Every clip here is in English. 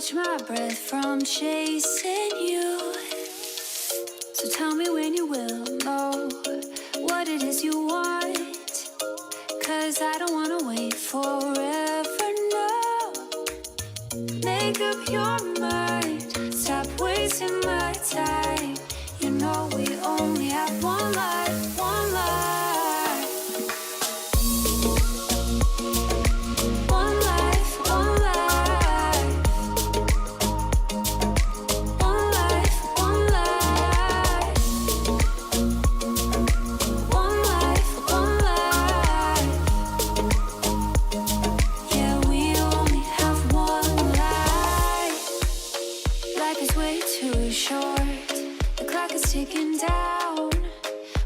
catch my breath from chasing you. So tell me when you will know what it is you want. 'Cause I don't wanna wait forever, no. Make up your mind, stop wasting my time. You know we only have one life, one life. One life, one life. One life, one life. One life, one life. Yeah, we only have one life. Life is way too short. The clock is ticking down.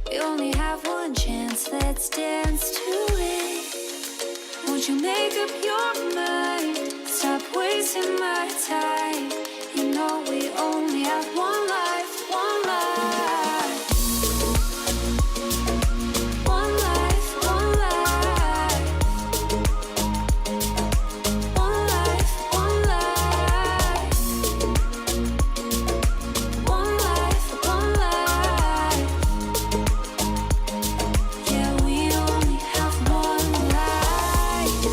We only have one chance, let's dance to it. Won't you make up your mind? Stop wasting my time. You know we only have one life, one life. One life, one life. One life, one life. One life, one life. Yeah, we only have one life.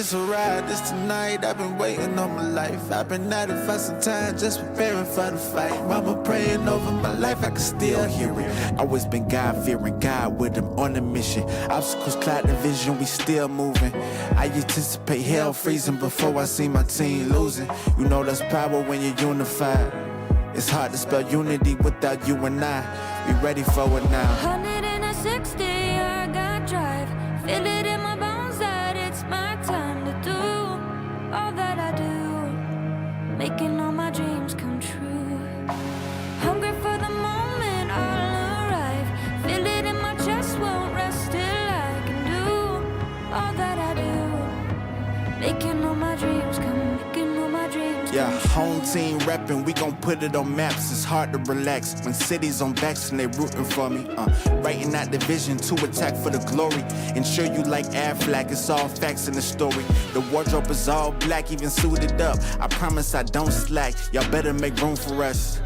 it's a ride, this tonight. I've been waiting all my life. I've been at it for some time, just preparing for the fight. Mama praying over my life, I can still hear it. Always been God-fearing, God with him on a mission. Obstacles cloud the vision, we still moving. I anticipate hell freezing before I see my team losing. You know that's power when you're unified. It's hard to spell unity without you and I. We ready for it now. 160, I got drive. Feel it in my bones that it's my time to do all that I do, making all my dreams come true. Hungry for the moment I'll arrive. Feel it in my chest, won't rest till I can do all that I do, making all my dreams come, making all my dreams come true. Home team reppin', we gon' put it on maps. It's hard to relax when cities on backs and they rootin' for me. Writing out the vision to attack for the glory. Ensure you like Aflac, it's all facts in the story. The wardrobe is all black, even suited up. I promise I don't slack. Y'all better make room for us.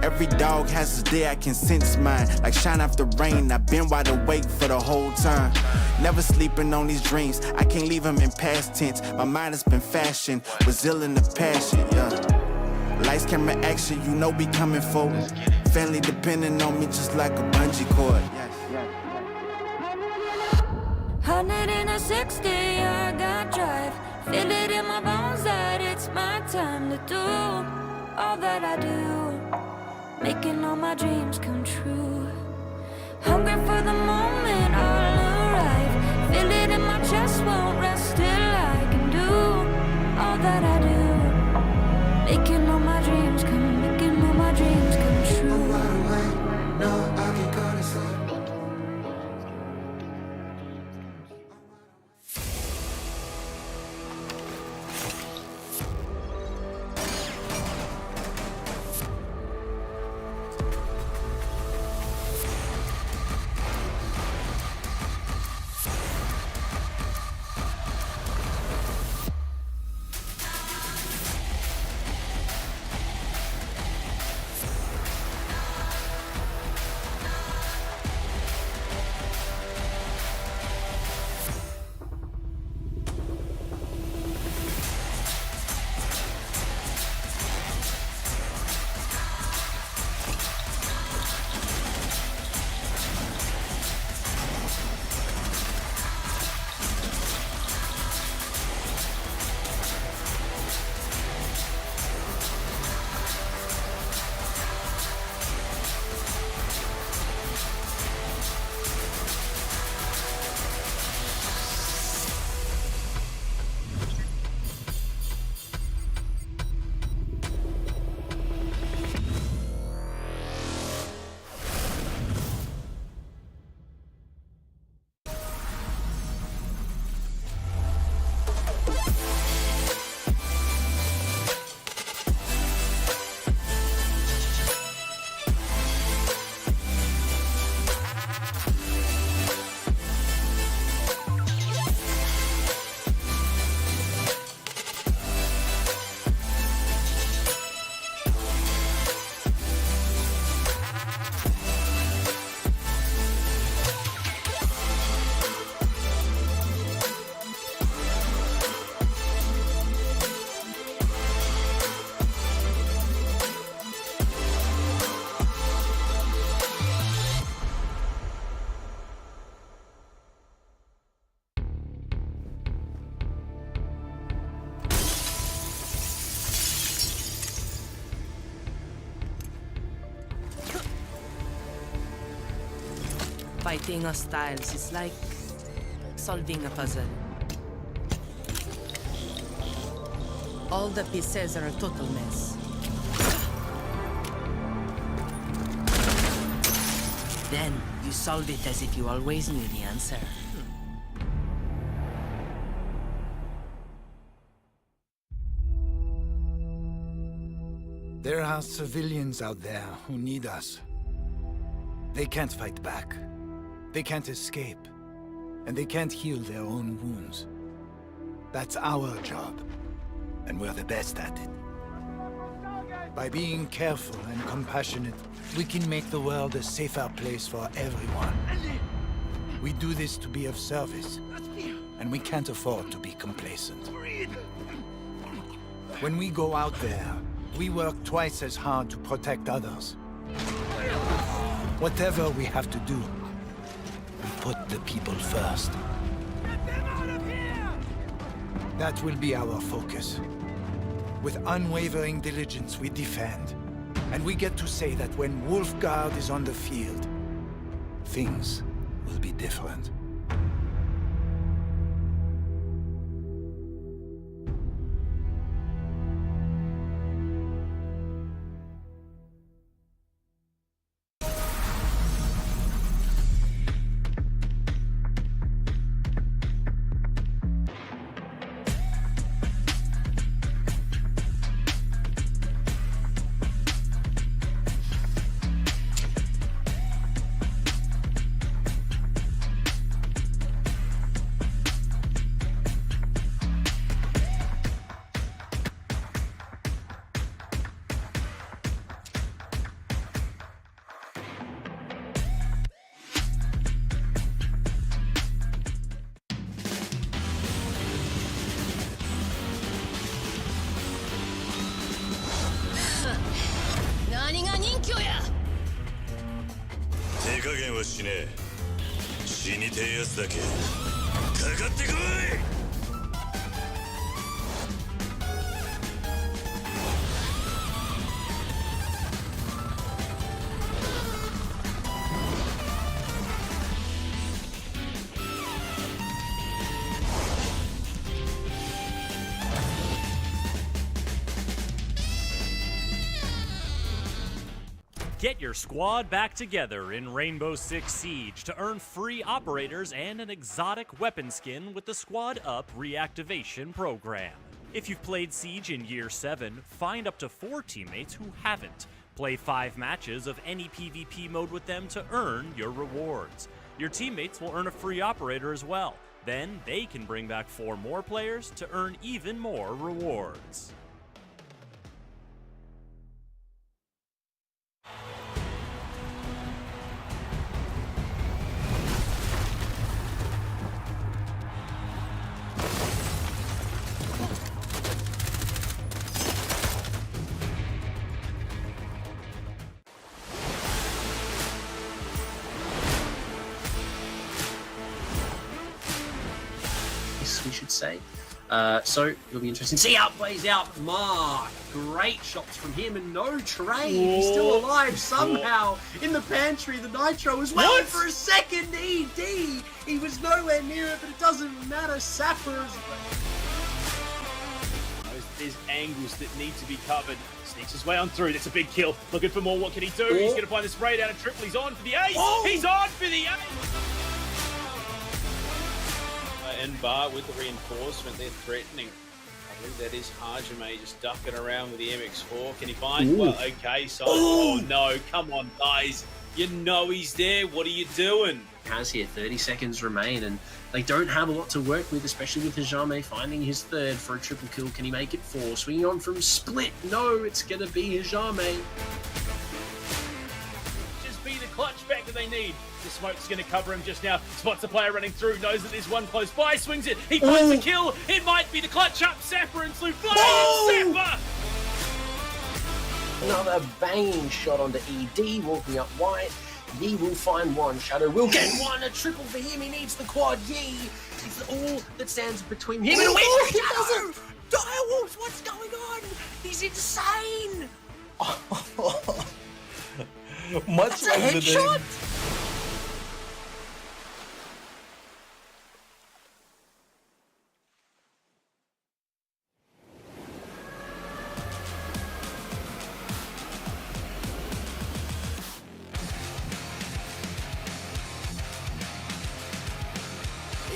Every dog has his day, I can sense mine. Like shine after rain, I've been wide awake for the whole time. Never sleeping on these dreams, I can't leave them in past tense. My mind has been fashioned, resilient the passion, yeah. Lights, camera, action, you know we coming forward. Family depending on me just like a bungee cord. 160, I got drive. Feel it in my bones that it's my time to do all that I do, making all my dreams come true. Hungry for the moment I'll arrive. Feel it in my chest, won't rest till I can do all that I do, making all my dreams come, making all my dreams come true. No, I can go to sleep. Fighting hostiles is like solving a puzzle. All the pieces are a total mess. Then you solve it as if you always knew the answer. There are civilians out there who need us. They can't fight back. They can't escape. And they can't heal their own wounds. That's our job. And we're the best at it. By being careful and compassionate, we can make the world a safer place for everyone. We do this to be of service. and we can't afford to be complacent. When we go out there, we work twice as hard to protect others. Whatever we have to do, we put the people first. Get them out of here! That will be our focus. With unwavering diligence, we defend. And we get to say that when Wolfguard is on the field, things will be different. Get your squad back together in Rainbow Six Siege to earn free operators and an exotic weapon skin with the Squad Up reactivation program. If you've played Siege in Year 7, find up to 4 teammates who haven't. Play 5 matches of any PvP mode with them to earn your rewards. Your teammates will earn a free operator as well. Then they can bring back 4 more players to earn even more rewards. We should say. So it'll be interesting. See how it plays out. Mark, great shots from him and no trade. He's still alive somehow in the pantry. The nitro as well for a second. ED. He was nowhere near it, but it doesn't matter. Sappers. There's angles that need to be covered. Sneaks his way on through. That's a big kill. Looking for more. What can he do? He's going to find the spray down and triple. He's on for the ace. He's on for the ace. And Bar with the reinforcement, they're threatening. I believe that is Hajime just ducking around with the MX4. Can he find? Well, okay, so. Oh no, come on, guys. You know he's there. What are you doing? Has here 30 seconds remain, and they don't have a lot to work with, especially with Hajime finding his third for a triple kill. Can he make it 4? Swinging on from Split. No, it's going to be Hajime. Just be the clutch back that they need. The smoke's going to cover him just now. Spots the player running through, knows that there's one close by, swings it. He finds the kill. It might be the clutch up. Sapper and Slew flying. Sapper! Another banging shot onto ED, walking up white. Yi will find one. Shadow will get one. A triple for him. He needs the quad. Yi. It's all that stands between him and a win. He doesn't. Direwolves, what's going on? He's insane. Much That's a headshot.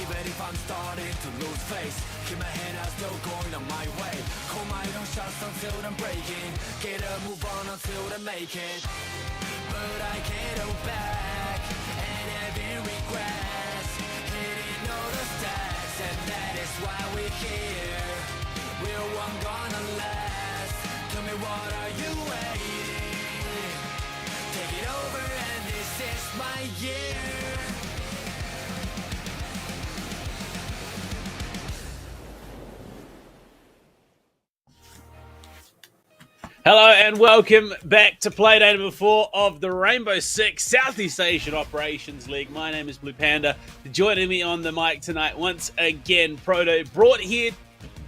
Even if I'm starting to lose face, keep my head out, still going on my way. Call my own shots until I'm breaking. Get a move on until I make it. But I can't hold back, and having regrets, hitting all the stats, and that is why we're here. We're one gonna last. Tell me what are you waiting? Take it over, and this is my year. Hello and welcome back to Playdate number 4 of the Rainbow Six Southeast Asian Operations League. My name is Blue Panda. Joining me on the mic tonight, once again, Proto, brought here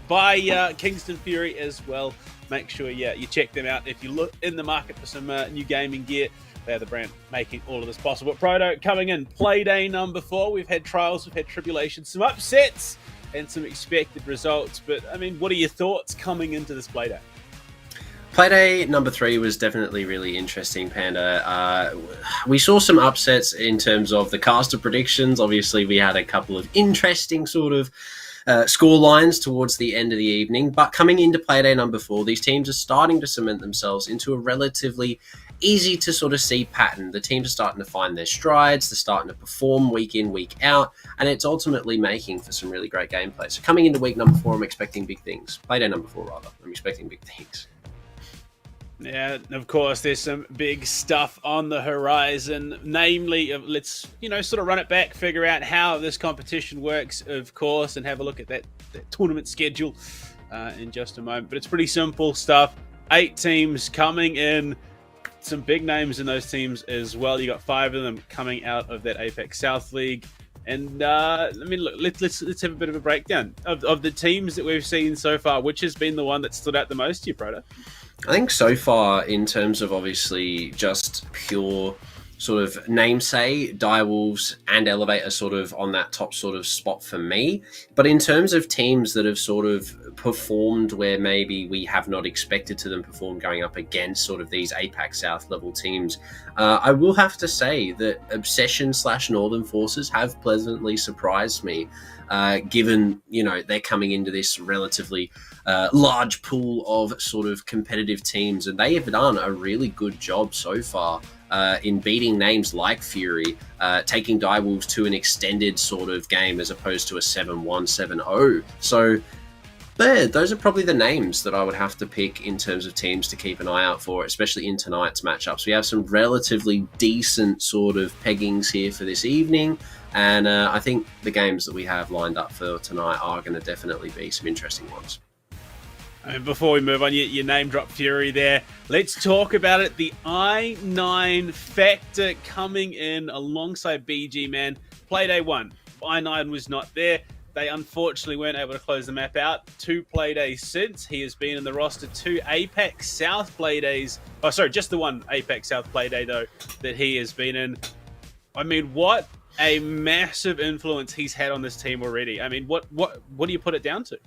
by Kingston Fury as well. Make sure you check them out if you look in the market for some new gaming gear. They're the brand making all of this possible. Proto, coming in, Playday number 4. We've had trials, we've had tribulations, some upsets, and some expected results. But, I mean, what are your thoughts coming into this Playday? Playday number 3 was definitely really interesting, Panda. We saw some upsets in terms of the caster predictions. Obviously, we had a couple of interesting sort of score lines towards the end of the evening. But coming into Playday number 4, these teams are starting to cement themselves into a relatively easy to sort of see pattern. The teams are starting to find their strides. They're starting to perform week in, week out. And it's ultimately making for some really great gameplay. So coming into week number 4, I'm expecting big things. Playday number 4, rather. I'm expecting big things. Yeah, of course, there's some big stuff on the horizon. Namely, let's, sort of run it back, figure out how this competition works, of course, and have a look at that tournament schedule in just a moment. But it's pretty simple stuff. 8 teams coming in. Some big names in those teams as well. You got 5 of them coming out of that Apex South League. And, look, let's have a bit of a breakdown of the teams that we've seen so far. Which has been the one that stood out the most to you, Proto? I think so far, in terms of obviously just pure sort of namesake, Direwolves and Elevate are sort of on that top sort of spot for me. But in terms of teams that have sort of performed where maybe we have not expected to them perform going up against sort of these APAC South level teams, I will have to say that Obsession / Northern Forces have pleasantly surprised me, given, they're coming into this relatively large pool of sort of competitive teams, and they have done a really good job so far in beating names like Fury, taking Direwolves to an extended sort of game as opposed to a 7-1, 7-0. So there, those are probably the names that I would have to pick in terms of teams to keep an eye out for, especially in tonight's matchups. We have some relatively decent sort of peggings here for this evening, and I think the games that we have lined up for tonight are going to definitely be some interesting ones. And before we move on, you name drop Fury there. Let's talk about it. The I9 factor coming in alongside BG, man. Playday 1. I9 was not there. They unfortunately weren't able to close the map out. 2 Playdays since. He has been in the roster 2 Apex South Playdays. Oh, sorry, just the 1 Apex South Playday, though, that he has been in. I mean, what a massive influence he's had on this team already. I mean, what do you put it down to?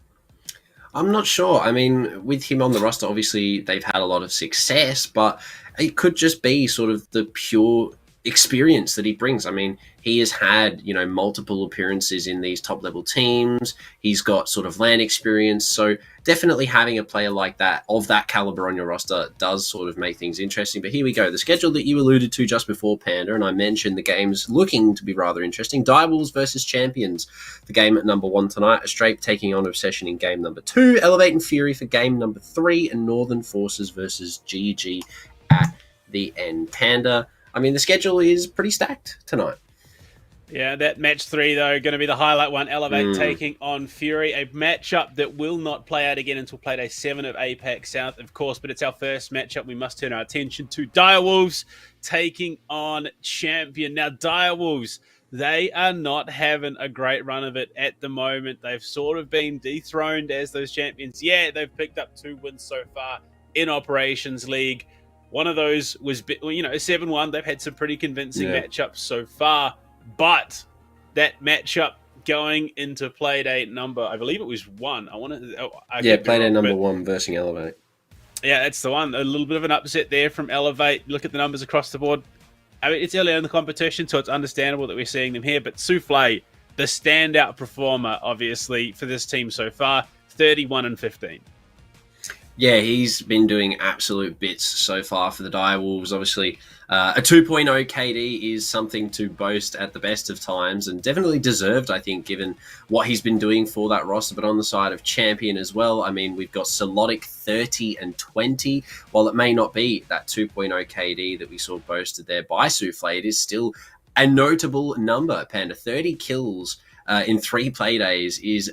I'm not sure. I mean, with him on the roster, obviously they've had a lot of success, but it could just be sort of the pure experience that he brings. I mean, he has had, multiple appearances in these top level teams. He's got sort of LAN experience. So definitely having a player like that, of that caliber on your roster, does sort of make things interesting. But here we go. The schedule that you alluded to just before, Panda, and I mentioned the games looking to be rather interesting. Direwolves versus Champions, the game at number 1 tonight. Astrape taking on Obsession in game number 2. Elevate and Fury for game number 3. And Northern Forces versus GG at the end. Panda, I mean, the schedule is pretty stacked tonight. Yeah, that match 3, though, going to be the highlight one. Elevate taking on Fury, a matchup that will not play out again until Playday 7 of Apex South, of course, but it's our first matchup. We must turn our attention to Direwolves taking on Champion. Now, Direwolves, they are not having a great run of it at the moment. They've sort of been dethroned as those champions. Yeah, they've picked up 2 wins so far in Operations League. One of those was, 7-1. They've had some pretty convincing matchups so far. But that matchup going into Playdate number, I believe it was 1. Playdate number 1 versus Elevate. Yeah, that's the one. A little bit of an upset there from Elevate. Look at the numbers across the board. I mean, it's early in the competition, so it's understandable that we're seeing them here. But Souffle, the standout performer, obviously, for this team so far, 31-15. Yeah, he's been doing absolute bits so far for the Direwolves. Obviously, a 2.0 KD is something to boast at the best of times, and definitely deserved, I think, given what he's been doing for that roster. But on the side of Champion as well, I mean, we've got Solotic 30-20. While it may not be that 2.0 KD that we saw boasted there by Souffle, it is still a notable number, Panda. 30 kills in 3 playdays is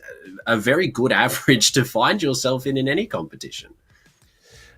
a very good average to find yourself in any competition.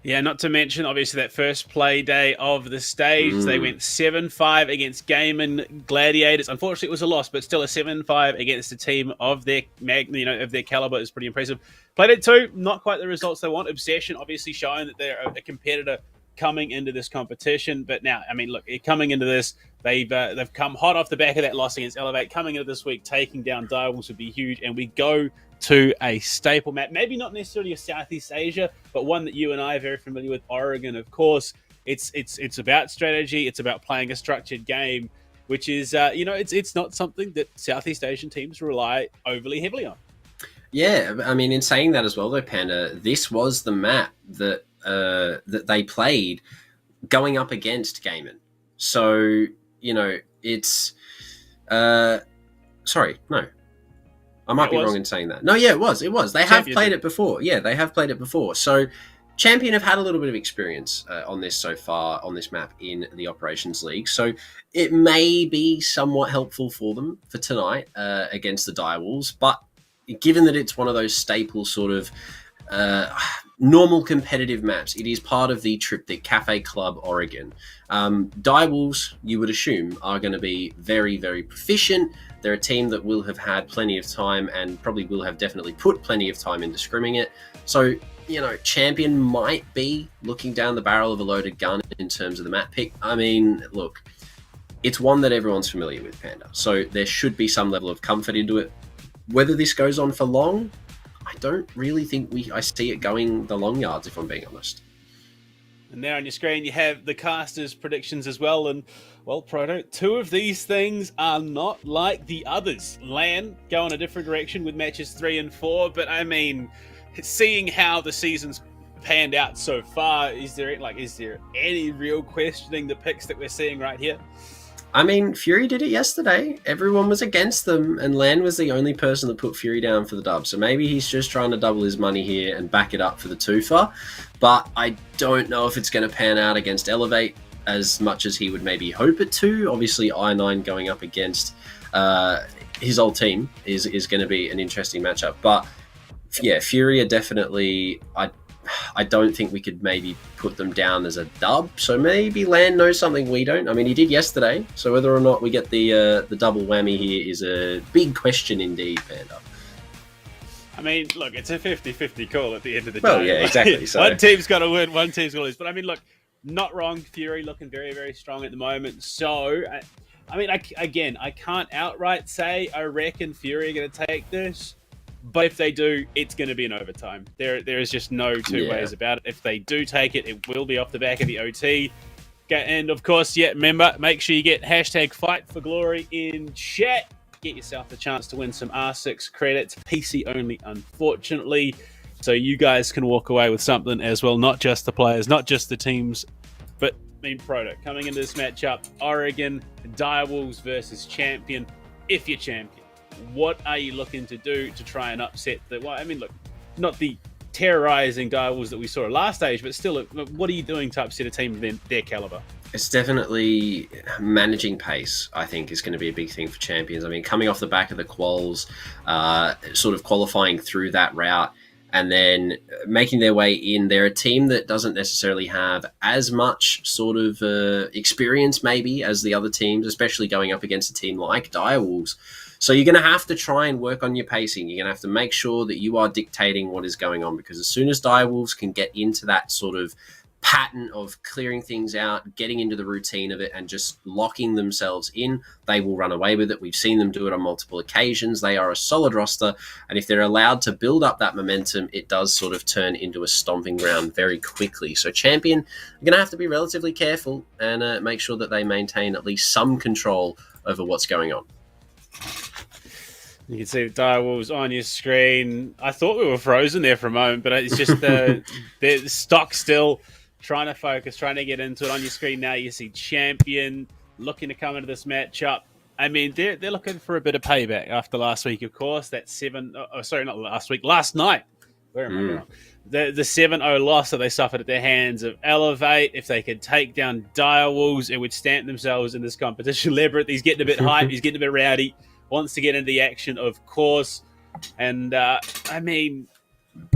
Yeah, not to mention, obviously, that first play day of the stage. They went 7-5 against Gaiman Gladiators. Unfortunately, it was a loss, but still a 7-5 against a team of their of their caliber is pretty impressive. Played it 2, not quite the results they want. Obsession obviously showing that they're a competitor coming into this competition. But now, I mean, look, coming into this, they've come hot off the back of that loss against Elevate. Coming into this week, taking down Direwolves would be huge. And we go to a staple map, maybe not necessarily a Southeast Asia, but one that you and I are very familiar with, Oregon, of course. It's about strategy. It's about playing a structured game, which is, it's not something that Southeast Asian teams rely overly heavily on. Yeah, I mean, in saying that as well, though, Panda, this was the map that that they played going up against Gaiman. So, it's... sorry, no. I might be wrong in saying that. No, yeah, it was. They have played it before. Yeah, they have played it before. So Champion have had a little bit of experience on this so far, on this map in the Operations League. So it may be somewhat helpful for them for tonight against the Direwolves. But given that it's one of those staple sort of normal competitive maps, it is part of the Triptych Cafe Club Oregon. Direwolves, you would assume, are going to be very, very proficient. They're a team that will have had plenty of time and probably will have definitely put plenty of time into scrimming it. So, Champion might be looking down the barrel of a loaded gun in terms of the map pick. I mean, look, it's one that everyone's familiar with, Panda. So there should be some level of comfort into it. Whether this goes on for long, I don't really think I see it going the long yards, if I'm being honest. And there on your screen, you have the casters' predictions as well. And, well, Proto, 2 of these things are not like the others. LAN go in a different direction with matches 3 and 4. But, I mean, seeing how the season's panned out so far, is there any real questioning the picks that we're seeing right here? I mean, Fury did it yesterday. Everyone was against them, and Lan was the only person that put Fury down for the dub. So maybe he's just trying to double his money here and back it up for the twofer. But I don't know if it's going to pan out against Elevate as much as he would maybe hope it to. Obviously, I9 going up against his old team is going to be an interesting matchup. But yeah, Fury are definitely... I don't think we could maybe put them down as a dub. So maybe Lan knows something we don't. I mean, he did yesterday. So whether or not we get the double whammy here is a big question indeed, Panda. I mean, look, it's a 50-50 call at the end of the day. Well, yeah, exactly. So one team's got to win, one team's got to lose. But I mean, look, not wrong. Fury looking very, very strong at the moment. So, I mean, I can't outright say I reckon Fury are going to take this. But if they do, it's going to be an overtime. There is just no two ways about it. If they do take it, it will be off the back of the OT. And of course, remember, make sure you get #FightForGlory in chat. Get yourself a chance to win some R6 credits. PC only, unfortunately. So you guys can walk away with something as well. Not just the players, not just the teams, but Proto. Coming into this matchup, Oregon Direwolves versus Champion. If you're Champion, what are you looking to do to try and upset not the terrorizing Direwolves that we saw last stage, but still, what are you doing to upset a team of their caliber? It's definitely managing pace, I think, is going to be a big thing for Champions. I mean, coming off the back of the quals, sort of qualifying through that route, and then making their way in. They're a team that doesn't necessarily have as much sort of experience, maybe, as the other teams, especially going up against a team like Direwolves. So you're going to have to try and work on your pacing. You're going to have to make sure that you are dictating what is going on, because as soon as Direwolves can get into that sort of pattern of clearing things out, getting into the routine of it, and just locking themselves in, they will run away with it. We've seen them do it on multiple occasions. They are a solid roster, and if they're allowed to build up that momentum, it does sort of turn into a stomping ground very quickly. So Champion are going to have to be relatively careful and make sure that they maintain at least some control over what's going on. You can see the Direwolves on your screen. I thought we were frozen there for a moment, but it's just the stock still trying to focus, trying to get into it. On your screen now, you see Champion looking to come into this matchup. I mean, they're looking for a bit of payback after last week, of course. That last night. Where am I wrong? The 7-0 loss that they suffered at the hands of Elevate. If they could take down Direwolves, it would stamp themselves in this competition. Leverett, he's getting a bit hype, he's getting a bit rowdy, wants to get into the action, of course. And, I mean,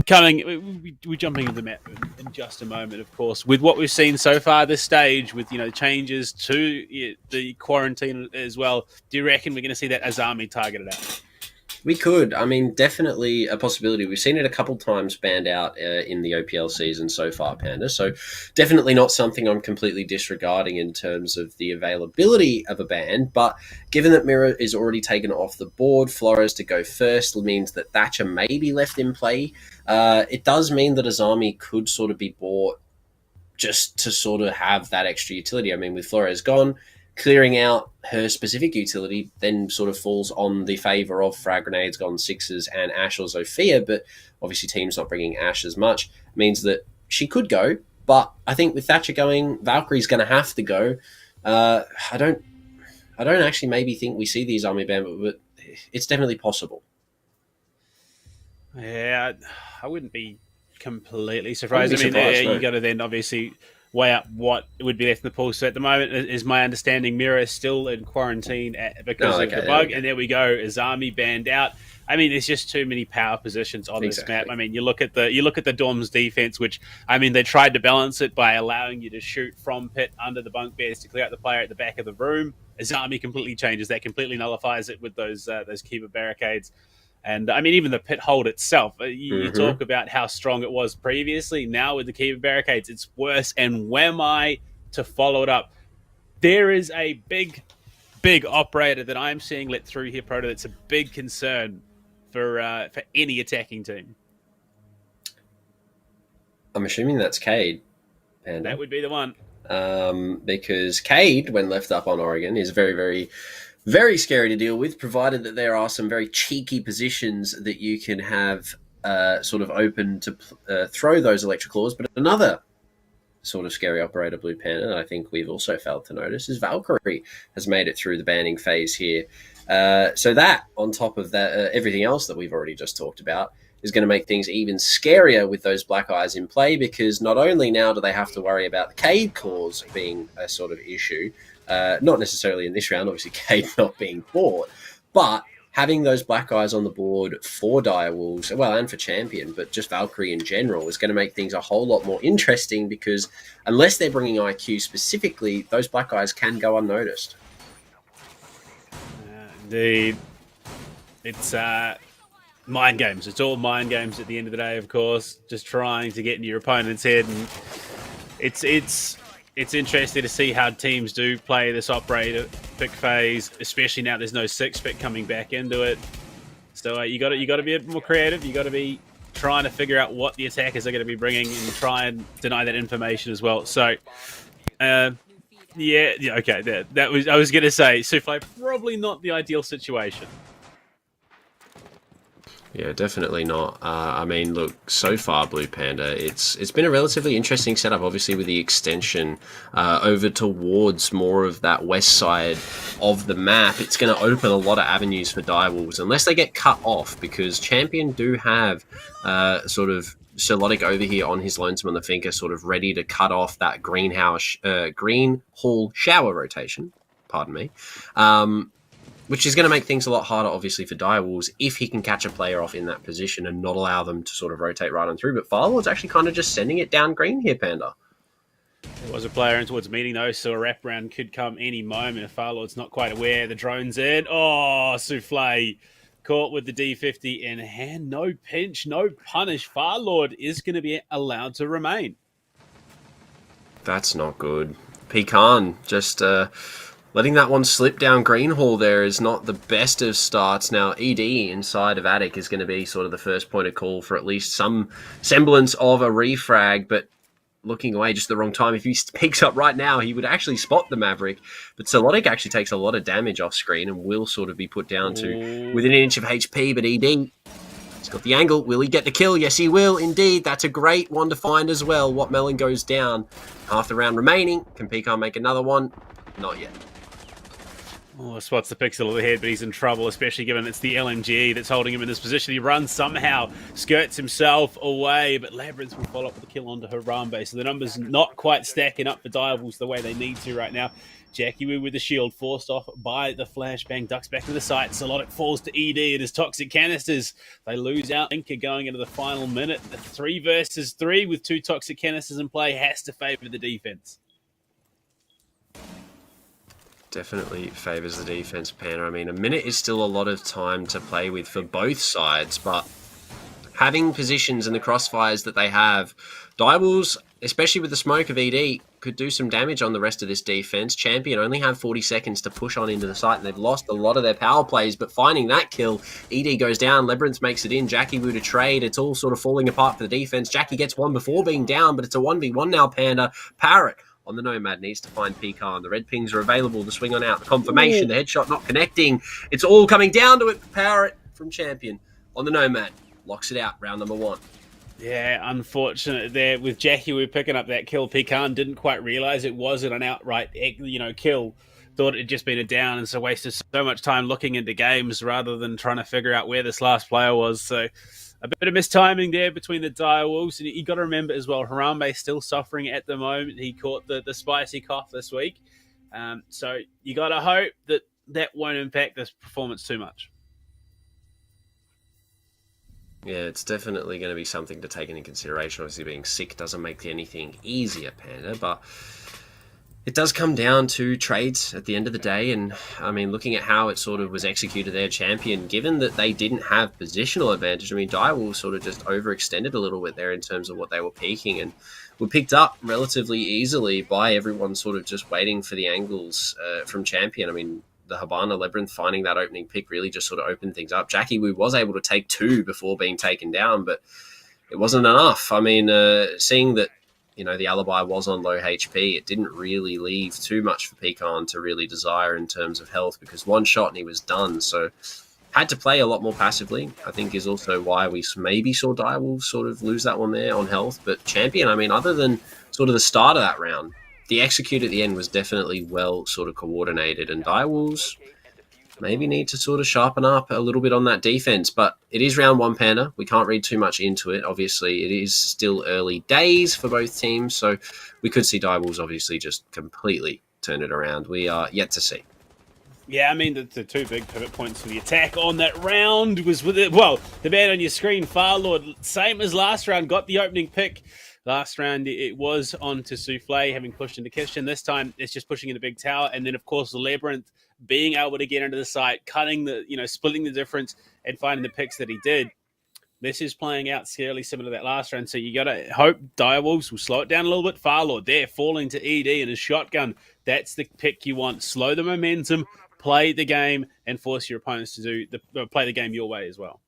we're jumping into the map in just a moment, of course. With what we've seen so far this stage, with changes to the quarantine as well, do you reckon we're going to see that Azami targeted out? We could. I mean, definitely a possibility. We've seen it a couple times banned out in the OPL season so far, Panda. So definitely not something I'm completely disregarding in terms of the availability of a ban. But given that Mirror is already taken off the board, Flores to go first means that Thatcher may be left in play. It does mean that Azami could sort of be bought just to sort of have that extra utility. I mean, with Flores gone, clearing out her specific utility then sort of falls on the favour of Frag Grenades, Golden Sixes, and Ashe or Zofia, but obviously teams not bringing Ashe as much means that she could go, but I think with Thatcher going, Valkyrie's going to have to go. I don't actually maybe think we see these army ban, but it's definitely possible. Yeah, I wouldn't be completely surprised. I mean, you got to then obviously weigh up what would be left in the pool. So at the moment, is my understanding, Mira is still in quarantine because of the bug. And there we go, Azami banned out. I mean, there's just too many power positions on this map. I mean, you look at the Dorm's defense, which, I mean, they tried to balance it by allowing you to shoot from pit under the bunk beds to clear out the player at the back of the room. Azami completely changes that, completely nullifies it with those Kiva barricades. And I mean, even the pit hold itself, you talk about how strong it was previously. Now with the Kiva barricades, it's worse. And where am I to follow it up? There is a big operator that I'm seeing let through here, Proto. That's a big concern for any attacking team. I'm assuming that's Cade. And that would be the one. Because Cade, when left up on Oregon, is very, very, very scary to deal with, provided that there are some very cheeky positions that you can have sort of open to throw those electric claws. But another sort of scary operator, Blue Panda, that I think we've also failed to notice, is Valkyrie has made it through the banning phase here. So that, on top of that, everything else that we've already just talked about, is going to make things even scarier with those Black Eyes in play, because not only now do they have to worry about the Cade claws being a sort of issue, not necessarily in this round, obviously Cade not being bought, but having those Black Eyes on the board for Direwolves, well, and for Champion, but just Valkyrie in general, is going to make things a whole lot more interesting, because unless they're bringing IQ specifically, those Black Eyes can go unnoticed. Indeed. It's mind games. It's all mind games at the end of the day, of course, just trying to get in your opponent's head. And it's interesting to see how teams do play this operator pick phase, especially now there's no 6-pick coming back into it. So you got to be a bit more creative. You got to be trying to figure out what the attackers are going to be bringing and try and deny that information as well. So, okay. That was, I was going to say, Souffle, probably not the ideal situation. Yeah, definitely not. I mean, look, so far, Blue Panda, it's been a relatively interesting setup, obviously, with the extension over towards more of that west side of the map. It's going to open a lot of avenues for Direwolves, unless they get cut off, because Champion do have sort of Solotic over here on his Lonesome on the Finger, sort of ready to cut off that green hall shower rotation, pardon me, which is going to make things a lot harder, obviously, for Direwolves if he can catch a player off in that position and not allow them to sort of rotate right on through. But Firelord's actually kind of just sending it down green here, Panda. There was a player in towards meeting, though, so a wraparound could come any moment if Firelord's not quite aware. The drone's in. Oh, Souffle caught with the D50 in hand. No pinch, no punish. Firelord is going to be allowed to remain. That's not good. Pecan just letting that one slip down Greenhall there is not the best of starts. Now, ED inside of Attic is going to be sort of the first point of call for at least some semblance of a refrag, but looking away just the wrong time. If he picks up right now, he would actually spot the Maverick, but Solotic actually takes a lot of damage off screen and will sort of be put down to within an inch of HP, but ED, he's got the angle. Will he get the kill? Yes, he will, indeed. That's a great one to find as well. What Melon goes down. Half the round remaining. Can Pecan make another one? Not yet. Oh, spots the pixel ahead, but he's in trouble, especially given it's the LMG that's holding him in this position. He runs somehow, skirts himself away, but Labyrinth will follow up with a kill onto Harambe. So the numbers not quite stacking up for Direwolves the way they need to right now. Jackie Wu with the shield, forced off by the flashbang, ducks back to the site. Solodic falls to ED and his toxic canisters. They lose out. Inca going into the final minute. The 3 versus 3 with 2 toxic canisters in play has to favour the defense. Definitely favours the defense, Panda. I mean, a minute is still a lot of time to play with for both sides, but having positions in the crossfires that they have, Direwolves, especially with the smoke of ED, could do some damage on the rest of this defense. Champion only have 40 seconds to push on into the site, and they've lost a lot of their power plays, but finding that kill, ED goes down, Labyrinth makes it in, Jackie Wu to trade, it's all sort of falling apart for the defense. Jackie gets one before being down, but it's a 1v1 now, Panda. Parrot on the Nomad needs to find Pecan. The red pings are available to swing on out. The confirmation, the headshot not connecting. It's all coming down to it. Parrot from Champion on the Nomad. Locks it out, round number 1. Yeah, unfortunate there with Jackie. We were picking up that kill. Pecan didn't quite realise it wasn't an outright, kill. Thought it had just been a down, and so wasted so much time looking into games rather than trying to figure out where this last player was. So a bit of mistiming there between the Direwolves. And you got to remember as well, Harambe still suffering at the moment. He caught the spicy cough this week. So you got to hope that that won't impact this performance too much. Yeah, it's definitely going to be something to take into consideration. Obviously, being sick doesn't make anything easier, Panda, but it does come down to trades at the end of the day. And, I mean, looking at how it sort of was executed there, Champion, given that they didn't have positional advantage, I mean, Direwolves sort of just overextended a little bit there in terms of what they were peaking and were picked up relatively easily by everyone sort of just waiting for the angles from Champion. I mean, the Habana Labyrinth finding that opening pick really just sort of opened things up. Jackie Wu was able to take 2 before being taken down, but it wasn't enough. I mean, seeing that, the alibi was on low HP, it didn't really leave too much for Pecan to really desire in terms of health, because one shot and he was done. So had to play a lot more passively, I think is also why we maybe saw Direwolves sort of lose that one there on health. But Champion, I mean, other than sort of the start of that round, the execute at the end was definitely well sort of coordinated, and Direwolves maybe need to sort of sharpen up a little bit on that defense. But it is round 1, Panda. We can't read too much into it. Obviously, it is still early days for both teams, so we could see Direwolves obviously just completely turn it around. We are yet to see. Yeah, I mean, the 2 big pivot points for the attack on that round was with it. Well, the man on your screen, Farlord, same as last round, got the opening pick. Last round, it was on to Souffle, having pushed into Kitchen. This time, it's just pushing into Big Tower. And then, of course, the Labyrinth being able to get into the site, cutting splitting the difference and finding the picks that he did. This is playing out scarily similar to that last round. So you got to hope Direwolves will slow it down a little bit. Farlord there, falling to ED and his shotgun. That's the pick you want. Slow the momentum, play the game, and force your opponents to play the game your way as well.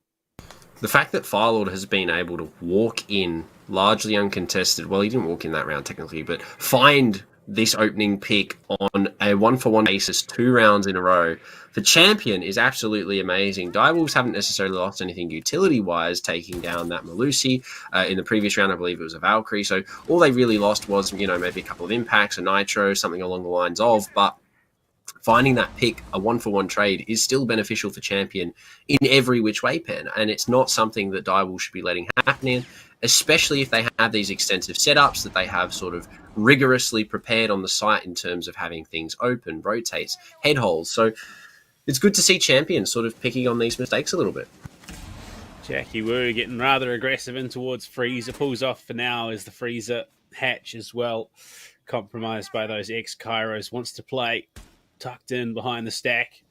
The fact that Firelord has been able to walk in largely uncontested, well, he didn't walk in that round technically, but find this opening pick on a 1-for-1 basis 2 rounds in a row for Champion is absolutely amazing. Direwolves haven't necessarily lost anything utility-wise, taking down that Malusi. In the previous round, I believe it was a Valkyrie. So all they really lost was, maybe a couple of impacts, a Nitro, something along the lines of, but finding that pick, a 1-for-1 trade, is still beneficial for Champion in every which way, Pen. And it's not something that Direwolves should be letting happen in, especially if they have these extensive setups that they have sort of rigorously prepared on the site in terms of having things open, rotates, head holes. So it's good to see Champion sort of picking on these mistakes a little bit. Jackie Wu getting rather aggressive in towards Freezer. Pulls off for now as the Freezer hatch as well. Compromised by those ex-Kairos. Wants to play tucked in behind the stack.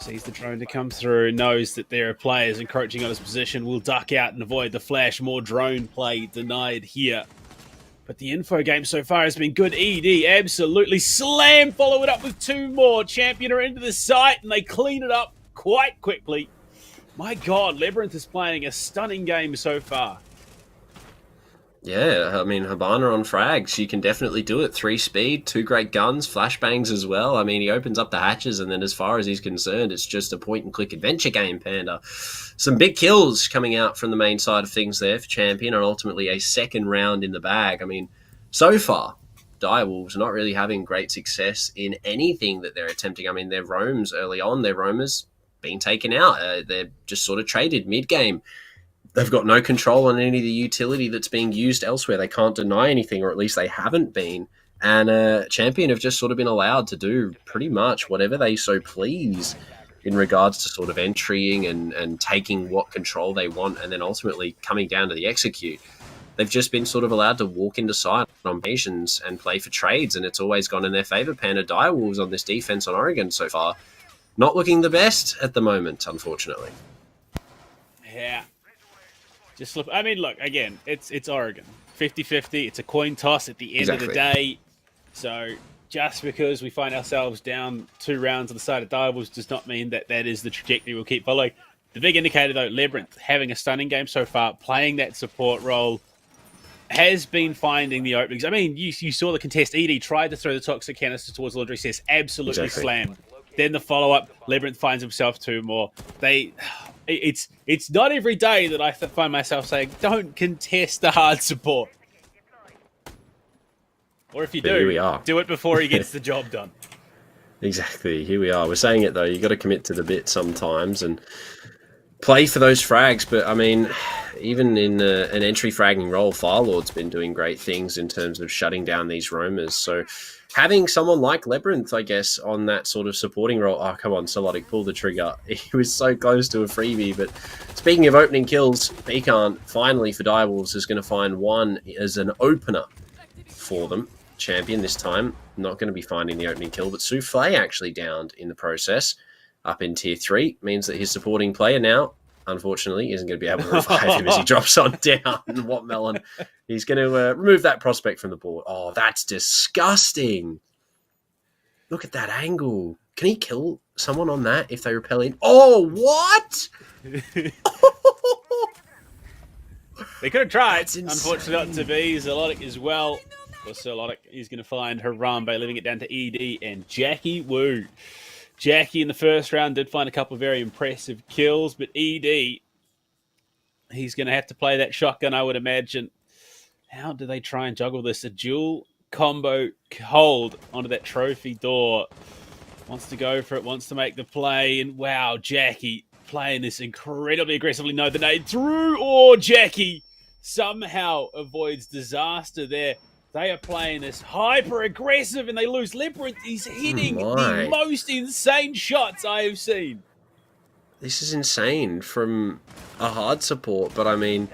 Sees the drone to come through. Knows that there are players encroaching on his position. Will duck out and avoid the flash. More drone play denied here. But the info game so far has been good. ED absolutely slam. Follow it up with 2 more. Champion are into the site and they clean it up quite quickly. My God, Labyrinth is playing a stunning game so far. Yeah, I mean, Habana on frags, she can definitely do it. 3 speed, 2 great guns, flashbangs as well. I mean, he opens up the hatches, and then as far as he's concerned, it's just a point-and-click adventure game, Panda. Some big kills coming out from the main side of things there for Champion, and ultimately a second round in the bag. I mean, so far, Direwolves not really having great success in anything that they're attempting. I mean, their roams early on, their roamers being taken out. They're just sort of traded mid-game. They've got no control on any of the utility that's being used elsewhere. They can't deny anything, or at least they haven't been. And Champion have just sort of been allowed to do pretty much whatever they so please in regards to sort of entrying and taking what control they want, and then ultimately coming down to the execute. They've just been sort of allowed to walk into side on patience and play for trades, and it's always gone in their favour. Panda Direwolves on this defense on Oregon so far, not looking the best at the moment, unfortunately. Yeah. Just look, I mean, look, again, it's Oregon. 50-50, it's a coin toss at the end of the day. So just because we find ourselves down 2 rounds on the side of Direwolves does not mean that that is the trajectory we'll keep following. The big indicator, though, Labyrinth having a stunning game so far, playing that support role, has been finding the openings. I mean, you saw the contest. ED tried to throw the toxic canister towards Laundry, says absolutely slammed. Then the follow-up, Labyrinth finds himself 2 more. It's not every day that I find myself saying, don't contest the hard support. Or if you do it before he gets the job done. Exactly, here we are. We're saying it, though. You got to commit to the bit sometimes and play for those frags. But, I mean, even in an entry fragging role, Firelord's been doing great things in terms of shutting down these roamers. So having someone like Labyrinth, I guess, on that sort of supporting role. Oh, come on, Solodic, pull the trigger. He was so close to a freebie. But speaking of opening kills, Pecan, finally for Direwolves, is going to find one as an opener for them. Champion this time, not going to be finding the opening kill, but Souffle actually downed in the process up in tier 3. Means that his supporting player now, unfortunately, isn't going to be able to revive him as he drops on down. What melon? He's going to remove that prospect from the board. Oh, that's disgusting. Look at that angle. Can he kill someone on that if they repel in? Oh, what? They could have tried. Unfortunately, not to be. Zolotic as well. For Zolotic, he's going to find Harambe, leaving it down to ED and Jackie Wu. Jackie in the first round did find a couple of very impressive kills, but ED, he's going to have to play that shotgun, I would imagine. How do they try and juggle this? A dual combo hold onto that trophy door. Wants to go for it, wants to make the play, and wow, Jackie playing this incredibly aggressively. No, the nade through, or Jackie somehow avoids disaster there. They are playing this hyper-aggressive, and they lose. Labyrinth is hitting the most insane shots I have seen. This is insane from a hard support, but I mean,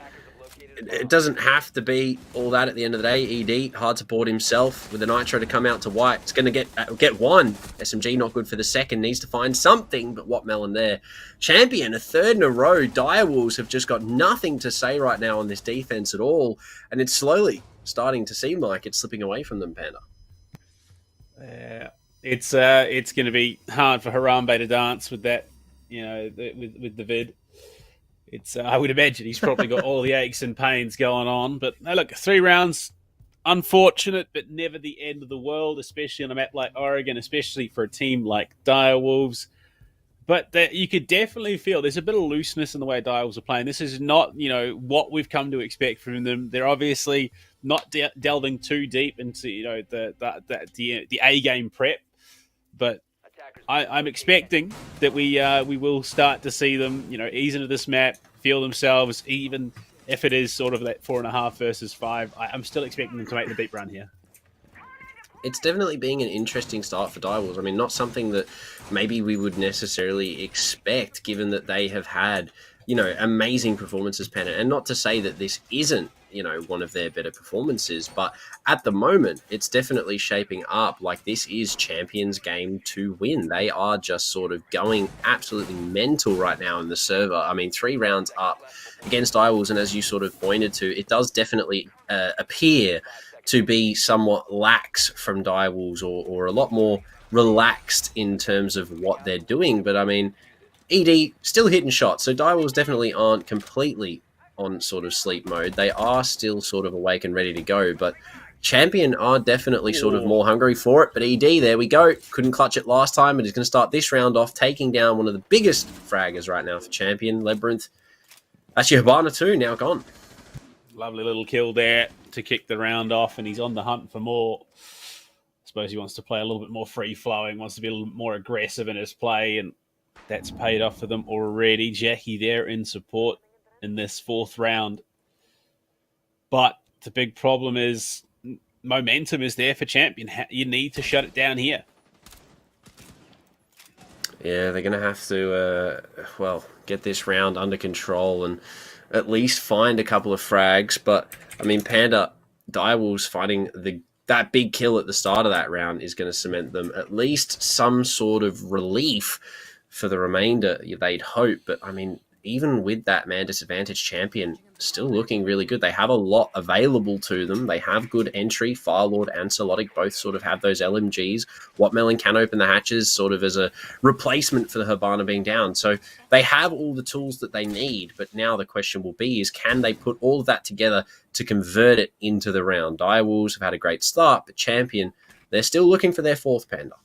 it doesn't have to be all that at the end of the day. ED, hard support himself with the Nitro to come out to white. It's going to get one. SMG not good for the second. Needs to find something, but what melon there. Champion, a 3rd in a row. Direwolves have just got nothing to say right now on this defense at all, and it's slowly starting to seem like it's slipping away from them, Panda. Yeah, it's going to be hard for Harambe to dance with that, with the vid. It's I would imagine he's probably got all the aches and pains going on. But look, 3 rounds, unfortunate, but never the end of the world, especially on a map like Oregon, especially for a team like Direwolves. But you could definitely feel there's a bit of looseness in the way Direwolves are playing. This is not, what we've come to expect from them. They're obviously not delving too deep into, the A game prep. But I'm expecting that we will start to see them, ease into this map, feel themselves, even if it is sort of that 4.5 versus 5. I'm still expecting them to make the deep run here. It's definitely being an interesting start for Direwolves. I mean, not something that maybe we would necessarily expect, given that they have had, amazing performances, Pennant. And not to say that this isn't, one of their better performances, but at the moment, it's definitely shaping up like this is Champions' game to win. They are just sort of going absolutely mental right now in the server. I mean, 3 rounds up against Direwolves, and as you sort of pointed to, it does definitely appear to be somewhat lax from Direwolves or a lot more relaxed in terms of what they're doing. But I mean, ED still hitting shots. So Direwolves definitely aren't completely on sort of sleep mode. They are still sort of awake and ready to go. But Champion are definitely sort of more hungry for it. But ED, there we go. Couldn't clutch it last time, but he's going to start this round off, taking down one of the biggest fraggers right now for Champion, Labyrinth. Actually, Habana too, now gone. Lovely little kill there to kick the round off, and he's on the hunt for more. I suppose he wants to play a little bit more free-flowing, wants to be a little more aggressive in his play, and that's paid off for them already. Jackie there in support in this 4th round. But the big problem is momentum is there for Champion. You need to shut it down here. Yeah, they're going to have to, get this round under control and at least find a couple of frags. But, I mean, Panda, Direwolves fighting that big kill at the start of that round is going to cement them at least some sort of relief for the remainder, they'd hope. But, I mean, even with that man disadvantaged Champion still looking really good. They have a lot available to them. They have good entry. Firelord and Solotic both sort of have those LMGs. Wattmelon can open the hatches sort of as a replacement for the Hibana being down. So they have all the tools that they need. But now the question will be is can they put all of that together to convert it into the round? Direwolves have had a great start, but Champion, they're still looking for their 4th Panda.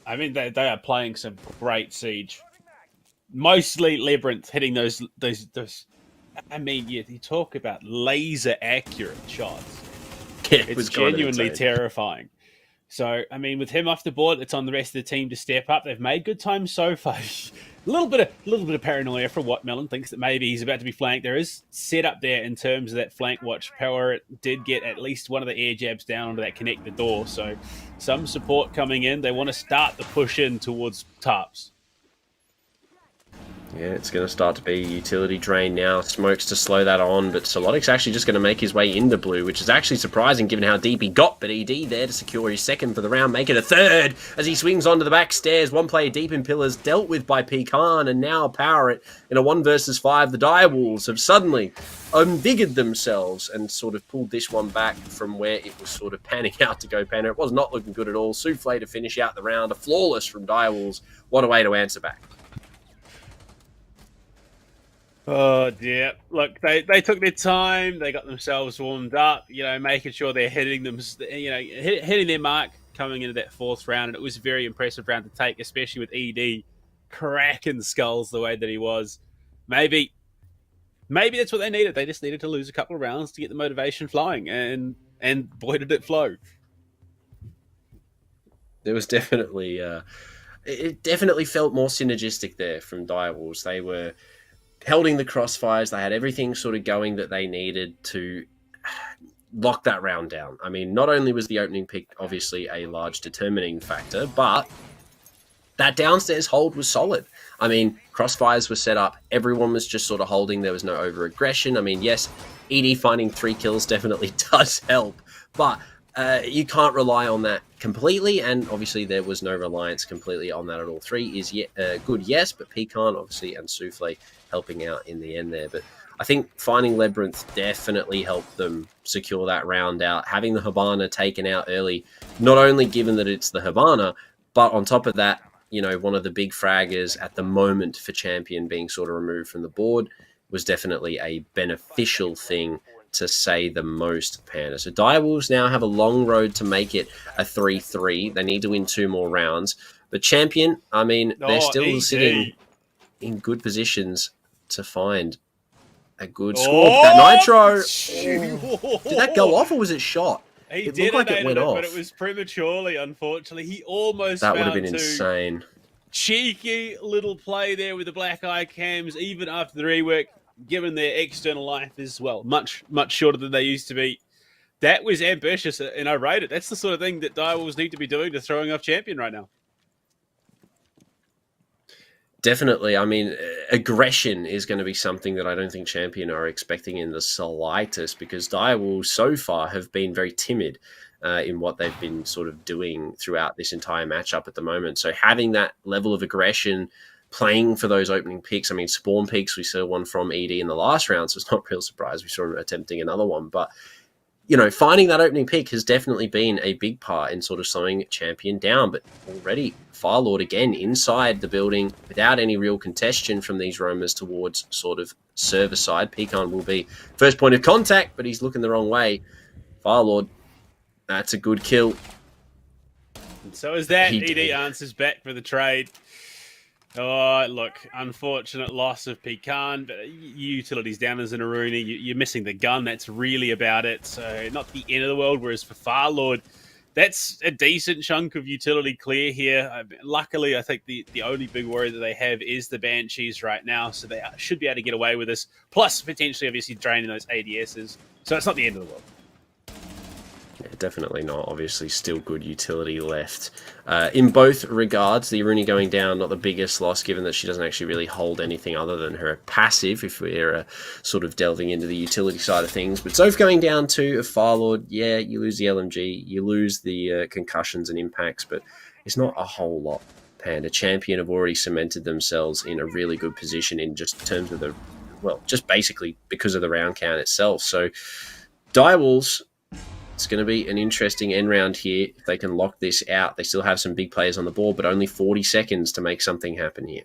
I mean, they are playing some great Siege. Mostly Labyrinth hitting those. I mean, you talk about laser accurate shots. Yeah, it's genuinely terrifying. So, I mean, with him off the board, it's on the rest of the team to step up. They've made good time so far. a little bit of paranoia for Wattmelon. Thinks that maybe he's about to be flanked. There is set up there in terms of that flank watch power. It did get at least one of the air jabs down onto that connector door. So, some support coming in. They want to start the push in towards Tarps. Yeah, it's going to start to be utility drain now. Smokes to slow that on, but Solotic's actually just going to make his way into blue, which is actually surprising given how deep he got. But ED there to secure his 2nd for the round, make it a 3rd as he swings onto the back stairs. One player deep in pillars, dealt with by Pecan, and now power it in a 1 versus 5. The Direwolves have suddenly embiggered themselves and sort of pulled this one back from where it was sort of panning out to go Panda. It was not looking good at all. Souffle to finish out the round. A flawless from Direwolves. What a way to answer back. Oh dear! Look, they took their time. They got themselves warmed up. Making sure they're hitting them. Hitting their mark coming into that 4th round, and it was a very impressive round to take, especially with ED cracking skulls the way that he was. Maybe that's what they needed. They just needed to lose a couple of rounds to get the motivation flowing, and boy did it flow. There was definitely it definitely felt more synergistic there from Direwolves. They were holding the crossfires. They had everything sort of going that they needed to lock that round down. I mean, not only was the opening pick obviously a large determining factor, but that downstairs hold was solid. I mean, crossfires were set up. Everyone was just sort of holding. There was no over-aggression. I mean, yes, ED finding 3 kills definitely does help, but you can't rely on that completely, and obviously there was no reliance completely on that at all. 3 is good, yes, but Pecan, obviously, and Souffle helping out in the end there. But I think finding Labyrinth definitely helped them secure that round out. Having the Hibana taken out early, not only given that it's the Hibana, but on top of that, one of the big fraggers at the moment for Champion being sort of removed from the board was definitely a beneficial thing, to say the most, Panda. So Direwolves now have a long road to make it a 3-3. They need to win 2 more rounds. But Champion, I mean, they're still sitting in good positions to find a good score. That Nitro, did that go off or was it shot? It looked like it went off, but it was prematurely, unfortunately. He almost that would have been insane. Cheeky little play there with the black eye cams, even after the rework, given their external life as well, much shorter than they used to be. That was ambitious, and I rate it. That's the sort of thing that Direwolves need to be doing to throwing off Champion right now. Definitely. I mean, aggression is going to be something that I don't think Champion are expecting in the slightest, because Direwolves so far have been very timid in what they've been sort of doing throughout this entire matchup at the moment. So having that level of aggression, playing for those opening picks. I mean, spawn picks, we saw one from ED in the last round, so it's not a real surprise. We saw him attempting another one. But, finding that opening pick has definitely been a big part in sort of slowing Champion down. But already, Firelord again inside the building without any real contention from these roamers towards sort of server side. Pecan will be first point of contact, but he's looking the wrong way. Firelord, that's a good kill. And so is that. ED answers back for the trade. Oh, look, unfortunate loss of Pecan, but utilities down as an Aruni. You're missing the gun. That's really about it. So not the end of the world. Whereas for Farlord, that's a decent chunk of utility clear here. Luckily, I think the only big worry that they have is the Banshees right now. So they should be able to get away with this. Plus, potentially, obviously, draining those ADSs. So it's not the end of the world. Yeah, definitely not. Obviously, still good utility left. In both regards, the Aruni going down, not the biggest loss, given that she doesn't actually really hold anything other than her passive, if we're sort of delving into the utility side of things. But Zoph going down to a Firelord, yeah, you lose the LMG, you lose the concussions and impacts, but it's not a whole lot. Panda Champion have already cemented themselves in a really good position in just terms of just basically because of the round count itself. So, Direwolves, it's going to be an interesting end round here if they can lock this out. They still have some big players on the board, but only 40 seconds to make something happen here.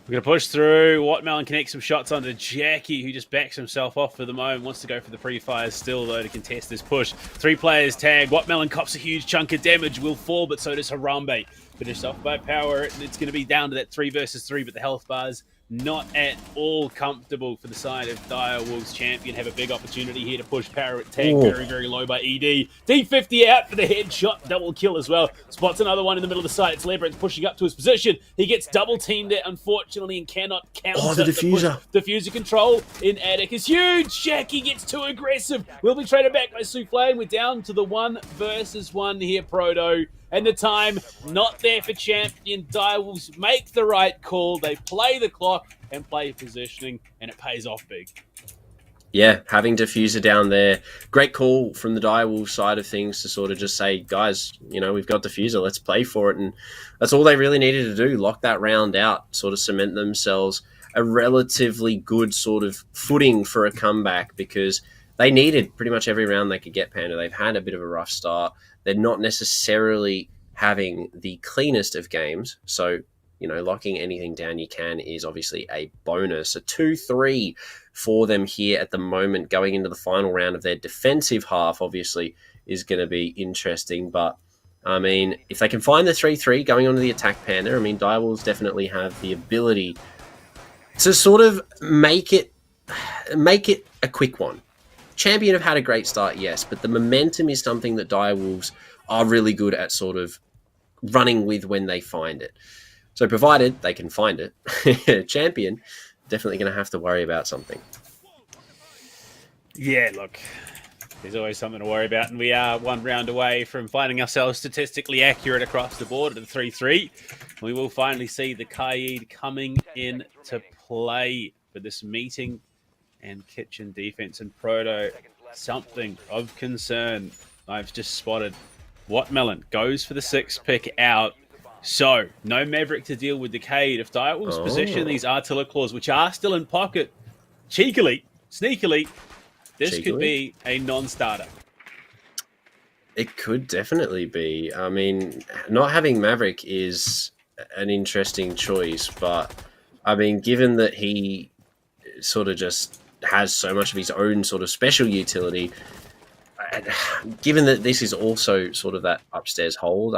We're going to push through. Wattmelon connects some shots onto Jackie, who just backs himself off for the moment. Wants to go for the pre-fires still, though, to contest this push. 3 players tag. Wattmelon cops a huge chunk of damage. Will fall, but so does Harambe. Finished off by Power. It's going to be down to that 3 versus 3, but the health bars not at all comfortable for the side of Direwolves. Champion have a big opportunity here to push Power at tag. Very, very low by ED. D50 out for the headshot. Double kill as well. Spots another one in the middle of the site. It's Labyrinth pushing up to his position. He gets double teamed there, unfortunately, and cannot counter. The diffuser. Diffuser control in Attic is huge. Jackie gets too aggressive. Will be traded back by Souffle. We're down to the 1 versus 1 here, Proto. And the time, not there for Champion. Direwolves make the right call. They play the clock and play positioning, and it pays off big. Yeah, having Diffuser down there. Great call from the Direwolves side of things to sort of just say, guys, we've got Diffuser, let's play for it. And that's all they really needed to do, lock that round out, sort of cement themselves a relatively good sort of footing for a comeback, because they needed pretty much every round they could get, Panda. They've had a bit of a rough start. They're not necessarily having the cleanest of games. So, locking anything down you can is obviously a bonus. A 2-3 for them here at the moment, going into the final round of their defensive half, obviously, is going to be interesting. But, if they can find the 3-3 going on to the attack, Panda, Direwolves definitely have the ability to sort of make it a quick one. Champion have had a great start, yes, but the momentum is something that Direwolves are really good at sort of running with when they find it. So provided they can find it, Champion definitely going to have to worry about something. Yeah, look, there's always something to worry about, and we are 1 round away from finding ourselves statistically accurate across the board at a 3-3. We will finally see the Kaid coming in to play for this meeting. And kitchen defense and Proto, something of concern. I've just spotted. Wattmelon goes for the 6th pick out. So, no Maverick to deal with the Cade. If Direwolves position these Artilla Claws, which are still in pocket, sneakily, this could be a non-starter. It could definitely be. Not having Maverick is an interesting choice, but, given that he sort of just has so much of his own sort of special utility, given that this is also sort of that upstairs hold,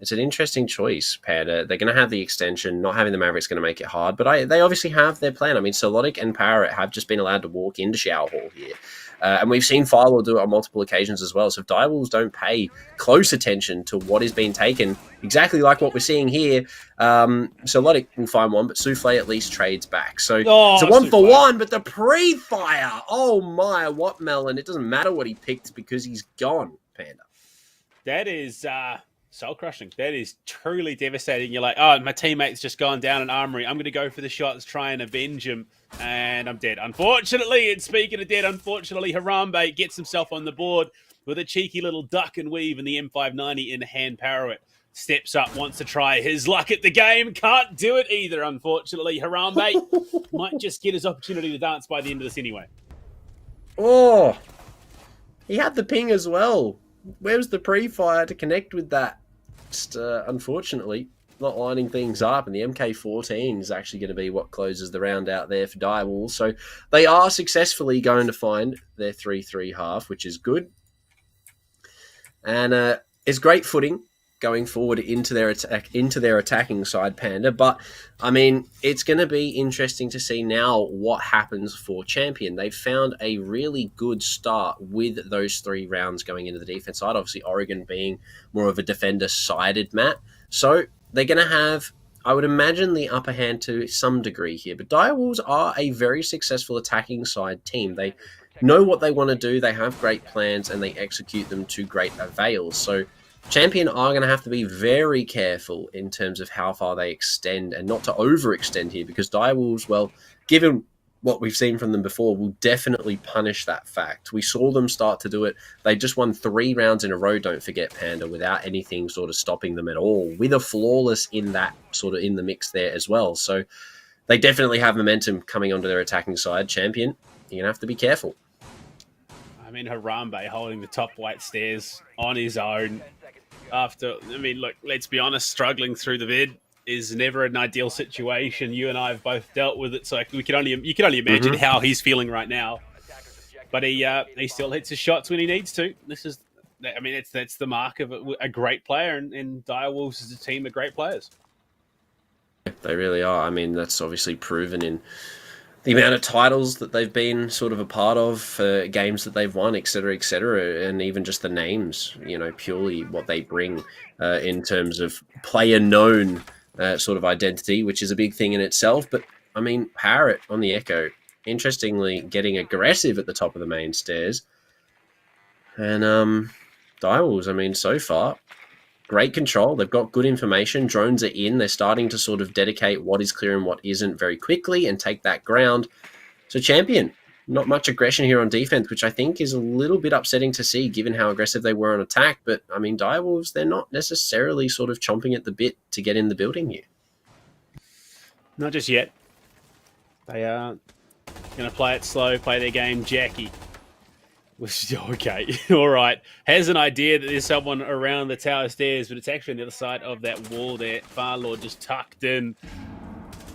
it's an interesting choice, Panda. They're going to have the extension. Not having the Maverick's going to make it hard, but they obviously have their plan. Solotic and Parrot have just been allowed to walk into Shower Hall here. And we've seen Firelord do it on multiple occasions as well. So if Direwolves don't pay close attention to what is being taken, exactly like what we're seeing here, Solotic will find one, but Souffle at least trades back. So it's a 1-for-1, but the pre-fire, oh my, Wattmelon. It doesn't matter what he picked because he's gone, Panda. That is soul crushing. That is truly devastating. You're like, oh, my teammate's just gone down an armory. I'm going to go for the shots, try and avenge him, and I'm dead. Unfortunately, and speaking of dead, Harambe gets himself on the board with a cheeky little duck and weave and the M590 in hand. Parrot steps up, wants to try his luck at the game. Can't do it either, unfortunately. Harambe might just get his opportunity to dance by the end of this anyway. Oh, he had the ping as well. Where was the pre-fire to connect with that? Just, unfortunately, not lining things up, and the MK14 is actually going to be what closes the round out there for Direwolves. So they are successfully going to find their 3-3 half, which is good. And it's great footing going forward into their attacking side, Panda. But I mean, it's going to be interesting to see now what happens for Champion. They've found a really good start with those 3 rounds going into the defense side. Obviously, Oregon being more of a defender-sided map, so they're going to have, I would imagine, the upper hand to some degree here. But Direwolves are a very successful attacking side team. They know what they want to do, they have great plans, and they execute them to great avail. So Champion are going to have to be very careful in terms of how far they extend and not to overextend here, because Direwolves, well, given what we've seen from them before, will definitely punish that fact. We saw them start to do it. They just won 3 rounds in a row, don't forget, Panda, without anything sort of stopping them at all, with a flawless in that sort of in the mix there as well. So they definitely have momentum coming onto their attacking side. Champion, you're going to have to be careful. I mean, Harambe holding the top white stairs on his own after, I mean, look, let's be honest, struggling through the vid is never an ideal situation. You and I have both dealt with it, so you can only imagine how he's feeling right now. But he still hits his shots when he needs to. That's the mark of a great player, and Direwolves is a team of great players. They really are. I mean, that's obviously proven in the amount of titles that they've been sort of a part of, games that they've won, etc., and even just the names, purely what they bring in terms of player-known sort of identity, which is a big thing in itself. But, I mean, Parrot on the Echo, interestingly, getting aggressive at the top of the main stairs. And Direwolves, I mean, so far, great control. They've got good information. Drones are in. They're starting to sort of dedicate what is clear and what isn't very quickly and take that ground. So Champion, not much aggression here on defense, which I think is a little bit upsetting to see given how aggressive they were on attack. But, I mean, Direwolves, they're not necessarily sort of chomping at the bit to get in the building here. Not just yet. They are going to play it slow, play their game. Jackie was okay. All right. Has an idea that there's someone around the tower stairs, but it's actually on the other side of that wall there. Farlord just tucked in.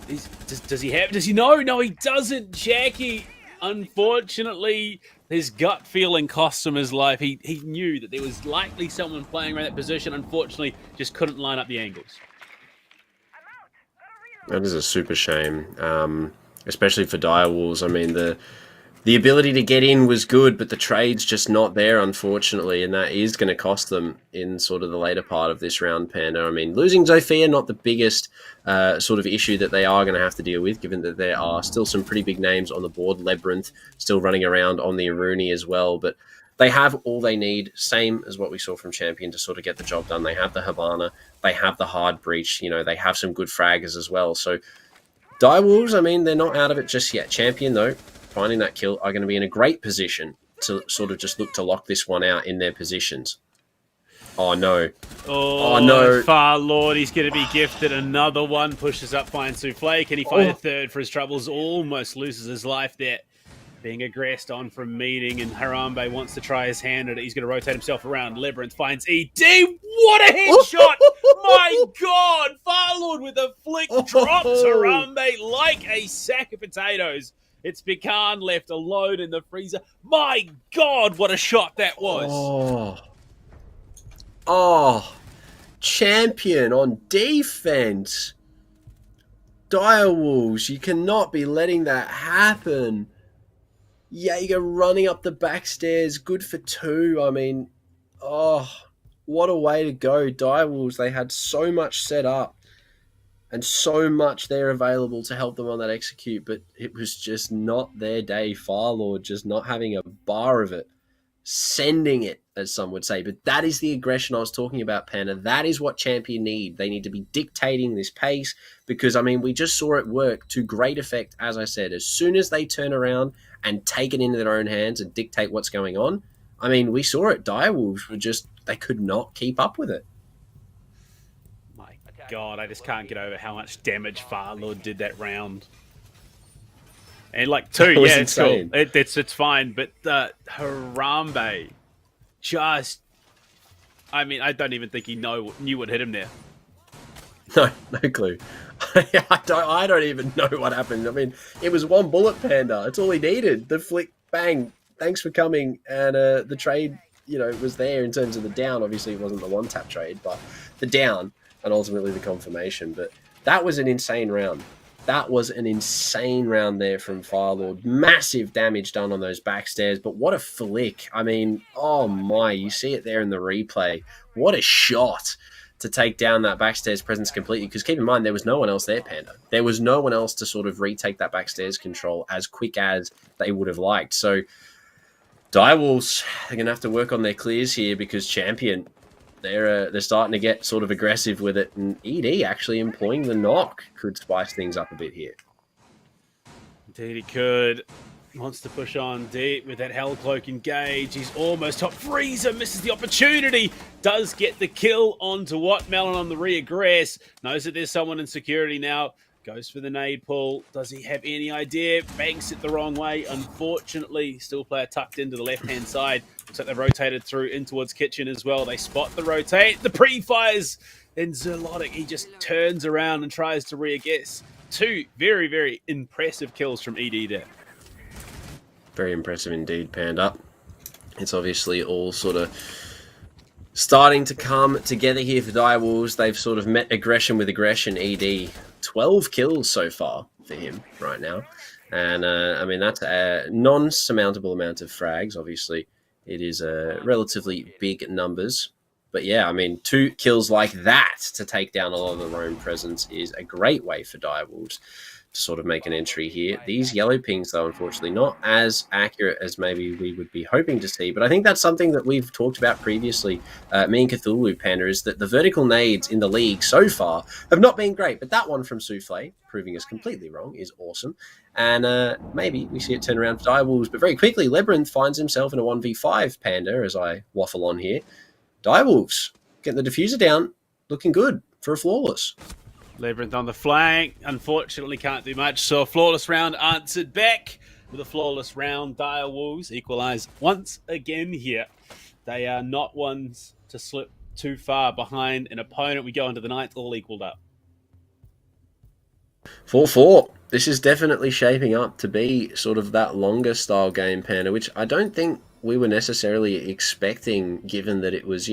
Does he know? No, he doesn't. Jackie, unfortunately, his gut feeling cost him his life. He knew that there was likely someone playing around that position. Unfortunately, just couldn't line up the angles. That is a super shame, especially for Direwolves. I mean, the ability to get in was good, but the trade's just not there, unfortunately, and that is going to cost them in sort of the later part of this round, Panda. I mean, losing Zofia, not the biggest sort of issue that they are going to have to deal with, given that there are still some pretty big names on the board. Labyrinth still running around on the Aruni as well, but they have all they need, same as what we saw from Champion, to sort of get the job done. They have the Habana, they have the hard breach, they have some good fraggers as well. So Direwolves, I mean, they're not out of it just yet. Champion, though, finding that kill, are going to be in a great position to sort of just look to lock this one out in their positions. Oh, no. Oh, no. Farlord, he's going to be gifted another one. Pushes up, finds Souffle. Can he find a third for his troubles? Almost loses his life there. Being aggressed on from meeting, and Harambe wants to try his hand at it. He's going to rotate himself around. Labyrinth finds ED. What a headshot! My God! Farlord with a flick drops Harambe like a sack of potatoes. It's Pecan left alone in the freezer. My God, what a shot that was. Oh, Champion on defense. Direwolves, you cannot be letting that happen. Yeah, you go running up the back stairs. Good for 2. I mean, what a way to go. Direwolves, they had so much set up and so much there available to help them on that execute, but it was just not their day. Farlord just not having a bar of it. Sending it, as some would say. But that is the aggression I was talking about, Panda. That is what Champion need. They need to be dictating this pace because, I mean, we just saw it work to great effect, as I said. As soon as they turn around and take it into their own hands and dictate what's going on, I mean, we saw it. Direwolves were just, they could not keep up with it. My God, I just can't get over how much damage Farlord did that round. And like 2, yeah, it's cool. It's fine. But Harambe just, I mean, I don't even think he knew what hit him there. No clue. I don't even know what happened. I mean, it was one bullet, Panda. It's all he needed. The flick, bang, thanks for coming. And the trade was there in terms of the down. Obviously, it wasn't the one-tap trade, but the down and ultimately the confirmation. But that was an insane round. That was an insane round there from Firelord. Massive damage done on those backstairs, but what a flick. I mean, oh my, you see it there in the replay. What a shot to take down that backstairs presence completely. Because keep in mind, there was no one else there, Panda. There was no one else to sort of retake that backstairs control as quick as they would have liked. So Direwolves are going to have to work on their clears here because Champion, they're starting to get sort of aggressive with it. And ED actually employing the knock could spice things up a bit here. Indeed he could. Wants to push on deep with that Hell Cloak engage. He's almost top. Freezer misses the opportunity. Does get the kill onto Wattmelon on the reaggress. Knows that there's someone in security now. Goes for the nade pull. Does he have any idea? Banks it the wrong way. Unfortunately, still player tucked into the left-hand side. Looks like they've rotated through in towards Kitchen as well. They spot the rotate. The pre-fires. Then Zerlotic, he just turns around and tries to reaggress. Two very, very impressive kills from ED there. Very impressive indeed, Panda. It's obviously all sort of starting to come together here for Direwolves. They've sort of met aggression with aggression. ED, 12 kills so far for him right now. And, I mean, that's a non-surmountable amount of frags. Obviously, it is relatively big numbers. But, yeah, I mean, 2 kills like that to take down a lot of the roam presence is a great way for Direwolves to sort of make an entry here. These yellow pings, though, unfortunately, not as accurate as maybe we would be hoping to see. But I think that's something that we've talked about previously, me and Cthulhu, Panda, is that the vertical nades in the league so far have not been great. But that one from Souffle, proving us completely wrong, is awesome. And maybe we see it turn around for Direwolves. But very quickly, Lebrunth finds himself in a 1v5, Panda, as I waffle on here. Direwolves getting the diffuser down, looking good for a flawless. Labyrinth on the flank. Unfortunately, can't do much. So a flawless round answered back with a flawless round. Direwolves equalise once again here. They are not ones to slip too far behind an opponent. We go into the ninth, all equalled up. 4-4. This is definitely shaping up to be sort of that longer style game, Panda, which I don't think we were necessarily expecting, given that it was,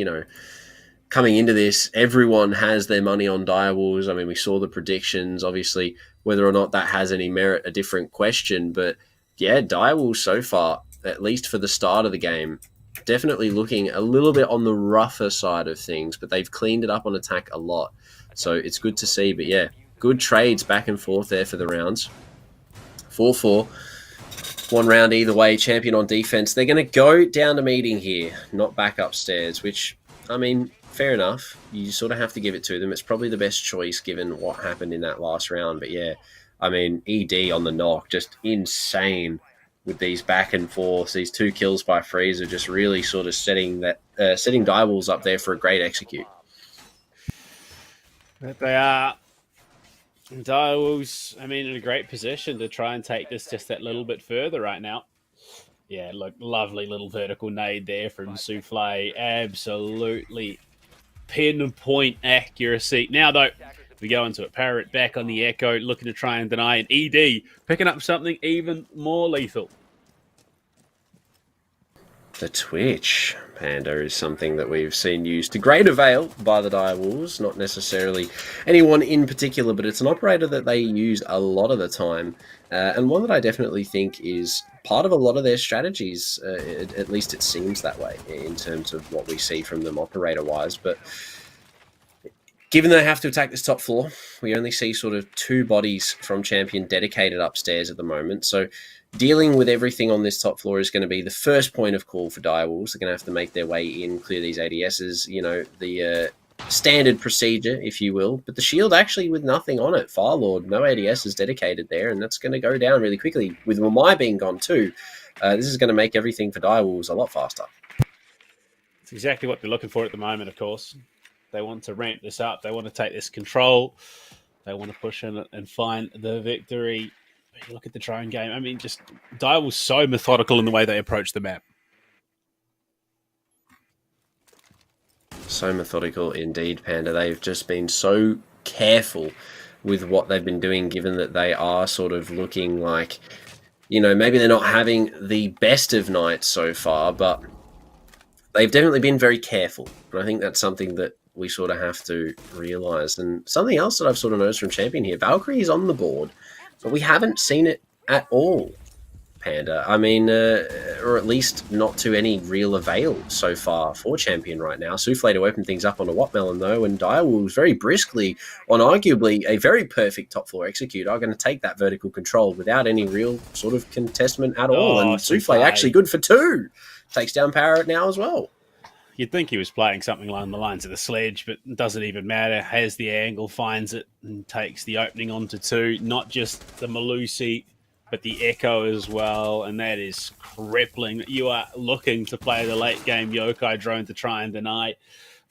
coming into this, everyone has their money on Direwolves. I mean, we saw the predictions. Obviously, whether or not that has any merit, a different question. But yeah, Direwolves so far, at least for the start of the game, definitely looking a little bit on the rougher side of things, but they've cleaned it up on attack a lot. So it's good to see. But yeah, good trades back and forth there for the rounds. 4-4. 1 round either way. Champion on defense. They're going to go down to meeting here, not back upstairs, which, I mean, fair enough. You sort of have to give it to them. It's probably the best choice given what happened in that last round. But yeah, I mean, ED on the knock, just insane with these back and forths. These 2 kills by Freezer just really sort of setting Direwolves up there for a great execute. But they are. Direwolves, I mean, in a great position to try and take this just that little bit further right now. Yeah, look, lovely little vertical nade there from Souffle. Absolutely pinpoint accuracy. Now, though, we go into it. Parrot back on the Echo, looking to try and deny an ED, picking up something even more lethal. The Twitch, Panda, is something that we've seen used to great avail by the Direwolves. Not necessarily anyone in particular, but it's an operator that they use a lot of the time. And one that I definitely think is part of a lot of their strategies. At least it seems that way in terms of what we see from them operator-wise. But given they have to attack this top floor, we only see sort of 2 bodies from Champion dedicated upstairs at the moment. So dealing with everything on this top floor is going to be the first point of call for Direwolves. They're going to have to make their way in, clear these ADSs, the standard procedure, if you will. But the shield actually with nothing on it. Firelord, no ADS is dedicated there, and that's going to go down really quickly. With Wamai being gone too, this is going to make everything for Direwolves a lot faster. It's exactly what they're looking for at the moment, of course. They want to ramp this up. They want to take this control. They want to push in and find the victory. You look at the drone game. I mean, just Direwolves so methodical in the way they approach the map. So methodical indeed, Panda. They've just been so careful with what they've been doing, given that they are sort of looking like, maybe they're not having the best of nights so far, but they've definitely been very careful. And I think that's something that we sort of have to realise. And something else that I've sort of noticed from Champion here, Valkyrie is on the board, but we haven't seen it at all, Panda. I mean, or at least not to any real avail so far for Champion right now. Souffle to open things up on a Wattmelon, though, and Direwolves very briskly on arguably a very perfect top floor executor are going to take that vertical control without any real sort of contestment at all. And Souffle actually good for 2. Takes down Parrot now as well. You'd think he was playing something along the lines of the sledge, but it doesn't even matter. Has the angle, finds it, and takes the opening onto 2. Not just the Malusi, but the Echo as well, and that is crippling. You are looking to play the late game Yokai drone to try and deny.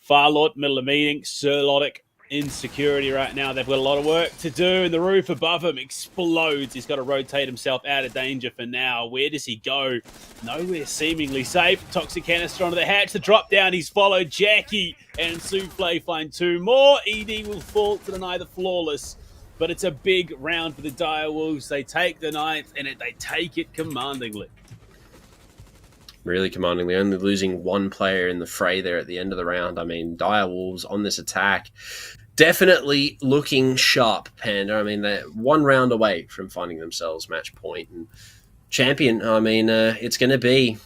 Farlord, middle of meeting. Sirlotic in security right now. They've got a lot of work to do, and the roof above him explodes. He's got to rotate himself out of danger for now. Where does he go? Nowhere seemingly safe. Toxic canister onto the hatch. The drop down, he's followed. Jackie and Souffle find 2 more. ED will fall to deny the flawless. But it's a big round for the Direwolves. They take the 9th, and they take it commandingly. Really commandingly, only losing 1 player in the fray there at the end of the round. I mean, Direwolves on this attack, definitely looking sharp, Panda. I mean, they're 1 round away from finding themselves match point. And Champion, I mean, it's going to be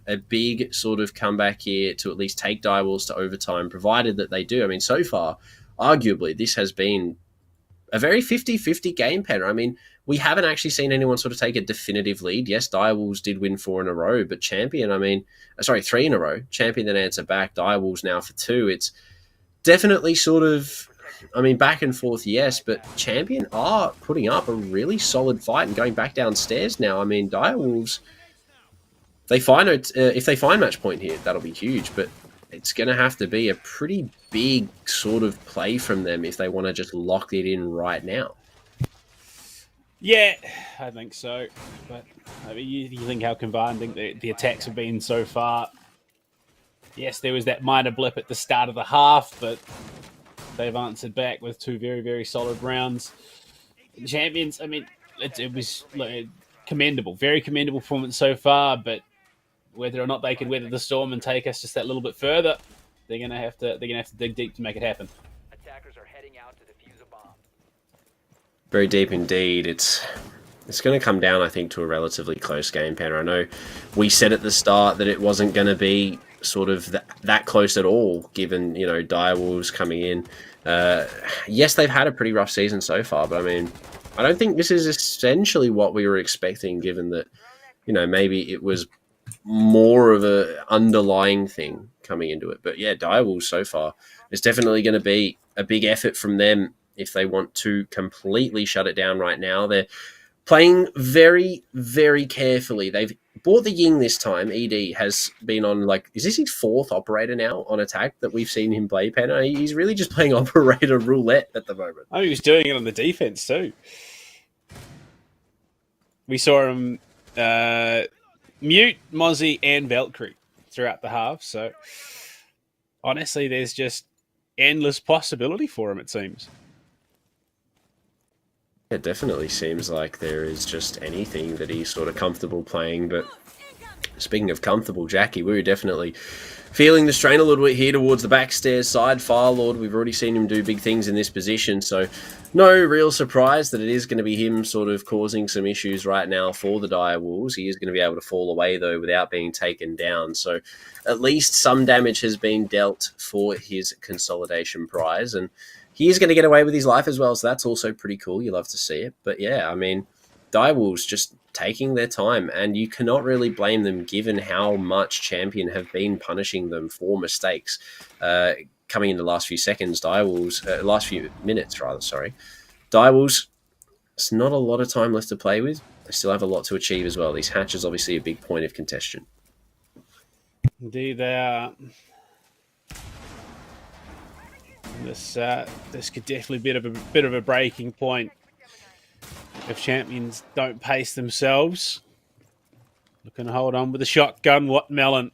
a big sort of comeback here to at least take Direwolves to overtime, provided that they do. I mean, so far, arguably, this has been a very 50-50 game, Panda. I mean, we haven't actually seen anyone sort of take a definitive lead. Yes, Direwolves did win 4 in a row, but Champion, I mean, 3 in a row. Champion then answer back. Direwolves now for 2. It's definitely sort of, I mean, back and forth, yes, but Champion are putting up a really solid fight and going back downstairs now. I mean, Direwolves, if they find match point here, that'll be huge, but it's going to have to be a pretty big sort of play from them if they want to just lock it in right now. Yeah, I think so. But I mean, you think how commanding the attacks have been so far. Yes, there was that minor blip at the start of the half, but they've answered back with 2 very, very solid rounds. Champions, I mean, it was commendable, very commendable performance so far, but whether or not they can weather the storm and take us just that little bit further, they're gonna have to dig deep to make it happen. Attackers are heading out to defuse a bomb. Very deep indeed. It's going to come down, I think, to a relatively close game, Panda. I know we said at the start that it wasn't going to be sort of that close at all, given, you know, Direwolves coming in. Yes, they've had a pretty rough season so far, but I mean, I don't think this is essentially what we were expecting, given that, you know, maybe it was more of a underlying thing coming into it. But yeah, Direwolves so far, it's definitely going to be a big effort from them if they want to completely shut it down right now. They're playing very, very carefully. They've bought the Ying this time. ED has been on, like, is this his 4th operator now on attack that we've seen him play, Penna? He's really just playing operator roulette at the moment. Oh, he was doing it on the defense too. We saw him mute Mozzie and Valkyrie throughout the half. So honestly, there's just endless possibility for him, it seems. It definitely seems like there is just anything that he's sort of comfortable playing. But speaking of comfortable, Jackie, we were definitely feeling the strain a little bit here towards the backstairs side. Firelord, we've already seen him do big things in this position, so no real surprise that it is going to be him sort of causing some issues right now for the Direwolves. He is going to be able to fall away, though, without being taken down. So at least some damage has been dealt for his consolidation prize, and he is going to get away with his life as well, so that's also pretty cool. You love to see it. But yeah, I mean, Direwolves just taking their time, and you cannot really blame them given how much Champion have been punishing them for mistakes coming in the last few seconds. Last few minutes, rather, sorry. Direwolves, it's not a lot of time left to play with. They still have a lot to achieve as well. These hatches obviously a big point of contention. Indeed, they are. This could definitely be a bit of a breaking point if Champions don't pace themselves. Looking to hold on with the shotgun. Wattmelon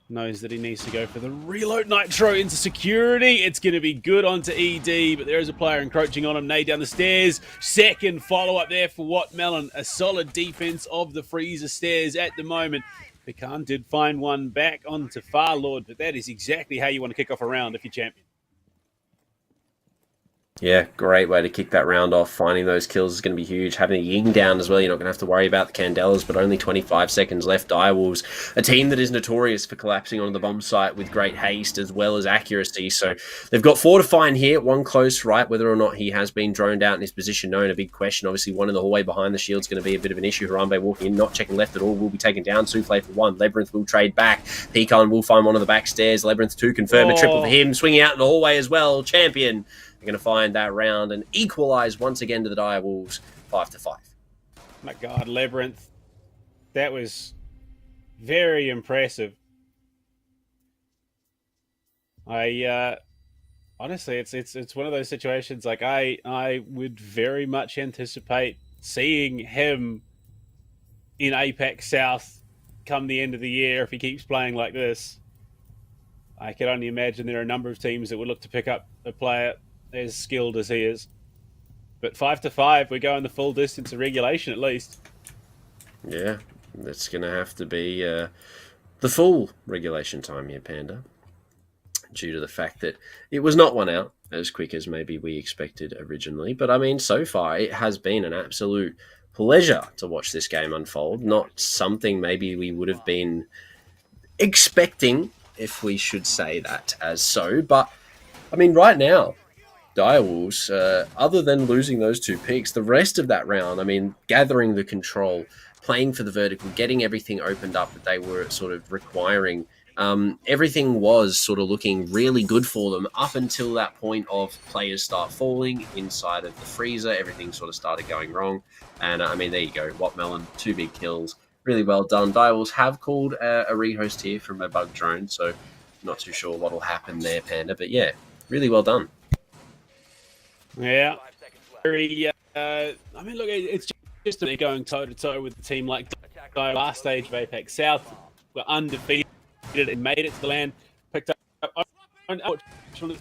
knows that he needs to go for the reload nitro into security. It's going to be good onto ED, but there is a player encroaching on him. Nade down the stairs. Second follow-up there for Wattmelon. A solid defense of the freezer stairs at the moment. Pecan did find one back onto Farlord, but that is exactly how you want to kick off a round if you're champion. Yeah, great way to kick that round off. Finding those kills is going to be huge. Having a Ying down as well, you're not going to have to worry about the Candelas, but only 25 seconds left. Direwolves, a team that is notorious for collapsing on the bomb site with great haste as well as accuracy. So they've got 4 to find here. 1 close, right? Whether or not he has been droned out in his position, known a big question. Obviously, 1 in the hallway behind the shield's going to be a bit of an issue. Harambe walking in, not checking left at all, will be taken down. Souffle for 1. Labyrinth will trade back. Pecan will find one of the back stairs. Labyrinth 2 confirm a triple for him. Swinging out in the hallway as well. Champion going to find that round and equalise once again to the Direwolves 5-5. My God, Labyrinth. That was very impressive. Honestly, it's one of those situations like I would very much anticipate seeing him in APAC South come the end of the year if he keeps playing like this. I can only imagine there are a number of teams that would look to pick up a player as skilled as he is. But 5-5, we're going the full distance of regulation at least. Yeah, that's going to have to be the full regulation time here, Panda, due to the fact that it was not one out as quick as maybe we expected originally. But I mean, so far, it has been an absolute pleasure to watch this game unfold. Not something maybe we would have been expecting, if we should say that as so. But, I mean, right now, Direwolves, other than losing those 2 picks, the rest of that round, I mean, gathering the control, playing for the vertical, getting everything opened up that they were sort of requiring, everything was sort of looking really good for them up until that point of players start falling inside of the freezer. Everything sort of started going wrong. And, I mean, there you go. Wattmelon, 2 big kills. Really well done. Direwolves have called a rehost here from a bug drone, so not too sure what will happen there, Panda. But, yeah, really well done. Yeah. Very, I mean, look, it's just going toe-to-toe with a team like last stage of Apex South. We're undefeated and made it to the land. Picked up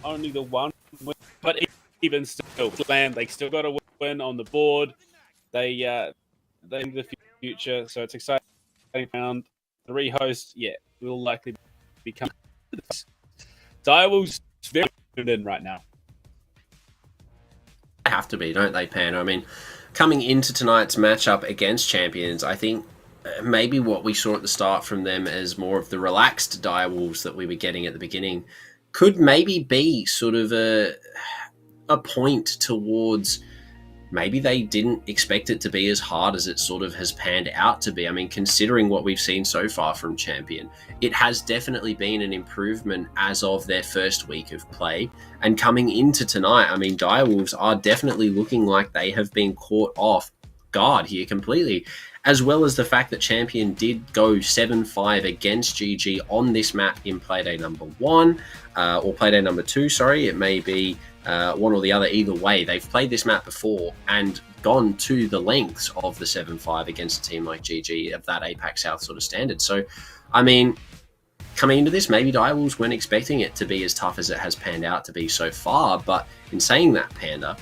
only the 1 win, but even still, land, they still got a win on the board. They in the future, so it's exciting round. The rehost, yeah, will likely become Direwolves very good in right now. Have to be, don't they, Panda? I mean, coming into tonight's matchup against Champions, I think maybe what we saw at the start from them as more of the relaxed Direwolves that we were getting at the beginning could maybe be sort of a point towards maybe they didn't expect it to be as hard as it sort of has panned out to be. I mean, considering what we've seen so far from Champion, it has definitely been an improvement as of their first week of play. And coming into tonight, I mean, Direwolves are definitely looking like they have been caught off guard here completely, as well as the fact that Champion did go 7-5 against GG on this map in Playday number 1, or Playday number 2, sorry. It may be one or the other. Either way, they've played this map before and gone to the lengths of the 7-5 against a team like GG of that APAC South sort of standard. So, I mean, coming into this, maybe Direwolves weren't expecting it to be as tough as it has panned out to be so far. But in saying that, Panda,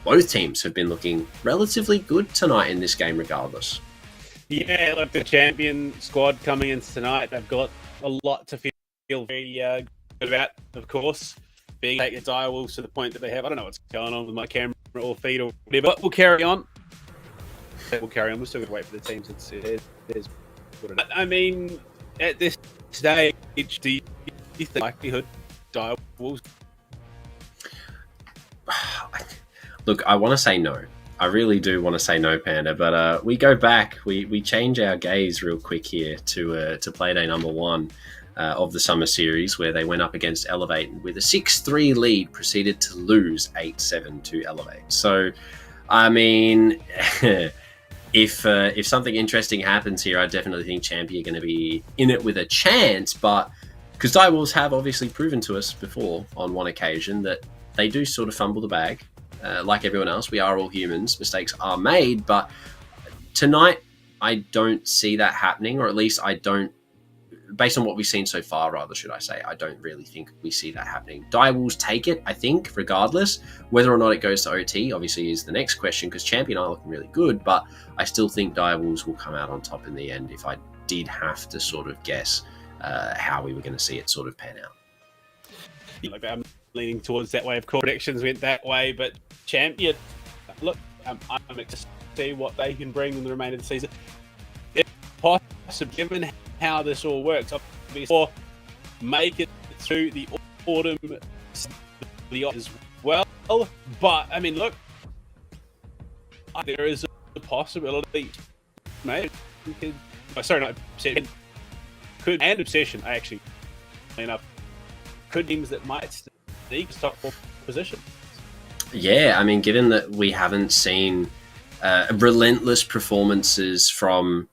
both teams have been looking relatively good tonight in this game regardless. Yeah, look, the Champion squad coming into tonight, they've got a lot to feel very good about, of course. Being like the Direwolves to the point that they have. I don't know what's going on with my camera or feed or whatever, but we'll carry on. We'll still got to wait for the teams. I mean, at this stage, do you think likelihood Direwolves? Look, I want to say no. I really do want to say no, Panda, but we go back. We change our gaze real quick here to Playday number 1. Of the Summer Series, where they went up against Elevate and with a 6-3 lead proceeded to lose 8-7 to Elevate. So, I mean, if something interesting happens here, I definitely think Champion are going to be in it with a chance, but because Direwolves have obviously proven to us before on one occasion that they do sort of fumble the bag. Like everyone else, we are all humans. Mistakes are made, but tonight I don't see that happening, or at least I don't, based on what we've seen so far, rather, should I say, I don't really think we see that happening. Direwolves take it, I think, regardless. Whether or not it goes to OT, obviously, is the next question, because Champion are looking really good, but I still think Direwolves will come out on top in the end, if I did have to sort of guess how we were going to see it sort of pan out. Look, I'm leaning towards that way. Of course, predictions went that way, but Champion, look, I'm excited to see what they can bring in the remainder of the season. If possible, given how this all works, obviously, or make it through the autumn as well. But I mean, look, there is a possibility, mate. Sorry, not Obsession. Could and Obsession actually enough could teams that might sneak top 4 position. Yeah, I mean, given that we haven't seen relentless performances from,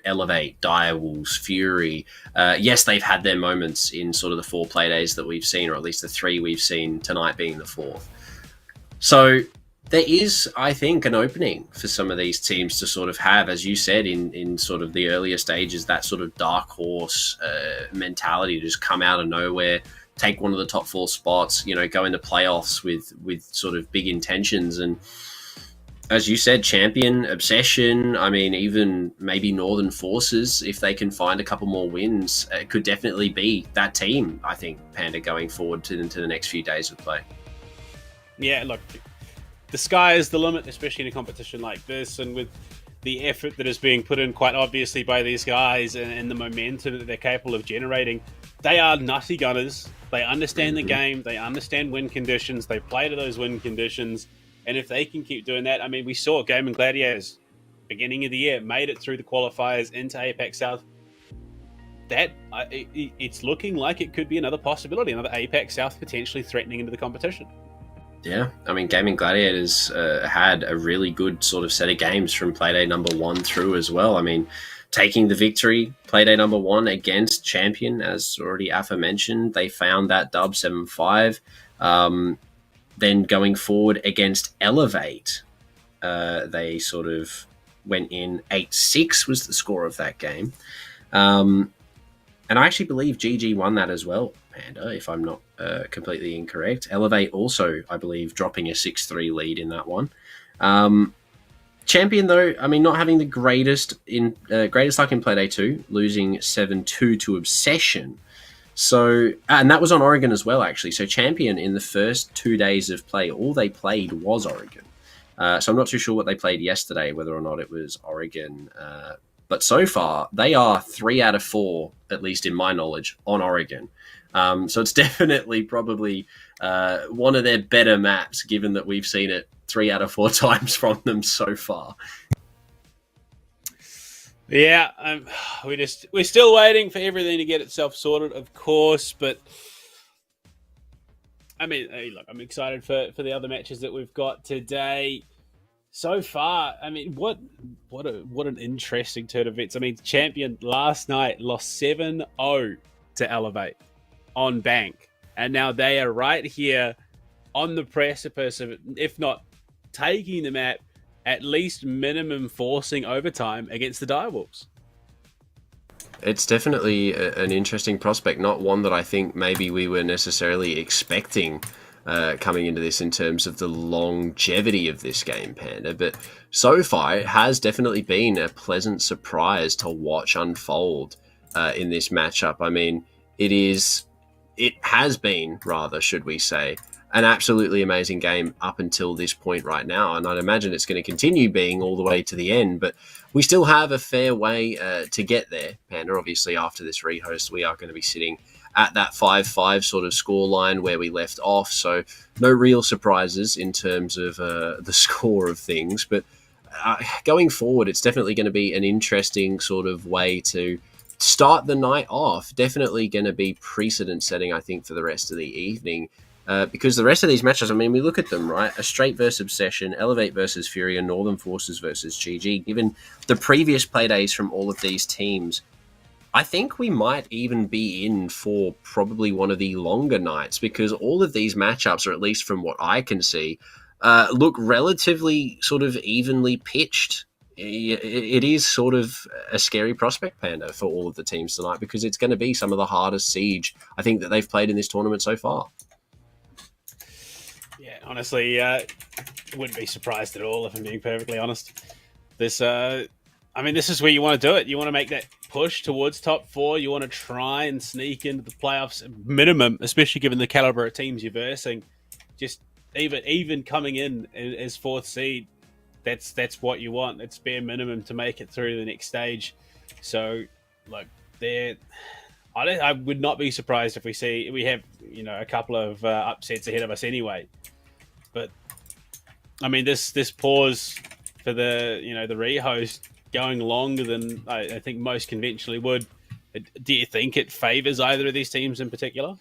Elevate, Direwolves, Fury. Yes, they've had their moments in sort of the 4 play days that we've seen, or at least the 3 we've seen, tonight being the 4th. So there is, I think, an opening for some of these teams to sort of have, as you said, in sort of the earlier stages, that sort of dark horse mentality to just come out of nowhere, take one of the top 4 spots, go into playoffs with sort of big intentions. And as you said, Champion, Obsession, I mean, even maybe Northern Forces, if they can find a couple more wins, it could definitely be that team, I think, Panda, going forward to the next few days of play. Yeah, look, the sky is the limit, especially in a competition like this, and with the effort that is being put in quite obviously by these guys and the momentum that they're capable of generating. They are nutty gunners. They understand the game. They understand win conditions. They play to those win conditions. And if they can keep doing that, I mean, we saw Gaming Gladiators, beginning of the year, made it through the qualifiers into Apex South. It's looking like it could be another possibility, another Apex South potentially threatening into the competition. Yeah, I mean, Gaming Gladiators had a really good sort of set of games from Playday number 1 through as well. I mean, taking the victory, Playday number 1 against Champion, as already aforementioned, they found that dub 7-5. Then going forward against Elevate, they sort of went in 8-6 was the score of that game. And I actually believe GG won that as well, Panda, if I'm not completely incorrect. Elevate also, I believe, dropping a 6-3 lead in that one. Champion, though, I mean, not having the greatest luck in Playday 2, losing 7-2 to Obsession. So, and that was on Oregon as well, actually. So Champion, in the first 2 days of play, all they played was Oregon. So I'm not too sure what they played yesterday, whether or not it was Oregon. But so far, they are 3 out of 4, at least in my knowledge, on Oregon. So it's definitely probably one of their better maps, given that we've seen it 3 out of 4 times from them so far. Yeah, we're still waiting for everything to get itself sorted, of course. But I mean, hey, look, I'm excited for the other matches that we've got today. So far, I mean, what an interesting turn of events. I mean, Champion last night lost 7-0 to Elevate on Bank, and now they are right here on the precipice of, if not taking the map, at least minimum forcing overtime against the Direwolves. It's definitely an interesting prospect, not one that I think maybe we were necessarily expecting coming into this in terms of the longevity of this game, Panda. But so far, it has definitely been a pleasant surprise to watch unfold in this matchup. I mean, it has been, rather, should we say, an absolutely amazing game up until this point right now. And I'd imagine it's going to continue being all the way to the end. But we still have a fair way to get there, Panda. Obviously, after this rehost, we are going to be sitting at that 5-5 sort of score line where we left off. So no real surprises in terms of the score of things. But going forward, it's definitely going to be an interesting sort of way to start the night off. Definitely going to be precedent setting, I think, for the rest of the evening. Because the rest of these matches, I mean, we look at them, right? A Straight versus Obsession, Elevate versus Fury, and Northern Forces versus GG. Given the previous playdays from all of these teams, I think we might even be in for probably one of the longer nights, because all of these matchups, or at least from what I can see, look relatively sort of evenly pitched. It is sort of a scary prospect, Panda, for all of the teams tonight, because it's going to be some of the hardest siege, I think, that they've played in this tournament so far. Yeah, honestly, wouldn't be surprised at all, if I'm being perfectly honest. This is where you want to do it. You want to make that push towards top 4. You want to try and sneak into the playoffs minimum, especially given the caliber of teams you're versing. Just even coming in as 4th seed, that's what you want. It's bare minimum to make it through the next stage. So, look, I would not be surprised if we have a couple of upsets ahead of us anyway. But I mean, this pause for the the rehost going longer than I think most conventionally would. Do you think it favors either of these teams in particular?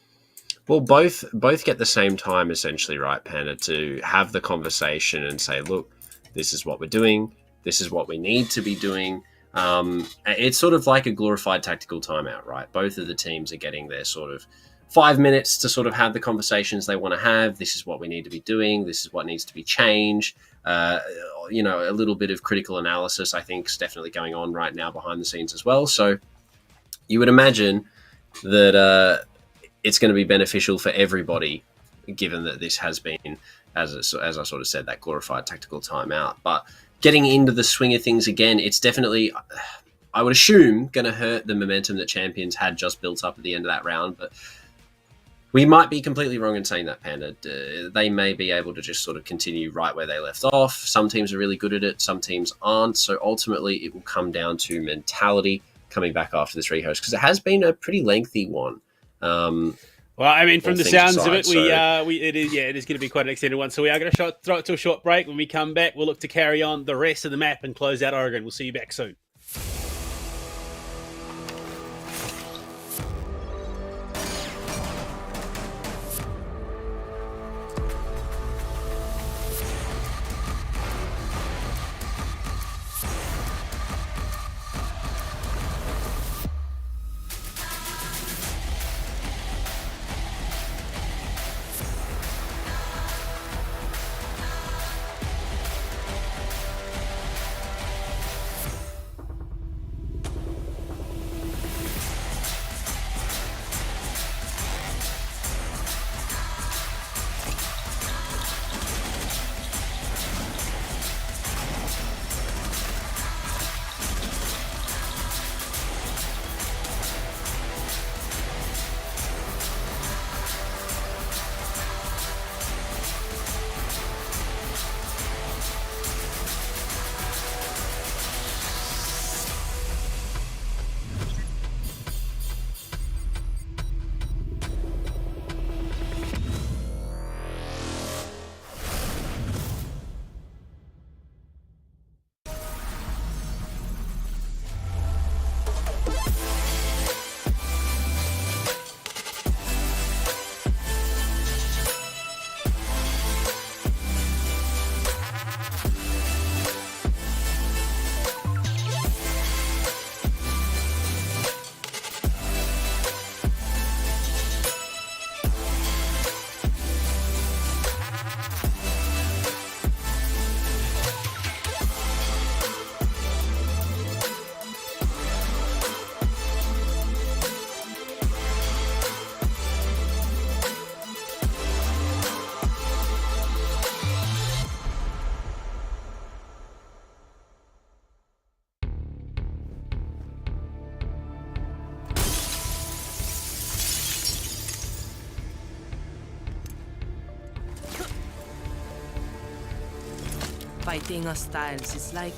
Well, both get the same time essentially, right, Panda, to have the conversation and say, look, this is what we're doing. This is what we need to be doing. It's sort of like a glorified tactical timeout, right? Both of the teams are getting their sort of 5 minutes to sort of have the conversations they want to have. This is what we need to be doing. This is what needs to be changed. A little bit of critical analysis, I think, is definitely going on right now behind the scenes as well. So you would imagine that it's going to be beneficial for everybody, given that this has been, as I sort of said, that glorified tactical timeout. But getting into the swing of things again, it's definitely, I would assume, going to hurt the momentum that Champions had just built up at the end of that round. But we might be completely wrong in saying that, Panda. They may be able to just sort of continue right where they left off. Some teams are really good at it. Some teams aren't. So ultimately, it will come down to mentality coming back after this rehost, because it has been a pretty lengthy one. Well, I mean, from the sounds of it, aside, it is going to be quite an extended one. So we are going to throw it to a short break. When we come back, we'll look to carry on the rest of the map and close out Oregon. We'll see you back soon. Fighting hostiles is like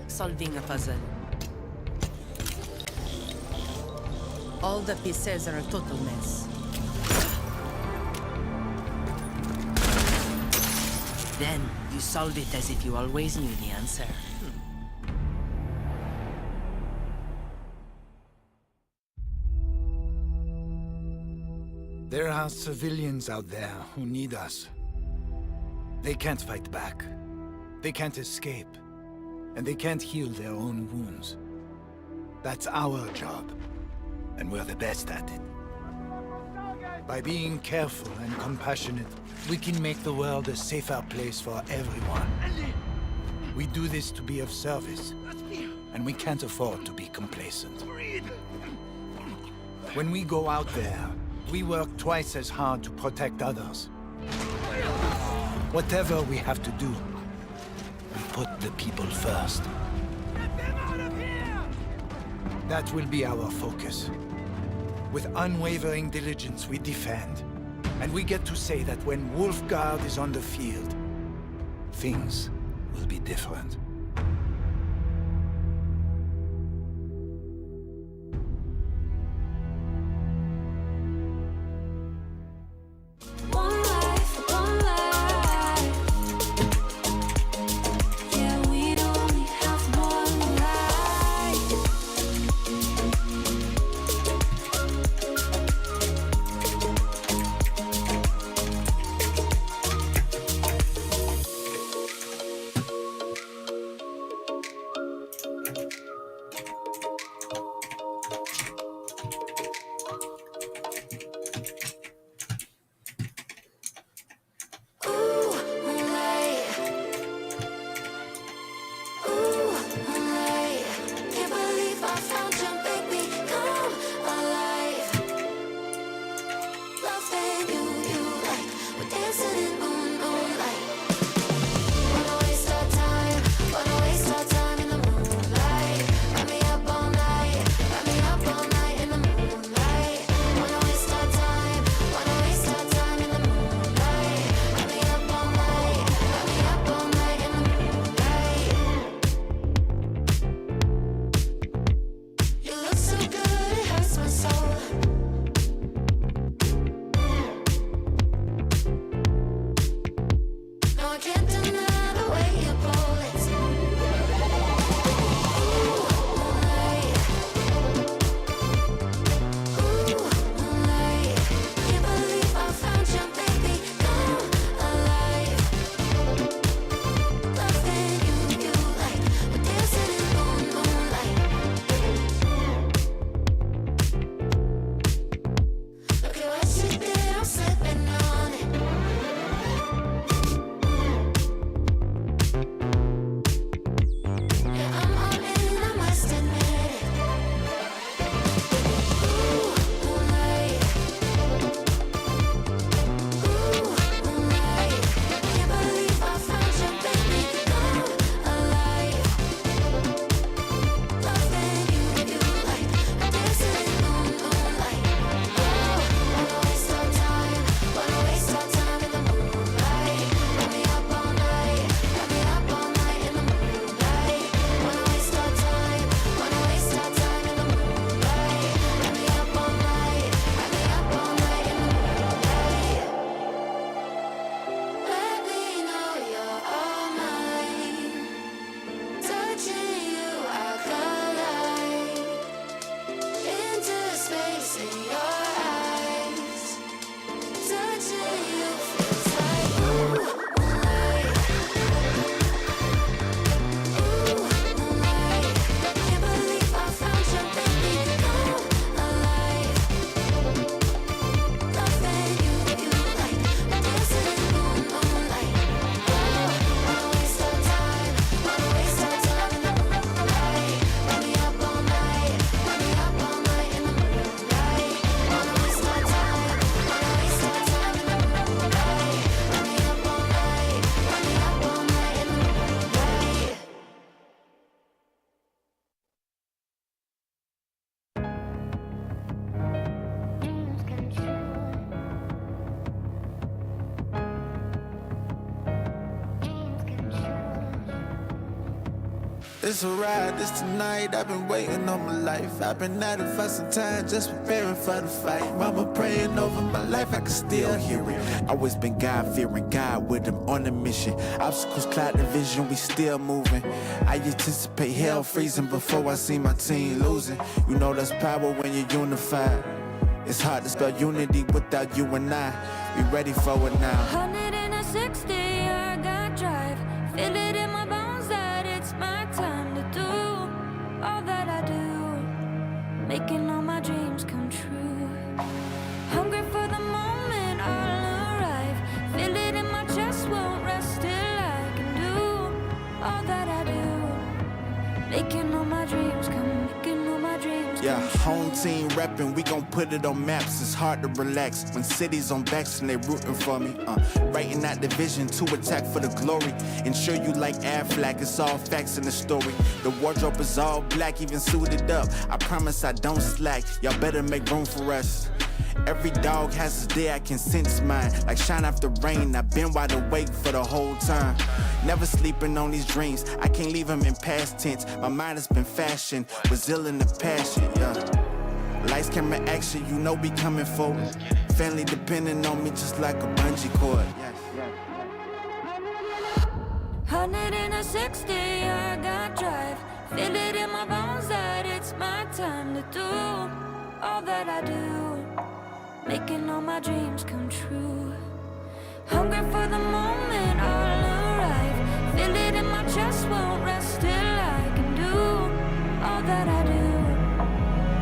solving a puzzle. All the pieces are a total mess. Then you solve it as if you always knew the answer. There are civilians out there who need us. They can't fight back. They can't escape. And they can't heal their own wounds. That's our job. And we're the best at it. By being careful and compassionate, we can make the world a safer place for everyone. We do this to be of service. And we can't afford to be complacent. When we go out there, we work twice as hard to protect others. Whatever we have to do, we put the people first. That will be our focus. With unwavering diligence, we defend. And we get to say that when Wolfguard is on the field, things will be different. One life, one life. Yeah, we only have one life. Ooh, moonlight. Ooh, moonlight. Can't believe I found you, baby. Come alive. Loving you like we're dancing in moonlight. Wanna waste our time, wanna waste our time in the moonlight. Wrap me up all night, wrap me up all night in the moonlight. Wanna waste our time, wanna waste our time in the moonlight. Wrap me up all night, wrap me up all night in the moonlight. You look so good, it hurts my soul. No, I can't deny the way you pull it. Ooh, moonlight. Ooh, moonlight. Can't believe I found you, baby. Come alive. Loving you like we're dancing in moonlight. Look at what you did, I'm slipping on it. Yeah, I'm all in, I must admit it. Ooh, moonlight. Ooh, moonlight. Can't believe I found you, baby. Come alive. Loving you like we're dancing in moonlight. Oh, wanna waste our time, wanna waste our time in the moonlight. Wrap me up all night, wrap me up all night in the moonlight. Wanna waste our time, wanna waste our time in the moonlight. Wrap me up all night, wrap me up all night in the moonlight. Let me know you're all mine. Touching you, I collide. Into space in your eyes. Touching you feels like moonlight. Ooh, moonlight. Can't believe I found you, baby. Come alive. Loving you like we're dancing in moonlight. Oh, wanna waste our time, wanna waste our time in the moonlight. Wrap me up all night, wrap me up all night in the moonlight. Wanna waste our time, wanna waste our time in the moonlight. Wrap me up all night, wrap me up all night in the moonlight. It's a ride, this tonight. I've been waiting all my life. I've been at it for some time, just preparing for the fight. Mama praying over my life, I can still hear it. Always been God-fearing, God with him on a mission. Obstacles cloud the vision, we still moving. I anticipate hell freezing before I see my team losing. You know that's power when you're unified. It's hard to spell unity without you and I. We ready for it now. 160, I got drive. Feel it in my bones that it's my time to do all that I do. Making all my dreams come true. Hungry for the moment I'll arrive. Feel it in my chest, won't rest till I can do all that I do. Making all my dreams come, making all my dreams come Yeah, true. Home team reppin', we gon' put it on maps. It's hard to relax when cities on backs and they rootin' for me. Writing that division to attack for the glory. Ensure you like Aflac, it's all facts in the story. The wardrobe is all black, even suited up. I promise I don't slack. Y'all better make room for us. Every dog has his day, I can sense mine. Like shine after rain, I've been wide awake for the whole time. Never sleeping on these dreams, I can't leave them in past tense. My mind has been fashioned, resilient and passion, yeah. Lights, camera, action, you know we coming forward. Family depending on me just like a bungee cord. 160, I got drive. Feel it in my bones that it's my time to do all that I do. Making all my dreams come true. Hungry for the moment, I'll arrive. Feel it in my chest, won't rest till I can do all that I do.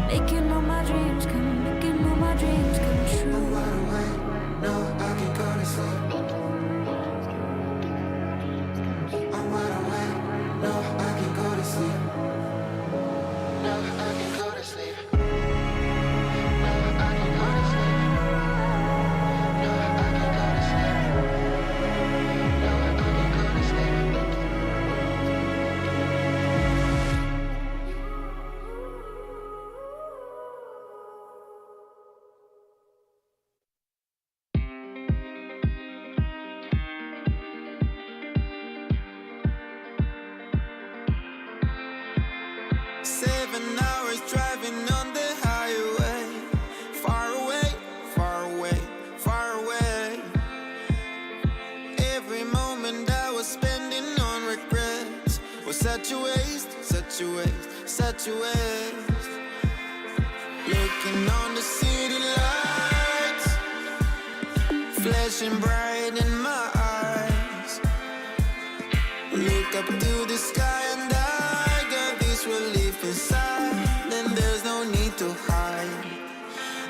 Making all my dreams come, making all my dreams come true. I'm wide awake, no, I can go to sleep. I'm wide awake, no, I can go to sleep. No, I can go to sleep. No, I can go to sleep. No, I can go to sleep. No, I can go to sleep. 7 hours driving on the highway. Far away, far away, far away. Every moment I was spending on regrets was such a waste, such a waste, such a waste. Looking on the city lights, flashing bright in my eyes. Look up to the sky and I got this relief inside. Then there's no need to hide.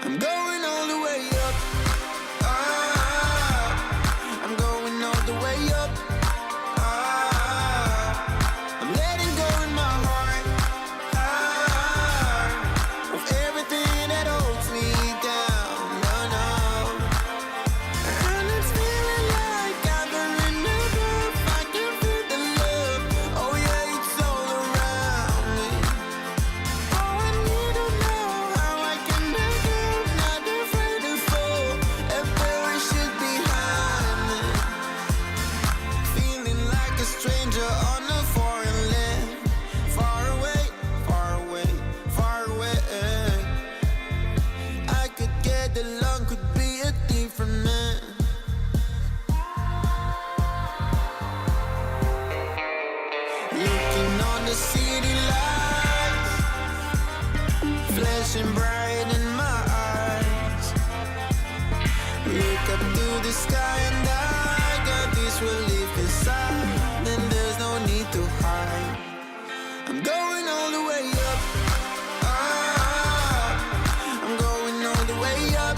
I'm going all the way up. Ah, I'm going all the way up. Ah, I'm letting go in my heart. Ah, of everything that holds me down. No, no. And it's feeling like I'm in love. I can feel the love. Oh yeah, it's all around me. Oh, I need to know how I can make it. Not afraid to fall and perish it behind me. Feeling like a stranger on a foreign land. Far away, far away, far away. I could get along, could be a different man. Looking on the city lights, flashing bright in my eyes. Look up to the sky and I got this relief inside. Then there's no need to hide. I'm going all the way up. Ah, I'm going all the way up.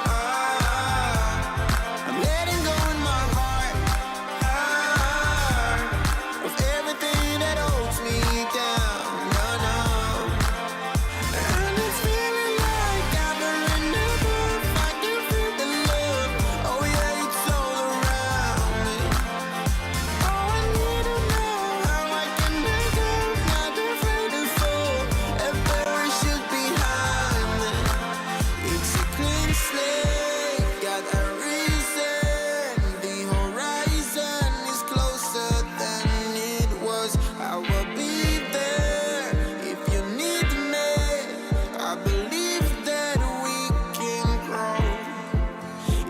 Ah, I'm letting go in my heart. Ah, of everything that holds me down. No, no. And it's feeling like I'm in love. I can feel the love. Oh yeah, it's all around me. Oh, I need to know how I can make it. Not afraid to fall and perish it behind me. It's a clean slate, got a reason. The horizon is closer than it was. I will be there if you need me. I believe that we can grow.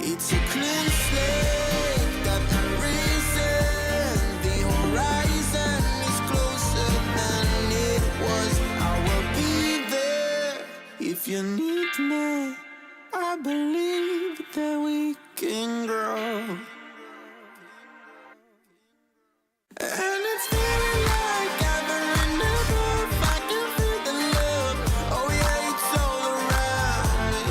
It's a clean slate, got a reason. The horizon is closer than it was. I will be there if you need me. I believe that we can grow. And it's feeling like I'm in love. I can feel the love. Oh yeah, it's all around me.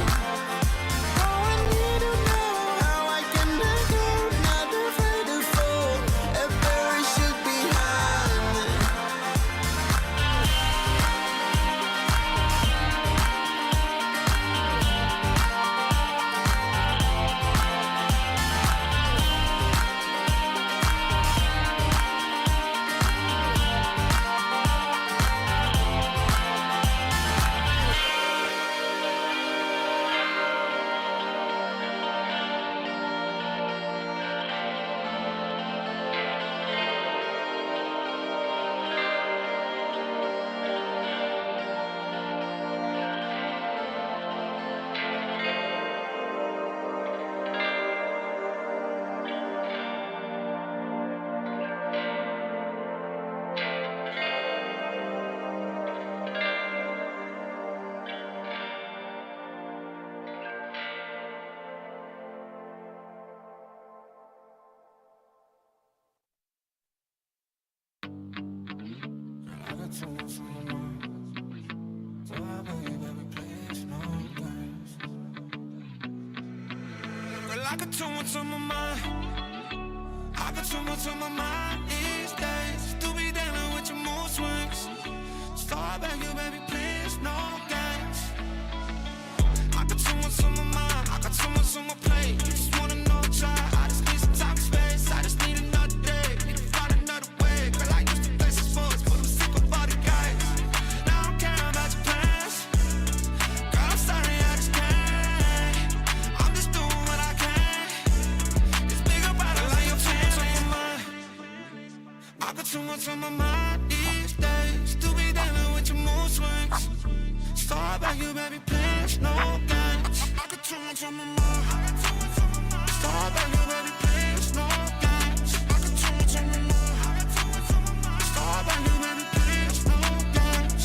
Oh, I need to know how I can make it. Not afraid to fall and perish it behind me. Girl, I got too much on my mind. I got too much on my mind these days. To be dealing with your mood swings. So I beg you, baby, please, no games. I got too much on my mind. I got too much on my plate. You just wanna know try. I just need some time and space. I just need another day. Need to find another way. Girl, I used to play some sports, but I'm sick of all the guys. Now I don't care about your plans. Girl, I'm sorry, I just can't. I'm just doing what I can. It's big about it, like your chance on your mind. I got too much on my mind these days. To be dealing with your mood swings. So I beg you, baby, please, no games. I got too much on my mind. So I beg you, baby, please, no games. I got too much on my mind. So I beg you, baby, please, no games.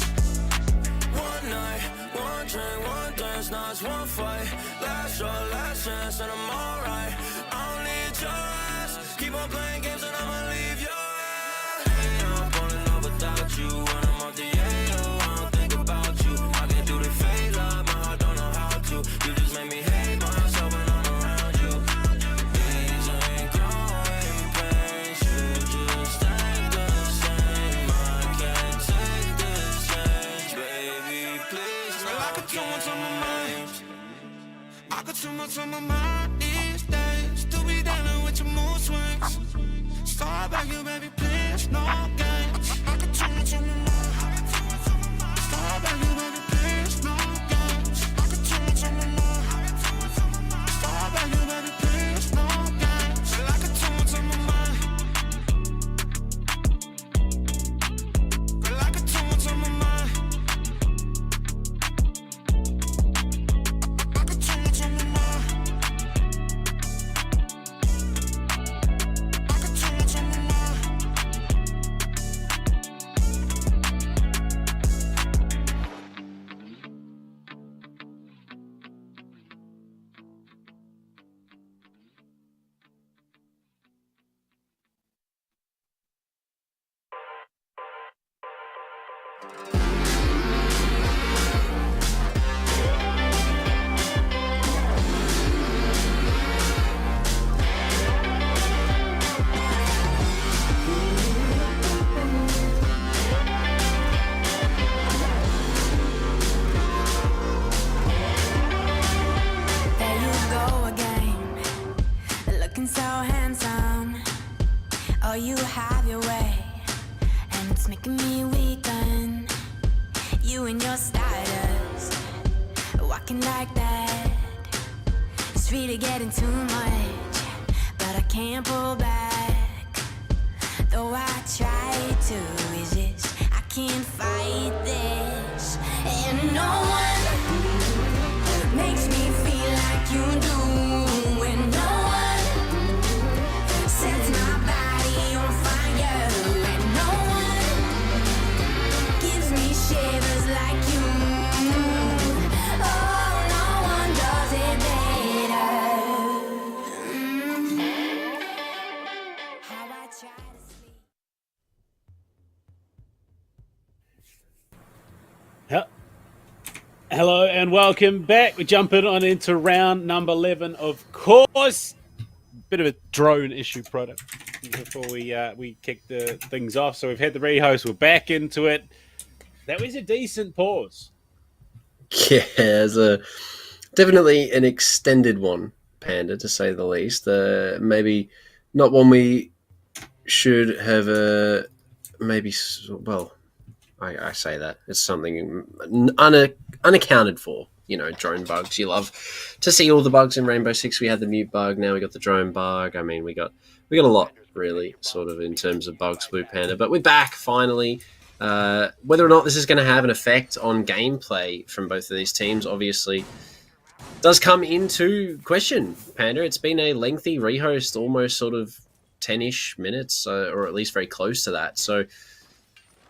One night, one drink, one dance, now it's one fight. Last shot, last chance, and I'm alright. I don't need your ass. Keep on playing games and I'ma leave your ass. Hey, I'm falling off without you. When I'm off the AO, I don't think about you. I can do the fade like my heart don't know how to. You just make me hate myself when I'm around you. These ain't growing pains. You just act the same. I can't take this change, baby, please. No, I got too much on my mind. I got too much on my mind these days. To be dealing with your mood swings. So I beg you, baby, please, no games. I got too much on my mind. So I beg you, baby, please, no games. I got too much on my mind. So I beg you, baby, please, no games. Girl, I got too much on my mind. Girl, I got too much on my mind. I got too much on my mind. I got too much on my mind. There you go again, looking so handsome. Oh, you have your way, and it's making me weaken. You and your stardust, walking like that. It's really getting too much, but I can't pull back. Though I try to resist, I can't fight this. And no one makes me feel like you do. And no one sets my body on fire. And no one gives me shivers like you. Oh, no one does it better. How I try to sleep. Hello and welcome back. We're jumping on into round number 11, of course. Bit of a drone issue product before we kick the things off. So we've had the rehost. We're back into it. That was a decent pause. Yeah, it's definitely an extended one, Panda, to say the least. Maybe not one we should have maybe, well, I say that. It's something unaccounted for. You know, drone bugs. You love to see all the bugs in Rainbow Six. We had the mute bug. Now we got the drone bug. I mean, we got a lot, really, sort of in terms of bugs, Blue Panda. But we're back finally. Whether or not this is going to have an effect on gameplay from both of these teams, obviously, does come into question, Panda. It's been a lengthy rehost, almost sort of 10-ish minutes, or at least very close to that. So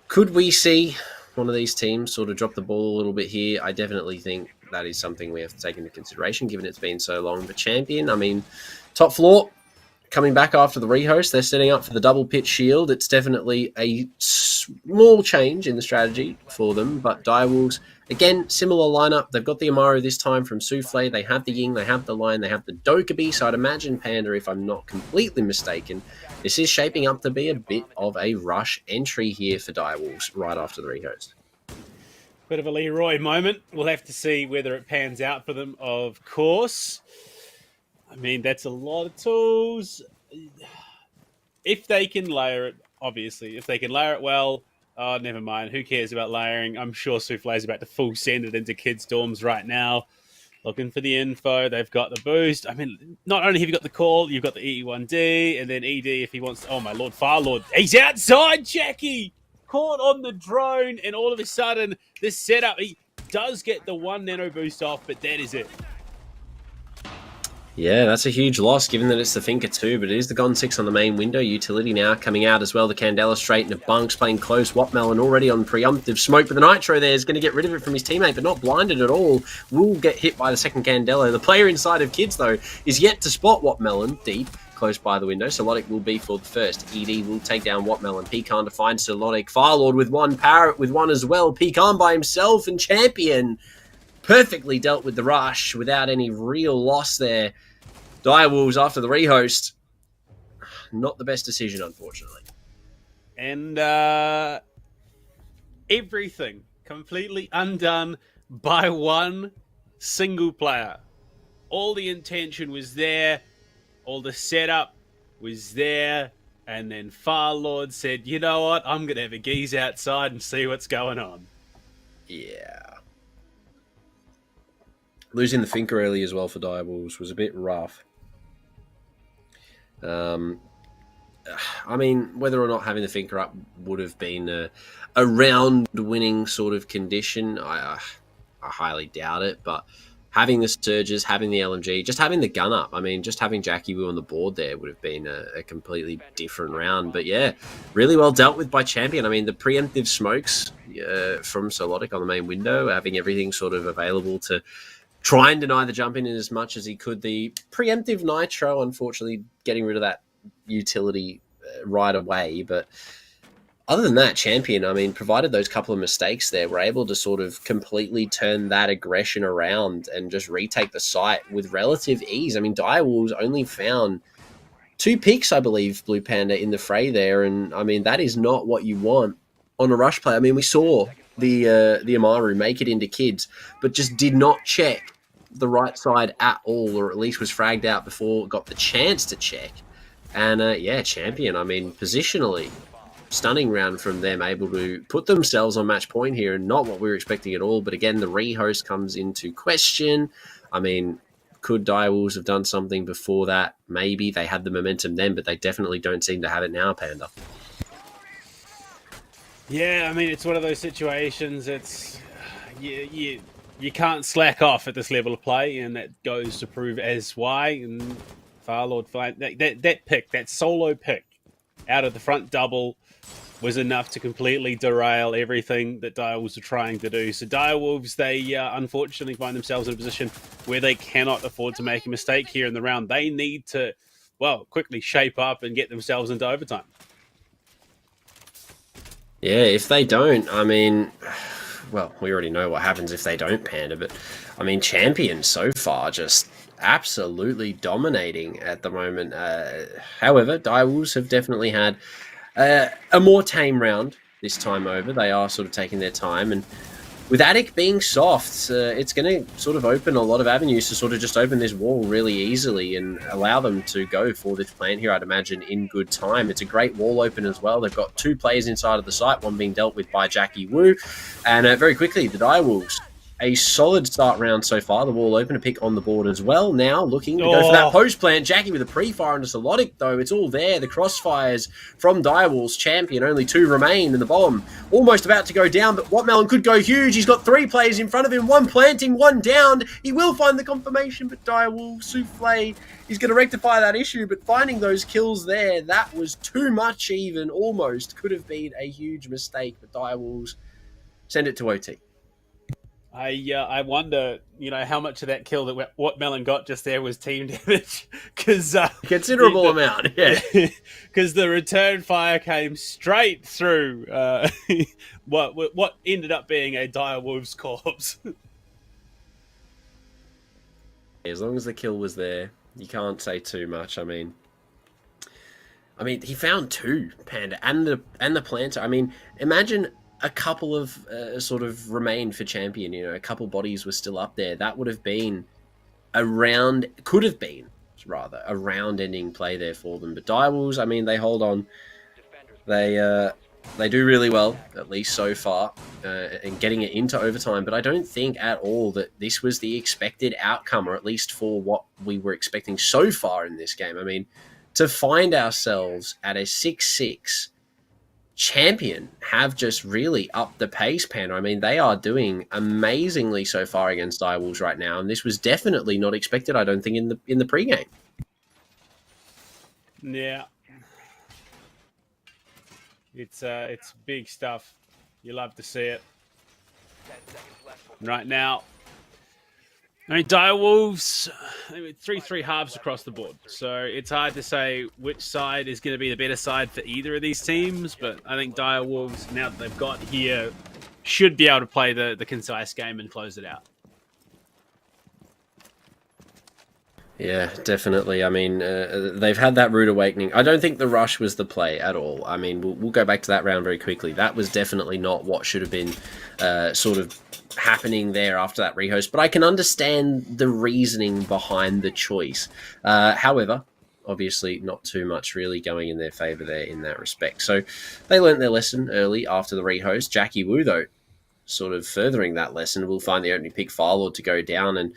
could we see one of these teams sort of drop the ball a little bit here? I definitely think that is something we have to take into consideration, given it's been so long. But Champion, I mean, top floor, coming back after the rehost. They're setting up for the double pit shield. It's definitely a small change in the strategy for them, but Direwolves, again, similar lineup. They've got the Amaru this time from Souffle. They have the Ying, they have the Lion, they have the Dokkaebi. So I'd imagine, Panda, if I'm not completely mistaken, this is shaping up to be a bit of a rush entry here for Direwolves right after the rehost. Bit of a Leroy moment. We'll have to see whether it pans out for them, of course. I mean, that's a lot of tools. If they can layer it, obviously. If they can layer it well, oh, never mind. Who cares about layering? I'm sure Souffle's about to full send it into kids' dorms right now. Looking for the info. They've got the boost. I mean, not only have you got the call, you've got the E1D, and then ED if he wants to... Oh, my Lord, Firelord. He's outside, Jackie! Caught on the drone, and all of a sudden, this setup, he does get the 1 nano boost off, but that is it. Yeah, that's a huge loss, given that it's the Thinker too, but it is the Gon 6 on the main window. Utility now coming out as well. The Candela straight into bunks, playing close. Wattmelon already on preemptive smoke, but the Nitro there is going to get rid of it from his teammate, but not blinded at all. Will get hit by the second Candela. The player inside of Kids, though, is yet to spot Wattmelon deep, close by the window. Solodic will be for the first. ED will take down Wattmelon. Pecan to find Solodic. Firelord with one, Parrot with one as well. Pecan by himself, and Champion perfectly dealt with the rush without any real loss there. Direwolves after the rehost, not the best decision, unfortunately. And everything completely undone by one single player. All the intention was there. All the setup was there. And then Firelord said, you know what? I'm going to have a geese outside and see what's going on. Yeah. Losing the Finker early as well for Direwolves was a bit rough. I mean, whether or not having the Finker up would have been a round-winning sort of condition, I highly doubt it. But having the Surges, having the LMG, just having the gun up, I mean, just having Jackie Wu on the board there would have been a completely different round. But yeah, really well dealt with by Champion. I mean, the preemptive smokes from Solodic on the main window, having everything sort of available to try and deny the jump in as much as he could. The preemptive Nitro, unfortunately, getting rid of that utility right away. But other than that, Champion, I mean, provided those couple of mistakes there, were able to sort of completely turn that aggression around and just retake the site with relative ease. I mean, Direwolves only found 2 picks, I believe, Blue Panda, in the fray there. And, I mean, that is not what you want on a rush play. I mean, we saw the Amaru make it into Kids, but just did not check the right side at all, or at least was fragged out before it got the chance to check. And yeah, Champion, I mean, positionally, stunning round from them, able to put themselves on match point here, and not what we were expecting at all. But again, the rehost comes into question. I mean, could Direwolves have done something before that? Maybe they had the momentum then, but they definitely don't seem to have it now, Panda. Yeah, I mean, it's one of those situations. It's you can't slack off at this level of play, and that goes to prove as why. And Firelord, that pick, that solo pick out of the front double, was enough to completely derail everything that Direwolves are trying to do. So Direwolves, they unfortunately find themselves in a position where they cannot afford to make a mistake here in the round. They need to, well, quickly shape up and get themselves into overtime. Yeah, if they don't, I mean, well, we already know what happens if they don't, Panda, but I mean, Champion so far just absolutely dominating at the moment. However, Direwolves have definitely had a more tame round this time over. They are sort of taking their time, and with Attic being soft, it's going to sort of open a lot of avenues to sort of just open this wall really easily and allow them to go for this plant here, I'd imagine, in good time. It's a great wall open as well. They've got 2 players inside of the site, one being dealt with by Jackie Wu. And very quickly, the Direwolves, a solid start round so far. The wall open, a pick on the board as well. Now looking to go for that post plant. Jackie with a pre-fire into Solodic, though. It's all there. The crossfires from Direwolves. Champion, only 2 remain, and the bomb almost about to go down, but Wattmelon could go huge. He's got 3 players in front of him, 1 planting, 1 downed. He will find the confirmation, but Direwolves, Souffle, he's going to rectify that issue, but finding those kills there, that was too much even, almost. Could have been a huge mistake, but Direwolves send it to OT. I wonder, how much of that kill that what Melon got just there was team damage, because Considerable amount, yeah. Because the return fire came straight through what ended up being a Direwolves corpse. As long as the kill was there, you can't say too much. I mean, he found 2 Panda and the planter. I mean, imagine a couple of sort of remained for champion. A couple bodies were still up there. That would have been could have been rather a round-ending play there for them. But Direwolves, I mean, they hold on. They do really well, at least so far, in getting it into overtime. But I don't think at all that this was the expected outcome, or at least for what we were expecting so far in this game. I mean, to find ourselves at a 6-6 champion have just really upped the pace, Panda. I mean, they are doing amazingly so far against Direwolves right now, and this was definitely not expected, I don't think, in the pregame. Yeah. It's big stuff. You love to see it. Right now, Direwolves, 3-3 halves across the board. So it's hard to say which side is going to be the better side for either of these teams. But I think Direwolves, now that they've got here, should be able to play the concise game and close it out. Yeah, definitely. I mean, they've had that rude awakening. I don't think the rush was the play at all. I mean, we'll go back to that round very quickly. That was definitely not what should have been sort of happening there after that rehost. But I can understand the reasoning behind the choice. However, obviously not too much really going in their favour there in that respect. So they learnt their lesson early after the rehost. Jackie Wu, though, sort of furthering that lesson, will find the opening pick Firelord to go down, and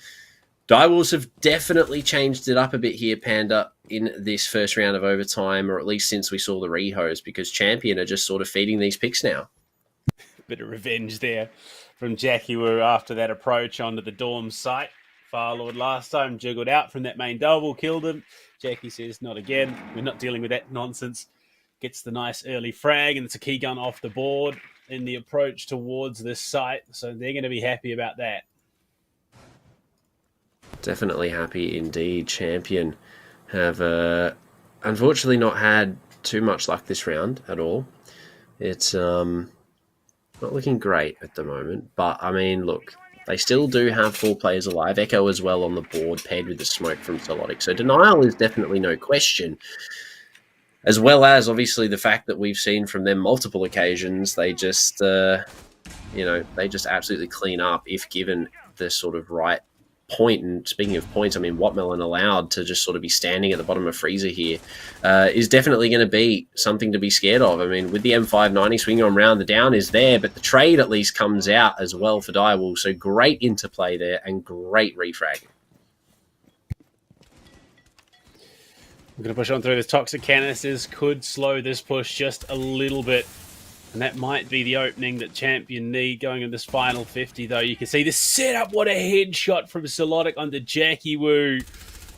Direwolves have definitely changed it up a bit here, Panda, in this first round of overtime, or at least since we saw the rehost, because Champion are just sort of feeding these picks now. Bit of revenge there from Jackie Wu after that approach onto the dorm site. Firelord last time jiggled out from that main double, killed him. Jackie says, not again. We're not dealing with that nonsense. Gets the nice early frag, and it's a key gun off the board in the approach towards this site, so they're going to be happy about that. Definitely happy indeed. Champion have unfortunately not had too much luck this round at all. It's not looking great at the moment, but I mean, look, they still do have 4 players alive. Echo as well on the board, paired with the smoke from Solodic. So denial is definitely no question, as well as obviously the fact that we've seen from them multiple occasions. They just, they just absolutely clean up if given the sort of right point. And speaking of points, I mean, Wattmelon allowed to just sort of be standing at the bottom of Freezer here is definitely going to be something to be scared of. I mean, with the M590 swinging on round, the down is there, but the trade at least comes out as well for Direwolves. So great interplay there and great refragging. We're going to push on through. The toxic canisters could slow this push just a little bit. And that might be the opening that Champion need going in this final 50, though. You can see the setup. What a headshot from Solodic onto Jackie Wu.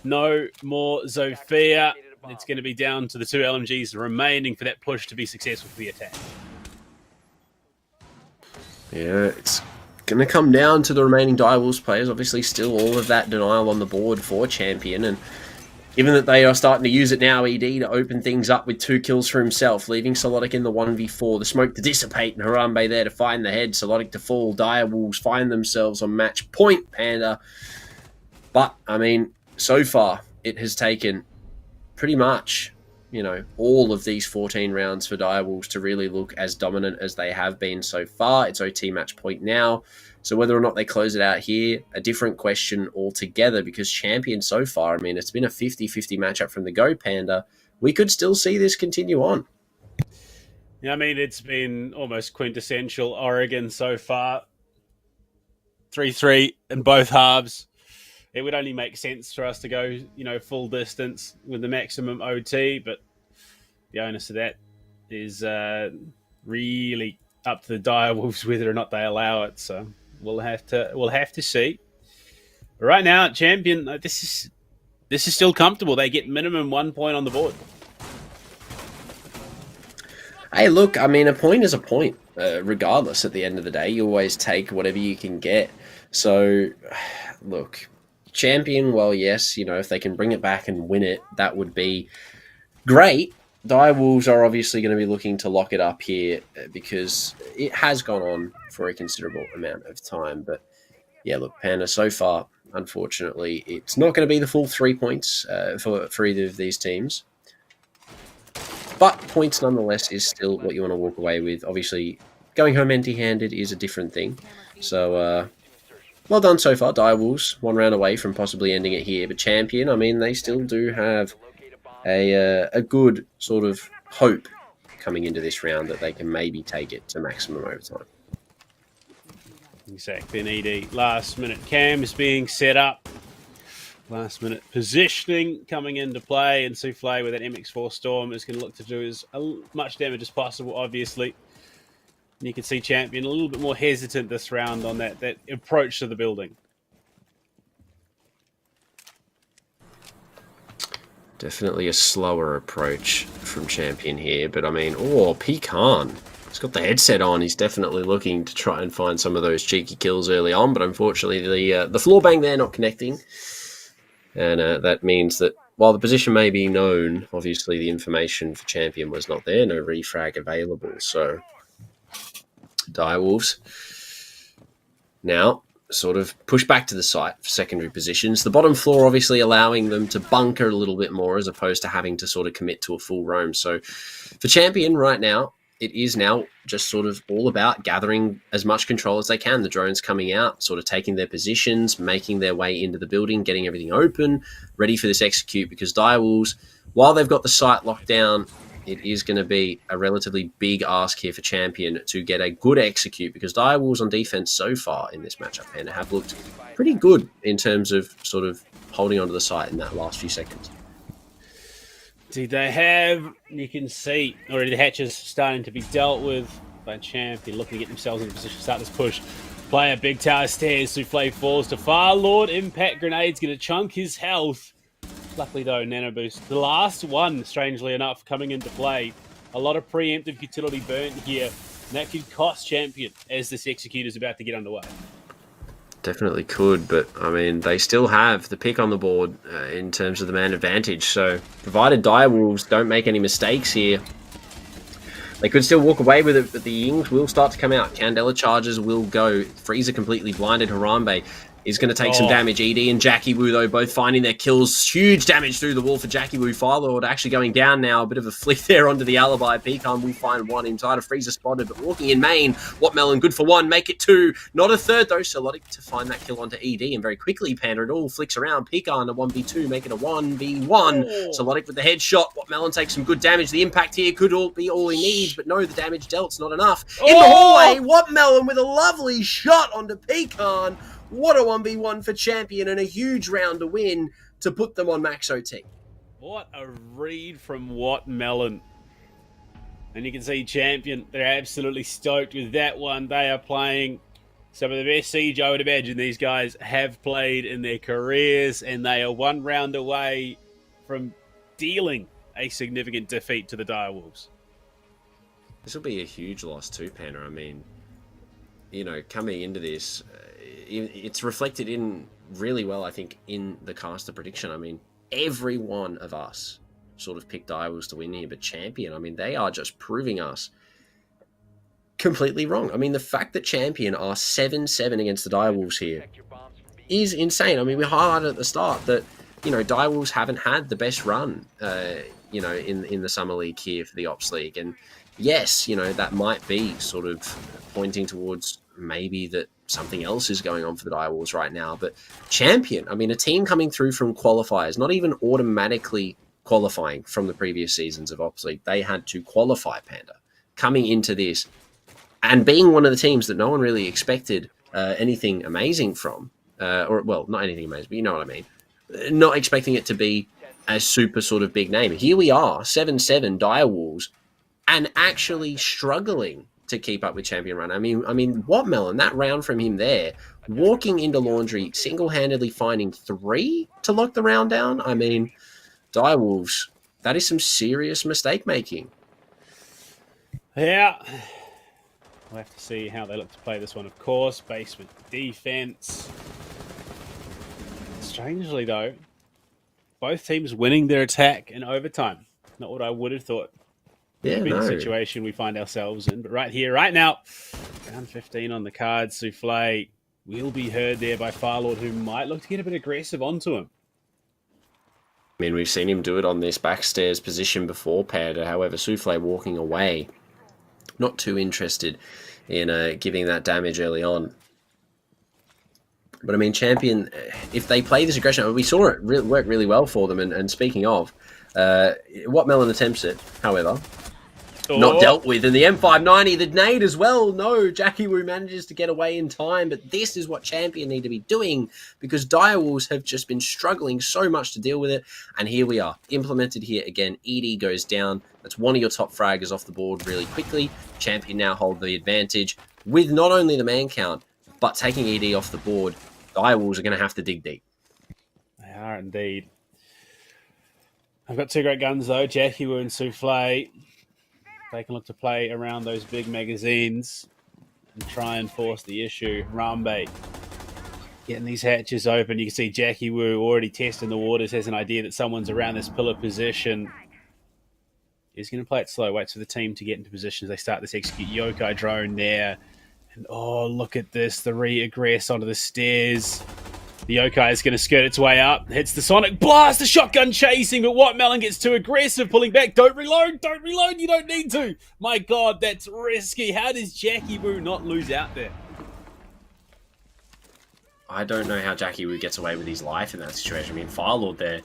No more Zofia. It's going to be down to the 2 LMGs remaining for that push to be successful for the attack. Yeah, it's going to come down to the remaining Direwolves players. Obviously, still all of that denial on the board for Champion. And given that they are starting to use it now, ED, to open things up with 2 kills for himself, leaving Solodic in the 1v4. The smoke to dissipate, and Harambe there to find the head. Solodic to fall. Direwolves find themselves on match point, Panda. But, I mean, so far, it has taken pretty much, all of these 14 rounds for Direwolves to really look as dominant as they have been so far. It's OT match point now. So whether or not they close it out here, a different question altogether, because Champion so far, I mean, it's been a 50-50 matchup from the go, Panda. We could still see this continue on. Yeah, I mean, it's been almost quintessential Oregon so far. 3-3 in both halves. It would only make sense for us to go, full distance with the maximum OT, but the onus of that is really up to the Direwolves whether or not they allow it. So we'll have to see. But right now, Champion, this is still comfortable. They get minimum 1 point on the board. Hey, look, I mean, a point is a point. Regardless, at the end of the day, you always take whatever you can get. So, look, Champion, well, yes, if they can bring it back and win it, that would be great. Direwolves are obviously going to be looking to lock it up here because it has gone on for a considerable amount of time. But yeah, look, Panda, so far, unfortunately, it's not going to be the full 3 points for either of these teams. But points nonetheless is still what you want to walk away with. Obviously, going home empty-handed is a different thing. So, well done so far, Direwolves. 1 round away from possibly ending it here. But Champion, I mean, they still do have a good sort of hope coming into this round that they can maybe take it to maximum overtime. Exactly, an ED. Last minute cams being set up. Last minute positioning coming into play, and Souffle with that MX4 Storm is going to look to do as much damage as possible, obviously. And you can see Champion a little bit more hesitant this round on that approach to the building. Definitely a slower approach from Champion here, but I mean, Pecan. He's got the headset on. He's definitely looking to try and find some of those cheeky kills early on, but unfortunately the floor bang there not connecting. And that means that while the position may be known, obviously the information for Champion was not there. No refrag available. So Direwolves now sort of push back to the site for secondary positions. The bottom floor obviously allowing them to bunker a little bit more as opposed to having to sort of commit to a full roam. So for Champion right now, it is now just sort of all about gathering as much control as they can. The drones coming out, sort of taking their positions, making their way into the building, getting everything open, ready for this execute, because Direwolves, while they've got the site locked down, it is going to be a relatively big ask here for Champion to get a good execute, because Direwolves on defense so far in this matchup and have looked pretty good in terms of sort of holding onto the site in that last few seconds. See, they have, you can see already the hatches starting to be dealt with by Champion, looking to get themselves in a position to start this push. Play a big tower stairs, Souffle falls to Far Lord. Impact Grenade's going to chunk his health. Luckily though, Nano Boost, the last one, strangely enough, coming into play. A lot of preemptive utility burnt here, and that could cost Champion as this execute is about to get underway. Definitely could, but I mean, they still have the pick on the board in terms of the man advantage. So, provided Direwolves don't make any mistakes here, they could still walk away with it, but the Yings will start to come out. Candela charges will go. Freezer completely blinded. Harambe is going to take some damage. ED and Jackie Wu, though, both finding their kills. Huge damage through the wall for Jackie Wu. Firelord actually going down now. A bit of a flick there onto the alibi. Pecan will find one inside of Freezer spotted, but walking in main. Wattmelon good for 1. Make it 2. Not a third, though. Celodic to find that kill onto ED, and very quickly, Panda, it all flicks around. Pecan a 1v2, make it a 1v1. Celodic with the headshot. Wattmelon takes some good damage. The impact here could be all he needs, but no, the damage dealt's not enough. In the hallway, Wattmelon with a lovely shot onto Pecan. What a 1v1 for Champion, and a huge round to win to put them on max OT. What a read from Wattmelon. And you can see Champion, they're absolutely stoked with that one. They are playing some of the best Siege I would imagine these guys have played in their careers, and they are 1 round away from dealing a significant defeat to the Direwolves. This will be a huge loss too, Panda. I mean, coming into this, it's reflected in really well, I think, in the caster prediction. I mean, every one of us sort of picked Direwolves to win here, but Champion, I mean, they are just proving us completely wrong. I mean, the fact that Champion are 7-7 against the Direwolves here is insane. I mean, we highlighted at the start that, Direwolves haven't had the best run, in the Summer League here for the Ops League. And yes, that might be sort of pointing towards maybe that something else is going on for the Direwolves right now. But Champion, I mean, a team coming through from qualifiers, not even automatically qualifying from the previous seasons of Ops League. They had to qualify, Panda. Coming into this and being one of the teams that no one really expected anything amazing from, not anything amazing, but you know what I mean. Not expecting it to be a super sort of big name. Here we are, 7-7 Direwolves, and actually struggling to keep up with Champion run. I mean, Wattmelon, that round from him there, walking into Laundry, single-handedly finding 3 to lock the round down. I mean, Direwolves, that is some serious mistake making. Yeah. We'll have to see how they look to play this one, of course. Basement defense. Strangely, though, both teams winning their attack in overtime. Not what I would have thought Yeah, would be no. the situation we find ourselves in. But right here, right now, round 15 on the card. Souffle will be heard there by Firelord, who might look to get a bit aggressive onto him. I mean, we've seen him do it on this backstairs position before, Panda. However, Souffle walking away, not too interested in giving that damage early on. But I mean, Champion, if they play this aggression, we saw it work really well for them. And speaking of, what Melon attempts it, however, not dealt with. And the M590, the nade as well. No, Jackie Wu manages to get away in time. But this is what Champion need to be doing, because Direwolves have just been struggling so much to deal with it. And here we are, implemented here again. ED goes down. That's one of your top fraggers off the board really quickly. Champion now hold the advantage with not only the man count, but taking ED off the board. Direwolves are going to have to dig deep. They are indeed. I've got two great guns, though. Jackie Wu and Souffle. They can look to play around those big magazines and try and force the issue. Rambe getting these hatches open. You can see Jackie Wu already testing the waters, has an idea that someone's around this pillar position. He's going to play it slow, waits for the team to get into position as they start this execute. Yokai drone there. And oh, look at this. The re-aggress onto the stairs. The Yokai is going to skirt its way up. Hits the Sonic Blast. The shotgun chasing, but White Melon gets too aggressive, pulling back. Don't reload. Don't reload. You don't need to. My God, that's risky. How does Jackie Wu not lose out there? I don't know how Jackie Wu gets away with his life in that situation. I mean, Firelord there.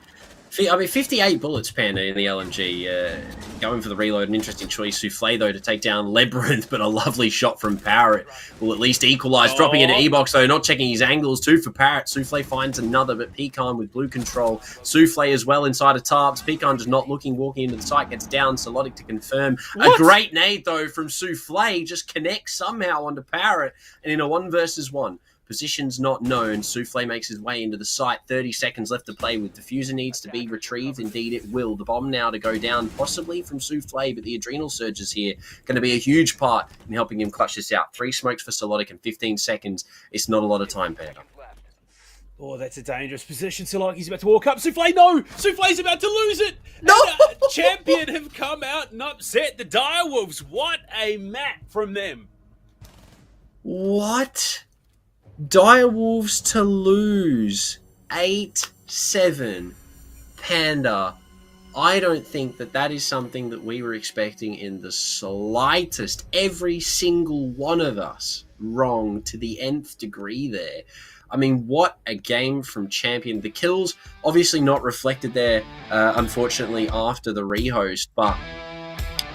I mean, 58 bullets, Panda, in the LMG. Going for the reload, an interesting choice. Souffle, though, to take down Labyrinth, but a lovely shot from Parrot will at least equalise. Dropping into E-Box, though, not checking his angles, too, for Parrot. Souffle finds another, but Pecan with blue control. Souffle as well inside of Tarps. Pecan just not looking, walking into the site, gets down. Solodic to confirm. What? A great nade, though, from Souffle. Just connects somehow onto Parrot, and in a 1 versus 1. Positions not known. Souffle makes his way into the site. 30 seconds left to play with. Diffuser needs to be retrieved. Indeed, it will. The bomb now to go down, possibly from Souffle, but the Adrenal Surge is here. Going to be a huge part in helping him clutch this out. 3 smokes for Solodic in 15 seconds. It's not a lot of time, Panda. Oh, that's a dangerous position. Soloki's about to walk up. Souffle, no! Souffle's about to lose it! No! And, Champion have come out and upset the Direwolves. What a map from them. What? Direwolves to lose 8-7. Panda. I don't think that is something that we were expecting in the slightest. Every single one of us wrong to the nth degree there. I mean, what a game from Champion. The kills obviously not reflected there, unfortunately, after the rehost, but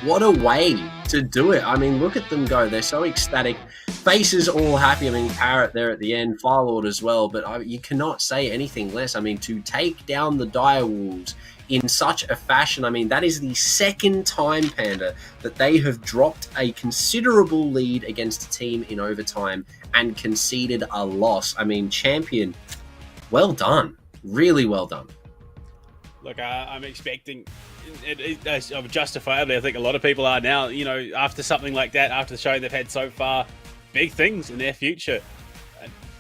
what a way to do it. I mean, look at them go. They're so ecstatic. Faces all happy. I mean, Parrot there at the end, Firelord as well, but you cannot say anything less. I mean, to take down the Direwolves in such a fashion, I mean, that is the second time, Panda, that they have dropped a considerable lead against a team in overtime and conceded a loss. I mean, Champion, well done. Really well done. Look, I'm expecting... justifiably, I think a lot of people are now, you know, after something like that, after the showing they've had so far, big things in their future.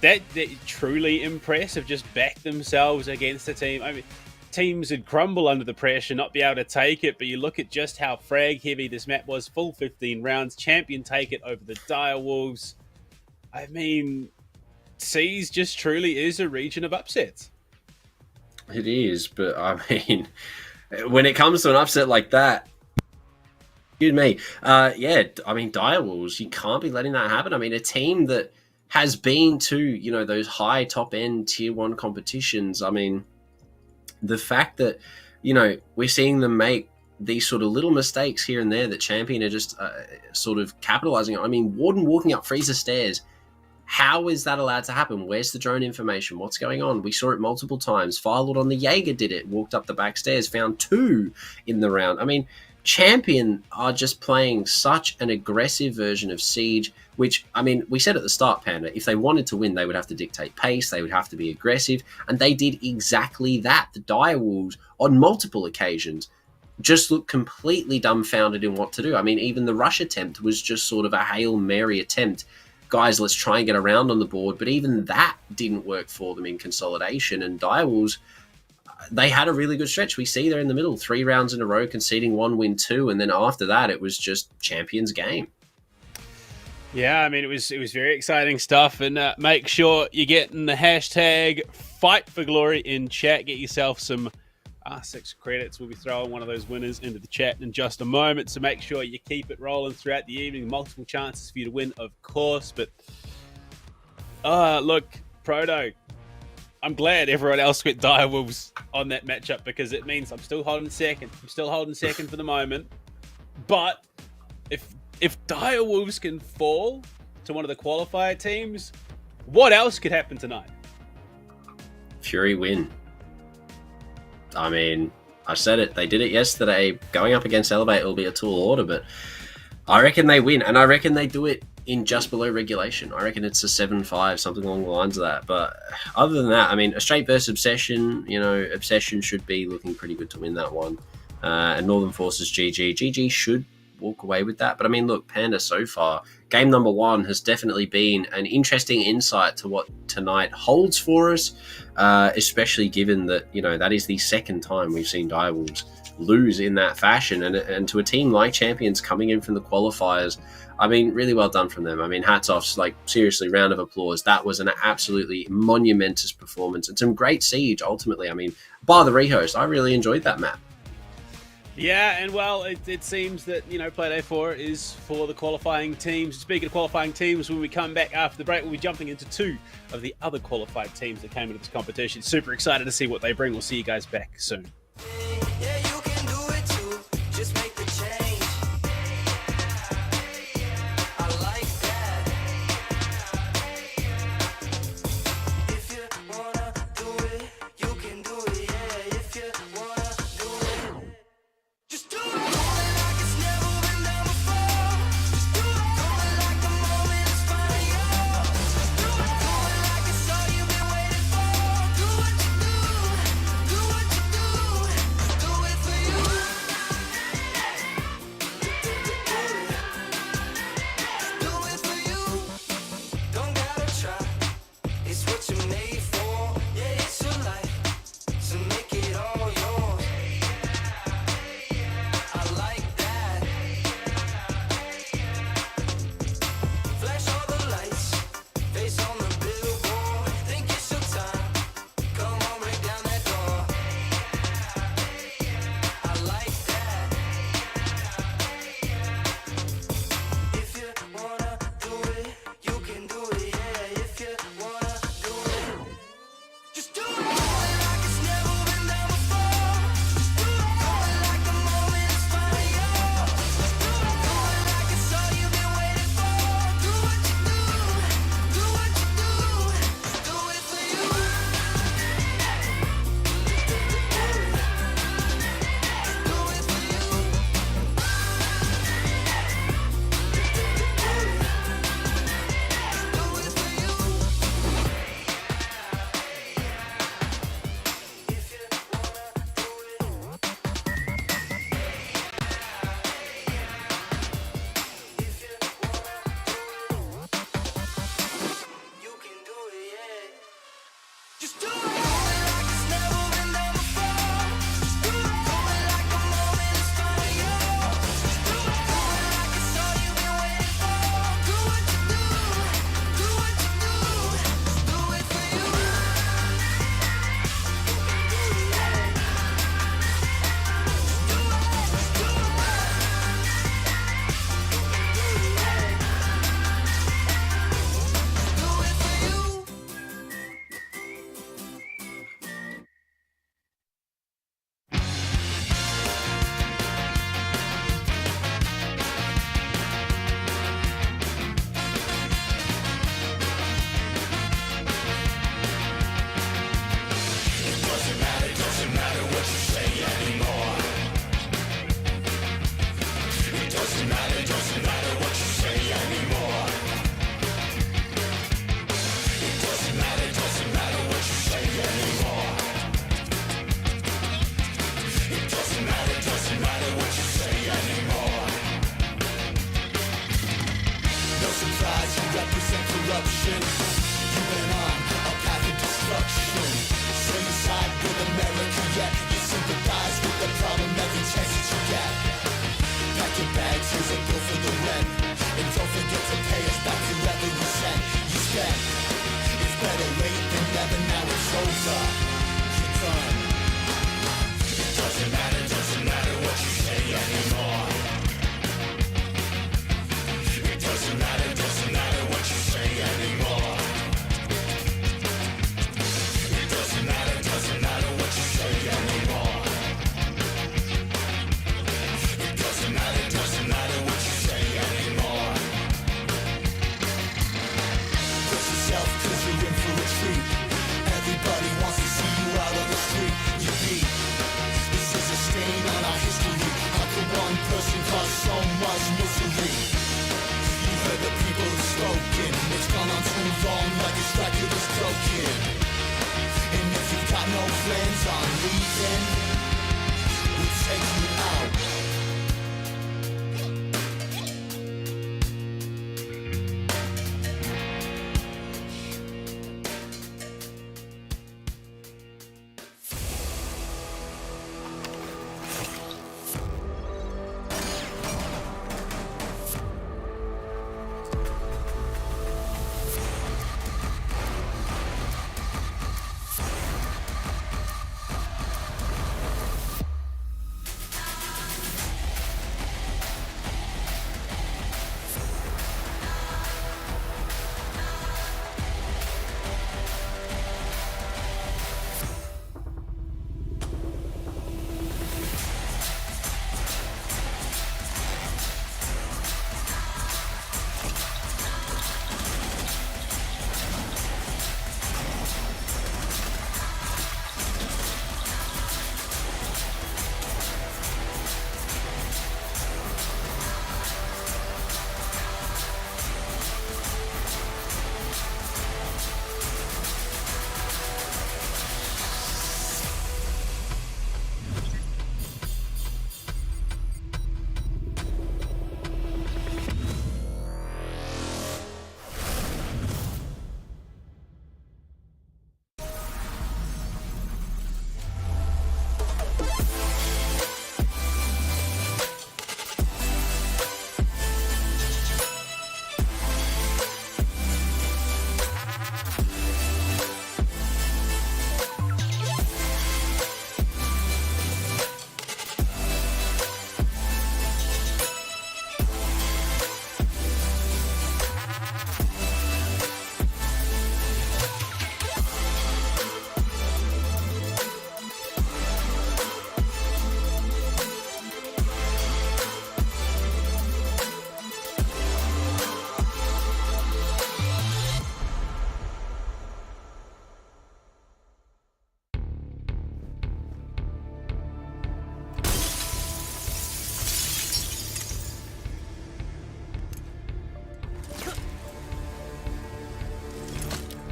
That truly impressive, just back themselves against a team. I mean, teams would crumble under the pressure, not be able to take it, but you look at just how frag heavy this map was, full 15 rounds, Champion take it over the Direwolves. I mean, Seas just truly is a region of upsets. It is, but I mean... when it comes to an upset like that, excuse me, yeah, I mean, Direwolves, you can't be letting that happen. I mean, a team that has been to, you know, those high top-end Tier 1 competitions, I mean, the fact that, you know, we're seeing them make these sort of little mistakes here and there that Champion are just sort of capitalizing on. I mean, Warden walking up Freezer stairs, how is that allowed to happen? Where's the drone information? What's going on? We saw it multiple times. Firelord on the Jaeger did it. Walked up the back stairs, found 2 in the round. I mean, Champion are just playing such an aggressive version of Siege, which, I mean, we said at the start, Panda, if they wanted to win, they would have to dictate pace, they would have to be aggressive, and they did exactly that. The Direwolves, on multiple occasions, just looked completely dumbfounded in what to do. I mean, even the rush attempt was just sort of a Hail Mary attempt. Guys, let's try and get around on the board. But even that didn't work for them in consolidation. And Direwolves, they had a really good stretch. We see there in the middle, 3 rounds in a row, conceding 1 win 2. And then after that, it was just Champions game. Yeah, I mean, it was very exciting stuff. And make sure you're getting the hashtag Fight for Glory in chat. Get yourself some R6 credits. We'll be throwing one of those winners into the chat in just a moment. So make sure you keep it rolling throughout the evening. Multiple chances for you to win, of course. But look, Proto, I'm glad everyone else went Direwolves on that matchup because it means I'm still holding second. I'm still holding second for the moment. But if Direwolves can fall to one of the qualifier teams, what else could happen tonight? Fury win. I mean, I said it. They did it yesterday. Going up against Elevate will be a tall order, but I reckon they win. And I reckon they do it in just below regulation. I reckon it's a 7-5, something along the lines of that. But other than that, I mean, a straight versus Obsession, Obsession should be looking pretty good to win that one. And Northern Forces GG. GG should walk away with that. But I mean, look, Panda so far, game number 1 has definitely been an interesting insight to what tonight holds for us, especially given that, that is the second time we've seen Direwolves lose in that fashion. And to a team like Champions coming in from the qualifiers, I mean, really well done from them. I mean, hats off, seriously, round of applause. That was an absolutely monumentous performance and some great siege, ultimately. I mean, bar the rehost, I really enjoyed that map. Yeah, and well, it seems that, Play-Day 4 is for the qualifying teams. Speaking of qualifying teams, when we come back after the break, we'll be jumping into 2 of the other qualified teams that came into this competition. Super excited to see what they bring. We'll see you guys back soon. Yeah, you can do it too. Just make the change. I like that. If you wanna do it, you can do it. Yeah, if you wanna do it, just do it. Do it like it's never been done before. Just do it. Do it like the moment is finally yours. Do it. Do it like it's all you've been waiting for. Do what you do. Do what you do. corruption. You've been on a path of destruction. So you side with America, yet you sympathize with the problem every chance that you get. Pack your bags, here's a bill for the rent. And don't forget to pay us back for every cent you spent. It's better late than never, now it's over. You're done. It doesn't matter what you say anymore. It doesn't matter what you say anymore. It doesn't matter what you say anymore. It doesn't matter what you say anymore. Brace yourself, cause you're in for a treat. Everybody wants to see you out on the street. You beat. This is a stain on our history. How could one person cause so much misery? You heard the people have spoken. It's gone on too long, like a striker is broken. And if you've got no plans on leaving, we'll take you out.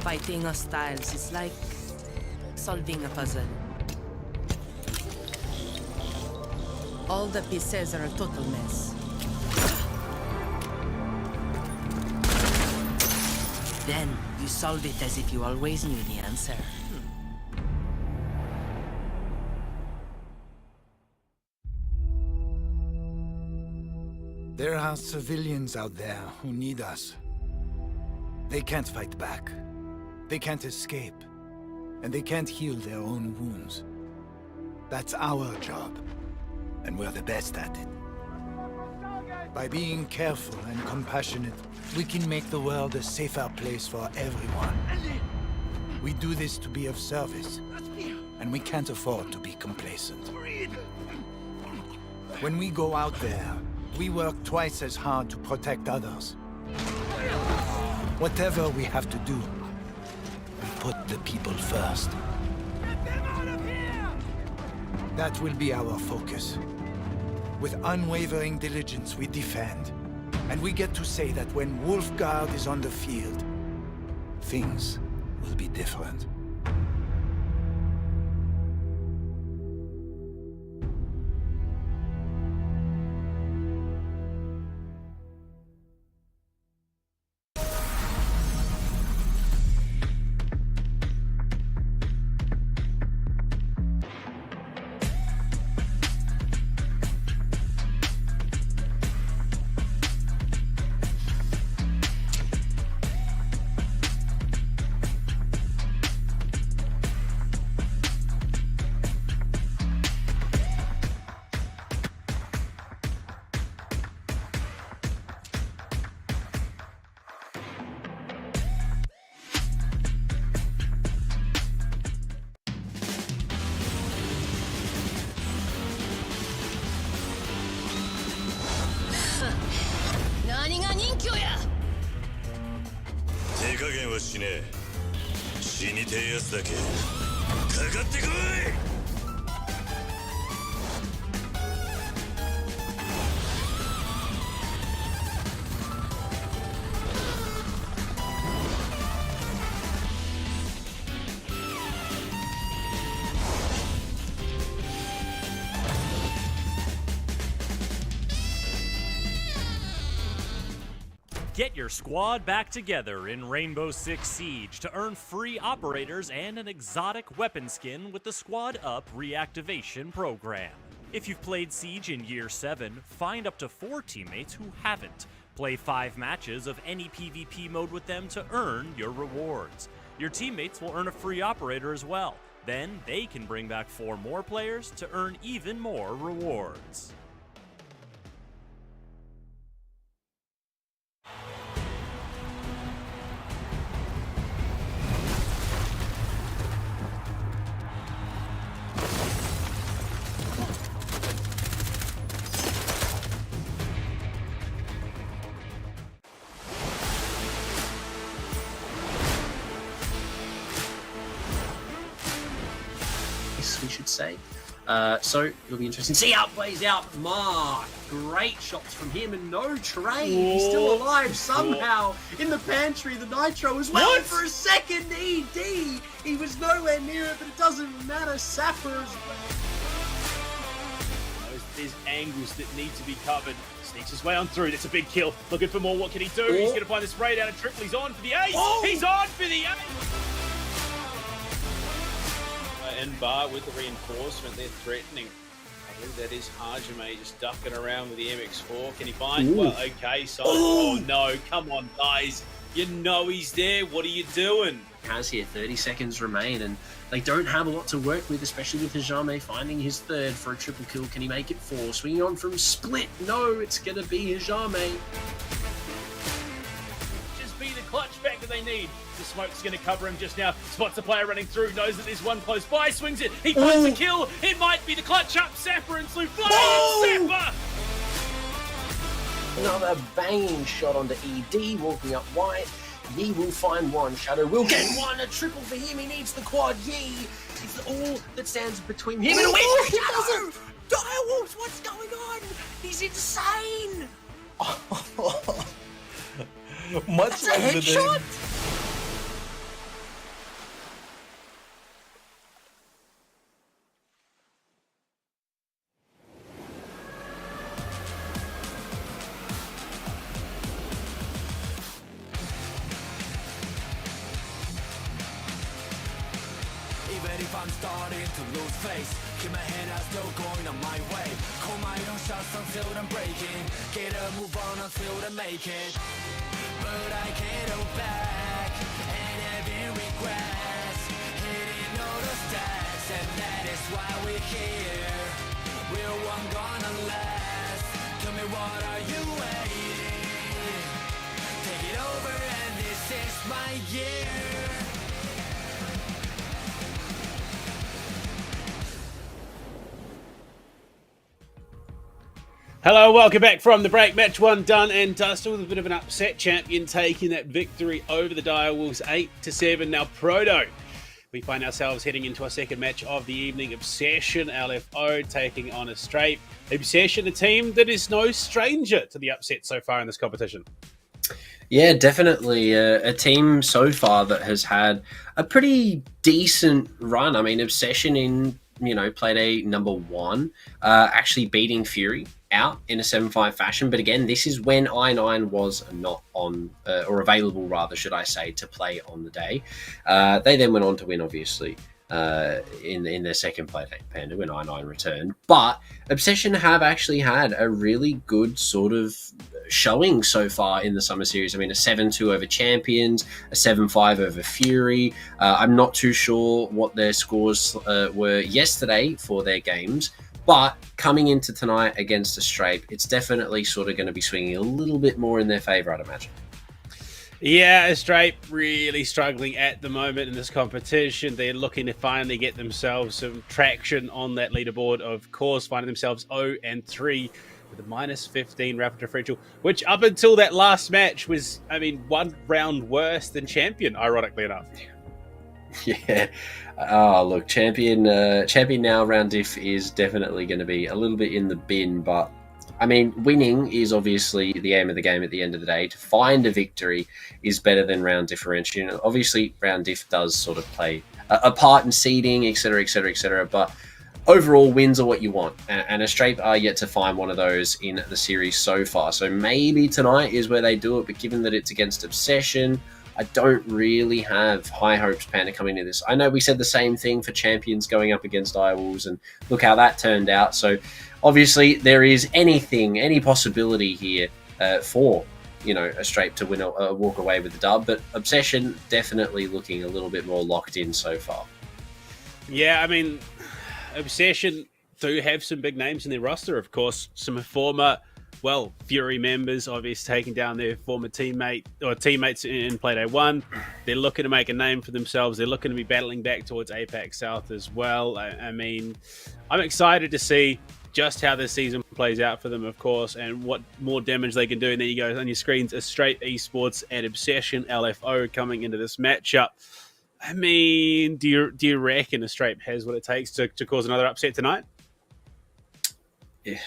Fighting hostiles is like solving a puzzle. All the pieces are a total mess. Then you solve it as if you always knew the answer. There are civilians out there who need us. They can't fight back. They can't escape. And they can't heal their own wounds. That's our job. And we're the best at it. By being careful and compassionate, we can make the world a safer place for everyone. We do this to be of service. And we can't afford to be complacent. When we go out there, we work twice as hard to protect others. Whatever we have to do, we put the people first. Get them out of here! That will be our focus. With unwavering diligence, we defend. And we get to say that when Wolfguard is on the field, things will be different. 何が人気や。手加減はしねえ。死にてえやつだけかかってこい。Get your squad back together in Rainbow Six Siege to earn free operators and an exotic weapon skin with the Squad Up reactivation program. If you've played Siege in Year 7, find up to 4 teammates who haven't. Play 5 matches of any PvP mode with them to earn your rewards. Your teammates will earn a free operator as well. Then they can bring back 4 more players to earn even more rewards. We should say. So it'll be interesting. See, out plays out Mark. Great shots from him and no trade. He's still alive somehow in the pantry. The Nitro as well for a second. ED. He was nowhere near it, but it doesn't matter. Sapper's. There's angles that need to be covered. Sneaks his way on through. That's a big kill. Looking for more. What can he do? He's going to find the spray down and triple. He's on for the ace. He's on for the ace. And Bar with the reinforcement, they're threatening. I believe that is Hajime just ducking around with the MX4. Can he find? Well, okay, so. Oh no, come on, guys. You know he's there. What are you doing? Has here 30 seconds remain, and they don't have a lot to work with, especially with Hajime finding his third for a triple kill. Can he make it 4? Swinging on from Split. No, it's going to be Hajime. Just be the clutch back that they need. The smoke's going to cover him just now. Spots the player running through, knows that there's one close by, swings it. He finds the kill. It might be the clutch up. Sapper and Slew flying. Sapper! Another banging shot onto ED, walking up wide. Yi will find one. Shadow will get one. A triple for him. He needs the quad. Yi. It's all that stands between him and a win. He doesn't. Direwolves, what's going on? He's insane. Much That's a headshot. Even if I'm starting to lose face, keep my head out, still going on my way. Call my own shots until I'm breaking. Get a move on until I make it. But I can't go back and having regrets. Hitting all the stats, and that is why we're here. We're one gonna last. Tell me, what are you waiting? Take it over, and this is my year. Hello, welcome back from the break. Match 1 done and dusted with a bit of an upset. Champion taking that victory over the Direwolves 8-7. Now Proto, we find ourselves heading into our second match of the evening. Obsession, LFO taking on a Strape. Obsession, a team that is no stranger to the upset so far in this competition. Yeah, definitely a team so far that has had a pretty decent run. I mean, Obsession played a number 1, actually beating Fury out in a 7-5 fashion. But again, this is when I9 was not on, or available rather, should I say, to play on the day. They then went on to win, obviously, in their second play Panda when I9 returned. But Obsession have actually had a really good sort of showing so far in the Summer Series. I mean, a 7-2 over Champions, a 7-5 over Fury. I'm not too sure what their scores were yesterday for their games, but coming into tonight against a Strape, it's definitely sort of going to be swinging a little bit more in their favour, I'd imagine. Yeah, Strape really struggling at the moment in this competition. They're looking to finally get themselves some traction on that leaderboard, of course, finding themselves 0-3 with a minus 15 raffle differential, which up until that last match was, I mean, one round worse than Champion, ironically enough. Yeah. Oh, look, Champion now round diff is definitely going to be a little bit in the bin, but I mean, winning is obviously the aim of the game at the end of the day. To find a victory is better than round differential. Obviously, round diff does sort of play a part in seeding, etc., etc., etc., but overall, wins are what you want, and Astrape are yet to find one of those in the series so far. So maybe tonight is where they do it, but given that it's against Obsession, I don't really have high hopes, Panda, coming into this. I know we said the same thing for Champions going up against Direwolves, and look how that turned out. So obviously there is any possibility here for, Astrape to win a walk away with the dub, but Obsession definitely looking a little bit more locked in so far. Yeah, I mean, Obsession do have some big names in their roster, of course. Some former, Fury members, obviously taking down their former teammates in Playday 1. They're looking to make a name for themselves. They're looking to be battling back towards APAC South as well. I mean, I'm excited to see just how this season plays out for them, of course, and what more damage they can do. And there you go on your screens, Astrape Esports and Obsession LFO coming into this matchup. I mean, do you reckon Astrape has what it takes to cause another upset tonight? Yeah.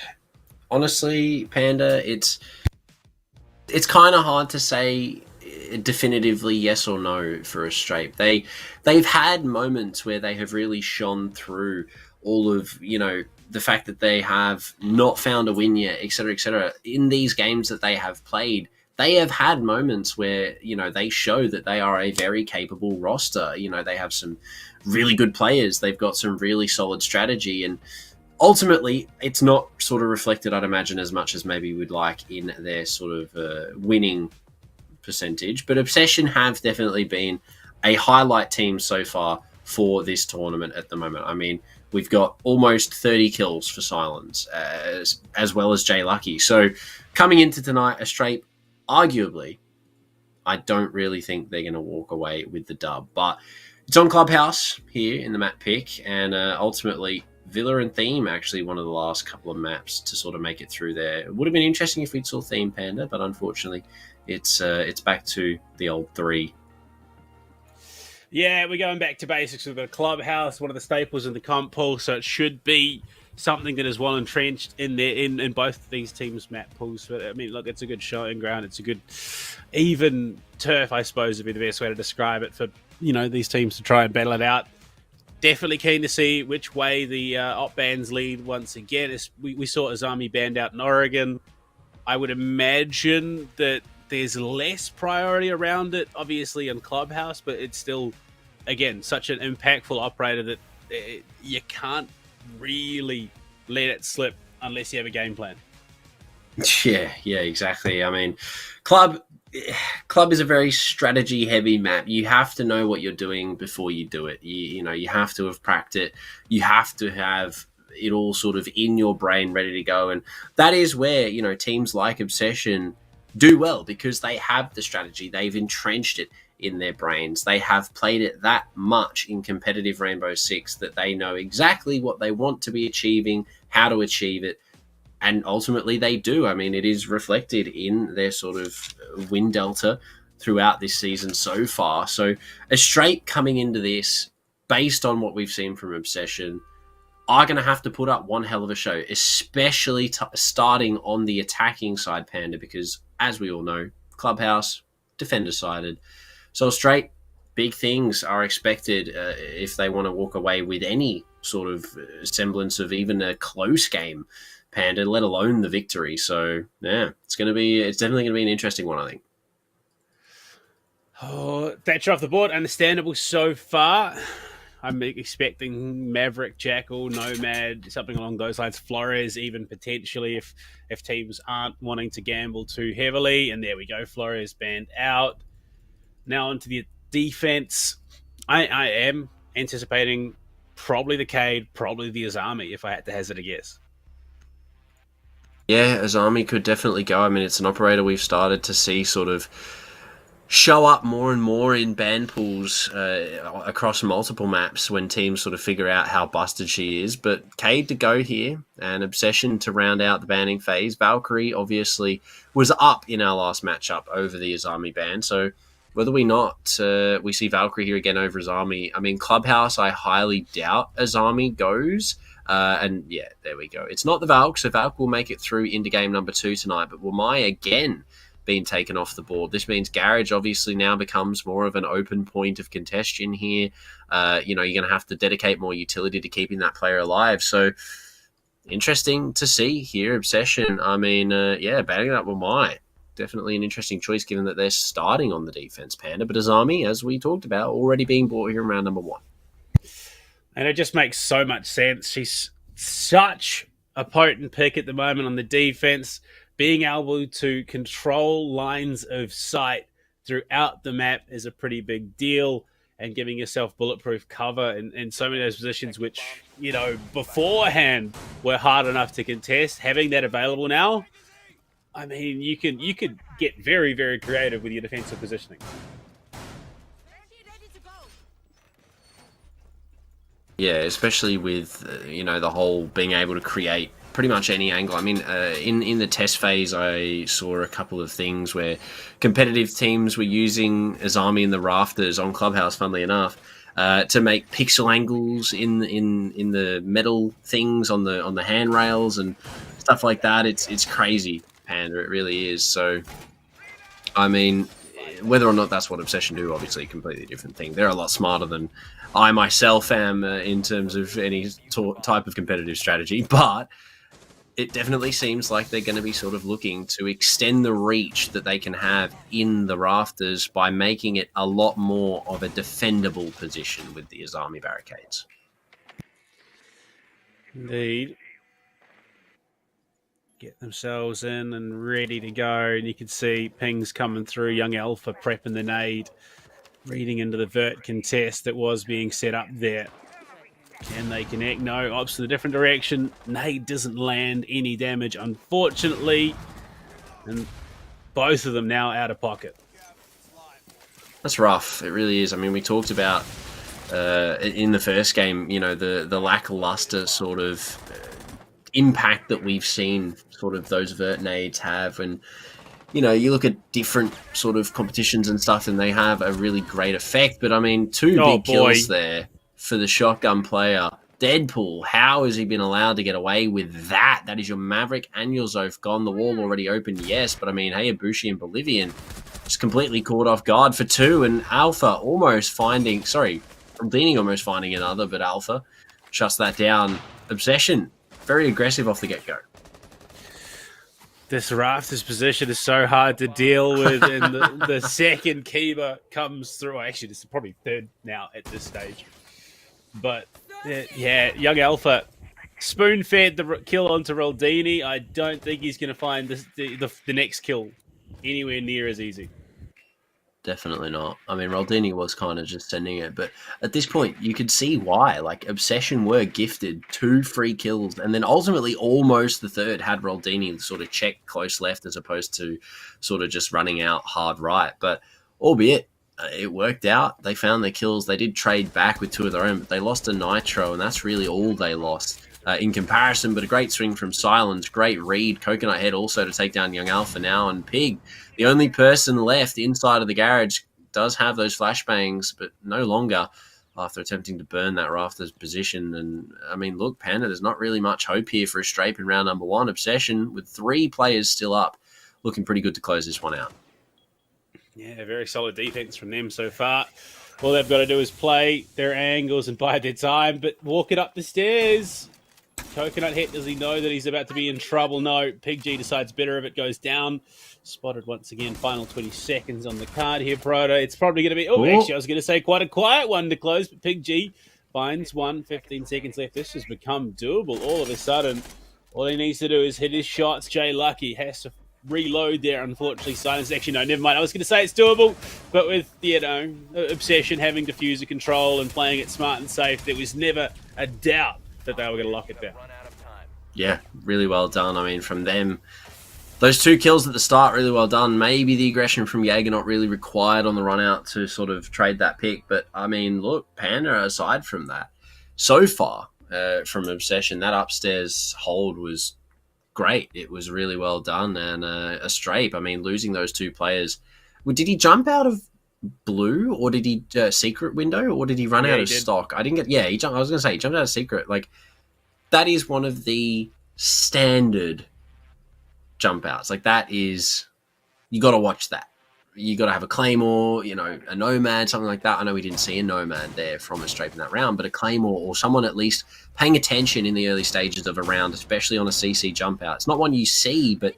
Honestly, Panda, it's kind of hard to say definitively yes or no for Astrape. They've had moments where they have really shone through all of, the fact that they have not found a win yet, etc., etc. In these games that they have played, they have had moments where, they show that they are a very capable roster. They have some really good players. They've got some really solid strategy, and ultimately, it's not sort of reflected, I'd imagine, as much as maybe we'd like in their sort of winning percentage. But Obsession have definitely been a highlight team so far for this tournament at the moment. I mean, we've got almost 30 kills for Silence, as well as Jay Lucky. So coming into tonight, Astrape, arguably, I don't really think they're going to walk away with the dub. But it's on Clubhouse here in the map pick, and ultimately, Villa and Theme actually one of the last couple of maps to sort of make it through there. It would have been interesting if we'd saw Theme, Panda, but unfortunately it's back to the old 3. Yeah, we're going back to basics with the Clubhouse, one of the staples in the comp pool, so it should be something that is well entrenched in there in both of these teams' map pools. But I mean, look, it's a good showing ground. It's a good even turf, I suppose, would be the best way to describe it for these teams to try and battle it out. Definitely keen to see which way the op bands lead once again. We saw Azami banned out in Oregon. I would imagine that there's less priority around it, obviously, in Clubhouse, but it's still, again, such an impactful operator that you can't really let it slip unless you have a game plan. Yeah, exactly. I mean, Club is a very strategy-heavy map. You have to know what you're doing before you do it. You have to have practiced it. You have to have it all sort of in your brain, ready to go. And that is where, teams like Obsession do well, because they have the strategy. They've entrenched it in their brains. They have played it that much in competitive Rainbow Six that they know exactly what they want to be achieving, how to achieve it, and ultimately they do. I mean, it is reflected in their sort of win delta throughout this season so far. So Astrape coming into this, based on what we've seen from Obsession, are going to have to put up one hell of a show, especially starting on the attacking side, Panda, because as we all know, Clubhouse, defender-sided. So Astrape, big things are expected if they want to walk away with any sort of semblance of even a close game, Panda, let alone the victory. So yeah, it's definitely going to be an interesting one, I think. Oh, Thatcher off the board, understandable so far. I'm expecting Maverick, Jackal, Nomad, something along those lines. Flores, even potentially, if teams aren't wanting to gamble too heavily. And there we go, Flores banned out. Now onto the defense. I am anticipating probably the Cade, probably the Azami, if I had to hazard a guess. Yeah, Azami could definitely go. I mean, it's an operator we've started to see sort of show up more and more in ban pools across multiple maps when teams sort of figure out how busted she is. But Cade to go here, and Obsession to round out the banning phase. Valkyrie obviously was up in our last matchup over the Azami ban, so whether we see Valkyrie here again over Azami, I mean, Clubhouse, I highly doubt Azami goes. And yeah, there we go. It's not the Valk, so Valk will make it through into game number 2 tonight, but Wamai again being taken off the board. This means Garage obviously now becomes more of an open point of contention here. You're going to have to dedicate more utility to keeping that player alive. So interesting to see here, Obsession. I mean, banning that Wamai. Definitely an interesting choice given that they're starting on the defense, Panda. But Azami, as we talked about, already being bought here in round number 1. And it just makes so much sense. She's such a potent pick at the moment on the defense. Being able to control lines of sight throughout the map is a pretty big deal, and giving yourself bulletproof cover in so many of those positions which, beforehand were hard enough to contest. Having that available now, I mean, you could get very, very creative with your defensive positioning. Yeah, especially with, the whole being able to create pretty much any angle. I mean, in the test phase, I saw a couple of things where competitive teams were using Azami in the rafters on Clubhouse, funnily enough, to make pixel angles in the metal things on the handrails and stuff like that. It's crazy, Panda. It really is. So, I mean, whether or not that's what Obsession do, obviously a completely different thing. They're a lot smarter than I myself am in terms of any type of competitive strategy, but it definitely seems like they're going to be sort of looking to extend the reach that they can have in the rafters by making it a lot more of a defendable position with the Azami barricades. Indeed. Get themselves in and ready to go. And you can see pings coming through. Young Alpha prepping the nade. Reading into the vert contest that was being set up there. Can they connect? No, opts in a different direction. Nade doesn't land any damage, unfortunately. And both of them now out of pocket. That's rough. It really is. I mean, we talked about in the first game, the lackluster sort of impact that we've seen sort of those vert nades have. And you look at different sort of competitions and stuff, and they have a really great effect. But I mean, two big kills there for the shotgun player. Deadpool, how has he been allowed to get away with that? That is your Maverick and your Zoth gone. The wall already opened, yes. But I mean, Hayabushi and Bolivian just completely caught off guard for 2. And Alpha almost finding, Aldini almost finding another, but Alpha shuts that down. Obsession, very aggressive off the get-go. This Rafters position is so hard to deal with, and the second Kiba comes through. Actually, this is probably third now at this stage. But, Young Alpha spoon-fed the kill onto Raldini. I don't think he's going to find the next kill anywhere near as easy. Definitely not. I mean, Raldini was kind of just sending it, but at this point, you could see why. Like, Obsession were gifted 2 free kills, and then ultimately almost the third had Raldini sort of check close left as opposed to sort of just running out hard right. But albeit, it worked out. They found their kills. They did trade back with 2 of their own, but they lost a Nitro, and that's really all they lost in comparison. But a great swing from Silence, great read. Coconut Head also to take down Young Alpha now, and Pig, the only person left inside of the garage, does have those flashbangs, but no longer after attempting to burn that Rafters position. And, I mean, look, Panda, there's not really much hope here for a strafe in round number 1. Obsession, with 3 players still up, looking pretty good to close this one out. Yeah, very solid defense from them so far. All they've got to do is play their angles and bide their time, but walk it up the stairs. Coconut Head, does he know that he's about to be in trouble? No. Pig G decides better if it goes down. Spotted once again. Final 20 seconds on the card here, Proto. It's probably going to be... actually, I was going to say quite a quiet one to close, but Pig G finds 15 seconds left. This has become doable all of a sudden. All he needs to do is hit his shots. Jay Lucky has to reload there, unfortunately. Silence. Actually, no, never mind. I was going to say it's doable, but with, Obsession having diffuser control and playing it smart and safe, there was never a doubt that they were going to lock it down. Yeah, really well done. I mean, from them, Those 2 kills at the start, really well done. Maybe the aggression from Jaeger not really required on the run out to sort of trade that pick. But, I mean, look, Panda, aside from that, so far from Obsession, that upstairs hold was great. It was really well done. And a Strape, I mean, losing those 2 players. Well, did he jump out of blue, or did he secret window, or did he run out of stock? I didn't get... Yeah, I was going to say, he jumped out of secret. Like, that is one of the standard jump outs. Like, that is, you got to watch that. You got to have a Claymore, you know, a Nomad, something like that. I know we didn't see a Nomad there from a Strape in that round, but a Claymore or someone at least paying attention in the early stages of a round, especially on a CC jump out. It's not one you see but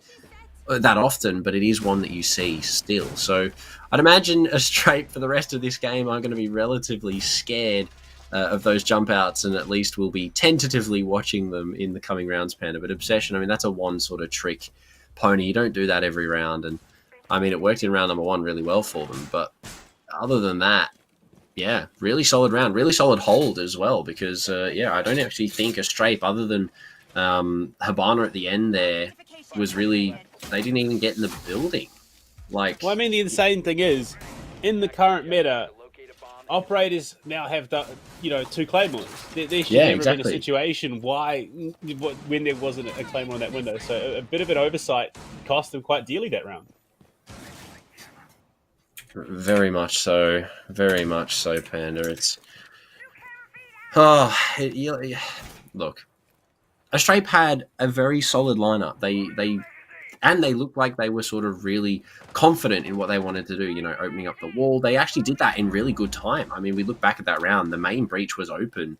that often, but it is one that you see still. So I'd imagine a Strape for the rest of this game are going to be relatively scared of those jump outs, and at least we'll be tentatively watching them in the coming rounds, Panda. But Obsession, I mean, that's a one sort of trick pony. You don't do that every round, and I mean, it worked in round number 1 really well for them. But other than that, yeah, really solid round, really solid hold as well, because I don't actually think a Strape, other than Habana at the end there, was really, they didn't even get in the building. Like, well, I mean, the insane thing is, in the current meta, operators now have the, 2 Claymores. There should never been a situation when there wasn't a Claymore in that window. So a bit of an oversight cost them quite dearly that round. Very much so, Panda. It's look, a Strape had a very solid lineup. They looked like they were sort of really confident in what they wanted to do, opening up the wall. They actually did that in really good time. I mean, we look back at that round, the main breach was open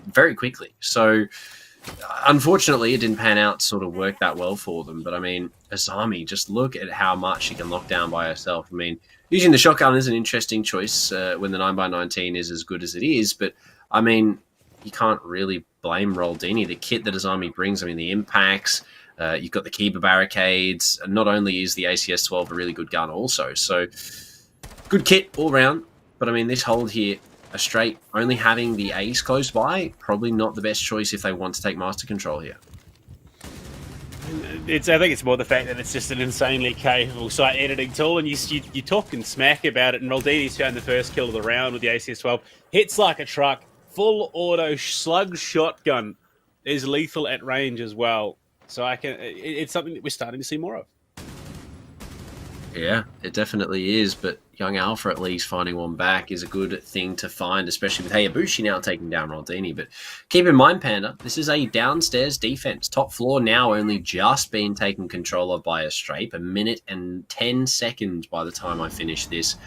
very quickly. So, unfortunately, it didn't pan out to sort of work that well for them. But, I mean, Asami, just look at how much she can lock down by herself. I mean, using the shotgun is an interesting choice when the 9x19 is as good as it is. But, I mean, you can't really blame Roldini. The kit that Asami brings, I mean, the impacts... you've got the Kiba barricades. And not only is the ACS-12 a really good gun also. So, good kit all round. But, I mean, this hold here, a Strape only having the Ace close by, probably not the best choice if they want to take master control here. I think it's more the fact that it's just an insanely capable site editing tool, and you're talking smack about it, and Roldini's found the first kill of the round with the ACS-12. Hits like a truck, full auto slug shotgun, is lethal at range as well. So it's something that we're starting to see more of. Yeah, it definitely is, but young Alpha at least finding one back is a good thing to find, especially with Hayabushi now taking down Roldini. But keep in mind, Panda, this is a downstairs defense. Top floor now only just being taken control of by a Strape. 1 minute and 10 seconds by the time I finish this.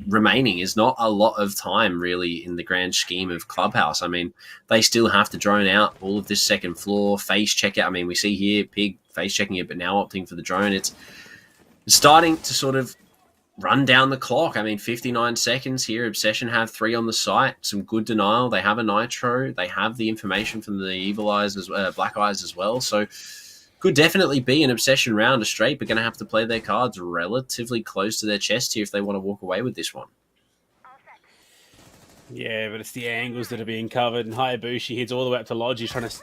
Remaining is not a lot of time, really, in the grand scheme of Clubhouse. I mean, they still have to drone out all of this second floor, face check it. I mean, we see here Pig face checking it, but now opting for the drone. It's starting to sort of run down the clock. I mean, 59 seconds here. Obsession have 3 on the site. Some good denial. They have a Nitro. They have the information from the Evil Eyes, Black Eyes as well. So could definitely be an Obsession round. A Strape are going to have to play their cards relatively close to their chest here if they want to walk away with this one. Yeah, but it's the angles that are being covered, and Hayabushi heads all the way up to Logi trying to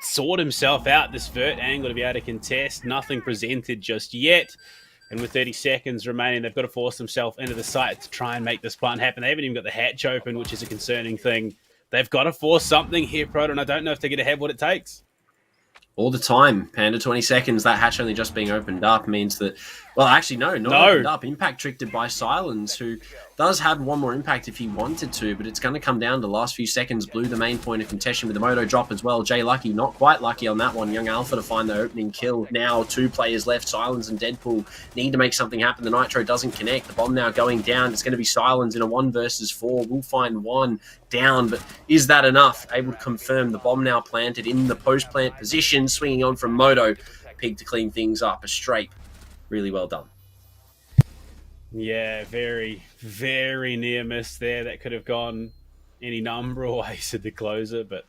sort himself out this vert angle to be able to contest. Nothing presented just yet. And with 30 seconds remaining, they've got to force themselves into the site to try and make this plant happen. They haven't even got the hatch open, which is a concerning thing. They've got to force something here, Proton. I don't know if they're going to have what it takes. All the time, Panda, 20 seconds. That hatch only just being opened up means that... Well, actually, no, opened up. Impact tricked it by Silence, who does have one more impact if he wanted to, but it's going to come down to the last few seconds. Blue, the main point of contention with the Moto drop as well. Jay Lucky, not quite lucky on that one. Young Alpha to find the opening kill. Now 2 players left. Silence and Deadpool need to make something happen. The Nitro doesn't connect. The bomb now going down. It's going to be Silence in a 1 versus 4. We'll find one down, but is that enough? Able to confirm the bomb now planted in the post-plant position, swinging on from Moto. Pig to clean things up. A Strape. Really well done. Yeah, very, very near miss there. That could have gone any number of ways to the closer, but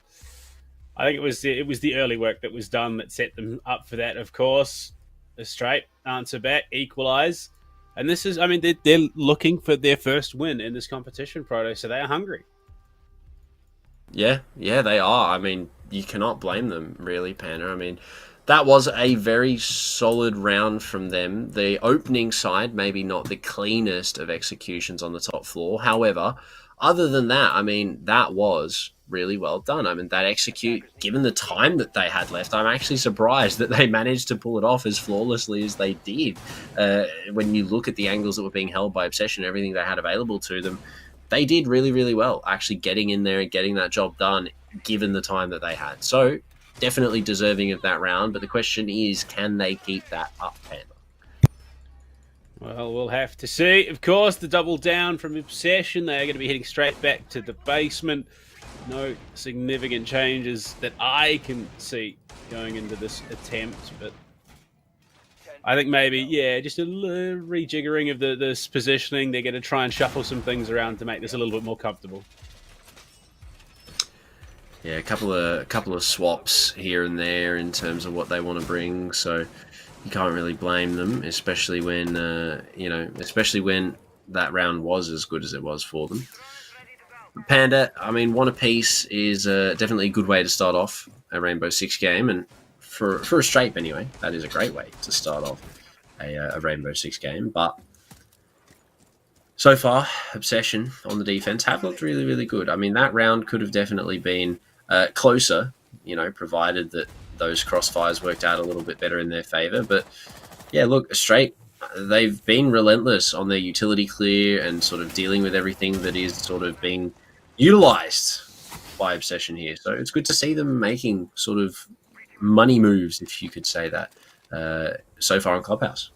I think it was the early work that was done that set them up for that, of course. A Strape answer back, equalise. And this is, I mean, they're looking for their first win in this competition, Proto, so they are hungry. Yeah, they are. I mean, you cannot blame them, really, Panda. I mean, that was a very solid round from them. The opening side, maybe not the cleanest of executions on the top floor. However, other than that, I mean, that was really well done. I mean, that execute, given the time that they had left, I'm actually surprised that they managed to pull it off as flawlessly as they did. When you look at the angles that were being held by Obsession, everything they had available to them, they did really, really well, actually getting in there and getting that job done, given the time that they had. So, definitely deserving of that round, but the question is, can they keep that up, Panda? Well, we'll have to see. Of course, the double down from Obsession. They are going to be heading straight back to the basement. No significant changes that I can see going into this attempt, but I think maybe, yeah, just a little rejiggering of this positioning. They're going to try and shuffle some things around to make this a little bit more comfortable. Yeah, a couple of swaps here and there in terms of what they want to bring, so you can't really blame them, especially when especially when that round was as good as it was for them. Panda, I mean, one apiece is definitely a good way to start off a Rainbow Six game, and for a Strape anyway, that is a great way to start off a Rainbow Six game. But so far, Obsession on the defense have looked really, really good. I mean, that round could have definitely been closer, provided that those crossfires worked out a little bit better in their favor. But yeah, look, Strape, they've been relentless on their utility clear and sort of dealing with everything that is sort of being utilized by Obsession here. So it's good to see them making sort of money moves, if you could say that, so far in Clubhouse.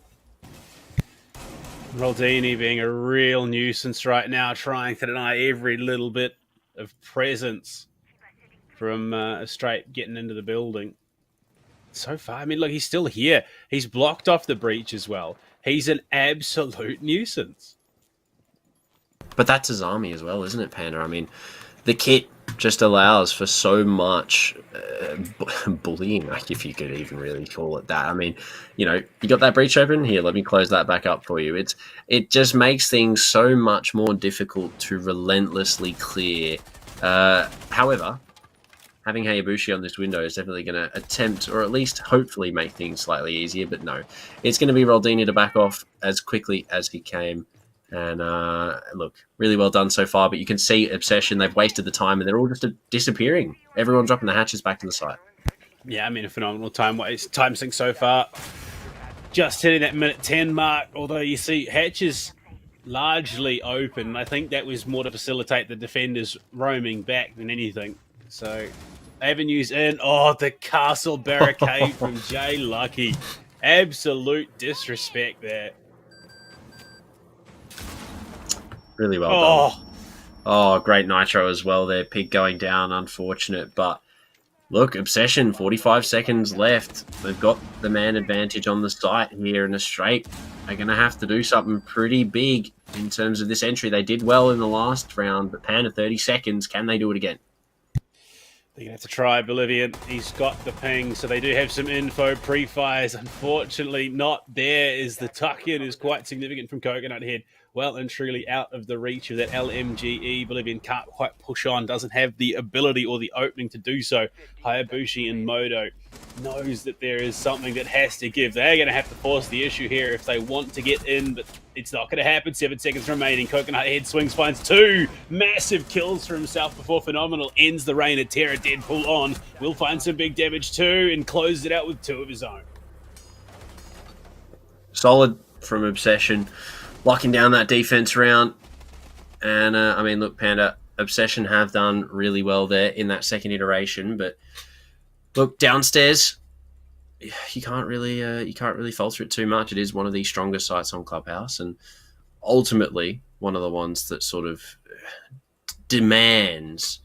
Roldini being a real nuisance right now, trying to deny every little bit of presence from Strape getting into the building. So far, I mean, look, he's still here. He's blocked off the breach as well. He's an absolute nuisance. But that's his army as well, isn't it, Panda? I mean, the kit just allows for so much bullying, like, if you could even really call it that. I mean, you got that breach open? Here, let me close that back up for you. It just makes things so much more difficult to relentlessly clear. However, having Hayabushi on this window is definitely going to attempt, or at least hopefully make things slightly easier, but no. It's going to be Roldini to back off as quickly as he came. And look, really well done so far, but you can see Obsession, they've wasted the time and they're all just disappearing. Everyone dropping the hatches back to the site. Yeah, I mean, a phenomenal time sync so far. Just hitting that minute 10 mark, although you see hatches largely open. I think that was more to facilitate the defenders roaming back than anything. So, avenues in. Oh, the castle barricade from Jay Lucky. Absolute disrespect there. Really well done. Oh, great nitro as well there. Pig going down, unfortunate. But look, Obsession, 45 seconds left. They've got the man advantage on the site here in a Strape. They're going to have to do something pretty big in terms of this entry. They did well in the last round, but Panda, 30 seconds. Can they do it again? They're going to have to try Bolivian. He's got the ping, so they do have some info. Pre-fires, unfortunately, not there. Is the tuck-in is quite significant from Coconut Head. Well and truly out of the reach of that LMGE. Bolivian can't quite push on, doesn't have the ability or the opening to do so. Hayabushi and Modo knows that there is something that has to give. They're going to have to force the issue here if they want to get in, but it's not going to happen. 7 seconds remaining. Coconut Head swings, finds 2 massive kills for himself before Phenomenal ends the reign of terror. Deadpool on. Will find some big damage too and closes it out with 2 of his own. Solid from Obsession. Locking down that defense round. And, I mean, look, Panda, Obsession have done really well there in that second iteration. But, look, downstairs, you can't really falter it too much. It is one of the stronger sites on Clubhouse. And ultimately, one of the ones that sort of demands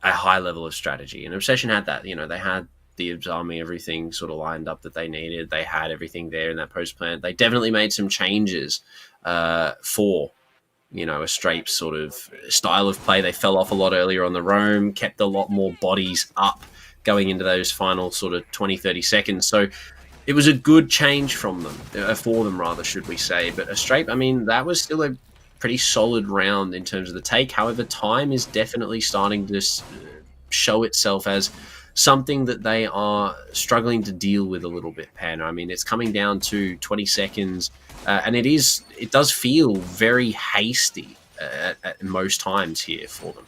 a high level of strategy. And Obsession had that. They had the army, everything sort of lined up that they needed. They had everything there in that post plan. They definitely made some changes for, a Strape sort of style of play. They fell off a lot earlier on the roam, kept a lot more bodies up going into those final sort of 20, 30 seconds. So it was a good change from them, for them rather, should we say. But a Strape, I mean, that was still a pretty solid round in terms of the take. However, time is definitely starting to show itself as something that they are struggling to deal with a little bit, Panda. I mean, it's coming down to 20 seconds, and it does feel very hasty at most times here for them.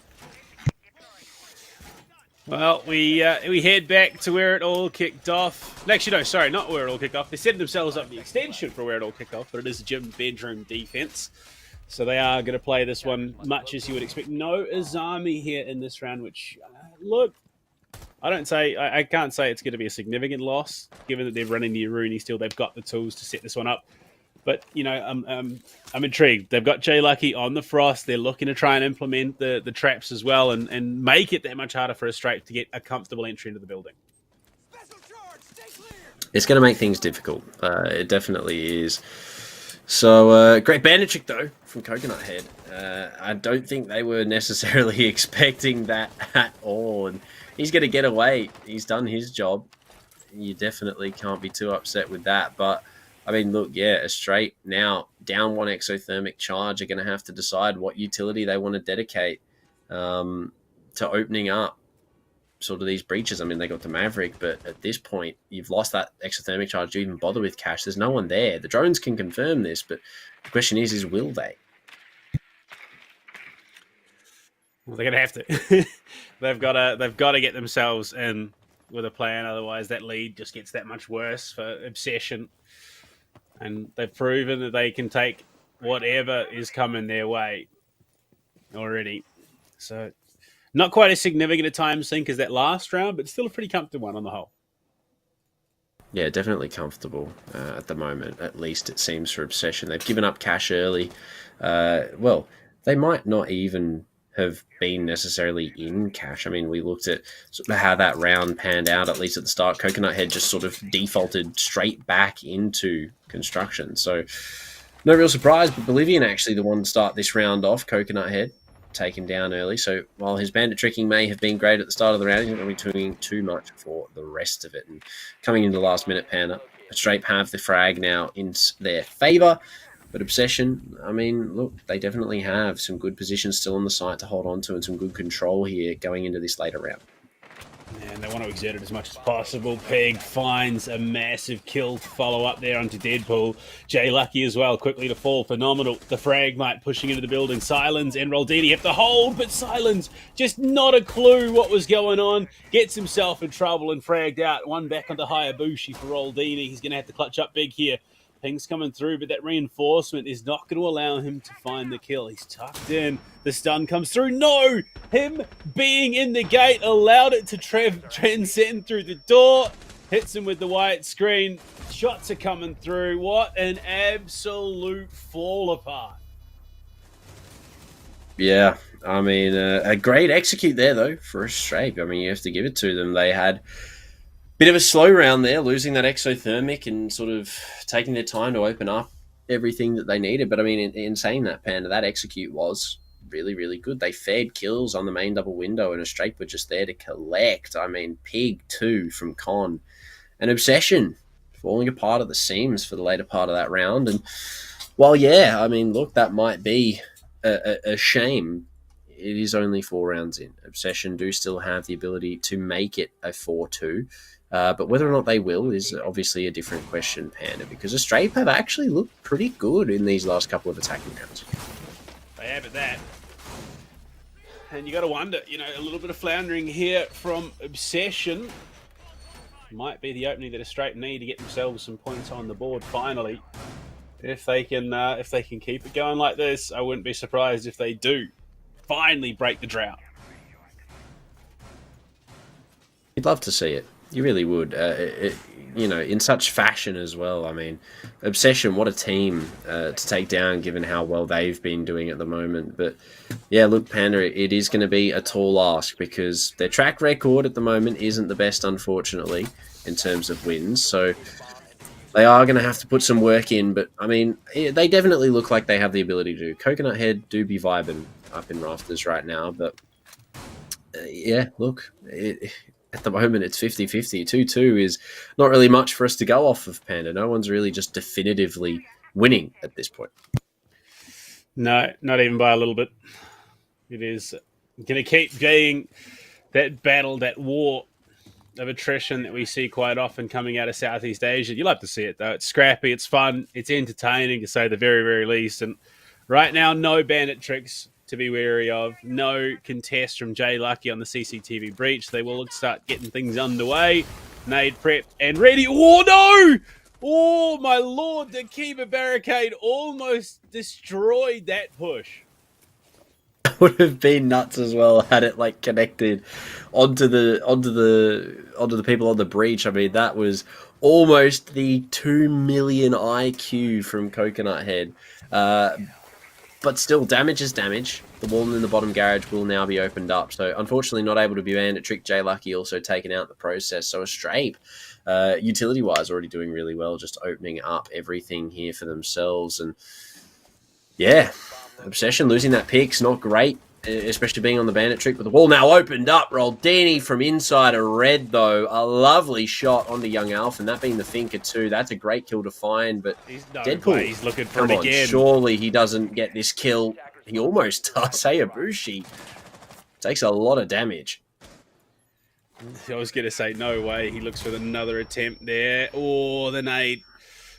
Well, we head back to where it all kicked off. Actually, no, sorry, not where it all kicked off. They set themselves up the extension for where it all kicked off, but it is a gym bedroom defense. So they are going to play this one much as you would expect. No Azami here in this round, which, look, I can't say it's going to be a significant loss, given that they're running the Aruni still. They've got the tools to set this one up. But, you know, I'm intrigued. They've got Jay Lucky on the Frost. They're looking to try and implement the traps as well and make it that much harder for a Strafe to get a comfortable entry into the building. It's going to make things difficult. It definitely is. So, great bandit trick, though, from Coconut Head. I don't think they were necessarily expecting that at all. And he's going to get away. He's done his job. You definitely can't be too upset with that. But I mean, look, yeah, a straight now down one exothermic charge are going to have to decide what utility they want to dedicate to opening up sort of these breaches. I mean, they got the Maverick, but at this point, you've lost that exothermic charge to even bother with Cash. There's no one there. The drones can confirm this, but the question is will they? Well, they're going to have to. They've got to get themselves in with a plan. Otherwise, that lead just gets that much worse for Obsession. And they've proven that they can take whatever is coming their way already. So, not quite as significant a time sink as that last round, but still a pretty comfortable one on the whole. Yeah, definitely comfortable at the moment. At least it seems for Obsession. They've given up Cash early. Well, they might not even have been necessarily in Cash. I mean, we looked at sort of how that round panned out, at least at the start. Coconut Head just sort of defaulted straight back into construction. So no real surprise, but Bolivian actually the one to start this round off. Coconut Head taken down early. So while his bandit tricking may have been great at the start of the round, he's not going to be doing too much for the rest of it. And coming into the last minute, Panda, Strafe have the frag now in their favour. But Obsession, I mean, look, they definitely have some good positions still on the site to hold on to and some good control here going into this later round. And they want to exert it as much as possible. Peg finds a massive kill to follow up there onto Deadpool. Jay Lucky as well, quickly to fall. Phenomenal. The Fragmite pushing into the building. Silence and Roldini have to hold, but Silence just not a clue what was going on. Gets himself in trouble and fragged out. One back onto Hayabushi for Roldini. He's going to have to clutch up big here. Ping's coming through, but that reinforcement is not going to allow him to find the kill. He's tucked in. The stun comes through. No! Him being in the gate allowed it to transcend through the door. Hits him with the white screen. Shots are coming through. What an absolute fall apart. Yeah, I mean, a great execute there, though, for a Strafe. I mean, you have to give it to them. They had bit of a slow round there, losing that exothermic and sort of taking their time to open up everything that they needed. But I mean, in saying that, Panda, that execute was really, really good. They fed kills on the main double window and a Strafe were just there to collect. I mean, Pig 2 from Con. An Obsession falling apart at the seams for the later part of that round. And while, yeah, I mean, look, that might be a shame. It is only 4 rounds in. Obsession do still have the ability to make it a 4-2. But whether or not they will is obviously a different question, Panda, because the Strafe have actually looked pretty good in these last couple of attacking rounds. They have at that. And you got to wonder, you know, a little bit of floundering here from Obsession might be the opening that a Strafe need to get themselves some points on the board finally. If they can keep it going like this, I wouldn't be surprised if they do finally break the drought. You'd love to see it. You really would. You know, in such fashion as well. I mean, Obsession, what a team to take down given how well they've been doing at the moment. But yeah, look, Panda, it is going to be a tall ask because their track record at the moment isn't the best, unfortunately, in terms of wins. So they are going to have to put some work in. But I mean, they definitely look like they have the ability to. Coconut Head do be vibing up in rafters right now. But yeah, look, at the moment, it's 50-50. 2-2 is not really much for us to go off of, Panda. No one's really just definitively winning at this point. No, not even by a little bit. It is going to keep being that battle, that war of attrition that we see quite often coming out of Southeast Asia. You love to see it, though. It's scrappy, it's fun, it's entertaining, to say the very, very least. And right now, no bandit tricks to be wary of. No contest from Jay Lucky on the CCTV breach. They will start getting things underway. Nade prep and ready. Oh, no! Oh, my lord, the keeper barricade almost destroyed that push. Would have been nuts as well had it like connected onto the people on the breach. I mean, that was almost the 2 million IQ from Coconut Head. But still, damage is damage. The wall in the bottom garage will now be opened up. So unfortunately not able to be banned. Trick J Lucky also taken out in the process. So a Strape, utility-wise, already doing really well, just opening up everything here for themselves. And yeah, Obsession losing that pick's not great, especially being on the bandit trick. But the wall now opened up. Roldini from inside a red, though. A lovely shot onto Young Alf, and that being the Finker too. That's a great kill to find, but Deadpool, he's looking for it again. Surely he doesn't get this kill. He almost does. Hayabushi takes a lot of damage. I was going to say, no way. He looks for another attempt there. Oh, the nade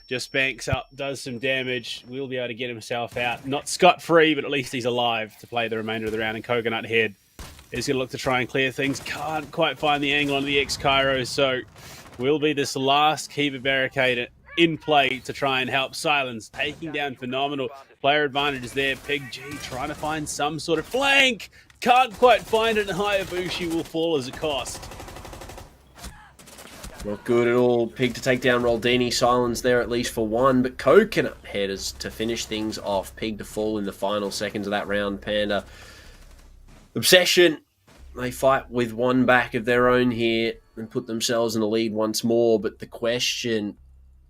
just banks up, does some damage. Will be able to get himself out. Not scot-free, but at least he's alive to play the remainder of the round. And Coconut Head is going to look to try and clear things. Can't quite find the angle on the X-Cairo, so will be this last keeper barricade in play to try and help Silence. Taking down Phenomenal. Player advantage is there. Pig G trying to find some sort of flank. Can't quite find it, and Hayabushi will fall as a cost. Not good at all. Pig to take down Roldini. Silence there at least for one. But Coconut Head is to finish things off. Pig to fall in the final seconds of that round. Panda. Obsession. They fight with one back of their own here and put themselves in the lead once more. But the question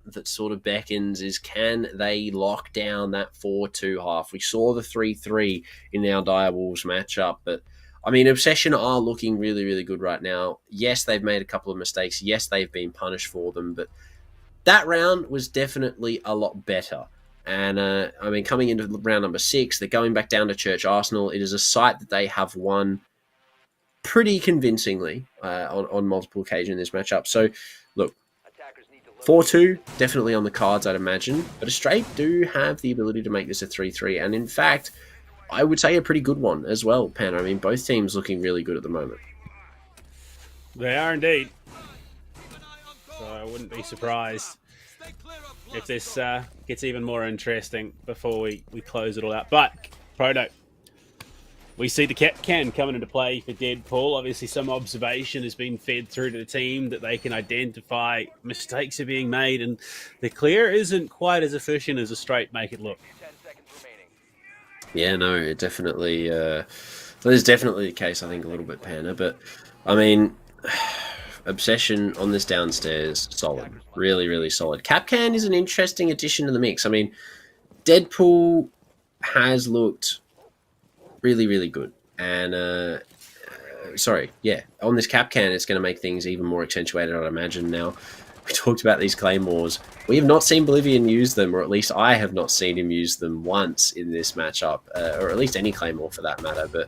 that sort of beckons is, can they lock down that 4-2 half? We saw the 3-3 in our Direwolves matchup, but I mean, Obsession are looking really, really good right now. Yes, they've made a couple of mistakes. Yes, they've been punished for them, but that round was definitely a lot better. And, I mean, coming into round number 6, they're going back down to Church Arsenal. It is a site that they have won pretty convincingly on multiple occasions in this matchup. So, look, 4-2, definitely on the cards, I'd imagine. But Strape do have the ability to make this a 3-3. And, in fact, I would say a pretty good one as well, Pan. I mean, both teams looking really good at the moment. They are indeed. So I wouldn't be surprised if this gets even more interesting before we close it all out. But, Proto, we see the can coming into play for Deadpool. Obviously, some observation has been fed through to the team that they can identify mistakes are being made, and the clear isn't quite as efficient as a Straight make it look. Yeah, no, it definitely... that is definitely the case, I think, a little bit, Panda. But, I mean, Obsession on this downstairs, solid. Really, really solid. Capcan is an interesting addition to the mix. I mean, Deadpool has looked really, really good. And, sorry, yeah, on this Capcan, it's going to make things even more accentuated, I'd imagine. Now, we talked about these Claymores. We have not seen Bolivian use them, or at least I have not seen him use them once in this matchup, or at least any Claymore for that matter. But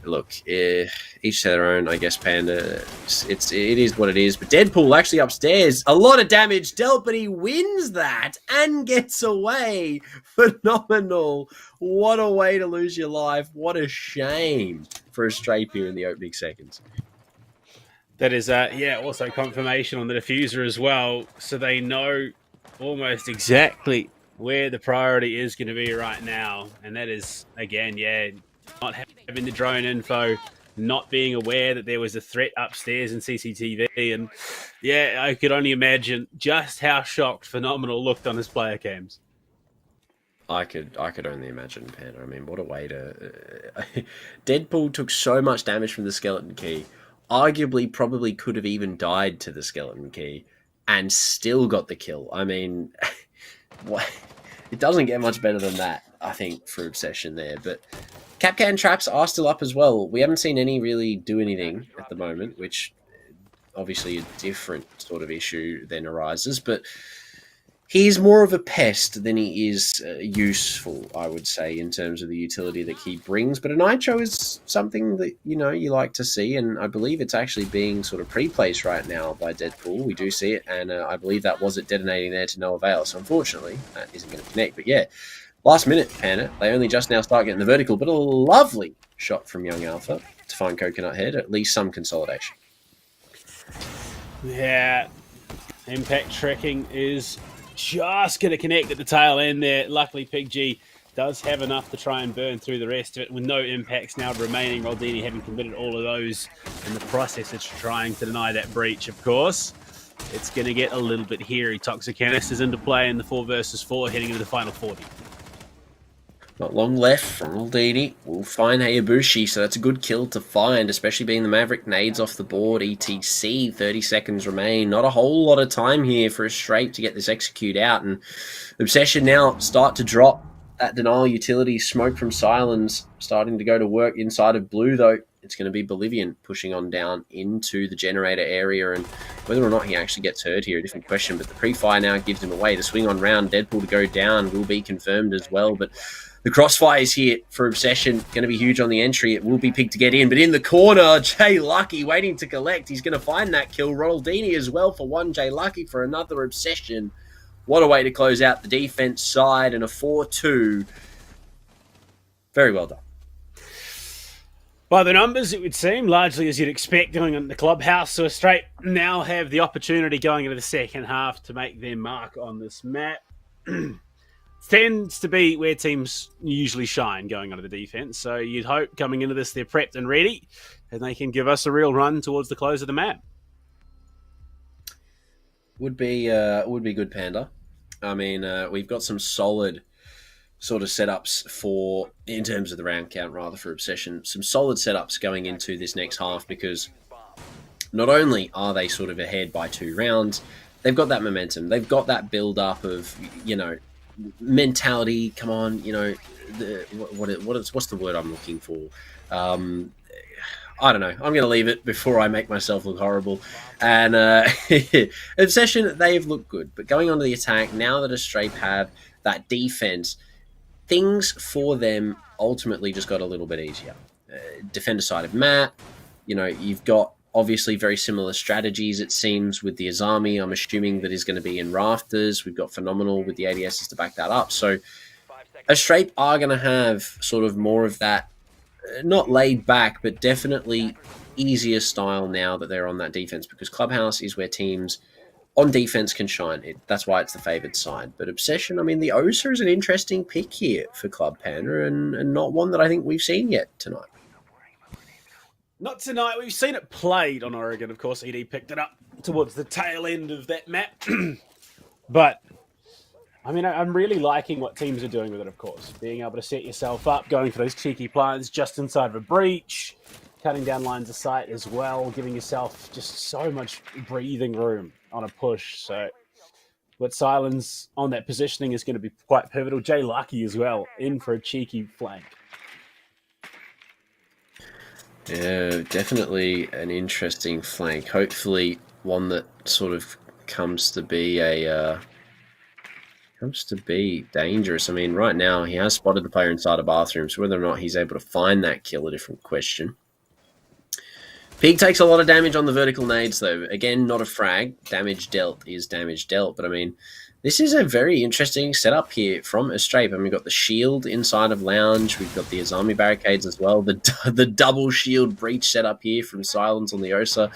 look, each to their own, I guess, Panda. It is what it is. But Deadpool actually upstairs, a lot of damage dealt, but he wins that and gets away. Phenomenal. What a way to lose your life. What a shame for a Strape here in the opening seconds. That is, yeah, also confirmation on the diffuser as well, so they know almost exactly where the priority is going to be right now. And that is, again, yeah, not having the drone info, not being aware that there was a threat upstairs in CCTV. And, yeah, I could only imagine just how shocked Phenomenal looked on his player cams. I could only imagine, Panda. I mean, what a way to... Deadpool took so much damage from the skeleton key. Arguably, probably could have even died to the skeleton key and still got the kill. I mean, it doesn't get much better than that, I think, for Obsession there. But Capcan traps are still up as well. We haven't seen any really do anything at the moment, which obviously a different sort of issue then arises. But he's more of a pest than he is useful, I would say, in terms of the utility that he brings. But a Nitro is something that, you know, you like to see, and I believe it's actually being sort of pre-placed right now by Deadpool. We do see it, and I believe that was it detonating there to no avail. So unfortunately, that isn't going to connect. But yeah, last minute, Panda. They only just now start getting the vertical, but a lovely shot from Young Alpha to find Coconut Head, at least some consolidation. Yeah, impact tracking is just going to connect at the tail end there. Luckily, Pig G does have enough to try and burn through the rest of it with no impacts now remaining. Roldini having committed all of those in the process. It's trying to deny that breach, of course. It's going to get a little bit hairy. Toxic Canisters into play in the 4 versus 4 heading into the final 40. Not long left from Roldini. We'll find Hayabushi, so that's a good kill to find, especially being the Maverick nades off the board. ETC, 30 seconds remain. Not a whole lot of time here for a straight to get this execute out. And Obsession now start to drop that denial utility. Smoke from Silence starting to go to work inside of Blue, though. It's going to be Bolivian pushing on down into the generator area, and whether or not he actually gets hurt here, a different question, but the pre-fire now gives him away. The swing on round, Deadpool to go down will be confirmed as well, but the crossfire is here for Obsession. Going to be huge on the entry. It will be picked to get in, but in the corner, Jay Lucky waiting to collect. He's going to find that kill. Roldini as well for one, Jay Lucky for another. Obsession. What a way to close out the defense side, and a 4-2. Very well done. By the numbers, it would seem, largely as you'd expect going on the clubhouse. So Straight now have the opportunity going into the second half to make their mark on this map. Tends to be where teams usually shine going onto the defense. So you'd hope coming into this they're prepped and ready, and they can give us a real run towards the close of the map. Would be good, Panda. I mean, we've got some solid sort of setups for, in terms of the round count rather, for Obsession, some solid setups going into this next half, because not only are they sort of ahead by 2 rounds, they've got that momentum. They've got that build-up of, you know, mentality. Come on, you know, what's the word I'm looking for? I don't know. I'm going to leave it before I make myself look horrible. And Obsession, they've looked good. But going on to the attack, now that Astrape have that defense, things for them ultimately just got a little bit easier. Defender side of map, you know, you've got obviously very similar strategies, it seems, with the Azami. I'm assuming that is going to be in Rafters. We've got Phenomenal with the ADSs to back that up. So Astrape are going to have sort of more of that, not laid back, but definitely easier style now that they're on that defense, because Clubhouse is where teams on defense can shine. That's why it's the favoured side. But Obsession, I mean, the Osa is an interesting pick here for Club Panda, and not one that I think we've seen yet tonight. Not tonight. We've seen it played on Oregon. Of course, ED picked it up towards the tail end of that map. But, I mean, I'm really liking what teams are doing with it, of course. Being able to set yourself up, going for those cheeky plants just inside of a breach, cutting down lines of sight as well, giving yourself just so much breathing room on a push. So with Silence on that positioning is going to be quite pivotal. Jay Lucky as well, in for a cheeky flank. Yeah, definitely an interesting flank. Hopefully one that sort of comes to be dangerous. I mean, right now he has spotted the player inside a bathroom, so whether or not he's able to find that kill, a different question. Pig takes a lot of damage on the vertical nades, though. Again, not a frag. Damage dealt is damage dealt. But, I mean, this is a very interesting setup here from Astrape. I mean, we've got the shield inside of Lounge. We've got the Azami barricades as well. The double shield breach setup here from Silence on the Osa.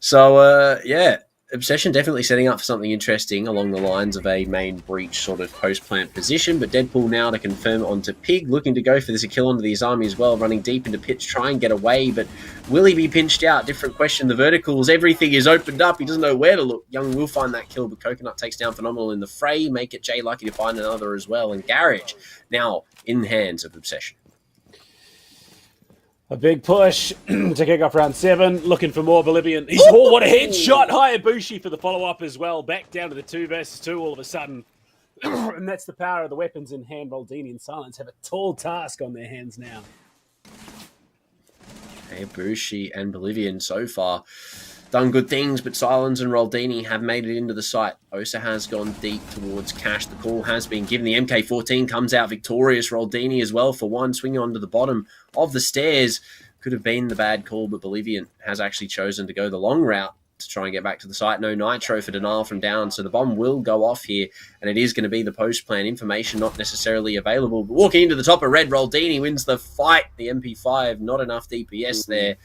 So, yeah, Obsession definitely setting up for something interesting along the lines of a main breach sort of post-plant position, but Deadpool now to confirm onto Pig, looking to go for this a kill onto the Azami as well, running deep into pits, try and get away, but will he be pinched out? Different question. The verticals, everything is opened up. He doesn't know where to look. Young will find that kill, but Coconut takes down Phenomenal in the fray, make it Jay Lucky to find another as well, and Garage now in the hands of Obsession. A big push to kick off round 7. Looking for more Bolivian. What a headshot! Hayabushi for the follow-up as well. Back down to the 2 versus 2 all of a sudden. And that's the power of the weapons in hand. Roldini and Silence have a tall task on their hands now. Hayabushi and Bolivian so far done good things, but Silence and Roldini have made it into the site. Osa has gone deep towards Cash. The call has been given. The MK14 comes out victorious. Roldini as well for one, swinging onto the bottom of the stairs. Could have been the bad call, but Bolivian has actually chosen to go the long route to try and get back to the site. No nitro for denial from down, so the bomb will go off here, and it is going to be the post-plan. Information not necessarily available, but walking into the top of red, Roldini wins the fight. The MP5, not enough DPS there.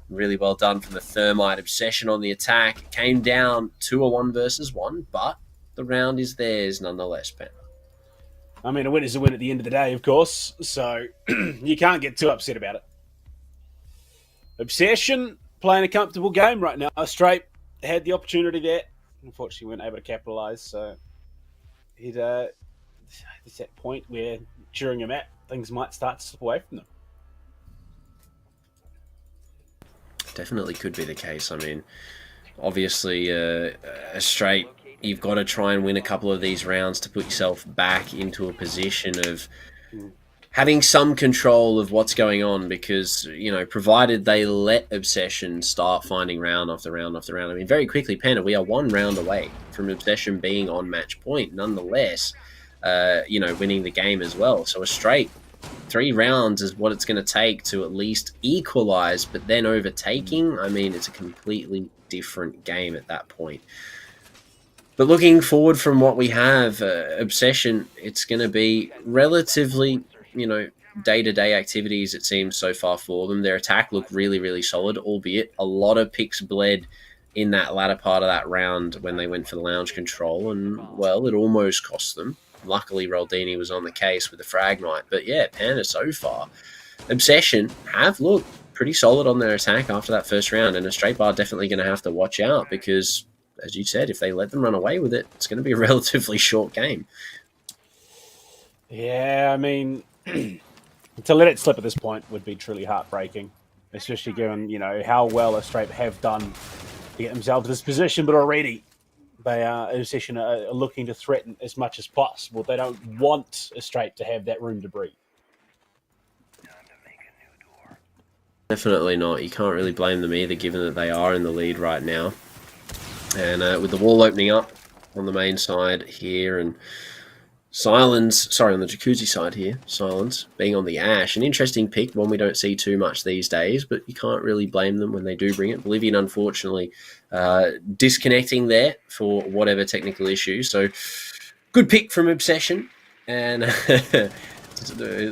Really well done from the Thermite. Obsession on the attack. Came down to a 1 versus 1, but the round is theirs nonetheless, Ben. I mean, a win is a win at the end of the day, of course, so you can't get too upset about it. Obsession playing a comfortable game right now. Straight had the opportunity there. Unfortunately, weren't able to capitalise, so it's that point where during a match, things might start to slip away from them. Definitely could be the case. I mean, obviously, a straight, you've got to try and win a couple of these rounds to put yourself back into a position of having some control of what's going on, because, you know, provided they let Obsession start finding round after round after round. I mean, very quickly, Panda, we are 1 round away from Obsession being on match point. Nonetheless, you know, winning the game as well. So a straight 3 rounds is what it's going to take to at least equalize, but then overtaking, I mean, it's a completely different game at that point. But looking forward from what we have, Obsession, it's going to be relatively, you know, day-to-day activities, it seems, so far for them. Their attack looked really, really solid, albeit a lot of picks bled in that latter part of that round when they went for the lounge control, and, well, it almost cost them. Luckily, Roldini was on the case with the Fragmite. But yeah, Panda so far, Obsession have looked pretty solid on their attack after that first round, and a straight bar definitely going to have to watch out because, as you said, if they let them run away with it, it's going to be a relatively short game. Yeah, I mean, to let it slip at this point would be truly heartbreaking, especially given, you know, how well a straight have done to get themselves to this position, but already they are, Obsession are looking to threaten as much as possible. They don't want a straight to have that room to breathe. Definitely not. You can't really blame them either, given that they are in the lead right now. And with the wall opening up on the main side here, and Silence, sorry, on the Jacuzzi side here, Silence being on the Ash. An interesting pick, one we don't see too much these days, but you can't really blame them when they do bring it. Bolivian, unfortunately, disconnecting there for whatever technical issue. So, good pick from Obsession, and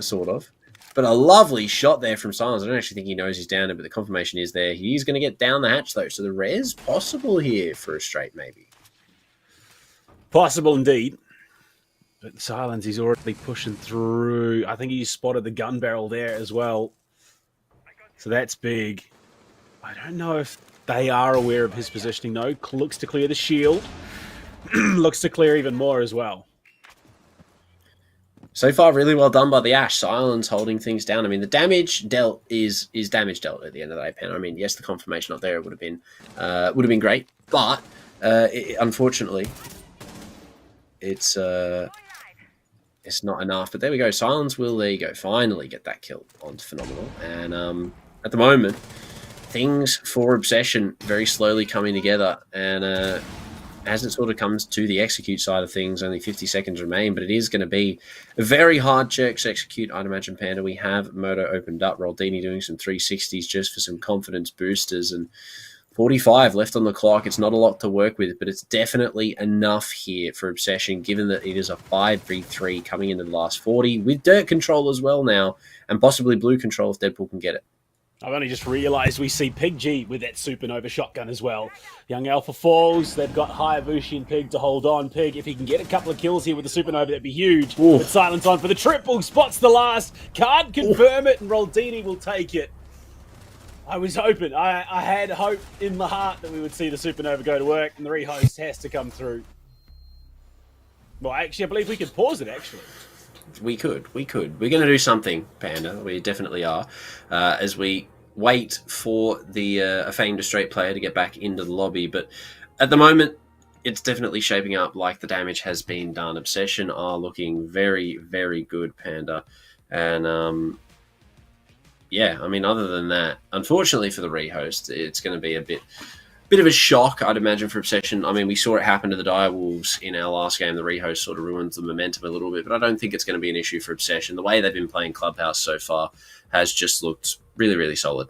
sort of. But a lovely shot there from Silence. I don't actually think he knows he's down there, but the confirmation is there. He's going to get down the hatch, though. So the res possible here for a straight, maybe. Possible indeed. But Silence, he's already pushing through. I think he spotted the gun barrel there as well. So that's big. I don't know if they are aware of his positioning, though. Looks to clear the shield. Looks to clear even more as well. So far, really well done by the Ash. Silence holding things down. I mean, the damage dealt is damage dealt at the end of the day, Pen. I mean, yes, the confirmation not there would have been great, but unfortunately, it's not enough. But there we go. Silence will, there you go, finally get that kill on Phenomenal. And at the moment, things for Obsession very slowly coming together, and as it sort of comes to the execute side of things, only 50 seconds remain, but it is going to be a very hard jerks execute, I'd imagine, Panda. We have Moto opened up, Roldini doing some 360s just for some confidence boosters, and 45 left on the clock. It's not a lot to work with, but it's definitely enough here for Obsession, given that it is a 5v3 coming into the last 40, with dirt control as well now, and possibly blue control if Deadpool can get it. I've only just realised we see Pig G with that Supernova shotgun as well. Young Alpha falls. They've got Hayabushi and Pig to hold on. Pig, if he can get a couple of kills here with the Supernova, that'd be huge. Ooh. But Silence on for the triple. Spots the last. Can't confirm it, and Roldini will take it. I was hoping. I had hope in my heart that we would see the Supernova go to work, and the rehost has to come through. Well, actually, I believe we could pause it, actually. We could. We're going to do something, Panda. We definitely are. As we wait for the famed straight player to get back into the lobby. But at the moment, it's definitely shaping up like the damage has been done. Obsession are looking very, very good, Panda. And, yeah, I mean, other than that, unfortunately for the rehost, it's going to be a bit bit of a shock, I'd imagine, for Obsession. I mean, we saw it happen to the Direwolves in our last game. The rehost sort of ruins the momentum a little bit, but I don't think it's going to be an issue for Obsession. The way they've been playing Clubhouse so far has just looked really, really solid.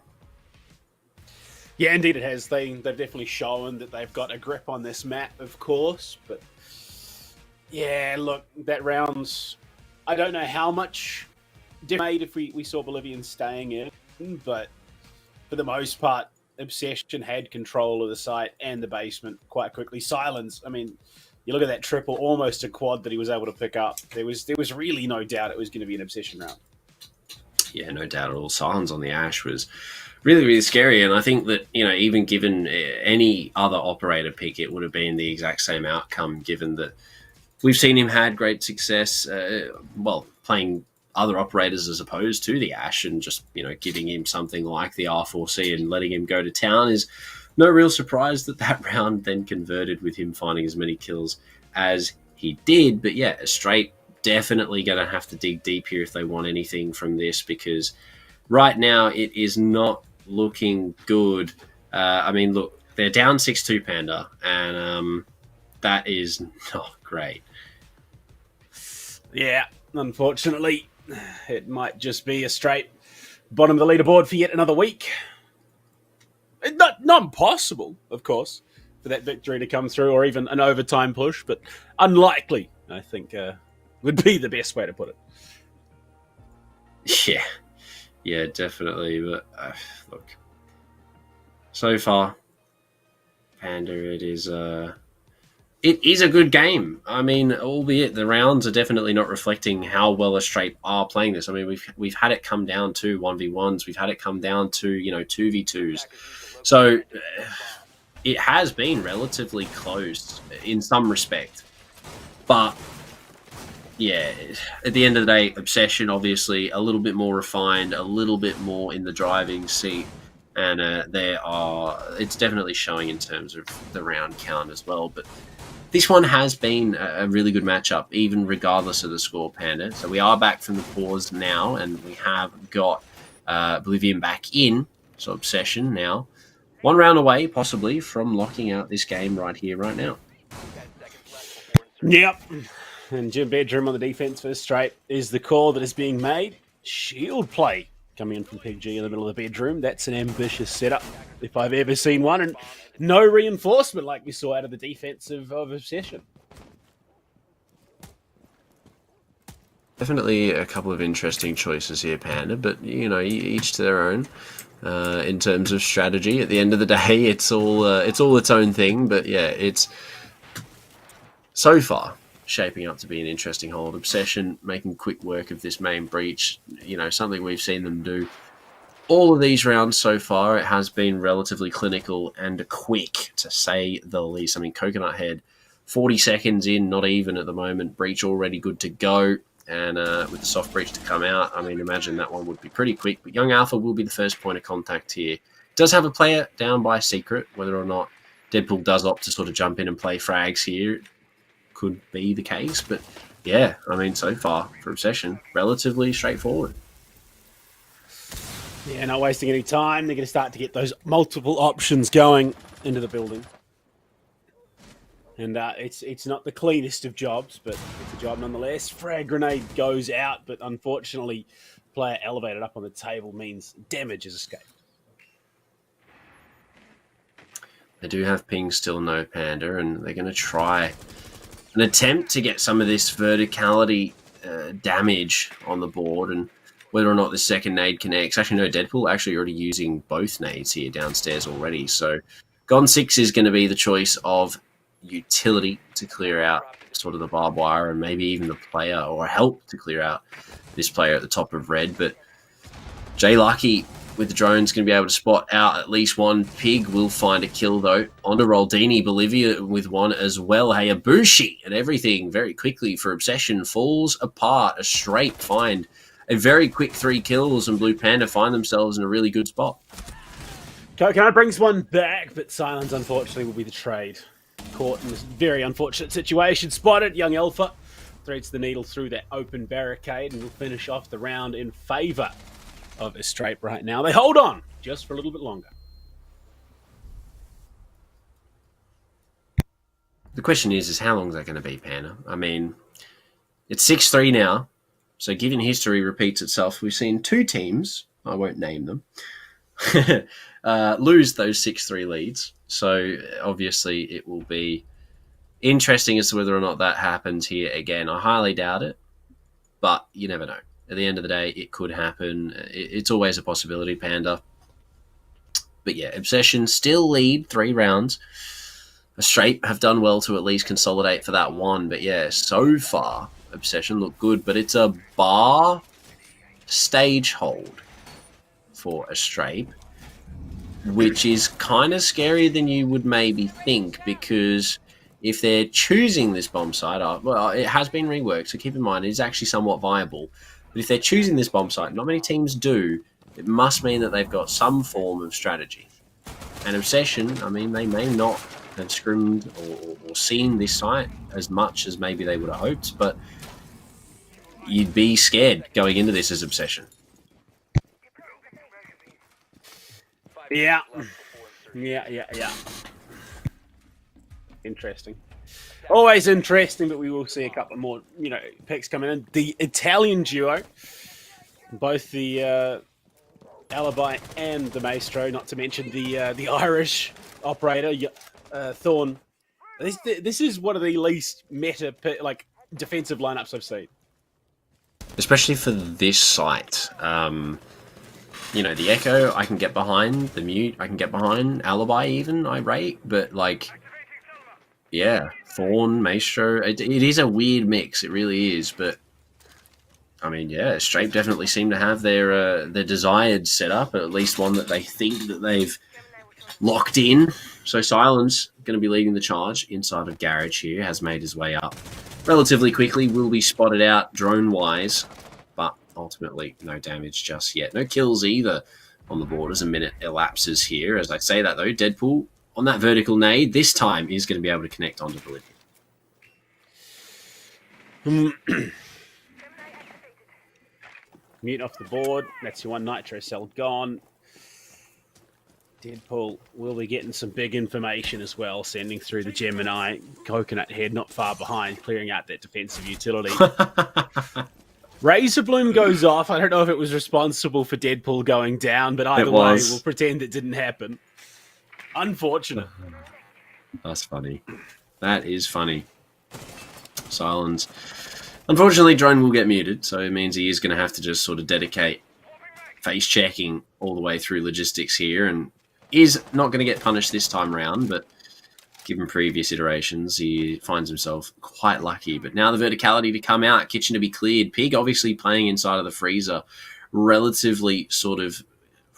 Yeah, indeed it has. They've definitely shown that they've got a grip on this map, of course. But yeah, look, that round's... I don't know how much made if we saw Bolivians staying in, but for the most part, Obsession had control of the site and the basement quite quickly. Silence, I mean, you look at that triple, almost a quad that he was able to pick up. There was really no doubt it was going to be an Obsession round. Yeah, no doubt at all. Silence on the Ash was really, really scary. And I think that, even given any other operator pick, it would have been the exact same outcome, given that we've seen him had great success, playing other operators as opposed to the Ash, and just, giving him something like the R4C and letting him go to town is no real surprise that round then converted with him finding as many kills as he did. But yeah, Straight definitely going to have to dig deep here if they want anything from this, because right now it is not looking good. I mean, look, they're down 6-2 Panda, and that is not great. Yeah, unfortunately, it might just be a straight bottom of the leaderboard for yet another week. Not impossible, of course, for that victory to come through, or even an overtime push, but unlikely, I think, would be the best way to put it. Yeah, definitely. But look, so far, Panda, it is a good game. I mean, albeit the rounds are definitely not reflecting how well a Straight are playing this. I mean, we've had it come down to 1v1s. We've had it come down to 2v2s. So it has been relatively close in some respect. But yeah, at the end of the day, Obsession obviously a little bit more refined, a little bit more in the driving seat, and it's definitely showing in terms of the round count as well. But this one has been a really good matchup, even regardless of the score, Panda. So we are back from the pause now, and we have got Bolivian back in. So Obsession now one round away, possibly, from locking out this game right here, right now. Yep. And Jim Bedroom on the defense for Straight is the call that is being made. Shield play coming in from PG in the middle of the bedroom. That's an ambitious setup, if I've ever seen one. And no reinforcement like we saw out of the defense of Obsession. Definitely a couple of interesting choices here, Panda, but, each to their own. In terms of strategy, at the end of the day, it's all its own thing. But yeah, it's so far shaping up to be an interesting hold. Obsession making quick work of this main breach. Something we've seen them do all of these rounds so far. It has been relatively clinical and quick, to say the least. I mean, Coconut Head, 40 seconds in, not even at the moment. Breach already good to go. And with the soft breach to come out, I mean, imagine that one would be pretty quick. But Young Alpha will be the first point of contact here. Does have a player down by Secret. Whether or not Deadpool does opt to sort of jump in and play frags here could be the case. But yeah, I mean, so far for Obsession, relatively straightforward. Yeah, not wasting any time. They're going to start to get those multiple options going into the building. And it's not the cleanest of jobs, but it's a job nonetheless. Frag grenade goes out, but unfortunately, player elevated up on the table means damage is escaped. They do have ping still, no Panda, and they're going to try an attempt to get some of this verticality damage on the board, and whether or not the second nade connects. Actually, no, Deadpool actually already using both nades here downstairs already. So Gone 6 is going to be the choice of utility to clear out sort of the barbed wire, and maybe even the player, or help to clear out this player at the top of red. But Jay Lucky with the drone's going to be able to spot out at least one. Pig will find a kill though. Onto Roldini, Bolivia with one as well. Hayabushi, and everything very quickly for Obsession falls apart. A Straight find a very quick 3 kills, and Blue Panda find themselves in a really good spot. Coconut brings one back, but Silence unfortunately will be the trade. Caught in this very unfortunate situation. Spotted. Young Alpha threads the needle through that open barricade and will finish off the round in favour of a Straight right now. They hold on just for a little bit longer. The question is how long is that going to be, Panda? I mean, it's 6-3 now. So given history repeats itself, we've seen two teams, I won't name them, lose those 6-3 leads. So obviously it will be interesting as to whether or not that happens here again. I highly doubt it, but you never know. At the end of the day, it could happen. It's always a possibility, Panda. But yeah, Obsession still lead 3 rounds. Strape have done well to at least consolidate for that one. But yeah, so far, Obsession look good. But it's a bar stage hold for a Strape, which is kind of scarier than you would maybe think, because if they're choosing this bomb site, well, it has been reworked, so keep in mind it is actually somewhat viable. But if they're choosing this bomb site, not many teams do, it must mean that they've got some form of strategy. And Obsession, I mean, they may not have scrimmed or seen this site as much as maybe they would have hoped, but you'd be scared going into this as Obsession. Yeah. Interesting. Always interesting, but we will see a couple more, picks coming in. The Italian duo, both the Alibi and the Maestro, not to mention the Irish operator, Thorn. This is one of the least meta defensive lineups I've seen. Especially for this site. The Echo, I can get behind. The Mute, I can get behind. Alibi even, I rate. But, Thorn, Maestro, it is a weird mix. It really is. But, I mean, yeah, Strape definitely seem to have their desired setup, at least one that they think that they've locked in. So Silence going to be leading the charge inside of Garage here, has made his way up relatively quickly, will be spotted out drone-wise, but ultimately no damage just yet. No kills either on the board as a minute elapses here. As I say that, though, Deadpool on that vertical nade this time is going to be able to connect onto the lid. Mute off the board. That's your one Nitro cell gone. Deadpool will be getting some big information as well, sending through the Gemini. Coconut Head not far behind, clearing out that defensive utility. Razor Bloom goes off. I don't know if it was responsible for Deadpool going down, but either way, we'll pretend it didn't happen. Unfortunate. That's funny. That is funny. Silence. Unfortunately, Drone will get muted, so it means he is going to have to just sort of dedicate face checking all the way through logistics here, and is not going to get punished this time round, but given previous iterations, he finds himself quite lucky. But now the verticality to come out, Kitchen to be cleared. Pig obviously playing inside of the freezer, relatively sort of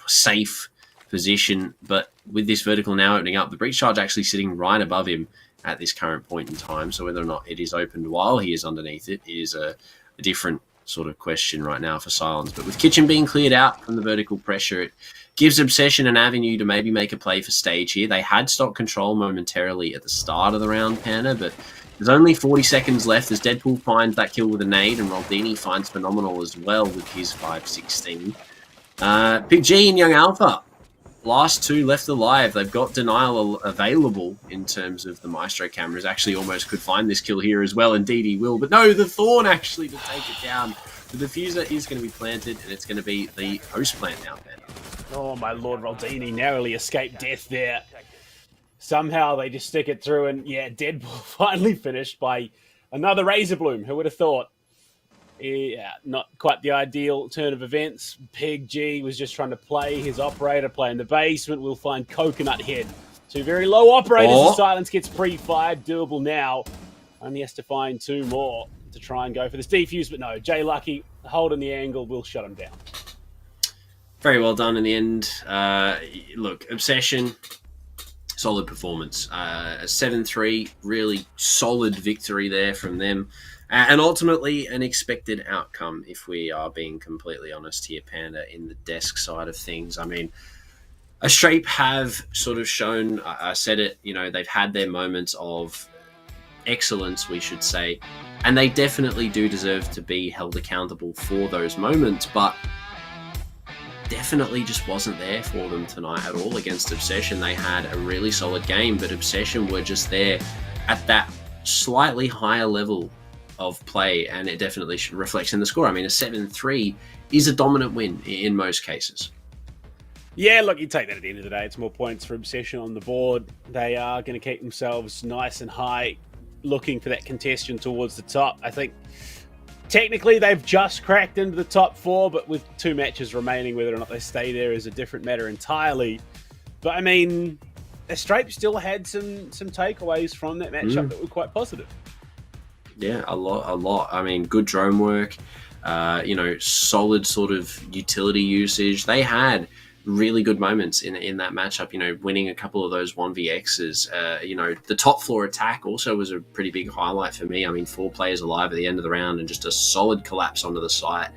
safe position, but with this vertical now opening up, the breach charge actually sitting right above him at this current point in time. So whether or not it is opened while he is underneath it is a different sort of question right now for Silence. But with Kitchen being cleared out from the vertical pressure, it gives Obsession an avenue to maybe make a play for stage here. They had stock control momentarily at the start of the round, Panda, but there's only 40 seconds left as Deadpool finds that kill with a nade, and Roldini finds Phenomenal as well with his 5.16. Big G and Young Alpha, last two left alive. They've got Denial available in terms of the Maestro cameras. Actually almost could find this kill here as well. Indeed he will. But no, the Thorn actually to take it down. The diffuser is going to be planted, and it's going to be the host plant now, Panda. Oh, my Lord, Roldini narrowly escaped death there. Somehow they just stick it through, and yeah, Deadpool finally finished by another Razor Bloom. Who would have thought? Yeah, not quite the ideal turn of events. Pig G was just trying to play his operator, play in the basement. We'll find Coconut Head. Two very low operators. The Silence gets pre-fired. Doable now. Only has to find two more to try and go for this defuse, but no, Jay Lucky holding the angle will shut him down. Very well done in the end. Look, Obsession, solid performance. A 7-3, really solid victory there from them. And ultimately, an expected outcome, if we are being completely honest here, Panda, in the desk side of things. I mean, Strape have sort of shown, I said it, they've had their moments of excellence, we should say, and they definitely do deserve to be held accountable for those moments, but definitely just wasn't there for them tonight at all against Obsession. They had a really solid game, but Obsession were just there at that slightly higher level of play, and it definitely reflects in the score. I mean, a 7-3 is a dominant win in most cases. Yeah, look, you take that at the end of the day. It's more points for Obsession on the board. They are going to keep themselves nice and high, looking for that contention towards the top. I think technically they've just cracked into the top 4, but with 2 matches remaining, whether or not they stay there is a different matter entirely. But I mean, Estrape still had some takeaways from that matchup that were quite positive. Yeah, a lot. I mean, good drone work, solid sort of utility usage. They had really good moments in that matchup, winning a couple of those 1vx's. The top floor attack also was a pretty big highlight for me. I mean, 4 players alive at the end of the round and just a solid collapse onto the site.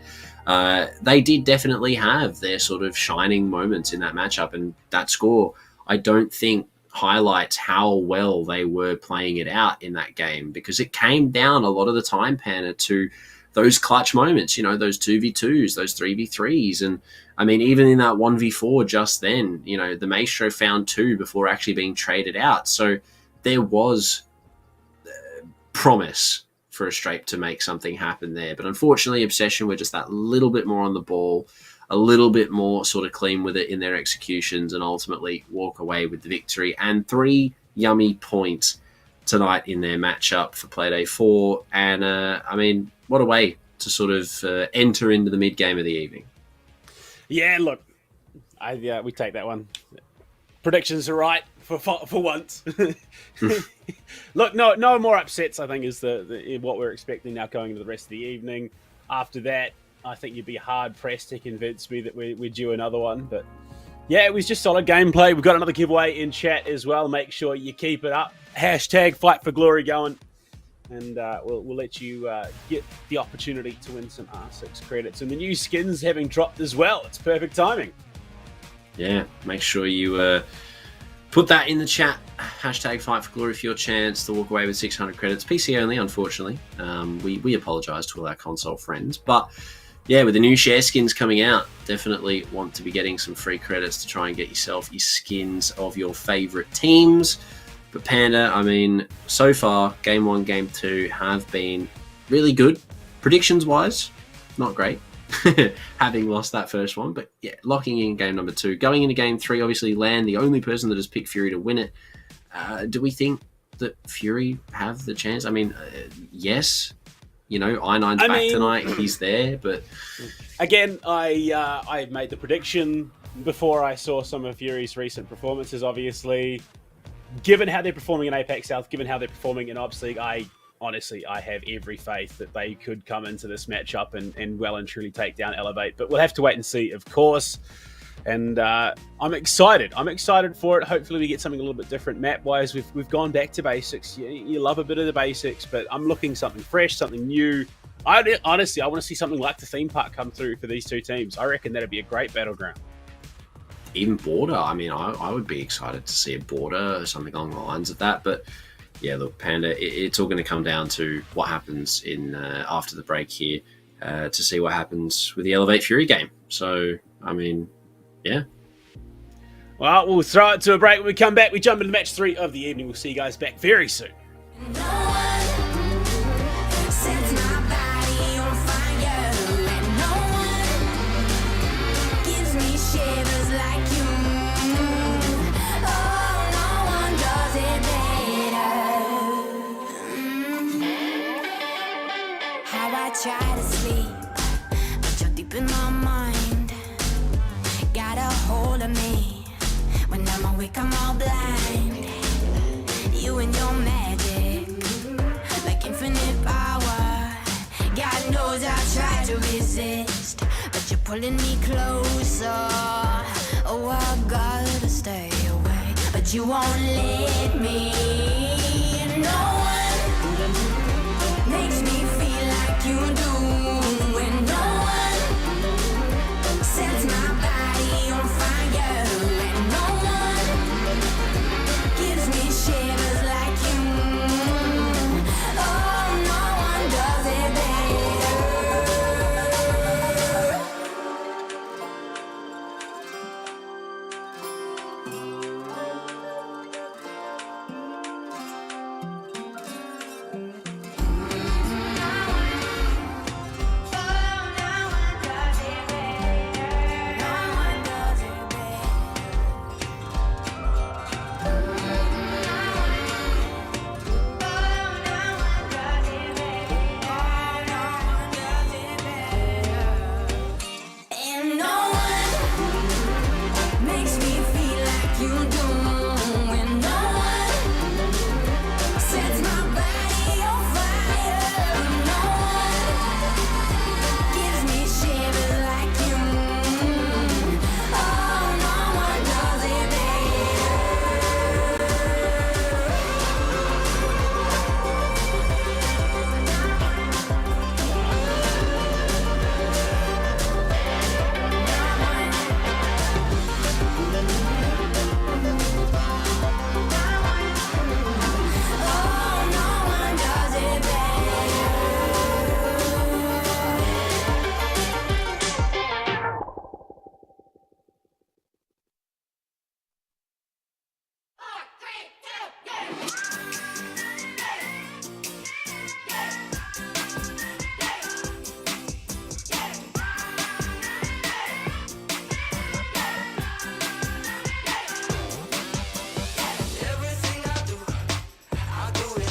They did definitely have their sort of shining moments in that matchup, and that score, I don't think, highlights how well they were playing it out in that game, because it came down a lot of the time, Panda, to those clutch moments, those 2v2s, those 3v3s. And I mean, even in that 1v4 just then, the Maestro found 2 before actually being traded out. So there was promise for Estrape to make something happen there. But unfortunately, Obsession were just that little bit more on the ball, a little bit more sort of clean with it in their executions, and ultimately walk away with the victory and 3 yummy points tonight in their matchup for Playday 4. And I mean, what a way to sort of enter into the mid-game of the evening. Yeah, look, we take that one. Predictions are right for once. Look, no more upsets, I think, is what we're expecting now going into the rest of the evening. After that, I think you'd be hard-pressed to convince me that we're due another one. But yeah, it was just solid gameplay. We've got another giveaway in chat as well. Make sure you keep it up. Hashtag Fight for Glory going. And we'll let you get the opportunity to win some R6 credits. And the new skins having dropped as well. It's perfect timing. Yeah, make sure you put that in the chat. Hashtag Fight for Glory for your chance to walk away with 600 credits. PC only, unfortunately. We apologise to all our console friends. But yeah, with the new share skins coming out, definitely want to be getting some free credits to try and get yourself your skins of your favourite teams. But Panda, I mean, so far, Game 1, Game 2 have been really good. Predictions-wise, not great, having lost that first one. But yeah, locking in Game number 2. Going into Game 3, obviously, Lan, the only person that has picked Fury to win it. Do we think that Fury have the chance? I mean, yes. I9's back tonight. He's there, but again, I made the prediction before I saw some of Fury's recent performances. Obviously, given how they're performing in Apex South, given how they're performing in Ops League, I have every faith that they could come into this matchup and well and truly take down Elevate. But we'll have to wait and see, of course. And I'm excited. I'm excited for it. Hopefully we get something a little bit different map-wise. We've gone back to basics. You love a bit of the basics, but I'm looking something fresh, something new. Honestly, I want to see something like the theme park come through for these two teams. I reckon that'd be a great battleground. Even Border. I mean, I would be excited to see a Border or something along the lines of that. But yeah, look, Panda, it's all going to come down to what happens in after the break here to see what happens with the Elevate Fury game. So, I mean, yeah. Well, we'll throw it to a break. When we come back, we jump into match 3 of the evening. We'll see you guys back very soon. Try to sleep, but you're deep in my mind. Got a hold of me. When I'm awake, I'm all blind. You and your magic, like infinite power. God knows I tried to resist, but you're pulling me closer. Oh, I gotta stay away, but you won't let me. No one makes me feel like you do, and no one sets my body on fire, and no one gives me shivers like you. Oh, no one does it better.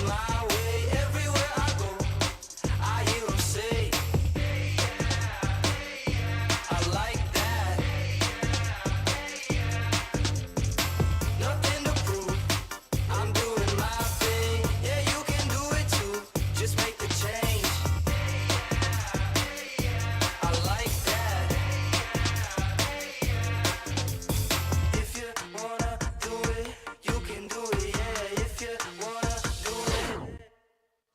my way. Everywhere I go, I hear them say, I like that. Nothing to prove, I'm doing my thing. Yeah, you can do it too, just make the change. I like that. If you wanna do it, you can do it. Yeah, if you wanna do it,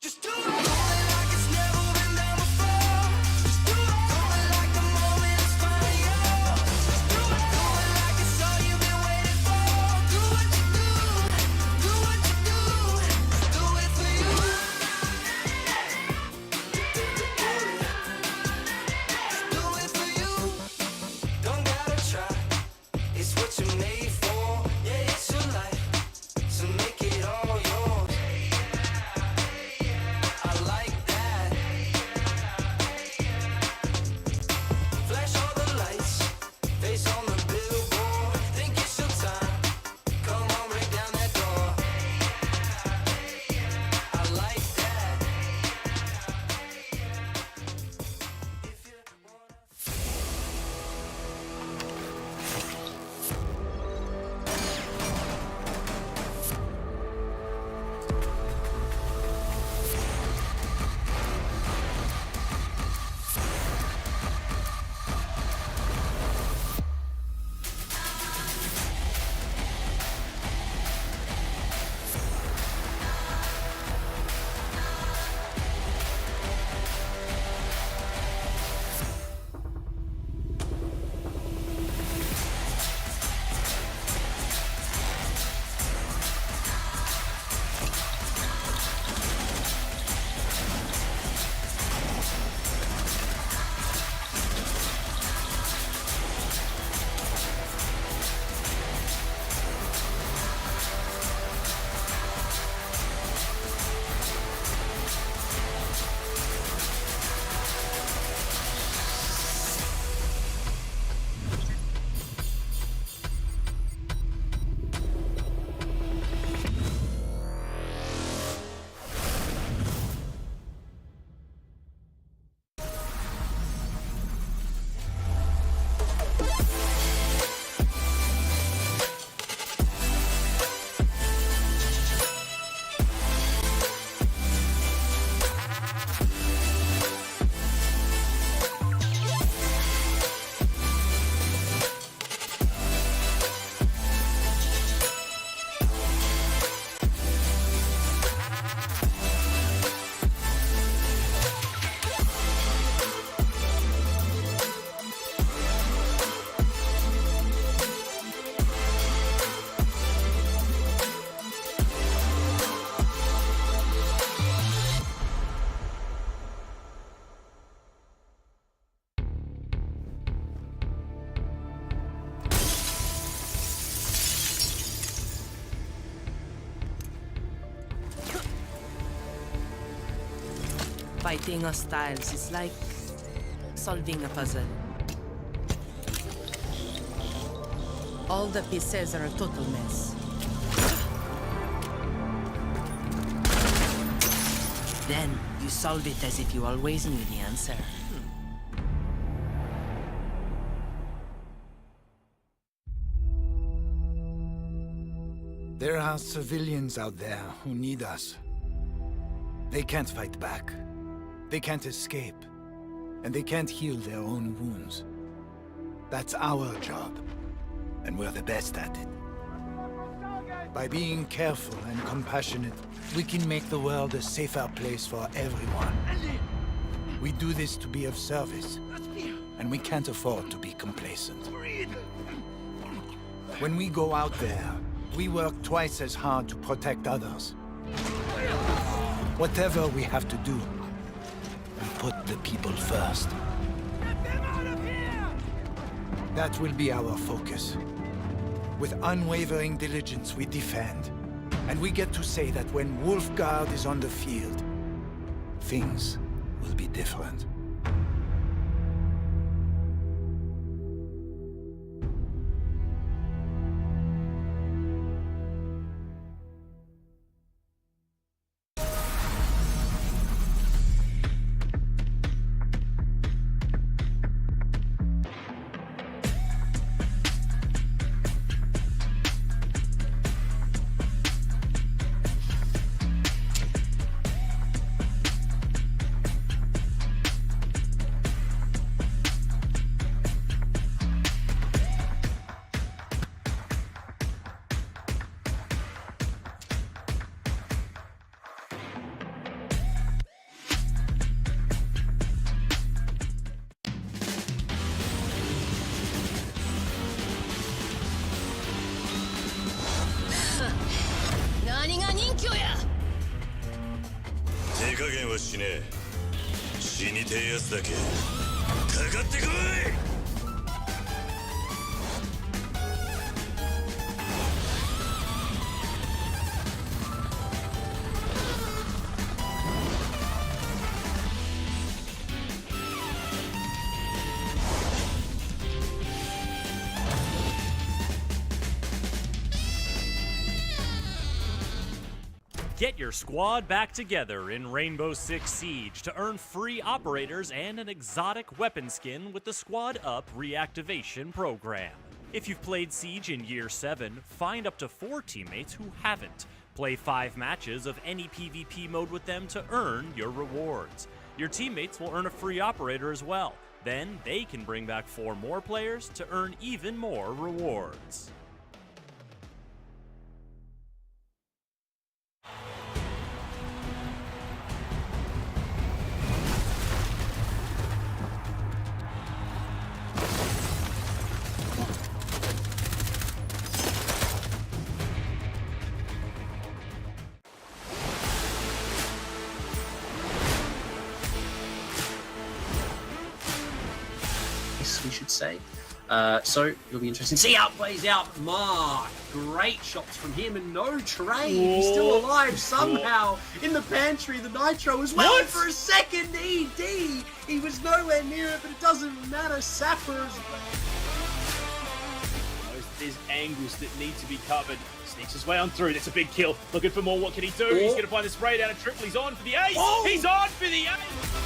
just do it. Do it like it's never been done before. Just do it. Do it like the moment is finally yours. Just do it. Do it like it's all you've been waiting for. Do what you do. Do what you do. Do it for you. Do it for you. Don't gotta try. It's what you're made for. Yeah, it's your life. So make it all yours. I like that. Flash all the lights. Face on the billboard. Think it's your time. Come on, break down that door. I like that. If you wanna Fighting hostiles is like solving a puzzle. All the pieces are a total mess. Then you solve it as if you always knew the answer. There are civilians out there who need us. They can't fight back. They can't escape. And they can't heal their own wounds. That's our job. And we're the best at it. By being careful and compassionate, we can make the world a safer place for everyone. We do this to be of service. And we can't afford to be complacent. When we go out there, we work twice as hard to protect others. Whatever we have to do, we put the people first. That will be our focus. With unwavering diligence, we defend. And we get to say that when Wolfguard is on the field, things will be different. 手加減はしねえ。死にてえやつだけかかってこい。Get your squad back together in Rainbow Six Siege to earn free operators and an exotic weapon skin with the Squad Up reactivation program. If you've played Siege in Year 7, find up to 4 teammates who haven't. Play 5 matches of any PvP mode with them to earn your rewards. Your teammates will earn a free operator as well. Then they can bring back 4 more players to earn even more rewards. We should say. So it'll be interesting. See how it plays out. Mark, great shots from him and no trade. He's still alive somehow in the pantry. The Nitro as well. What? For a second, ED. He was nowhere near it, but it doesn't matter. Sappers. There's angles that need to be covered. Sneaks his way on through. That's a big kill. Looking for more. What can he do? He's going to find the spray down a triple. He's on for the ace. He's on for the ace.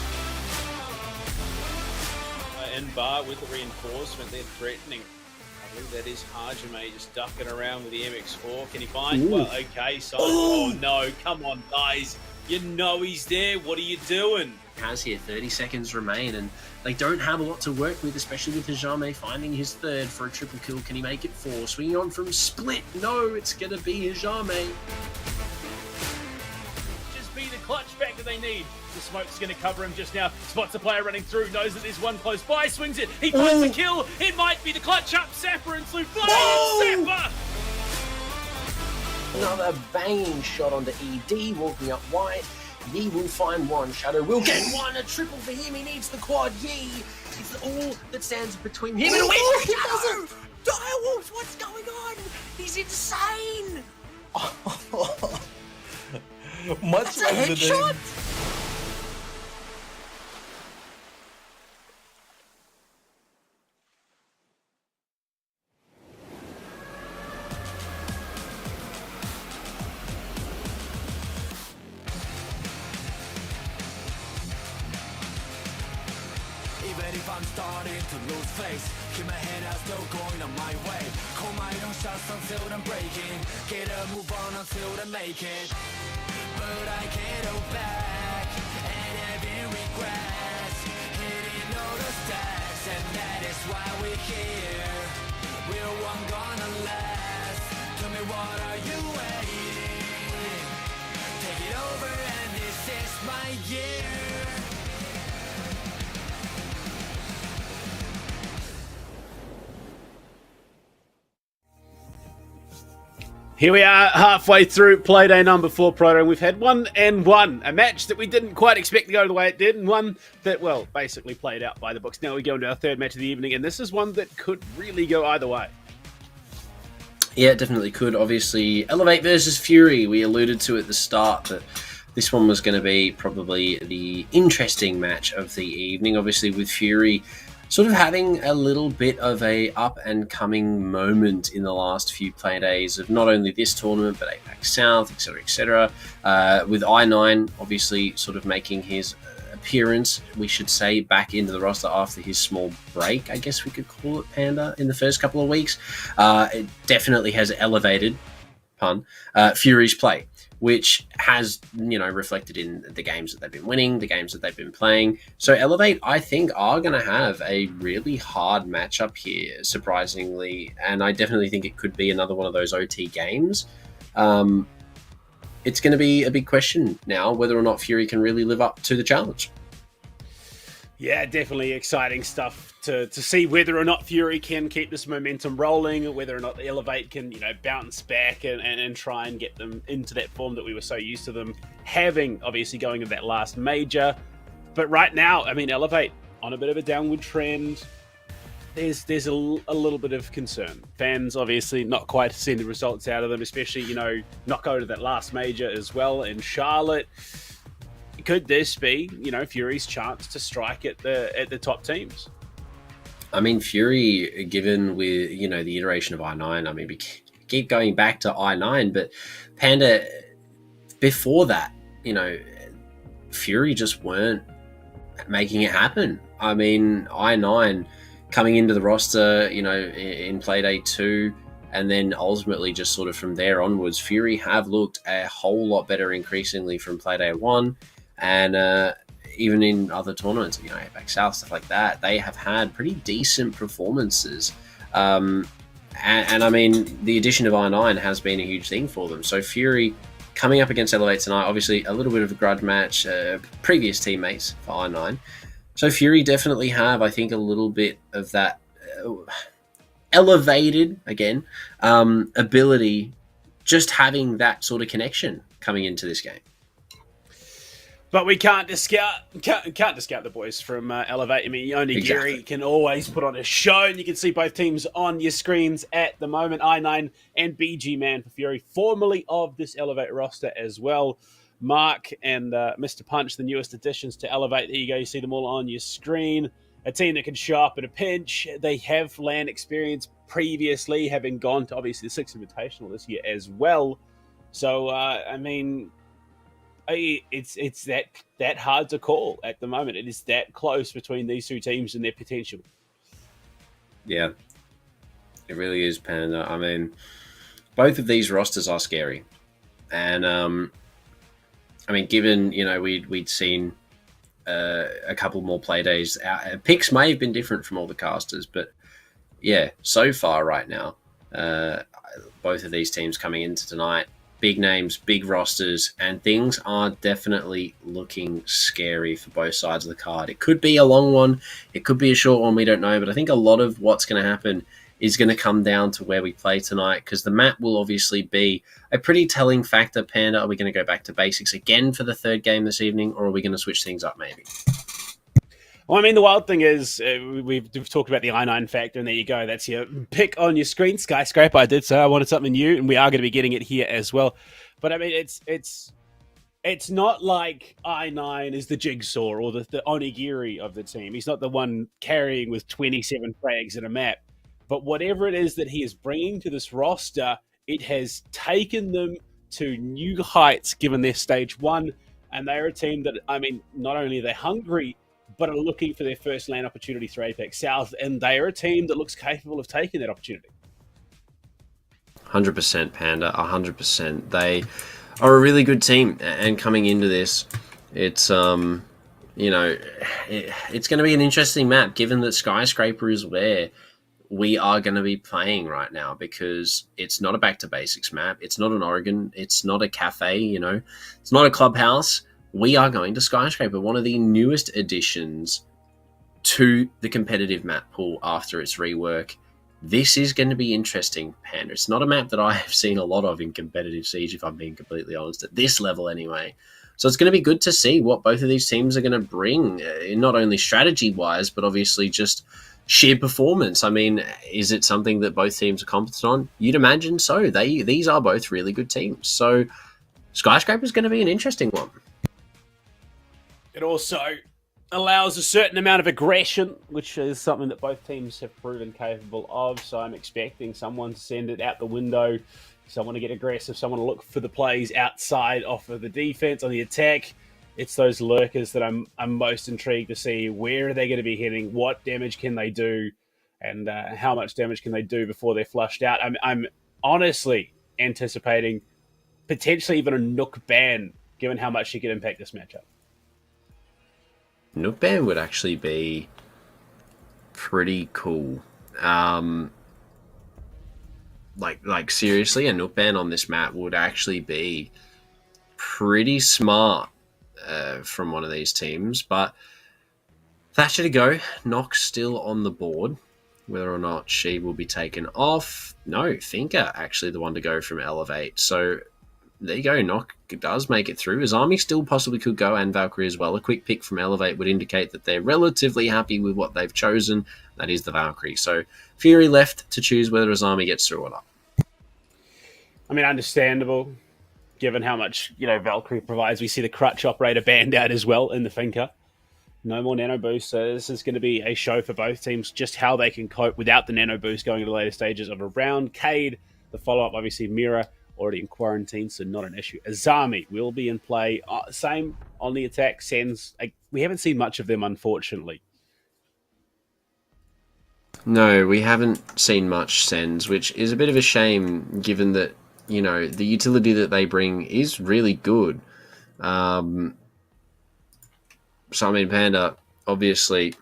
And Bar with the reinforcement, they're threatening. I believe that is Hajime just ducking around with the MX4. Can he find? Well, okay, so. Oh no, come on, guys. You know he's there. What are you doing? Has here 30 seconds remain, and they don't have a lot to work with, especially with Hajime finding his third for a triple kill. Can he make it 4? Swinging on from Split. No, it's going to be Hajime. Just be the clutch factor they need. The smoke's going to cover him just now. Spots a player running through, knows that there's one close by, swings it. He finds the kill. It might be the clutch up. Sapper and Slew flying. Sapper! Another banging shot onto ED, walking up wide. Yi will find one. Shadow will get one. A triple for him. He needs the quad. Yi. It's all that stands between him and a win. He doesn't. Direwolves, what's going on? He's insane. Much That's a headshot. Even if I'm starting to lose face, keep my head out, still going on my way. Call my own shots until I'm breaking. Get a move on until I make it. But I can't go back and having regrets. Hitting all the stacks, and that is why we're here. We're one gonna last. Tell me what are you waiting? Take it over and this is my year. Here we are, halfway through Playday number 4 Proto, and we've had 1-1, a match that we didn't quite expect to go the way it did, and one that, well, basically played out by the books. Now we go into our third match of the evening, and this is one that could really go either way. Yeah, it definitely could. Obviously, Elevate versus Fury. We alluded to at the start that this one was going to be probably the interesting match of the evening. Obviously, with Fury sort of having a little bit of a up-and-coming moment in the last few play days of not only this tournament, but APAC South, etc., etc. With I9, obviously, sort of making his appearance, we should say, back into the roster after his small break, I guess we could call it, Panda, in the first couple of weeks. It definitely has elevated, Fury's play, which has, reflected in the games that they've been winning, the games that they've been playing. So Elevate, I think, are going to have a really hard matchup here, surprisingly, and I definitely think it could be another one of those OT games. It's going to be a big question now whether or not Fury can really live up to the challenge. Yeah, definitely exciting stuff to see whether or not Fury can keep this momentum rolling, whether or not Elevate can, bounce back and try and get them into that form that we were so used to them having obviously going in that last major. But right now, I mean, Elevate on a bit of a downward trend. There's a little bit of concern. Fans obviously not quite seeing the results out of them, especially, you know, not going to that last major as well in Charlotte. Could this be, you know, Fury's chance to strike at the top teams? I mean, Fury, given with, you know, the iteration of I9, I mean, we keep going back to I9, but Panda, before that, you know, Fury just weren't making it happen. I mean, I9 coming into the roster, you know, in Playdate 2, and then ultimately just sort of from there onwards, Fury have looked a whole lot better increasingly from Playdate 1, and even in other tournaments, you know, Apex South, stuff like that, they have had pretty decent performances. And I mean, the addition of I9 has been a huge thing for them. So Fury coming up against Elevate tonight, obviously a little bit of a grudge match, previous teammates for I9. So Fury definitely have, I think, a little bit of that elevated, again, ability, just having that sort of connection coming into this game. But we can't discount the boys from Elevate. I mean, only Exactly. Gary can always put on a show, and you can see both teams on your screens at the moment. I9 and BG Man for Fury, formerly of this Elevate roster as well. Mark and Mr. Punch, the newest additions to Elevate. There you go. You see them all on your screen. A team that can show up at a pinch. They have LAN experience previously, having gone to obviously the Six Invitational this year as well. So, I mean, it's that hard to call at the moment. It is that close between these two teams and their potential. Yeah, it really is, Panda. I mean, both of these rosters are scary. And, I mean, given, you know, we'd seen a couple more play days, picks may have been different from all the casters, but yeah, so far right now, both of these teams coming into tonight, big names, big rosters, and things are definitely looking scary for both sides of the card. It could be a long one, it could be a short one, we don't know, but I think a lot of what's going to happen is going to come down to where we play tonight, because the map will obviously be a pretty telling factor. Panda, are we going to go back to basics again for the third game this evening, or are we going to switch things up maybe? Well, I mean, the wild thing is we've talked about the I9 factor, and there you go. That's your pick on your screen. Skyscraper, I did so. I wanted something new, and we are going to be getting it here as well. But I mean, it's not like I9 is the jigsaw or the onigiri of the team. He's not the one carrying with 27 frags in a map. But whatever it is that he is bringing to this roster, it has taken them to new heights given their stage one. And they're a team that, I mean, not only are they hungry, but are looking for their first LAN opportunity through Apex South. And they are a team that looks capable of taking that opportunity. 100%, Panda, 100%. They are a really good team. And coming into this, it's, you know, it's going to be an interesting map, given that Skyscraper is where we are going to be playing right now, because it's not a back to basics map. It's not an Oregon. It's not a cafe, you know, it's not a clubhouse. We are going to Skyscraper, one of the newest additions to the competitive map pool after its rework. This is going to be interesting, Panda. It's not a map that I have seen a lot of in competitive Siege, if I'm being completely honest, at this level anyway. So it's going to be good to see what both of these teams are going to bring, not only strategy-wise, but obviously just sheer performance. I mean, is it something that both teams are competent on? You'd imagine so. These are both really good teams. So Skyscraper is going to be an interesting one. It also allows a certain amount of aggression, which is something that both teams have proven capable of. So I'm expecting someone to send it out the window, someone to get aggressive, someone to look for the plays outside off of the defense on the attack. It's those lurkers that I'm most intrigued to see. Where are they going to be hitting? What damage can they do? And how much damage can they do before they're flushed out? I'm honestly anticipating potentially even a Nook ban, given how much she could impact this matchup. Nook ban would actually be pretty cool. Like seriously, a Nook ban on this map would actually be pretty smart from one of these teams. But that should go. Nock's still on the board. Whether or not she will be taken off. No, Finka actually the one to go from Elevate. So there you go. Knock does make it through. Azami still possibly could go, and Valkyrie as well. A quick pick from Elevate would indicate that they're relatively happy with what they've chosen. That is the Valkyrie. So Fury left to choose whether Azami gets through or not. I mean, understandable, given how much, Valkyrie provides. We see the Crutch Operator banned out as well in the Finker. No more Nano Boost, so this is going to be a show for both teams, just how they can cope without the Nano Boost going into the later stages of a round. Cade, the follow-up, obviously Mira, already in quarantine, so not an issue. Azami will be in play. Same on the attack. Sens, we haven't seen much of them, unfortunately. No, we haven't seen much Sens, which is a bit of a shame, given that, the utility that they bring is really good. So, I mean, Panda, obviously,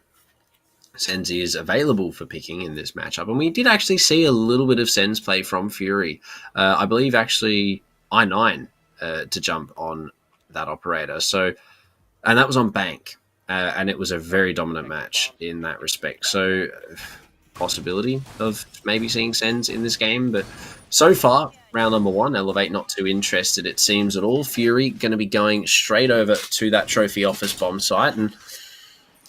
Senzi is available for picking in this matchup. And we did actually see a little bit of Sens play from Fury. I believe, actually, I9 to jump on that operator. So, and that was on Bank. And it was a very dominant match in that respect. So, possibility of maybe seeing Sens in this game. But so far, round number 1, Elevate not too interested, it seems, at all. Fury going to be going straight over to that trophy office bomb site. And,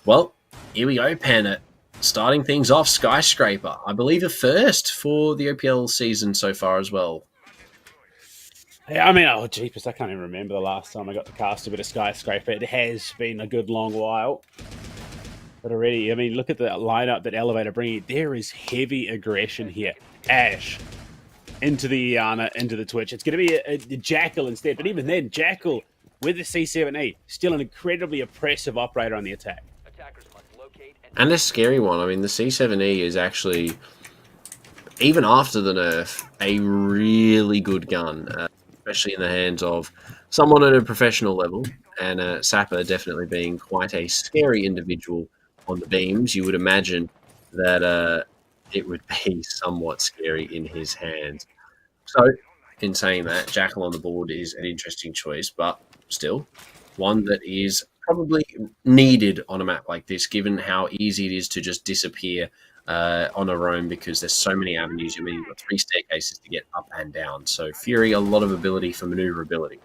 well, here we go, Panda. Starting things off, Skyscraper. I believe a first for the OPL season so far as well. Yeah, I mean, jeepers, I can't even remember the last time I got to cast a bit of Skyscraper. It has been a good long while. But already, I mean, look at the lineup that Elevate are bringing. There is heavy aggression here. Ash into the Iana, into the Twitch. It's going to be a Jackal instead. But even then, Jackal with the C7E, still an incredibly oppressive operator on the attack. And a scary one. I mean, the C7E is actually, even after the nerf, a really good gun, especially in the hands of someone at a professional level. And Sapper definitely being quite a scary individual on the beams. You would imagine that it would be somewhat scary in his hands. So, in saying that, Jackal on the board is an interesting choice, but still one that is probably needed on a map like this, given how easy it is to just disappear on a roam, because there's so many avenues. I mean, you've got 3 staircases to get up and down. So Fury, a lot of ability for maneuverability.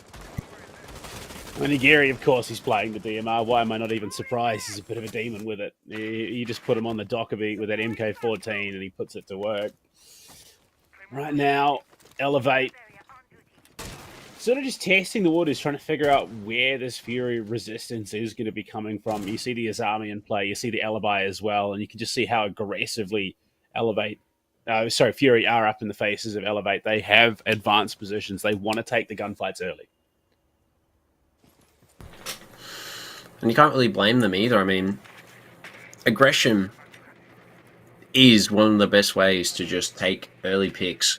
Onigiri, of course, he's playing the DMR. Why am I not even surprised? He's a bit of a demon with it. You just put him on the dock with that MK14 and he puts it to work. Right now, Elevate. Sort of just testing the waters, trying to figure out where this Fury resistance is going to be coming from. You see the Azami in play, you see the Alibi as well, and you can just see how aggressively Fury are up in the faces of Elevate. They have advanced positions. They want to take the gunfights early. And you can't really blame them either. I mean, aggression is one of the best ways to just take early picks.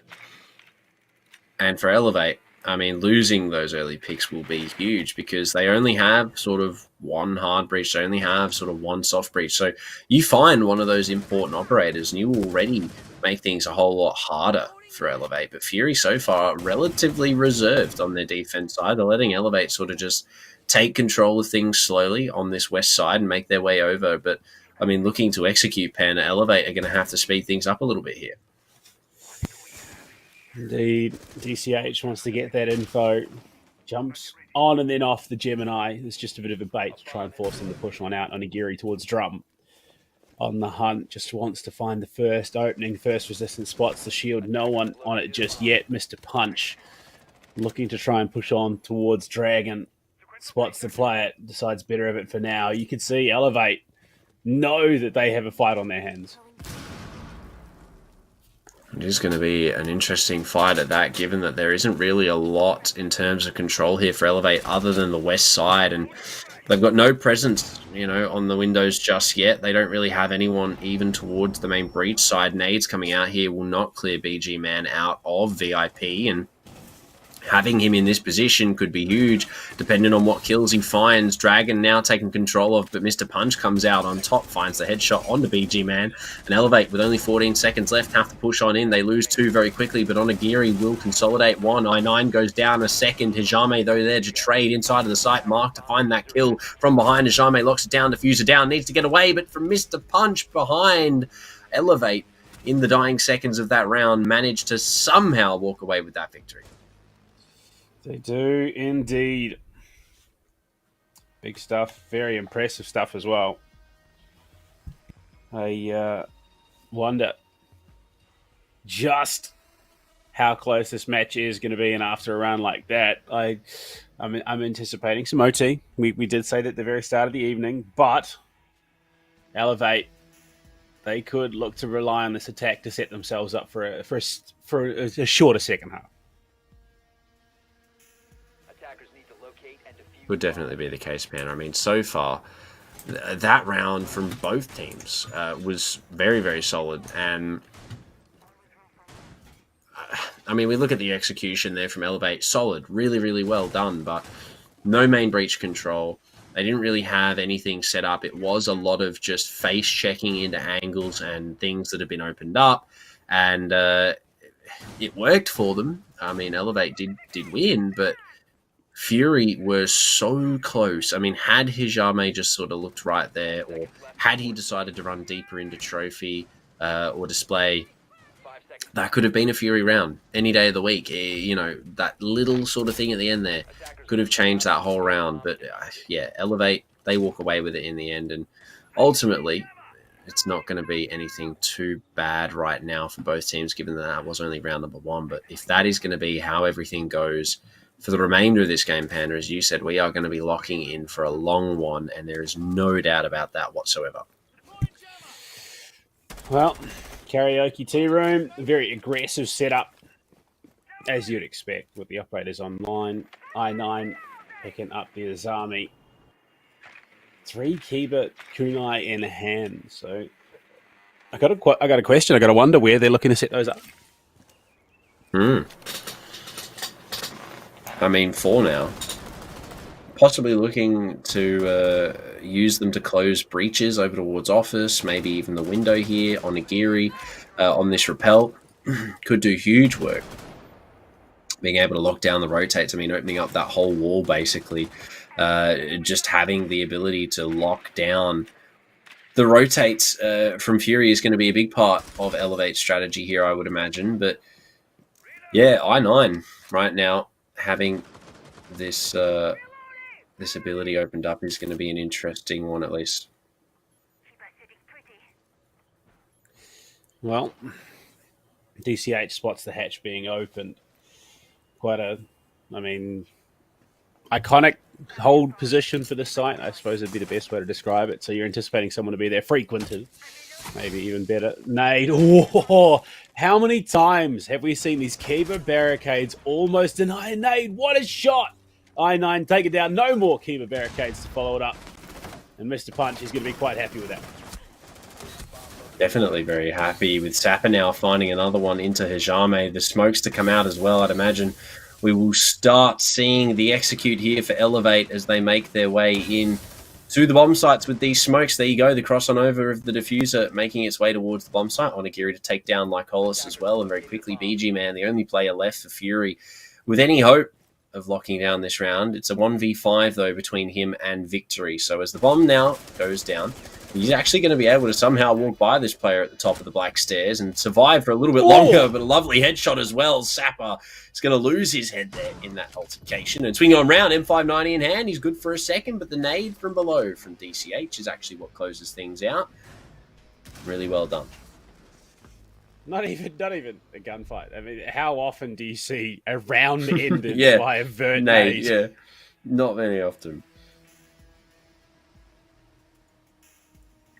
And for Elevate, I mean, losing those early picks will be huge, because they only have sort of one hard breach. They only have sort of one soft breach. So you find one of those important operators and you already make things a whole lot harder for Elevate. But Fury so far relatively reserved on their defense side. They're letting Elevate sort of just take control of things slowly on this west side and make their way over. But, I mean, looking to execute Panda, Elevate are going to have to speed things up a little bit here. Indeed, DCH wants to get that info, jumps on and then off the Gemini. It's just a bit of a bait to try and force him to push one out. Onigiri towards Drum. On the hunt, just wants to find the first opening, first resistance, spots the shield. No one on it just yet. Mr. Punch looking to try and push on towards Dragon. Spots the player, decides better of it for now. You can see Elevate know that they have a fight on their hands. It is going to be an interesting fight at that, given that there isn't really a lot in terms of control here for Elevate other than the west side, and they've got no presence, on the windows just yet. They don't really have anyone even towards the main breach side. Nades coming out here will not clear BG Man out of VIP, and having him in this position could be huge, depending on what kills he finds. Dragon now taking control of, but Mr. Punch comes out on top, finds the headshot onto BG Man. And Elevate, with only 14 seconds left, have to push on in. They lose 2 very quickly, but Onigiri will consolidate 1. I9 goes down a second. Hijame, though, there to trade inside of the site mark to find that kill from behind. Hijame locks it down, diffuser down, needs to get away, but from Mr. Punch behind, Elevate, in the dying seconds of that round, managed to somehow walk away with that victory. They do indeed. Big stuff. Very impressive stuff as well. I wonder just how close this match is going to be, and after a round like that, I'm anticipating some OT. We did say that at the very start of the evening, but Elevate, they could look to rely on this attack to set themselves up for a shorter second half. Would definitely be the case, man. I mean, so far, that round from both teams was very, very solid. And, I mean, we look at the execution there from Elevate. Solid. Really, really well done. But no main breach control. They didn't really have anything set up. It was a lot of just face checking into angles and things that have been opened up. And it worked for them. I mean, Elevate did win, but Fury were so close. I mean, had Hijame just sort of looked right there, or had he decided to run deeper into Trophy or Display, that could have been a Fury round any day of the week. You know, that little sort of thing at the end there could have changed that whole round. But yeah, Elevate, they walk away with it in the end. And ultimately, it's not going to be anything too bad right now for both teams, given that was only round number 1. But if that is going to be how everything goes for the remainder of this game, Panda, as you said, we are going to be locking in for a long one, and there is no doubt about that whatsoever. Well, karaoke tea room, very aggressive setup, as you'd expect with the operators online. I9 picking up the Azami. 3 Kiba Kunai in hand. So I got a question. I got to wonder where they're looking to set those up. I mean, 4 now. Possibly looking to use them to close breaches over towards office, maybe even the window here on Nagiri, on this rappel. Could do huge work. Being able to lock down the rotates, I mean, opening up that whole wall, basically. Just having the ability to lock down the rotates from Fury is going to be a big part of Elevate's strategy here, I would imagine. But yeah, I9 right now, having this this ability opened up is going to be an interesting one, at least. Well, DCH spots the hatch being opened. Quite a, I mean, iconic hold position for the site, I suppose would be the best way to describe it. So you're anticipating someone to be there frequented, maybe even better. Nade. Oh, how many times have we seen these Kiba barricades almost deny Nade? What a shot! I9 take it down. No more Kiba barricades to follow it up. And Mr. Punch is going to be quite happy with that. Definitely very happy with Sapper now finding another one into Hijame. The smokes to come out as well, I'd imagine. We will start seeing the execute here for Elevate as they make their way in to the bomb sites with these smokes. There you go, the cross on over of the diffuser making its way towards the bomb site. Onigiri to take down Lycolis as well, and very quickly BG Man, the only player left for Fury with any hope of locking down this round. It's a 1v5 though between him and Victory. So as the bomb now goes down, he's actually going to be able to somehow walk by this player at the top of the black stairs and survive for a little bit longer, but a lovely headshot as well. Sapper is going to lose his head there in that altercation. And swinging on round, M590 in hand, he's good for a second, but the nade from below from DCH is actually what closes things out. Really well done. Not even a gunfight. I mean, how often do you see a round ended by a vert nade? Yeah, not very often.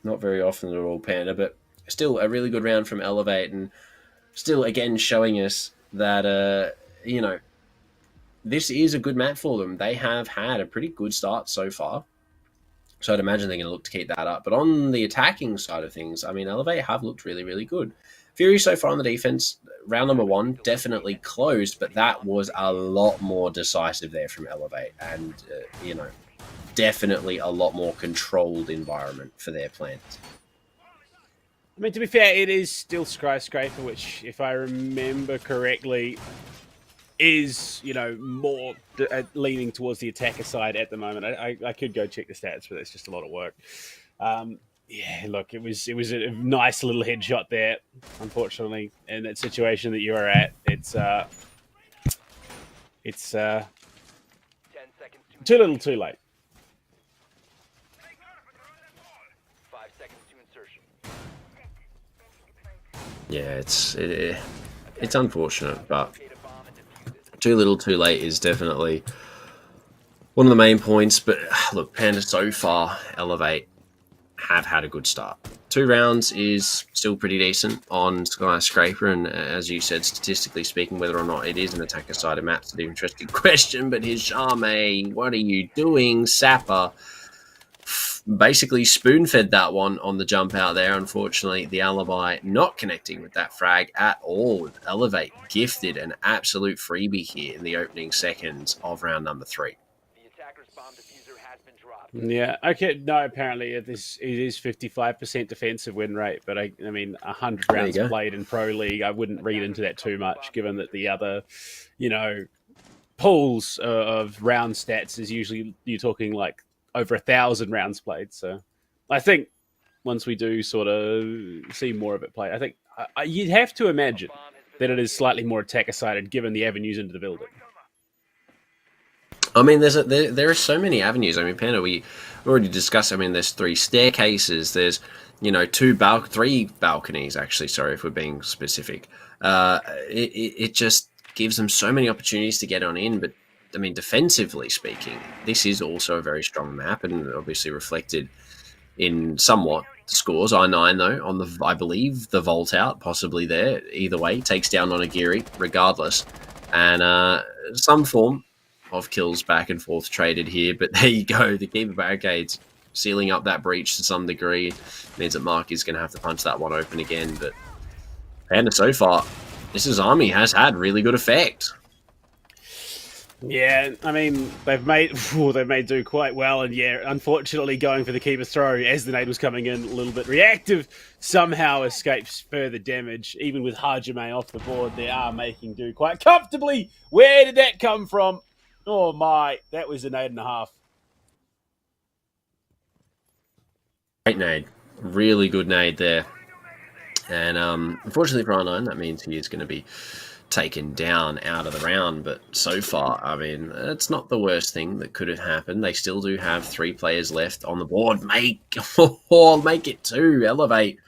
Not very often at all, Panda, but still a really good round from Elevate, and still, again, showing us that, you know, this is a good map for them. They have had a pretty good start so far, so I'd imagine they're going to look to keep that up. But on the attacking side of things, I mean, Elevate have looked really, really good. Fury so far on the defense, round number 1, definitely closed, but that was a lot more decisive there from Elevate, and, you know, definitely a lot more controlled environment for their plans. I mean, to be fair, it is still Skyscraper, which, if I remember correctly, is, you know, more leaning towards the attacker side at the moment. I could go check the stats, but it's just a lot of work. Yeah, look, it was a nice little headshot there. Unfortunately, in that situation that you were at, it's it's too little, too late. Yeah, it's unfortunate, but too little, too late is definitely one of the main points. But look, Panda so far, Elevate have had a good start. 2 rounds is still pretty decent on Skyscraper, and as you said, statistically speaking, whether or not it is an attacker-sided map is an interesting question. But here's Charme, what are you doing? Sapper basically spoon-fed that one on the jump out there. Unfortunately, the Alibi not connecting with that frag at all. Elevate gifted an absolute freebie here in the opening seconds of round number 3. Yeah, okay. No, apparently it is 55% defensive win rate, but I mean, 100 rounds played in Pro League, I wouldn't read into that too much, given that the other, pools of round stats is usually, you're talking like over 1,000 rounds played. So I think once we do sort of see more of it played, I think you'd have to imagine that it is slightly more attacker-sided given the avenues into the building. I mean, there are so many avenues. I mean, Panda, we already discussed. I mean, there's 3 staircases. There's 3 balconies. Actually, sorry if we're being specific. It just gives them so many opportunities to get on in. But I mean, defensively speaking, this is also a very strong map, and obviously reflected in somewhat the scores. I9 though on the, I believe the vault out possibly there. Either way, takes down Onigiri regardless, and some form of kills back and forth traded here, but there you go. The keeper barricades sealing up that breach to some degree means that Mark is going to have to punch that one open again. But Panda, so far, this army has had really good effect. Yeah, I mean, they've made do quite well, and yeah, unfortunately going for the keeper's throw as the nade was coming in, a little bit reactive, somehow escapes further damage. Even with Hajime off the board, they are making do quite comfortably. Where did that come from? Oh my, that was an 8.5. Great nade. Really good nade there. And unfortunately for R9, that means he is going to be taken down out of the round. But so far, I mean, it's not the worst thing that could have happened. They still do have 3 players left on the board. Make it 2. Elevate.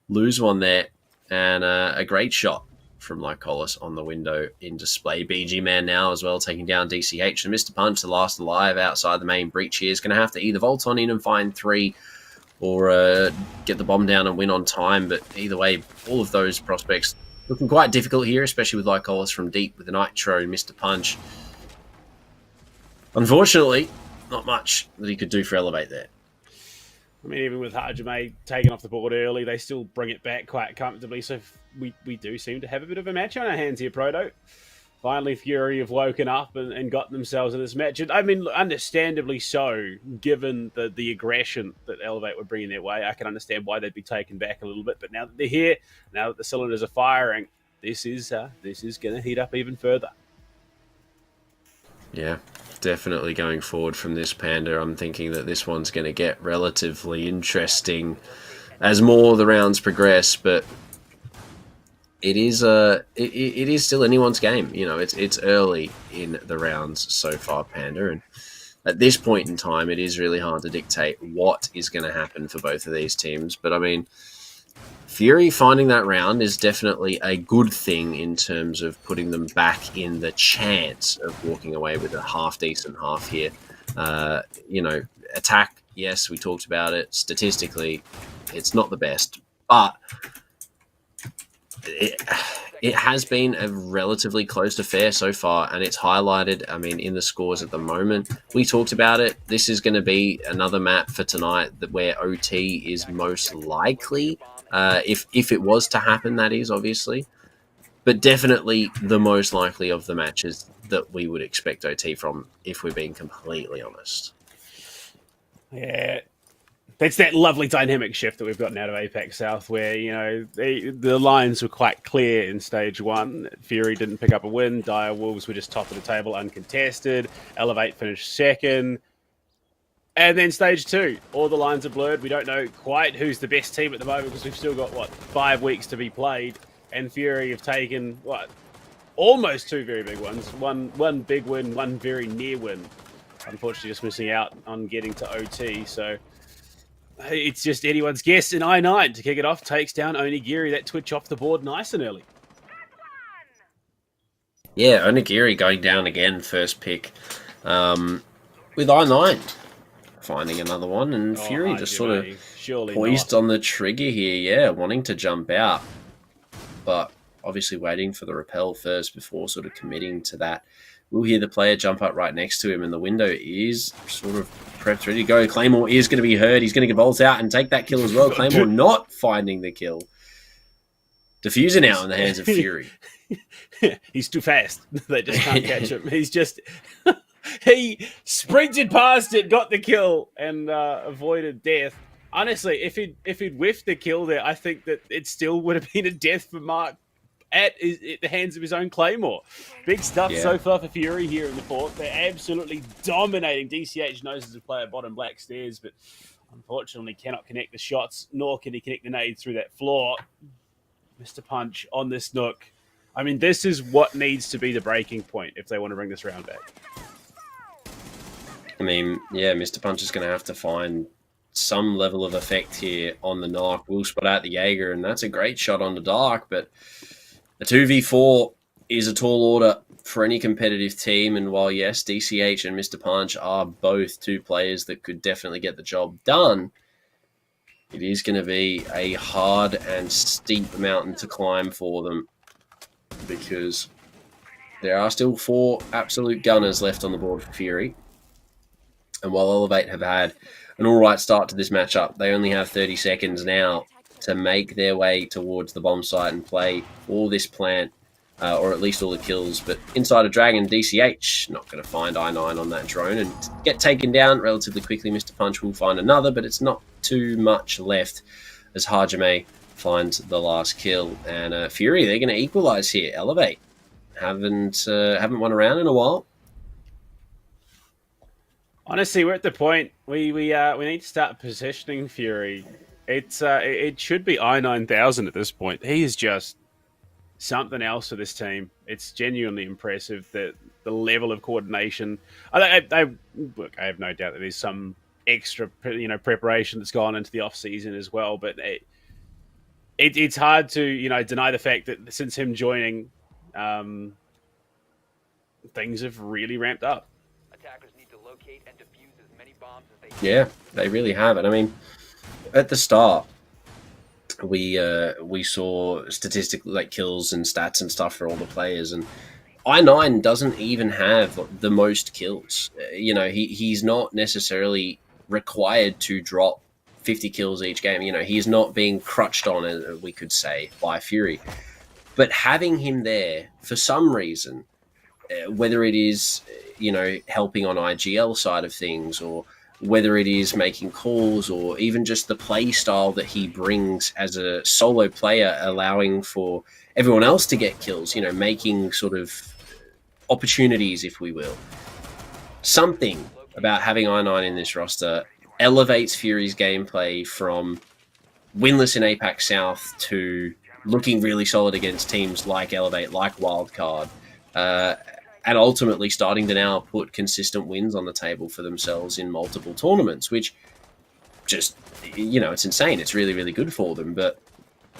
Lose one there. And a great shot from Lycolis on the window in display. BG Man now as well, taking down DCH. And Mr. Punch, the last alive outside the main breach here, is going to have to either vault on in and find 3 or get the bomb down and win on time. But either way, all of those prospects looking quite difficult here, especially with Lycolis from deep with the Nitro and Mr. Punch. Unfortunately, not much that he could do for Elevate there. I mean, even with Hajime taken off the board early, they still bring it back quite comfortably. So we do seem to have a bit of a match on our hands here, Proto. Finally, Fury have woken up and got themselves in this match. And, I mean, understandably so, given the aggression that Elevate were bringing their way. I can understand why they'd be taken back a little bit. But now that they're here, now that the cylinders are firing, this is going to heat up even further. Yeah, definitely going forward from this, Panda. I'm thinking that this one's going to get relatively interesting as more of the rounds progress, but it is it is still anyone's game. It's early in the rounds so far, Panda, and at this point in time, it is really hard to dictate what is going to happen for both of these teams. But I mean, Fury finding that round is definitely a good thing in terms of putting them back in the chance of walking away with a half-decent half here. Attack, yes, we talked about it. Statistically, it's not the best, but it has been a relatively close affair so far, and it's highlighted, I mean, in the scores at the moment. We talked about it. This is going to be another map for tonight where OT is most likely. If it was to happen, that is, obviously. But definitely the most likely of the matches that we would expect OT from, if we're being completely honest. Yeah. That's that lovely dynamic shift that we've gotten out of Apex South where, the lines were quite clear in stage 1. Fury didn't pick up a win. Direwolves were just top of the table, uncontested. Elevate finished second. And then stage 2, all the lines are blurred. We don't know quite who's the best team at the moment because we've still got, 5 weeks to be played. And Fury have taken, almost two very big ones. One big win, one very near win. Unfortunately, just missing out on getting to OT. So it's just anyone's guess. In I9 to kick it off takes down Onigiri. That Twitch off the board nice and early. Yeah, Onigiri going down again, first pick. With I9 finding another one, and Fury just sort of poised on the trigger here, yeah, wanting to jump out. But obviously waiting for the repel first before sort of committing to that. We'll hear the player jump up right next to him, and the window is sort of prepped, ready to go. Claymore is going to be heard. He's going to get bolts out and take that kill as well. Claymore not finding the kill. Diffuser now in the hands of Fury. He's too fast. They just can't catch him. He's just... he sprinted past it, got the kill, and avoided death. Honestly, if he'd whiffed the kill there, I think that it still would have been a death for Mark at the hands of his own Claymore. Big stuff so far for Fury here in the fourth. They're absolutely dominating. DCH knows as a player bottom black stairs, but unfortunately cannot connect the shots, nor can he connect the nade through that floor. Mr. Punch on this Nook. I mean, this is what needs to be the breaking point if they want to bring this round back. I mean, yeah, Mr. Punch is going to have to find some level of effect here on the knock. We'll spot out the Jaeger, and that's a great shot on the Dark, but a 2v4 is a tall order for any competitive team, and while, yes, DCH and Mr. Punch are both two players that could definitely get the job done, it is going to be a hard and steep mountain to climb for them, because there are still 4 absolute gunners left on the board for Fury. And while Elevate have had an all-right start to this matchup, they only have 30 seconds now to make their way towards the bomb site and play all this plant, or at least all the kills. But inside of Dragon, DCH not going to find I9 on that drone and get taken down relatively quickly. Mr. Punch will find another, but it's not too much left as Hajime finds the last kill. And Fury, they're going to equalize here. Elevate haven't won a round in a while. Honestly, we're at the point we need to start positioning Fury. It should be I-9000 at this point. He is just something else for this team. It's genuinely impressive that the level of coordination. I have no doubt that there's some extra preparation that's gone into the off season as well. But it's hard to deny the fact that since him joining, things have really ramped up. Yeah, they really have. And I mean, at the start, we saw statistically like kills and stats and stuff for all the players, and I9 doesn't even have the most kills. He's not necessarily required to drop 50 kills each game. He's not being crutched on, we could say, by Fury. But having him there for some reason, whether it is helping on IGL side of things, or whether it is making calls, or even just the play style that he brings as a solo player, allowing for everyone else to get kills, making sort of opportunities, if we will. Something about having I9 in this roster elevates Fury's gameplay from winless in APAC South to looking really solid against teams like Elevate, like Wildcard, and ultimately starting to now put consistent wins on the table for themselves in multiple tournaments, which just, it's insane. It's really, really good for them. But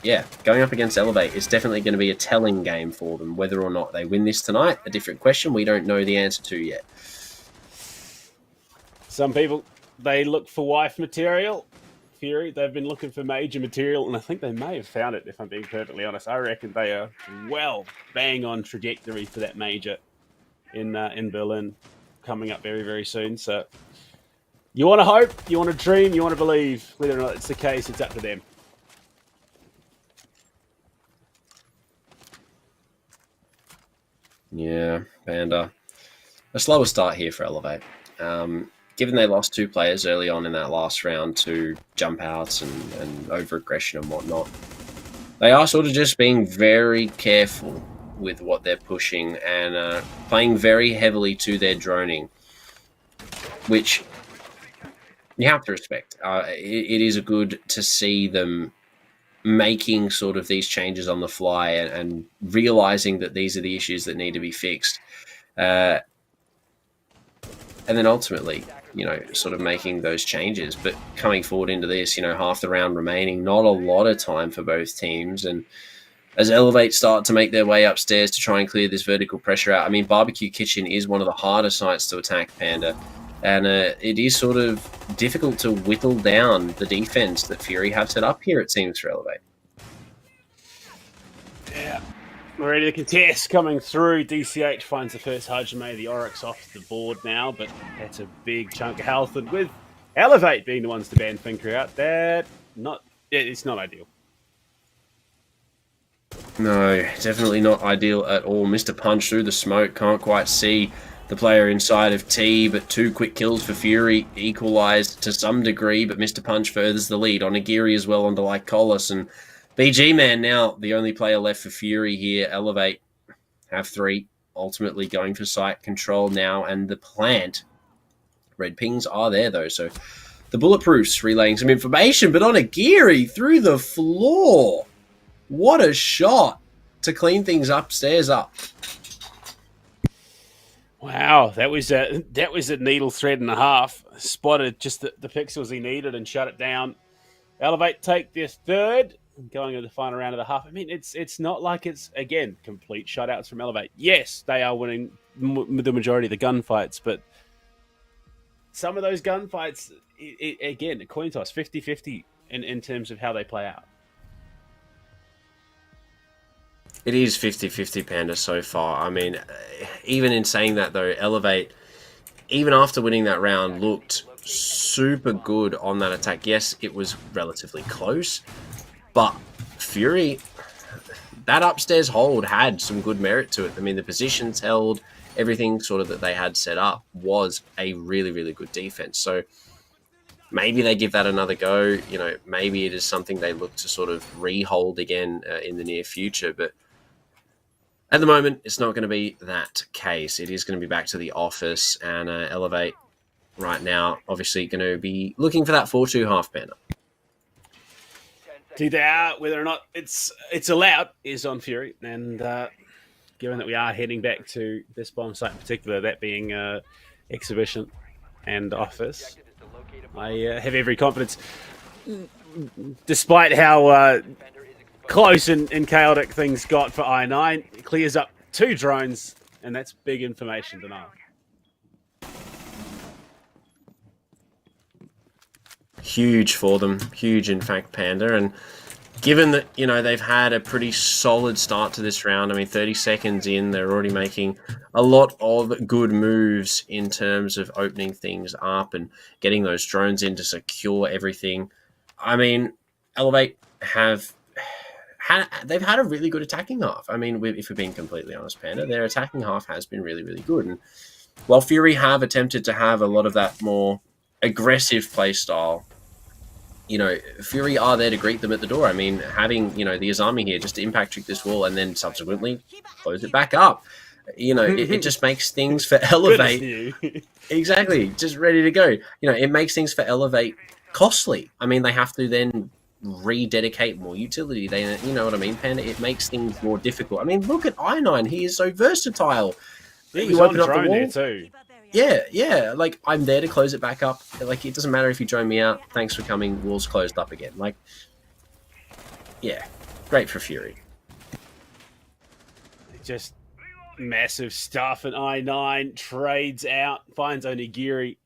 yeah, going up against Elevate is definitely going to be a telling game for them. Whether or not they win this tonight, a different question we don't know the answer to yet. Some people, they look for wife material. Fury, they've been looking for major material, and I think they may have found it, if I'm being perfectly honest. I reckon they are well bang on trajectory for that major in Berlin coming up very, very soon. So you want to hope, you want to dream, you want to believe. Whether or not it's the case, it's up to them. Yeah, and a slower start here for Elevate. Given they lost 2 players early on in that last round to jump outs and over-aggression and whatnot, they are sort of just being very careful with what they're pushing and playing very heavily to their droning, which you have to respect. It is good to see them making sort of these changes on the fly and realizing that these are the issues that need to be fixed. And then ultimately, sort of making those changes. But coming forward into this, half the round remaining, not a lot of time for both teams. And as Elevate start to make their way upstairs to try and clear this vertical pressure out, I mean, Barbecue Kitchen is one of the harder sites to attack, Panda. And it is sort of difficult to whittle down the defense that Fury have set up here, it seems, for Elevate. Yeah. We're ready to contest coming through. DCH finds the first Hajime, the Oryx off the board now, but that's a big chunk of health. And with Elevate being the ones to ban Finker out, it's not ideal. No, definitely not ideal at all. Mr. Punch through the smoke, can't quite see the player inside of T, but 2 quick kills for Fury, equalised to some degree, but Mr. Punch furthers the lead. Onigiri as well onto Lycolis, and BG Man now the only player left for Fury here. Elevate have 3, ultimately going for site control now, and the plant. Red pings are there though, so the Bulletproofs relaying some information, but Onigiri through the floor. What a shot to clean things upstairs up. Wow, that was a needle thread and a half. Spotted just the pixels he needed and shut it down. Elevate take their third, going into the final round of the half. I mean, it's not like it's, again, complete shutouts from Elevate. Yes, they are winning the majority of the gunfights, but some of those gunfights, again, a coin toss, 50-50 in terms of how they play out. It is 50-50, Panda, so far. I mean, even in saying that, though, Elevate, even after winning that round, looked super good on that attack. Yes, it was relatively close, but Fury, that upstairs hold had some good merit to it. I mean, the positions held, everything sort of that they had set up was a really, really good defense. So maybe they give that another go. Maybe it is something they look to sort of re-hold again in the near future, but at the moment, it's not going to be that case. It is going to be back to the office, and Elevate right now, obviously going to be looking for that 4-2 half banner. Whether or not it's allowed is on Fury, and given that we are heading back to this bomb site in particular, that being exhibition and office, I have every confidence, despite how close and chaotic things got for I9. It clears up 2 drones, and that's big information to know. Huge for them. Huge, in fact, Panda. And given that, they've had a pretty solid start to this round, I mean, 30 seconds in, they're already making a lot of good moves in terms of opening things up and getting those drones in to secure everything. I mean, Elevate they've had a really good attacking half. I mean, if we're being completely honest, Panda, their attacking half has been really, really good. And while Fury have attempted to have a lot of that more aggressive play style, Fury are there to greet them at the door. I mean, having, the Azami here just to impact trick this wall and then subsequently close it back up. It just makes things for Elevate. Exactly, just ready to go. It makes things for Elevate costly. I mean, they have to then rededicate more utility. You know what I mean, Panda? It makes things more difficult. I mean, look at I9. He is so versatile. You open up the wall there too. Yeah. Like, I'm there to close it back up. Like, it doesn't matter if you drone me out. Thanks for coming. Wall's closed up again. Like, yeah, great for Fury. Just massive stuff. And I9 trades out, finds Onigiri,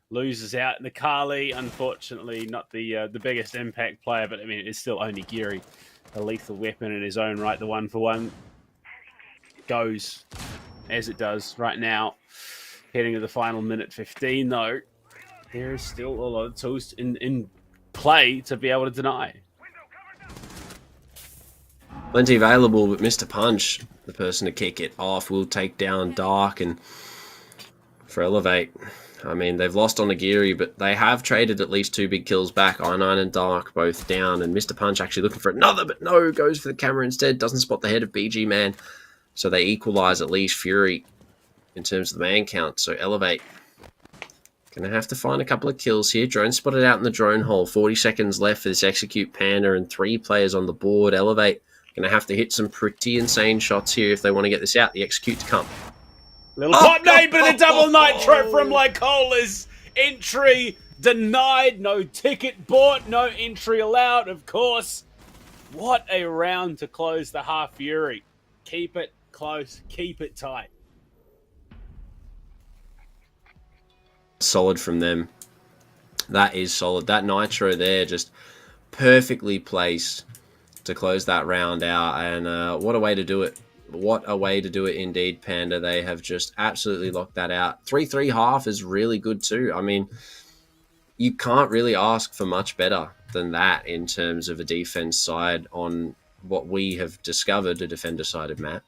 loses out. Nakali, unfortunately, not the biggest impact player, but I mean, it's still Onigiri, a lethal weapon in his own right. The 1-for-1 goes as it does right now. Heading to the final minute 15, though, there is still a lot of tools in play to be able to deny. Plenty available, but Mr. Punch, the person to kick it off, will take down Dark. And for Elevate, I mean, they've lost Onigiri, but they have traded at least 2 big kills back. I9 and Dark both down, and Mr. Punch actually looking for another, but no, goes for the camera instead. Doesn't spot the head of BG Man, so they equalize at least Fury in terms of the man count. So Elevate Going to have to find a couple of kills here. Drone spotted out in the drone hole. 40 seconds left for this Execute Panda and 3 players on the board. Elevate going to have to hit some pretty insane shots here if they want to get this out. The Execute to come. Little pot nade, but a double nitro from Lycola's. Entry denied. No ticket bought. No entry allowed, of course. What a round to close the half Fury. Keep it close. Keep it tight. Solid from them. That is solid. That nitro there just perfectly placed to close that round out. And what a way to do it. What a way to do it indeed, Panda. They have just absolutely locked that out. 3-3 half is really good too. I mean, you can't really ask for much better than that in terms of a defense side on what we have discovered, a defender-sided map.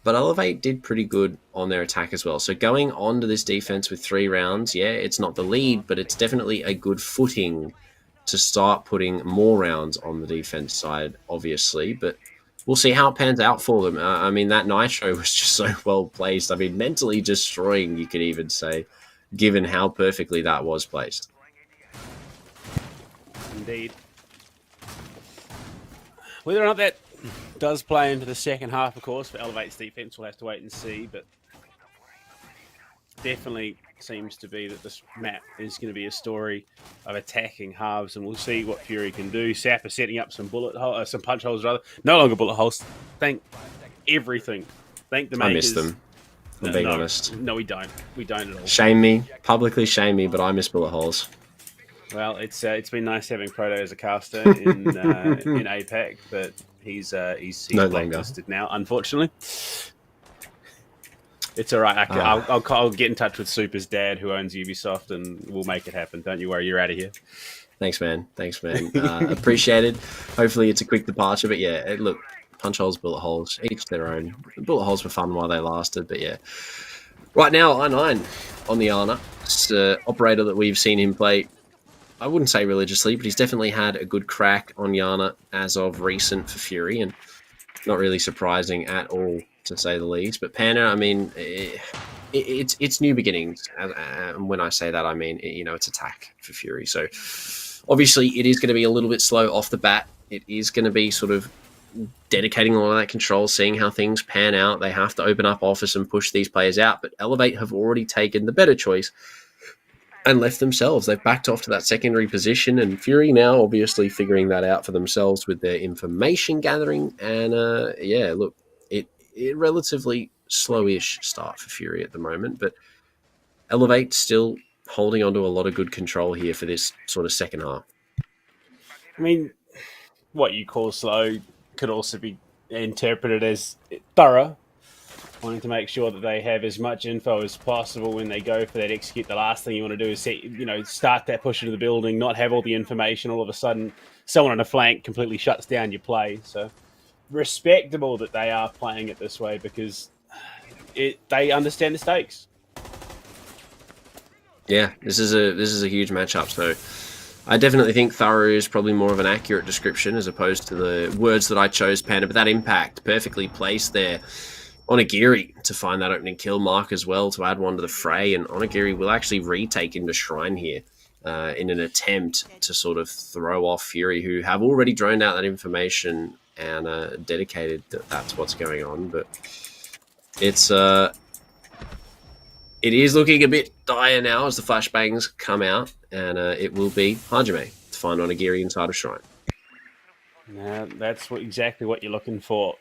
But Elevate did pretty good on their attack as well. So going on to this defense with 3 rounds, yeah, it's not the lead, but it's definitely a good footing to start putting more rounds on the defense side, obviously. But we'll see how it pans out for them. I mean, that nitro was just so well placed. I mean, mentally destroying, you could even say, given how perfectly that was placed. Indeed. Whether or not that does play into the second half, of course, for Elevate's defense, we'll have to wait and see. But definitely seems to be that this map is going to be a story of attacking halves, and we'll see what Fury can do. Sap is setting up some some punch holes, rather. No longer bullet holes. Thank everything. Thank the makers. I miss them. I'm being honest. No, we don't. We don't at all. Shame me. Publicly shame me, but I miss bullet holes. Well, it's been nice having Proto as a caster in APAC, but he's no blacklisted now, unfortunately. It's all right. I'll get in touch with Super's dad, who owns Ubisoft, and we'll make it happen. Don't you worry. You're out of here. Thanks, man. Appreciated. Hopefully it's a quick departure, but yeah, look, punch holes, bullet holes, each their own. The bullet holes were fun while they lasted, but yeah. Right now, I9 on the Ana. It's an operator that we've seen him play, I wouldn't say religiously, but he's definitely had a good crack on Yana as of recent for Fury, and not really surprising at all, to say the least. But Panda, I mean, it's new beginnings. And when I say that, I mean, it's attack for Fury. So obviously it is going to be a little bit slow off the bat. It is going to be sort of dedicating all of that control, seeing how things pan out. They have to open up office and push these players out. But Elevate have already taken the better choice and left themselves. They've backed off to that secondary position, and Fury now obviously figuring that out for themselves with their information gathering. And yeah, look, it relatively slowish start for Fury at the moment, but Elevate still holding on to a lot of good control here for this sort of second half. I mean, what you call slow could also be interpreted as thorough, wanting to make sure that they have as much info as possible when they go for that execute. The last thing you want to do is start that push into the building, not have all the information. All of a sudden, someone on a flank completely shuts down your play. So respectable that they are playing it this way, because they understand the stakes. Yeah, this is a huge matchup. So I definitely think thorough is probably more of an accurate description as opposed to the words that I chose, Panda. But that impact perfectly placed there. Onigiri to find that opening kill mark as well, to add one to the fray, and Onigiri will actually retake into Shrine here in an attempt to sort of throw off Fury, who have already droned out that information and dedicated that that's what's going on. But it is looking a bit dire now as the flashbangs come out, and it will be Hajime to find Onigiri inside of Shrine. Now, that's exactly what you're looking for.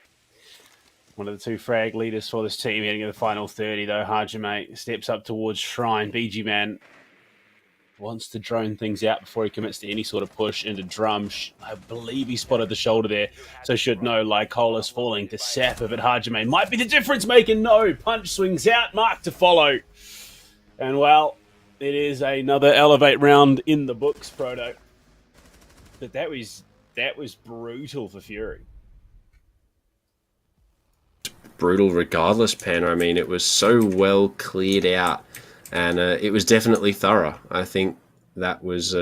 One of the two frag leaders for this team heading to the final 30, though. Hajime steps up towards Shrine. BG Man wants to drone things out before he commits to any sort of push into Drum. I believe he spotted the shoulder there, so should know Lycola's falling to Sapper, but Hajime might be the difference maker. No, punch swings out, mark to follow. And well, it is another Elevate round in the books, Proto. But that was brutal for Fury. Brutal regardless, Panner. I mean, it was so well cleared out, and it was definitely thorough. I think that was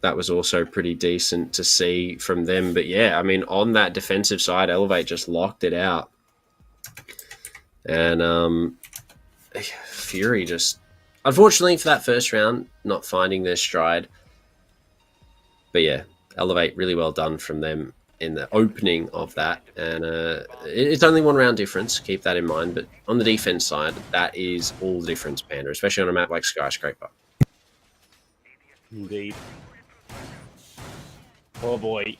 also pretty decent to see from them. But yeah, I mean, on that defensive side, Elevate just locked it out. And Fury just, unfortunately for that first round, not finding their stride. But yeah, Elevate, really well done from them in the opening of that. And it's only 1 round difference, keep that in mind. But on the defense side, that is all the difference, Panda, especially on a map like Skyscraper. Indeed. Oh boy.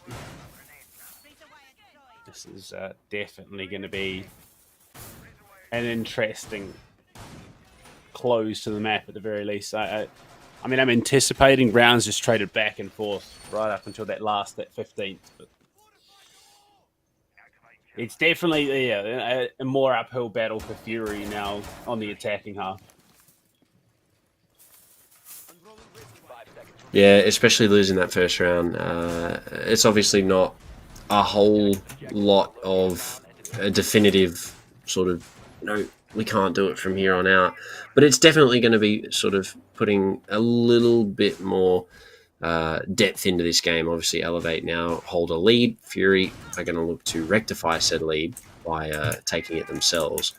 This is definitely going to be an interesting close to the map at the very least. I mean, I'm anticipating rounds just traded back and forth right up until that 15th. But it's definitely a more uphill battle for Fury now on the attacking half. Yeah, especially losing that first round. It's obviously not a whole lot of a definitive sort of, we can't do it from here on out. But it's definitely going to be sort of putting a little bit more depth into this game. Obviously, Elevate now hold a lead. Fury are going to look to rectify said lead by taking it themselves.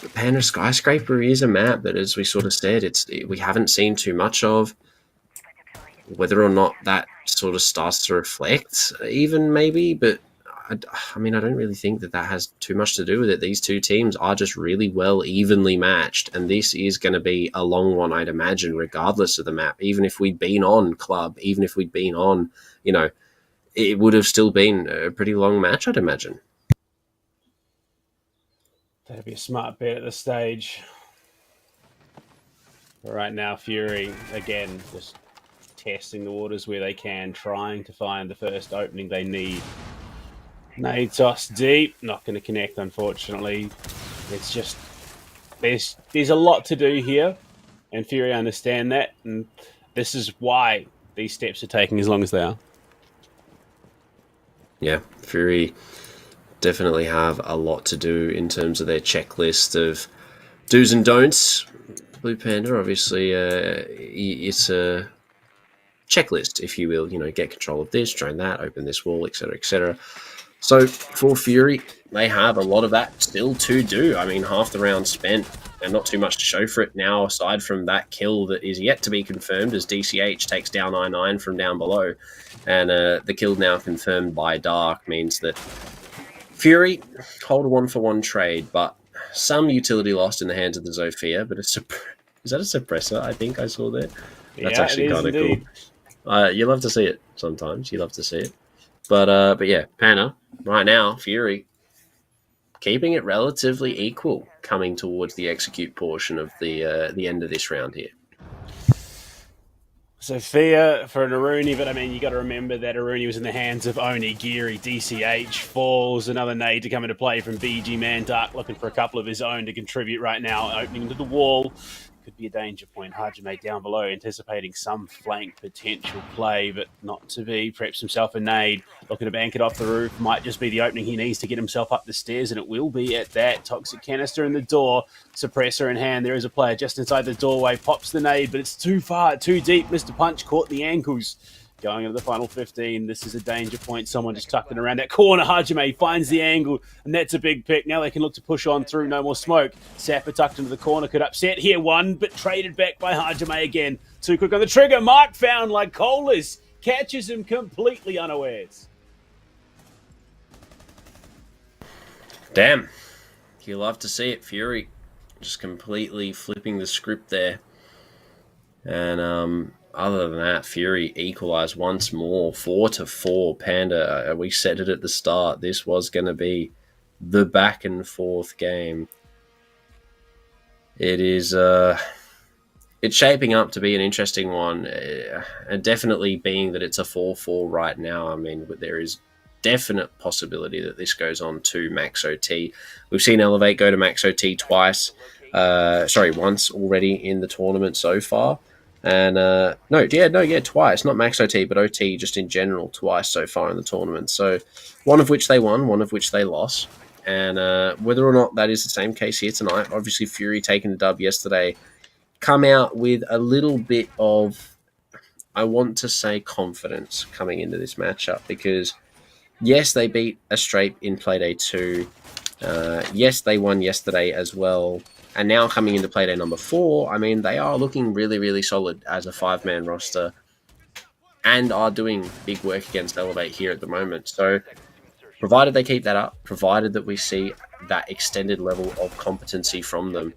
The Panda Skyscraper is a map that, as we sort of said, we haven't seen too much of. Whether or not that sort of starts to reflect, even maybe, but I mean, I don't really think that has too much to do with it. These two teams are just really well evenly matched, and this is going to be a long one, I'd imagine, regardless of the map. Even if we'd been on Club, even if we'd been on, it would have still been a pretty long match, I'd imagine. That'd be a smart bet at this stage. But right now, Fury, again, just testing the waters where they can, trying to find the first opening they need. Nade toss deep, not going to connect, unfortunately. It's just, there's a lot to do here, and Fury understand that, and this is why these steps are taking as long as they are. Yeah, Fury definitely have a lot to do in terms of their checklist of do's and don'ts. Blue Panda, obviously, it's a checklist, if you will. Get control of this, drain that, open this wall, etc., etc. So for Fury, they have a lot of that still to do. I mean, half the round spent and not too much to show for it now, aside from that kill that is yet to be confirmed as DCH takes down I9 from down below. And the kill now confirmed by Dark means that Fury hold a 1-for-1 trade, but some utility lost in the hands of the Zofia. But is that a suppressor? I think I saw there. That's actually kind of cool. You love to see it sometimes. You love to see it. But yeah, Panda, right now, Fury, keeping it relatively equal coming towards the execute portion of the end of this round here. Sophia for an Aruni, but I mean, you got to remember that Aruni was in the hands of Oni, Geary, DCH, Falls, another nade to come into play from BG Man. Dark looking for a couple of his own to contribute right now, opening into the wall. Could be a danger point. Hajime down below, anticipating some flank potential play, but not to be. Preps himself a nade, looking to bank it off the roof. Might just be the opening he needs to get himself up the stairs, and it will be at that. Toxic canister in the door, suppressor in hand. There is a player just inside the doorway, pops the nade, but it's too far, too deep. Mr. Punch caught the ankles. Going into the final 15, this is a danger point. Someone just tucked it around that corner. Hajime finds the angle, and that's a big pick. Now they can look to push on through. No more smoke. Sapper tucked into the corner. Could upset here one, but traded back by Hajime again. Too quick on the trigger. Mark found like Colas. Catches him completely unawares. Damn. You love to see it. Fury just completely flipping the script there. And, other than that, Fury equalised once more, 4-4. Panda, we said it at the start. This was going to be the back and forth game. It is, it's shaping up to be an interesting one, and definitely being that it's a 4-4 right now. I mean, there is definite possibility that this goes on to Max OT. We've seen Elevate go to Max OT once already in the tournament so far. And twice, not Max OT, but OT just in general, twice so far in the tournament. So one of which they won, one of which they lost. And whether or not that is the same case here tonight, obviously Fury taking the dub yesterday, come out with a little bit of, I want to say, confidence coming into this matchup, because yes, they beat a straight in Playday 2. Yes, they won yesterday as well. And now coming into playday number 4, I mean, they are looking really, really solid as a 5-man roster and are doing big work against Elevate here at the moment. So provided they keep that up, provided that we see that extended level of competency from them,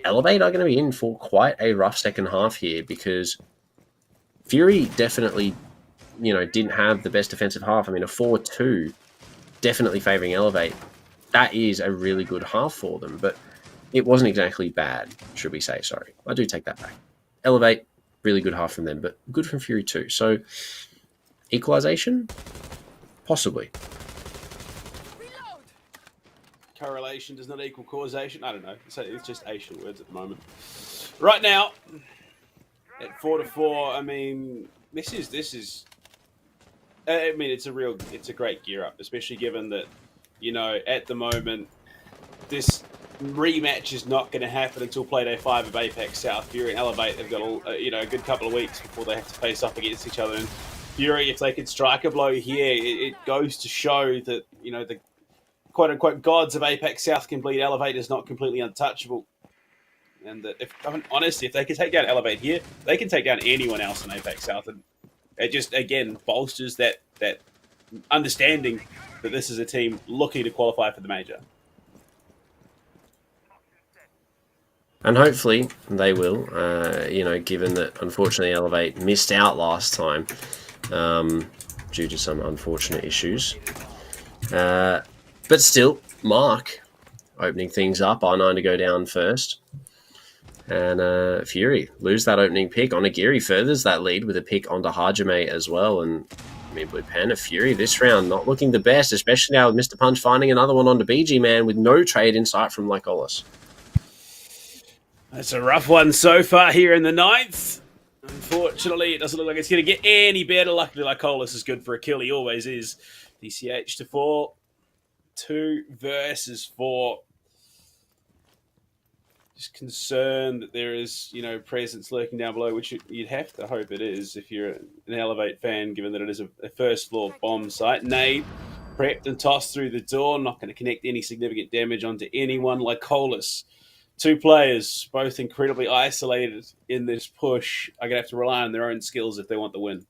Elevate are going to be in for quite a rough second half here, because Fury definitely, didn't have the best defensive half. I mean, a 4-2 definitely favouring Elevate. That is a really good half for them, but it wasn't exactly bad, should we say. Sorry, I do take that back. Elevate, really good half from them, but good from Fury too. So, equalization? Possibly. Correlation does not equal causation. I don't know. It's just Asian words at the moment. Right now, at 4-4, I mean, this is. I mean, it's a great gear up, especially given that, at the moment, this rematch is not going to happen until Playday 5 of Apex South. Fury and Elevate have got a good couple of weeks before they have to face off against each other. And Fury, if they could strike a blow here, it goes to show that, the quote-unquote gods of Apex South can bleed Elevate is not completely untouchable. And that honestly, if they can take down Elevate here, they can take down anyone else in Apex South. And it just, again, bolsters that understanding that this is a team looking to qualify for the major. And hopefully they will, given that unfortunately Elevate missed out last time due to some unfortunate issues. But still, Mark opening things up, R9 to go down first. And Fury lose that opening pick. Onigiri furthers that lead with a pick onto Hajime as well. And I mean, Blue Panda Fury this round not looking the best, especially now with Mr. Punch finding another one onto BG Man with no trade in sight from Lycolis. That's a rough one so far here in the 9th. Unfortunately, it doesn't look like it's going to get any better. Luckily, Lycolis is good for a kill. He always is. DCH to 4. 2 versus 4. Just concerned that there is, presence lurking down below, which you'd have to hope it is if you're an Elevate fan, given that it is a first floor bomb site. Nade prepped and tossed through the door, not going to connect any significant damage onto anyone. Lycolis, 2 players, both incredibly isolated in this push, are going to have to rely on their own skills if they want the win.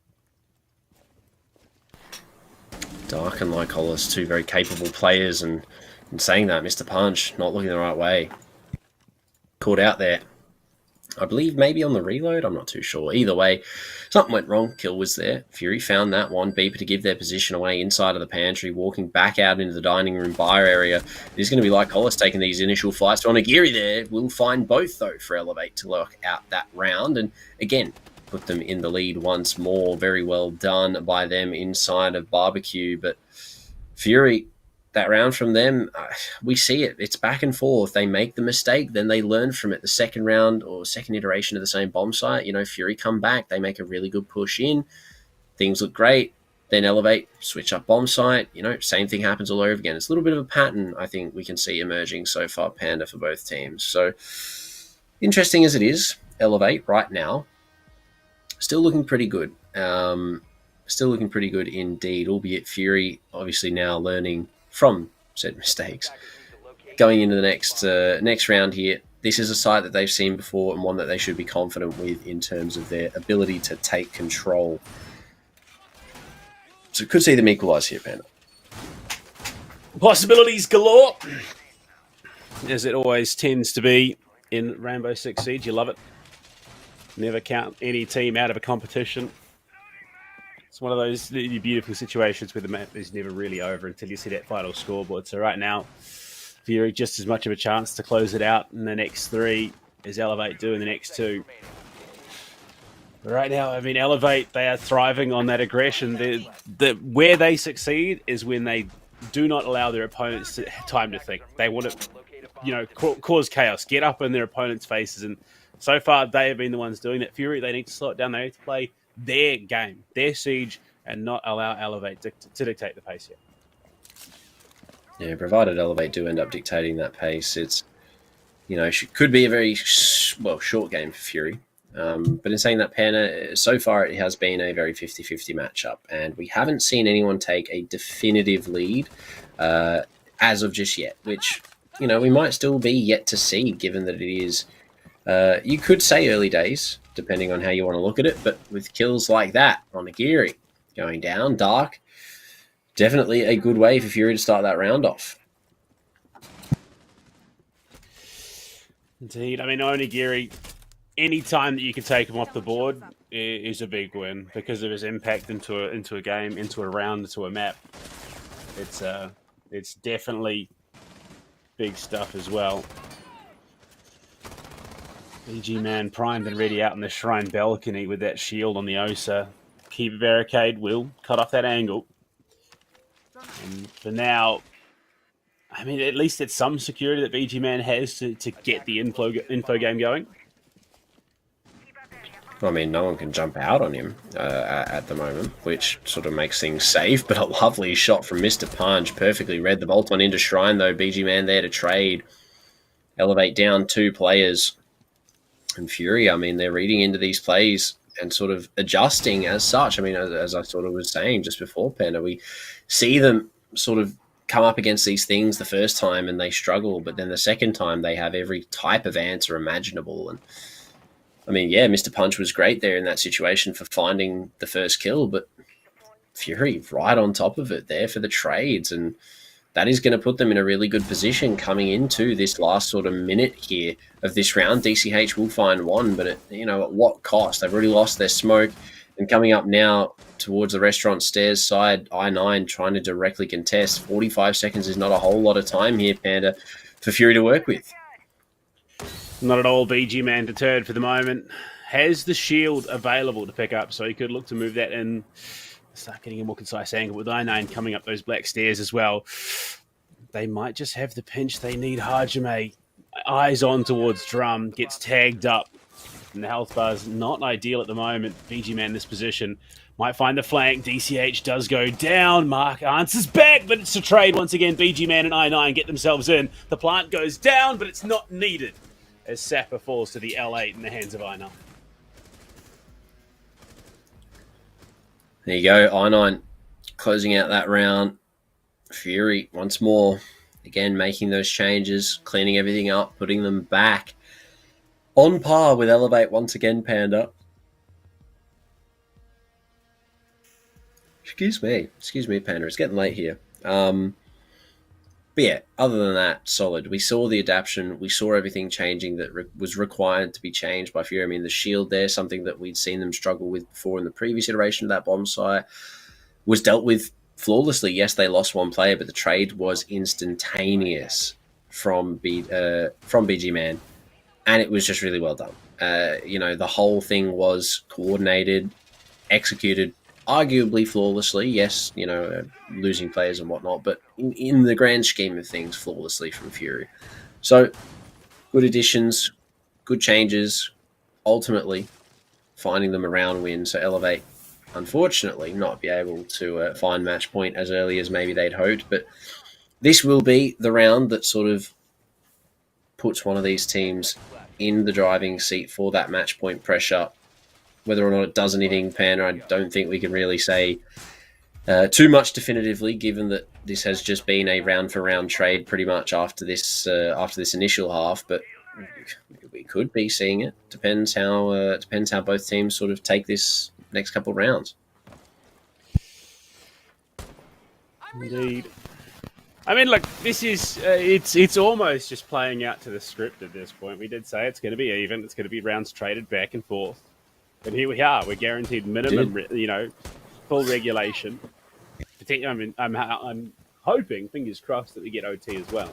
Dark and Lycolis, 2 very capable players, and in saying that, Mr. Punch not looking the right way. Caught out there. I believe maybe on the reload, I'm not too sure. Either way, something went wrong. Kill was there. Fury found that one. Beeper to give their position away inside of the pantry, walking back out into the dining room bar area. It is going to be Lycolis taking these initial flights to Onigiri there. We'll find both, though, for Elevate to lock out that round. And again, put them in the lead once more. Very well done by them inside of Barbecue. But Fury, that round from them, we see it. It's back and forth. They make the mistake, then they learn from it. The second round or second iteration of the same bomb site, Fury come back. They make a really good push in. Things look great. Then Elevate, switch up bomb site. Same thing happens all over again. It's a little bit of a pattern I think we can see emerging so far, Panda, for both teams. So, interesting as it is, Elevate right now, still looking pretty good. Still looking pretty good indeed, albeit Fury obviously now learning from said mistakes. Going into the next round here, this is a site that they've seen before and one that they should be confident with in terms of their ability to take control. So could see them equalise here, Panda. Possibilities galore, as it always tends to be in Rainbow Six Siege. You love it. Never count any team out of a competition. It's one of those beautiful situations where the map is never really over until you see that final scoreboard. So right now, Fury just as much of a chance to close it out in the next 3 as Elevate do in the next 2. But right now, I mean, Elevate, they are thriving on that aggression. Where they succeed is when they do not allow their opponents time to think. They want to, cause chaos, get up in their opponents' faces. And so far, they have been the ones doing that. Fury, they need to slow it down. They need to play their game, their siege, and not allow Elevate to dictate the pace here. Yeah, provided Elevate do end up dictating that pace, it's, could be a very, short game for Fury. But in saying that, Panda, so far it has been a very 50-50 matchup, and we haven't seen anyone take a definitive lead as of just yet, which, you know, we might still be yet to see, given that it is, you could say early days, depending on how you want to look at it, but with kills like that on Agiri going down, Dark, definitely a good way for Fury to start that round off. Indeed. I mean, Onigiri, any time that you can take him off the board is a big win because of his impact into a game, into a round, into a map. It's definitely big stuff as well. BG Man primed and ready out in the Shrine balcony with that shield on the Osa. Keep a barricade, will cut off that angle. And for now, I mean, at least it's some security that BG Man has to get the info game going. I mean, no one can jump out on him at the moment, which sort of makes things safe, but a lovely shot from Mr. Punch. Perfectly read the bolt on into Shrine, though. BG Man there to trade. Elevate down 2 players. And Fury, I mean, they're reading into these plays and sort of adjusting as such. I mean, as I sort of was saying just before, Panda, we see them sort of come up against these things the first time and they struggle, but then the second time they have every type of answer imaginable. And I mean, yeah, Mr. Punch was great there in that situation for finding the first kill, but Fury right on top of it there for the trades, and that is going to put them in a really good position coming into this last sort of minute here of this round. DCH will find one, but at what cost? They've already lost their smoke, and coming up now towards the restaurant stairs side, I9 trying to directly contest. 45 seconds is not a whole lot of time here, Panda, for Fury to work with. Not at all. BG Man deterred for the moment. Has the shield available to pick up, so he could look to move that in, start getting a more concise angle with I9 coming up those black stairs as well. They might just have the pinch they need. Hajime, eyes on towards Drum, gets tagged up. And the health bar's not ideal at the moment. BG Man in this position might find the flank. DCH does go down. Mark answers back, but it's a trade once again. BG Man and I9 get themselves in. The plant goes down, but it's not needed as Sapper falls to the L8 in the hands of I9. There you go, I9 closing out that round. Fury once more, again making those changes, cleaning everything up, putting them back on par with Elevate once again, Panda. Excuse me, Panda. It's getting late here. But yeah, other than that, solid. We saw the adaptation. We saw everything changing that was required to be changed by Fury. I mean, the shield there, something that we'd seen them struggle with before in the previous iteration of that bomb site, was dealt with flawlessly. Yes, they lost one player, but the trade was instantaneous from BG Man, and it was just really well done. The whole thing was coordinated, executed, arguably flawlessly. Yes, losing players and whatnot, but in the grand scheme of things, flawlessly from Fury. So, good additions, good changes, ultimately finding them a round win. So Elevate, unfortunately, not be able to find match point as early as maybe they'd hoped, but this will be the round that sort of puts one of these teams in the driving seat for that match point pressure. Whether or not it does anything, Panda, I don't think we can really say too much definitively, given that this has just been a round-for-round trade pretty much after this initial half. But we could be seeing it. Depends how both teams sort of take this next couple of rounds. Indeed. I mean, look, this is it's almost just playing out to the script at this point. We did say it's going to be even. It's going to be rounds traded back and forth. But here we are. We're guaranteed minimum, full regulation. I mean, I'm hoping, fingers crossed, that we get OT as well.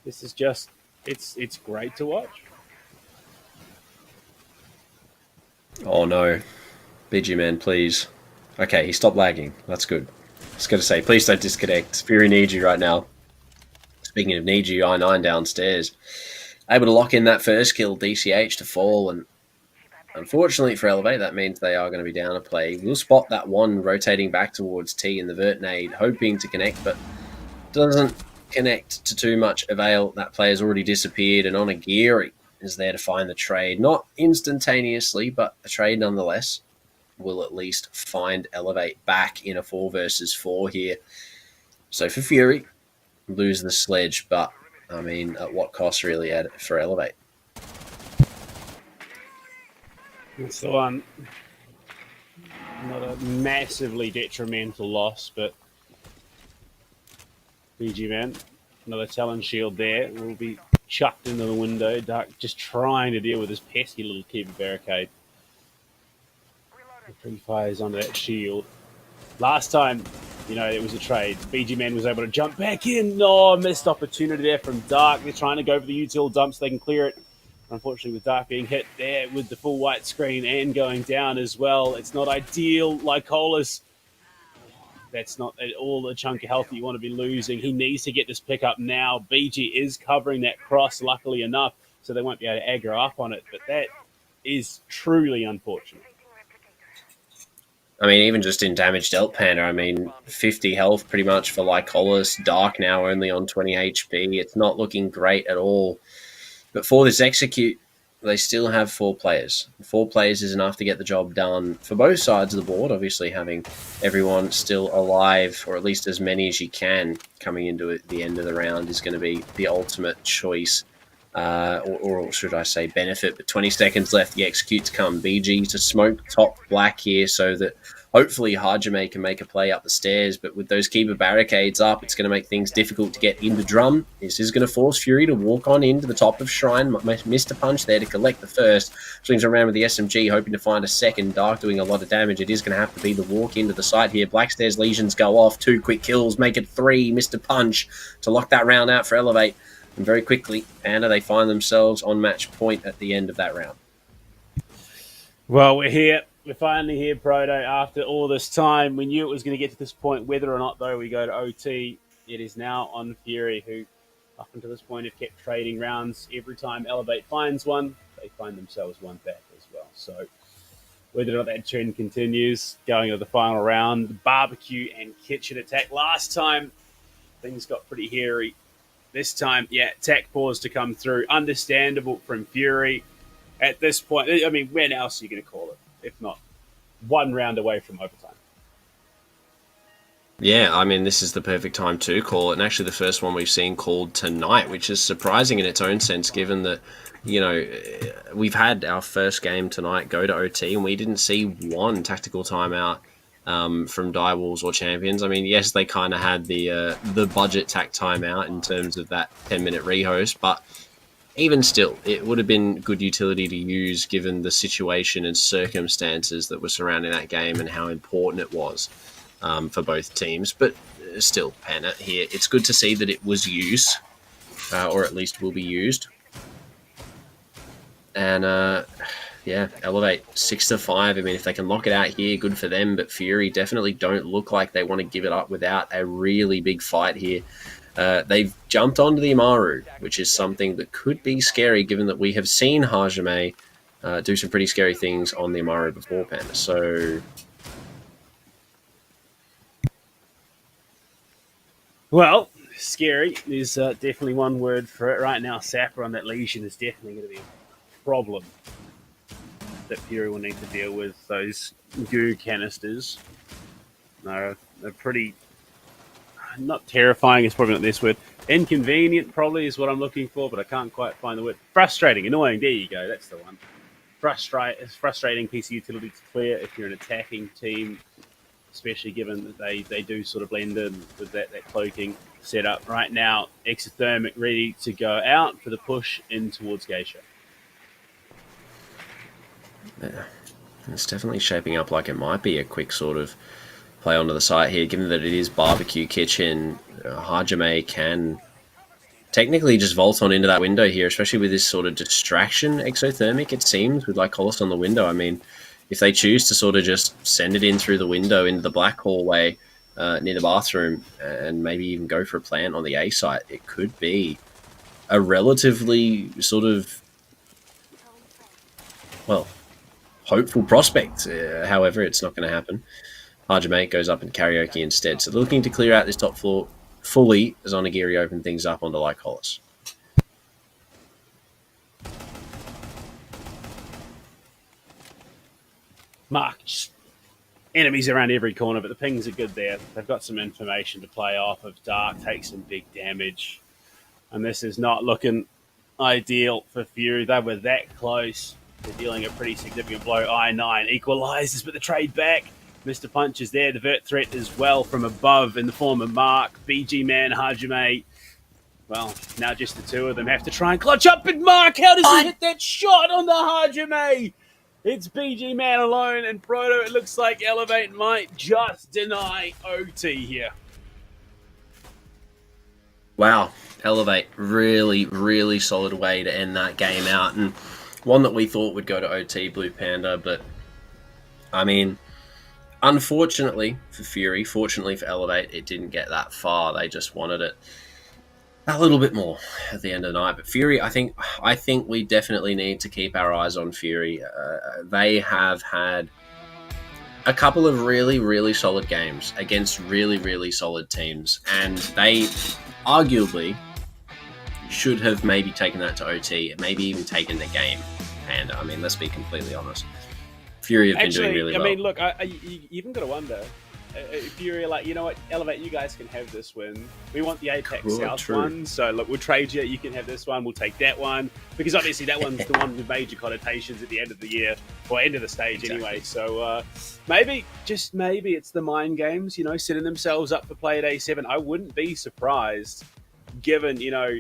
This is just, it's great to watch. Oh no, BG Man, please. Okay, he stopped lagging. That's good. I was going to say, please don't disconnect. Fury needs you right now. Speaking of need you, I9 downstairs, able to lock in that first kill, DCH to fall, and unfortunately for Elevate, that means they are going to be down a play. We'll spot that one rotating back towards T in the vert nade, hoping to connect, but doesn't connect to too much avail. That player's already disappeared, and Onigiri is there to find the trade. Not instantaneously, but a trade nonetheless. Will at least find Elevate back in a 4 versus 4 here. So for Fury, lose the sledge, but I mean, at what cost really for Elevate? That's the one. Not a massively detrimental loss, but BG Man, another talent shield there, will be chucked into the window. Dark just trying to deal with this pesky little keeper barricade. The pre-fires onto that shield. Last time, it was a trade. BG Man was able to jump back in. Oh, missed opportunity there from Dark. They're trying to go for the util dump so they can clear it. Unfortunately, with Dark being hit there with the full white screen and going down as well, it's not ideal. Lycolis, that's not at all a chunk of health that you want to be losing. He needs to get this pick up now. BG is covering that cross, luckily enough, so they won't be able to aggro up on it. But that is truly unfortunate. I mean, even just in damage dealt, Panda, 50 health pretty much for Lycolis. Dark now only on 20 HP. It's not looking great at all. But for this execute, they still have 4 players. 4 players is enough to get the job done for both sides of the board. Obviously, having everyone still alive, or at least as many as you can, coming into the end of the round is going to be the ultimate choice. Or should I say benefit. But 20 seconds left, the execute to come. BG to smoke top black here so that hopefully Hajime can make a play up the stairs. But with those keeper barricades up, it's going to make things difficult to get into drum. This is going to force Fury to walk on into the top of Shrine. Missed a punch there to collect the first. Swings around with the SMG, hoping to find a second. Dark doing a lot of damage. It is going to have to be the walk into the site here. Black Stairs Legions go off. 2 quick kills, make it 3. Missed a punch to lock that round out for Elevate. And very quickly, Anna, they find themselves on match point at the end of that round. Well, we're here. We're finally here, Proto, after all this time. We knew it was going to get to this point. Whether or not, though, we go to OT, it is now on Fury, who, up until this point, have kept trading rounds. Every time Elevate finds one, they find themselves one back as well. So whether or not that trend continues, going to the final round, the barbecue and kitchen attack. Last time, things got pretty hairy. This time, attack pause to come through. Understandable from Fury. At this point, when else are you going to call it? If not, 1 round away from overtime. Yeah, this is the perfect time to call it. And actually the first one we've seen called tonight, which is surprising in its own sense, given that, we've had our first game tonight go to OT and we didn't see 1 tactical timeout from Direwolves or Champions. Yes, they kind of had the budget tack timeout in terms of that 10-minute rehost, but even still, it would have been good utility to use given the situation and circumstances that were surrounding that game and how important it was for both teams. But still, Panna here, it's good to see that it was used, or at least will be used. And Elevate 6-5. If they can lock it out here, good for them. But Fury definitely don't look like they want to give it up without a really big fight here. They've jumped onto the Amaru, which is something that could be scary, given that we have seen Hajime do some pretty scary things on the Amaru before, Panda. So, well, scary is definitely one word for it. Right now, Sapper on that Legion is definitely going to be a problem that Fury will need to deal with. Those goo canisters are pretty, not terrifying, it's probably not this word. Inconvenient probably is what I'm looking for, but I can't quite find the word. Frustrating, annoying, there you go, that's the one. It's frustrating piece of utility to clear if you're an attacking team, especially given that they do sort of blend in with that cloaking setup. Right now, Exothermic ready to go out for the push in towards Geisha. Yeah, it's definitely shaping up like it might be a quick sort of play onto the site here, given that it is barbecue kitchen. Hajime can technically just vault on into that window here, especially with this sort of distraction exothermic, it seems, with Lycolis on the window. If they choose to sort of just send it in through the window into the black hallway near the bathroom and maybe even go for a plant on the A site, it could be a relatively sort of, well, hopeful prospect. However, it's not going to happen. Hajime goes up in karaoke instead. So they're looking to clear out this top floor fully as Onigiri open things up onto Lycolis. Mark, just enemies around every corner, but the pings are good there. They've got some information to play off of. Dark takes some big damage, and this is not looking ideal for Fury. They were that close. They're dealing a pretty significant blow. I9 equalizes, but the trade back. Mr. Punch is there. The vert threat as well from above in the form of Mark. BG Man, Hajime. Well, now just the two of them have to try and clutch up. But Mark, how does he hit that shot on the Hajime? It's BG Man alone, and Proto, it looks like Elevate might just deny OT here. Wow, Elevate, really, really solid way to end that game out, and one that we thought would go to OT, Blue Panda, but, I mean, unfortunately for Fury, fortunately for Elevate, it didn't get that far. They just wanted it a little bit more at the end of the night. But Fury, I think we definitely need to keep our eyes on Fury. They have had a couple of really, really solid games against really, really solid teams, and they arguably should have maybe taken that to OT, maybe even taken the game. And I mean, let's be completely honest. Fury have been doing really well. I mean, look, you even got to wonder. Fury are like, you know what, Elevate, you guys can have this win. We want the Apex South one, so look, we'll trade you. You can have this one. We'll take that one, because obviously that one's the one with major connotations at the end of the year, or end of the stage anyway. So maybe, just maybe, it's the mind games, you know, setting themselves up for play at A7. I wouldn't be surprised, given, you know,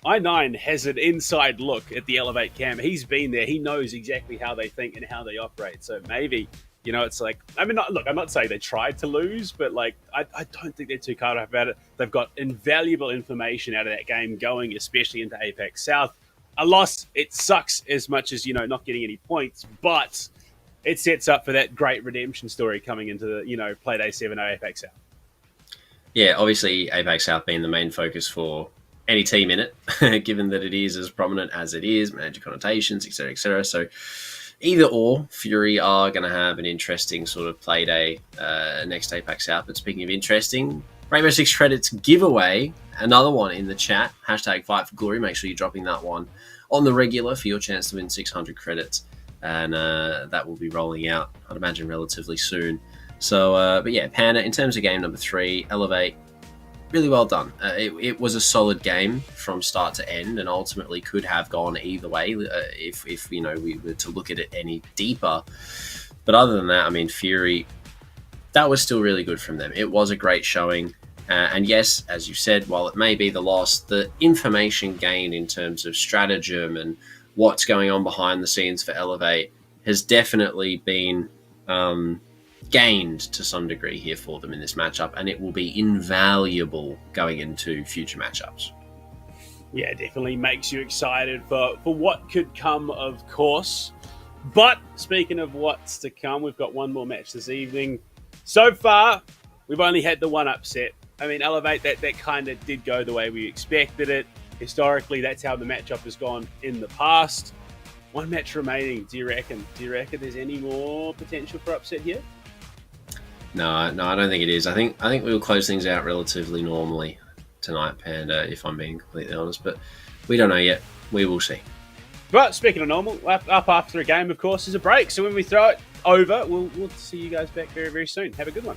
I9 has an inside look at the Elevate camp. He's been there. He knows exactly how they think and how they operate. So maybe, you know, it's like, I mean, look, I'm not saying they tried to lose, but like, I don't think they're too caught up about it. They've got invaluable information out of that game going, especially into Apex South. A loss, it sucks as much as, you know, not getting any points, but it sets up for that great redemption story coming into the, you know, play day 7 or Apex South. Yeah, obviously Apex South being the main focus for any team in it, given that it is as prominent as it is, major connotations, etc., etc. So either or, Fury are going to have an interesting sort of play day next Apex South. But speaking of interesting, Rainbow Six Credits giveaway, another one in the chat, hashtag Fight for Glory. Make sure you're dropping that one on the regular for your chance to win 600 credits. And that will be rolling out, I'd imagine, relatively soon. So, but yeah, Panda, in terms of game number 3, Elevate, really well done. It was a solid game from start to end, and ultimately could have gone either way if you know, we were to look at it any deeper. But other than that, I mean, Fury, that was still really good from them. It was a great showing. And yes, as you said, while it may be the loss, the information gained in terms of stratagem and what's going on behind the scenes for Elevate has definitely been gained to some degree here for them in this matchup, and it will be invaluable going into future matchups. Yeah, definitely makes you excited for what could come, of course. But speaking of what's to come, we've got one more match this evening. So far, we've only had the one upset. I mean, Elevate, that kind of did go the way we expected it. Historically, that's how the matchup has gone in the past. One match remaining. Do you reckon there's any more potential for upset here? No, I don't think it is. I think we will close things out relatively normally tonight, Panda, if I'm being completely honest. But we don't know yet. We will see. But speaking of normal, up after a game, of course, is a break. So when we throw it over, we'll see you guys back very, very soon. Have a good one.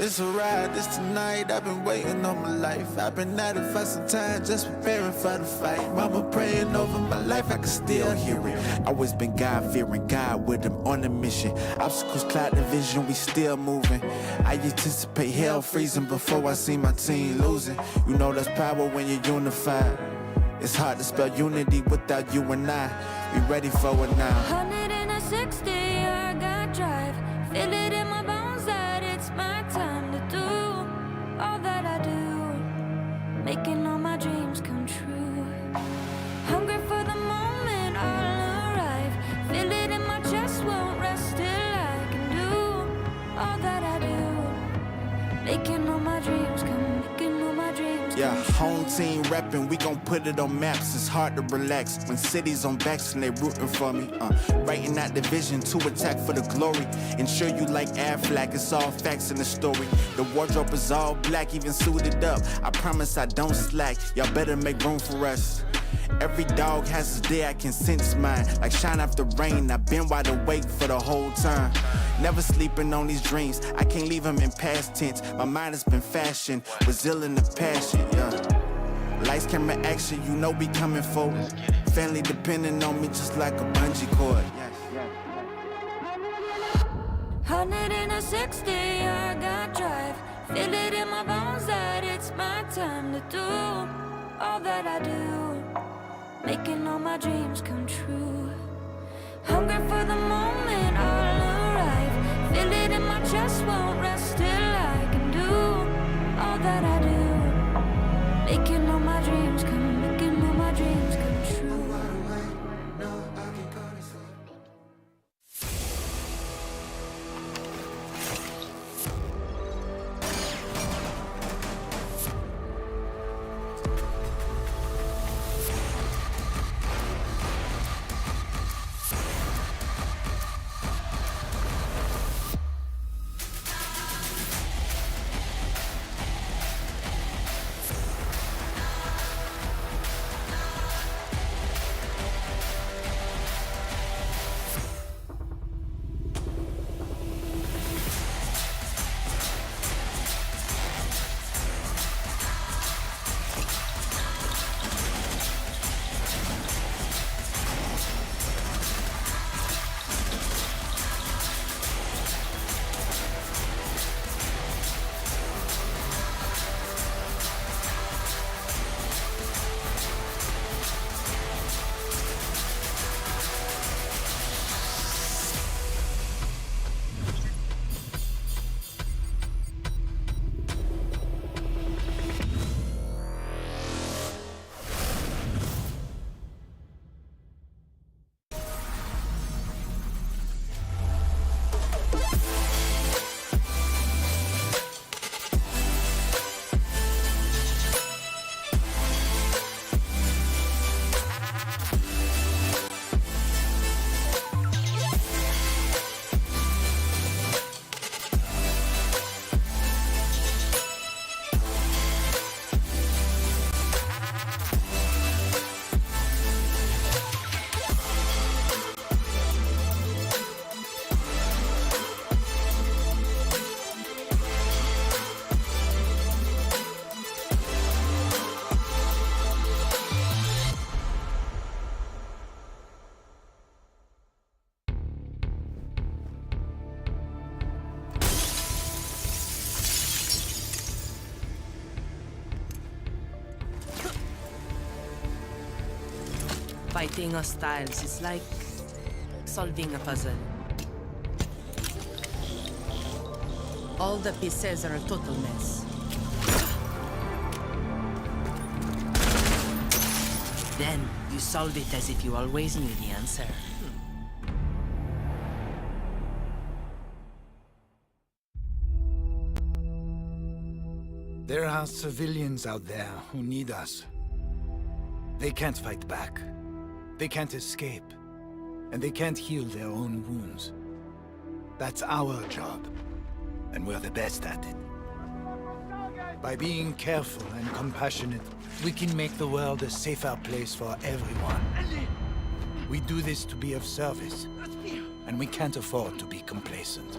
It's a ride, it's tonight. I've been waiting all my life. I've been at it for some time, just preparing for the fight. Mama praying over my life, I can still hear it. Always been God-fearing, God with him on a mission. Obstacles cloud the vision, we still moving. I anticipate hell freezing before I see my team losing. You know there's power when you're unified. It's hard to spell unity without you and I. We ready for it now. 160, I got drive. Feel it in my bones that it's my time to do all that I do, making all my dreams come true. Hungry for the moment, I'll arrive. Feel it in my chest, won't rest till I can do all that I do, making all my dreams come, making all my dreams come Yeah, true. home team reppin', we gon' put it on maps. It's hard to relax when cities on backs and they rootin' for me. Writing out the vision to attack for the glory. Ensure you like Aflac, it's all facts in the story. The wardrobe is all black, even suited up. I promise I don't slack. Y'all better make room for us. Every dog has his day, I can sense mine. Like shine after rain, I've been wide awake for the whole time. Never sleeping on these dreams, I can't leave them in past tense. My mind has been fashioned, resilient and passion, yeah. Lights, camera, action, you know we coming forward. Family depending on me just like a bungee cord. 160, I got drive. Feel it in my bones that it's my time to do all that I do, making all my dreams come true. Hungry for the moment, I'll arrive. Feel it in my chest, won't rest till I can do all that I do, making all my dreams come, making all my dreams come true. Fighting hostiles is like solving a puzzle. All the pieces are a total mess. Then you solve it as if you always knew the answer. There are civilians out there who need us. They can't fight back. They can't escape. And they can't heal their own wounds. That's our job. And we're the best at it. By being careful and compassionate, we can make the world a safer place for everyone. We do this to be of service. And we can't afford to be complacent.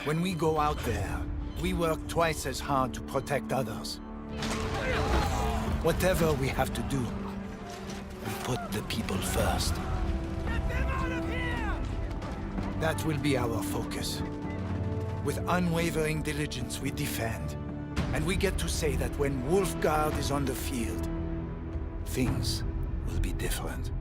When we go out there, we work twice as hard to protect others. Whatever we have to do, we put the people first. Get them out of here! That will be our focus. With unwavering diligence, we defend. And we get to say that when Wolfguard is on the field, things will be different.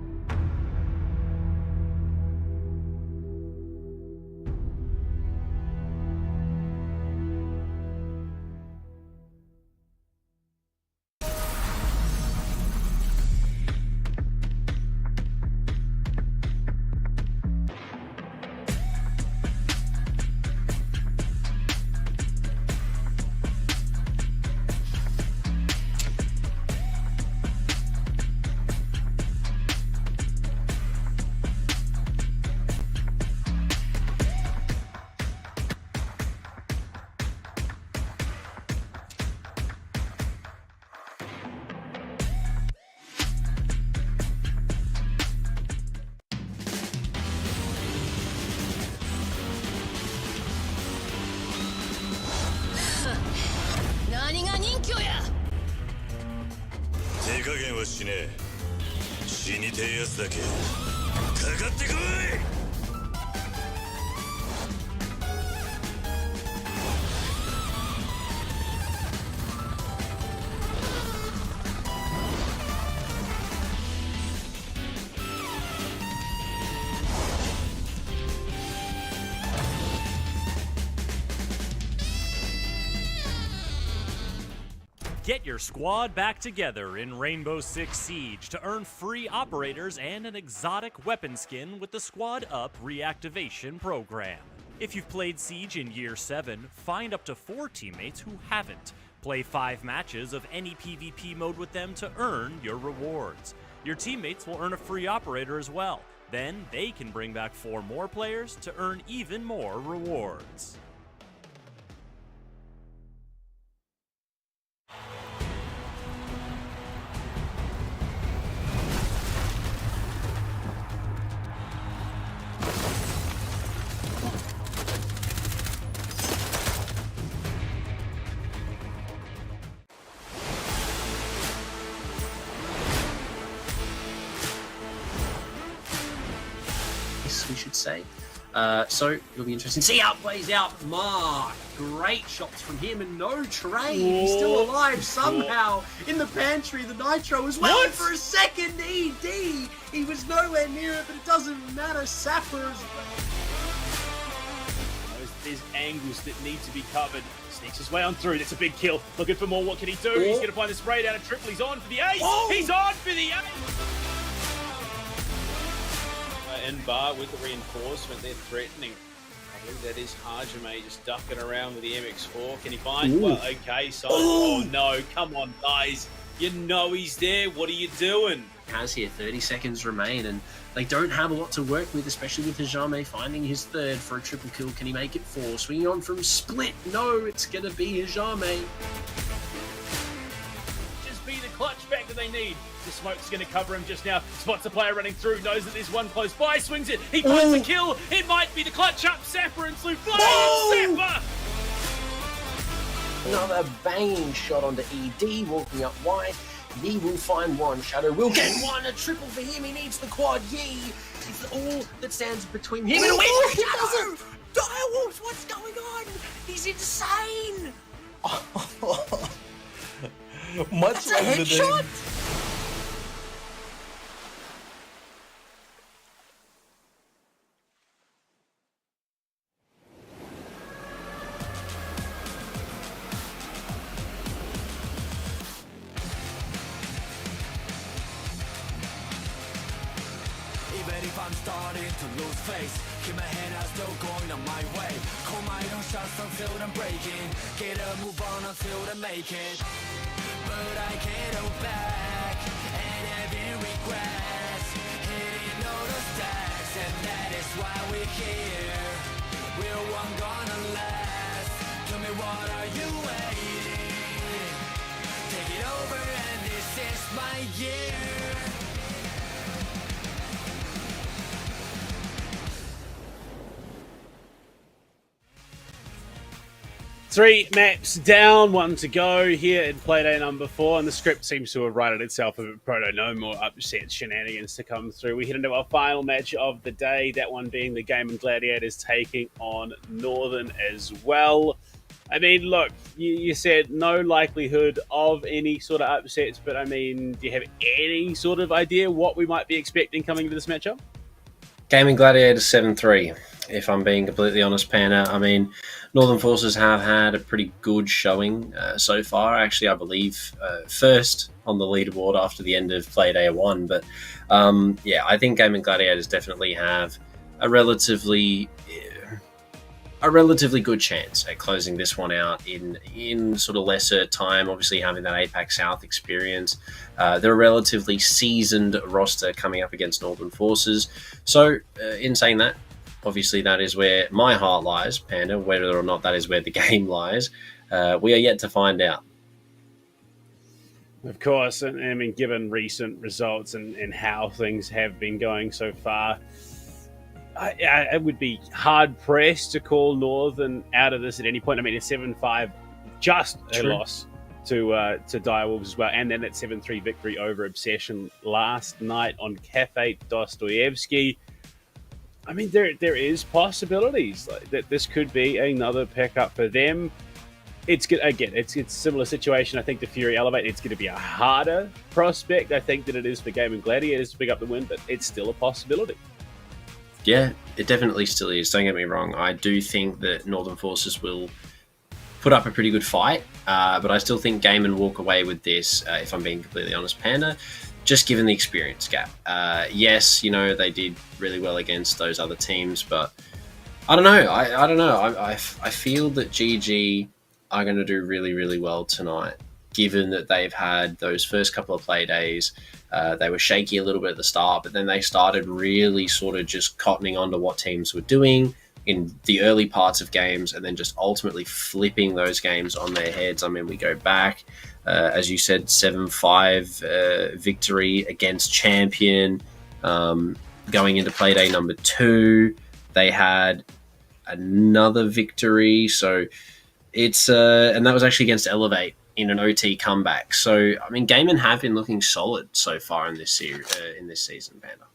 Get your squad back together in Rainbow Six Siege to earn free operators and an exotic weapon skin with the Squad Up reactivation program. If you've played Siege in Year 7, find up to 4 teammates who haven't. Play 5 matches of any PvP mode with them to earn your rewards. Your teammates will earn a free operator as well. Then they can bring back 4 more players to earn even more rewards. We should say. So it'll be interesting. See, outplays out Mark. Great shots from him and no trade. He's still alive somehow in the pantry. The Nitro as well. And for a second, ED. He was nowhere near it, but it doesn't matter. Sapper's. There's angles that need to be covered. Sneaks his way on through. That's a big kill. Looking for more. What can he do? He's going to find the spray down a triple. He's on for the ace. He's on for the ace. And bar with the reinforcement, they're threatening. I believe that is Hajime just ducking around with the MX4. Can he find? Well, okay, so. Oh no, come on, guys. You know he's there. What are you doing? Has here 30 seconds remain, and they don't have a lot to work with, especially with Hajime finding his third for a triple kill. Can he make it 4? Swinging on from Split. No, it's going to be Hajime. Just be the clutch back that they need. The smoke's going to cover him just now. Spots a player running through, knows that there's one close by, swings it. He finds a kill. It might be the clutch up. Sapper and Slew flying. Sapper! Another banging shot onto ED, walking up wide. Yi will find one. Shadow will get one. A triple for him. He needs the quad. Yi is all that stands between him and a win. He doesn't! Direwolves, what's going on? He's insane! Much That's a headshot! Even if I'm starting to lose face, keep my head out, still going on my way. Call my own shots until I'm breaking. Get a move on until I make it. But I can't hold back, and having regrets. Hitting all the stacks, and that is why we're here. We're one gonna last. Tell me, what are you waiting? Take it over, and this is my year. 3 maps down, 1 to go here in Playday number 4, and the script seems to have righted itself a bit proto. No more upset shenanigans to come through. We head into our final match of the day, that one being the Game and Gladiators taking on Northern as well. I mean, look, you said no likelihood of any sort of upsets, but I mean, do you have any sort of idea what we might be expecting coming into this matchup? Game and Gladiators 7-3, if I'm being completely honest, Panda. I mean, Northern Forces have had a pretty good showing so far. Actually, I believe first on the leaderboard after the end of Playday 1. But yeah, I think Game and Gladiators definitely have a relatively good chance at closing this one out in sort of lesser time. Obviously, having that APAC South experience, they're a relatively seasoned roster coming up against Northern Forces. So, in saying that, obviously that is where my heart lies, Panda. Whether or not that is where the game lies, we are yet to find out. Of course, and I mean, given recent results and how things have been going so far, I would be hard-pressed to call Northern out of this at any point. I mean, a 7-5, just a loss to Direwolves as well, and then that 7-3 victory over Obsession last night on Cafe Dostoevsky. I mean, there is possibilities that this could be another pickup for them. It's good again. It's a similar situation. I think the Fury Elevate. It's going to be a harder prospect, I think, than it is for Game and Gladiators to pick up the win, but it's still a possibility. Yeah, it definitely still is. Don't get me wrong. I do think that Northern Forces will put up a pretty good fight, but I still think Game and walk away with this. If I'm being completely honest, Panda. Just given the experience gap. Yes, you know, they did really well against those other teams, but I don't know. I don't know. I feel that GG are going to do really, really well tonight, given that they've had those first couple of play days. They were shaky a little bit at the start, but then they started really sort of just cottoning onto what teams were doing in the early parts of games, and then just ultimately flipping those games on their heads. I mean, we go back, as you said, 7-5 victory against Champion. Going into Playday number 2, they had another victory. So it's and that was actually against Elevate in an OT comeback. So I mean, Gaiman have been looking solid so far in this season, Panda.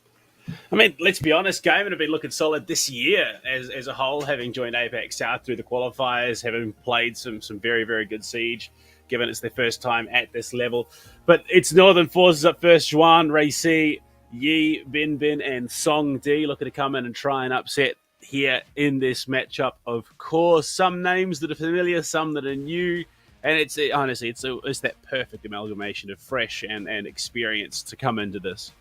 I mean, let's be honest, Gaiman have been looking solid this year as a whole, having joined APAC South through the qualifiers, having played some very, very good Siege, given it's their first time at this level. But it's Northern Forces up first. Juan, Ray C, Yi, Bin Bin, and Song D looking to come in and try and upset here in this matchup. Of course, some names that are familiar, some that are new. And it's honestly, it's that perfect amalgamation of fresh and experience to come into this.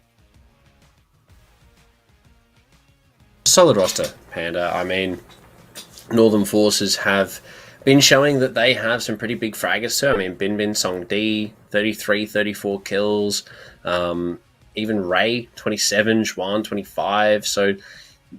Solid roster, Panda. I mean, Northern Forces have been showing that they have some pretty big fraggers too. I mean, Bin Bin Song D, 33, 34 kills. Even Ray, 27, Juan, 25. So,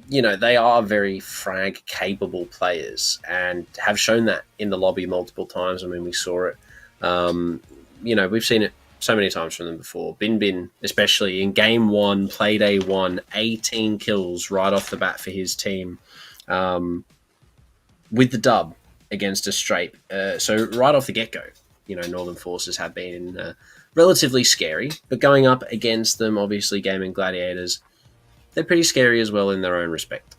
you know, they are very frag-capable players and have shown that in the lobby multiple times. I mean, we saw it. You know, we've seen it so many times from them before. Bin Bin, especially in Game 1, Playday 1, 18 kills right off the bat for his team with the dub against a straight. So right off the get-go, you know, Northern Forces have been relatively scary, but going up against them, obviously, Game and Gladiators, they're pretty scary as well in their own respect.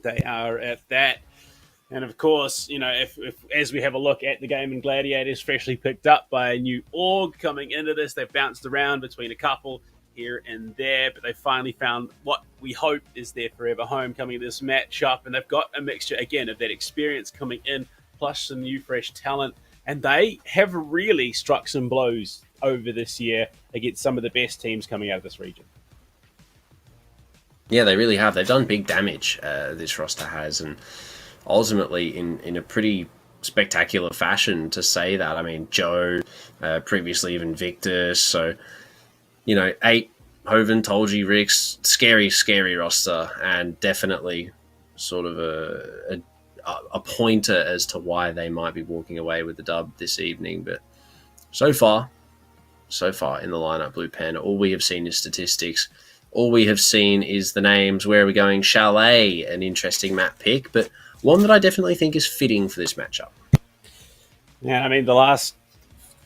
They are at that. And of course, you know, if as we have a look at the Game and Gladiators, freshly picked up by a new org coming into this, they've bounced around between a couple here and there, but they finally found what we hope is their forever home coming into this matchup. And they've got a mixture, again, of that experience coming in, plus some new fresh talent. And they have really struck some blows over this year against some of the best teams coming out of this region. Yeah, they really have. They've done big damage, this roster has, and ultimately in a pretty spectacular fashion to say that. I mean, Joe, previously even Victor, so, you know, 8, Hoven, Tolji, Rix, scary roster, and definitely sort of a pointer as to why they might be walking away with the dub this evening. But so far in the lineup, Blue Panda, all we have seen is statistics. All we have seen is the names. Where are we going? Chalet, an interesting map pick, but one that I definitely think is fitting for this matchup. Yeah, I mean, the last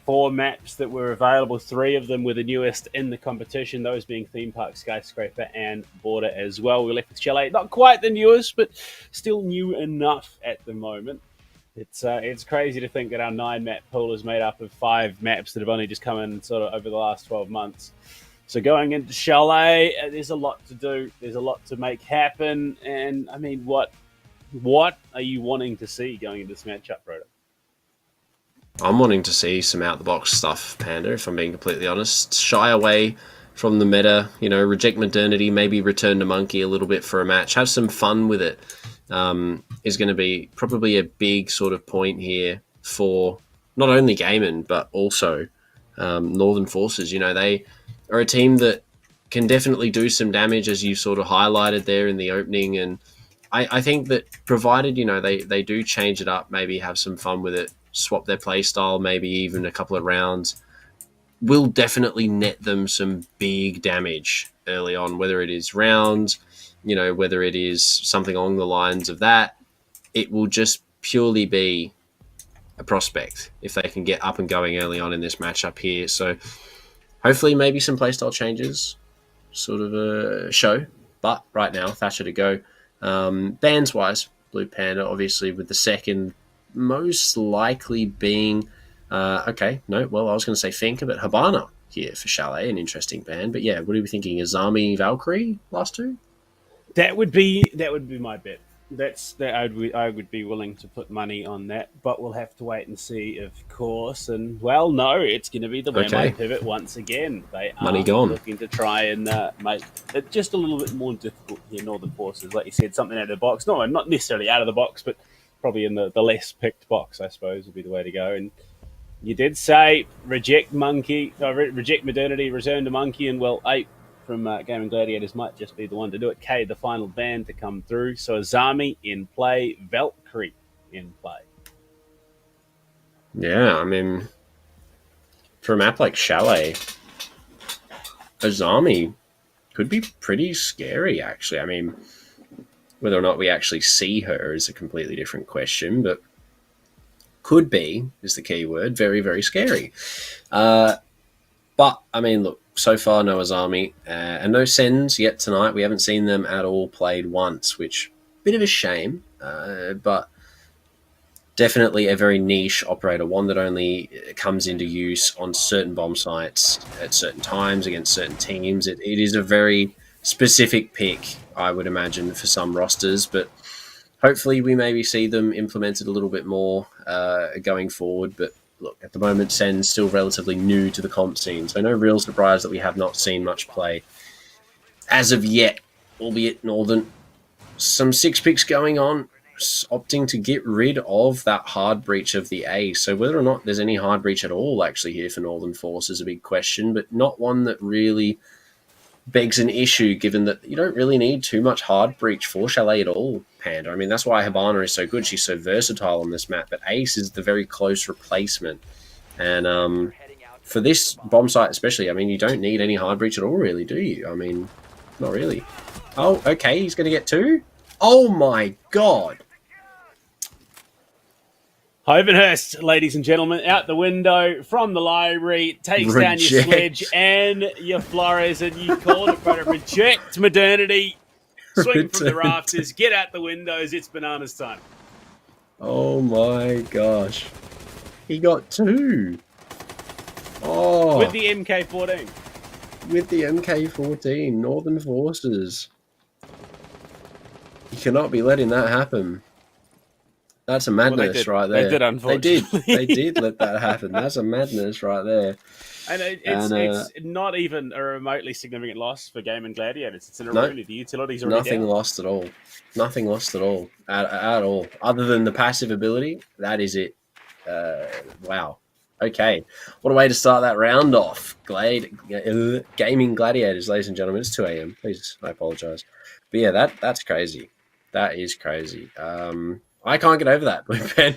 4 maps that were available, 3 of them were the newest in the competition, those being Theme Park, Skyscraper, and Border as well. We're left with Chalet, not quite the newest, but still new enough at the moment. It's crazy to think that our 9-map pool is made up of 5 maps that have only just come in sort of over the last 12 months. So going into Chalet, there's a lot to do. There's a lot to make happen. And, I mean, what are you wanting to see going into this matchup, Rhoda? I'm wanting to see some out-the-box stuff, Panda, if I'm being completely honest. Shy away from the meta, reject modernity, maybe return to Monkey a little bit for a match. Have some fun with it. Is going to be probably a big sort of point here for not only Gaiman, but also Northern Forces. They are a team that can definitely do some damage, as you sort of highlighted there in the opening. And I think that provided, they do change it up, maybe have some fun with it, swap their play style, maybe even a couple of rounds, will definitely net them some big damage early on, whether it is rounds, whether it is something along the lines of that. It will just purely be a prospect if they can get up and going early on in this matchup here. So hopefully maybe some playstyle changes sort of a show. But right now, Thatcher to go. Bands-wise, Blue Panda, obviously, with the second most likely being... I was going to say Finka, but Habana here for Chalet, an interesting band. But yeah, what are we thinking? Azami, Valkyrie, last 2? That would be my bet. I would be willing to put money on that, but we'll have to wait and see, of course. And well, no, it's going to be the Wemo pivot once again. They are money gone. Looking to try and make it just a little bit more difficult here. Northern Forces, like you said, something out of the box. No, not necessarily out of the box, but probably in the less picked box, I suppose, would be the way to go. And you did say reject modernity, return to Monkey, and well, 8 from Game and Gladiators might just be the one to do it. K, the final band to come through. So Azami in play, Valkyrie in play. Yeah, I mean, for a map like Chalet, Azami could be pretty scary, actually. I mean, whether or not we actually see her is a completely different question, but could be is the key word. Very, very scary. But, I mean, look, so far, no Azami and no Sens yet tonight. We haven't seen them at all played once, which bit of a shame, but definitely a very niche operator, one that only comes into use on certain bomb sites at certain times against certain teams. It is a very specific pick, I would imagine, for some rosters, but hopefully we maybe see them implemented a little bit more going forward. But look, at the moment, Sen's still relatively new to the comp scene, so no real surprise that we have not seen much play as of yet, albeit Northern. Some 6 picks going on, opting to get rid of that hard breach of the A. So whether or not there's any hard breach at all actually here for Northern Force is a big question, but not one that really begs an issue, given that you don't really need too much hard breach for Chalet at all, Panda. I mean, that's why Habana is so good. She's so versatile on this map, but Ace is the very close replacement. And for this bomb site especially, I mean, you don't need any hard breach at all, really, do you? I mean, not really. Oh, okay, he's going to get 2? Oh my god. Hovenhurst, ladies and gentlemen, out the window from the library, takes down your sledge and your Flores, and you called it, brother. Reject modernity, swing from the rafters, get out the windows, it's bananas time. Oh my gosh. He got 2. Oh. With the MK14. With the MK14, Northern Forces. You cannot be letting that happen. That's a madness right there. They did, unfortunately. They did let that happen. That's a madness right there. And it's not even a remotely significant loss for Game and Gladiators. It's an erroneous. The utilities are nothing lost at all. Nothing lost at all. At all. Other than the passive ability, that is it. Wow. Okay. What a way to start that round off. Gaming Gladiators, ladies and gentlemen. It's 2 a.m. Please, I apologize. But yeah, that's crazy. That is crazy. I can't get over that,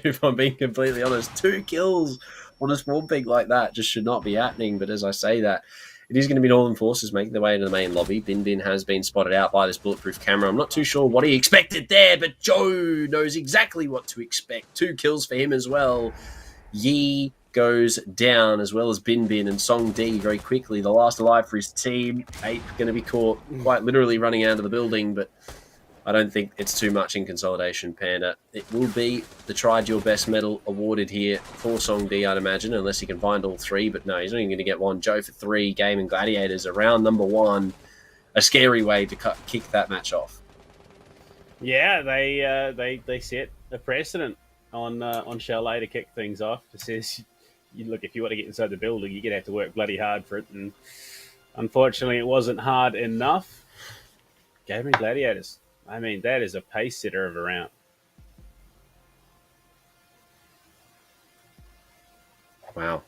if I'm being completely honest. 2 kills on a small pig like that just should not be happening. But as I say that, it is going to be Northern Forces making their way into the main lobby. Bin Bin has been spotted out by this bulletproof camera. I'm not too sure what he expected there, but Joe knows exactly what to expect. 2 kills for him as well. Yi goes down, as well as Bin Bin and Song D very quickly. The last alive for his team. Ape going to be caught quite literally running out of the building, but I don't think it's too much in consolidation, Panda. It will be the Tried Your Best medal awarded here for Song D, I'd imagine, unless he can find all 3. But no, he's not even going to get 1. Joe for 3. Game and Gladiators around number 1. A scary way to kick that match off. Yeah, they set a precedent on Chalet to kick things off. It says, look, if you want to get inside the building, you're going to have to work bloody hard for it. And unfortunately, it wasn't hard enough. Game and Gladiators. I mean, that is a pace setter of a round. Wow.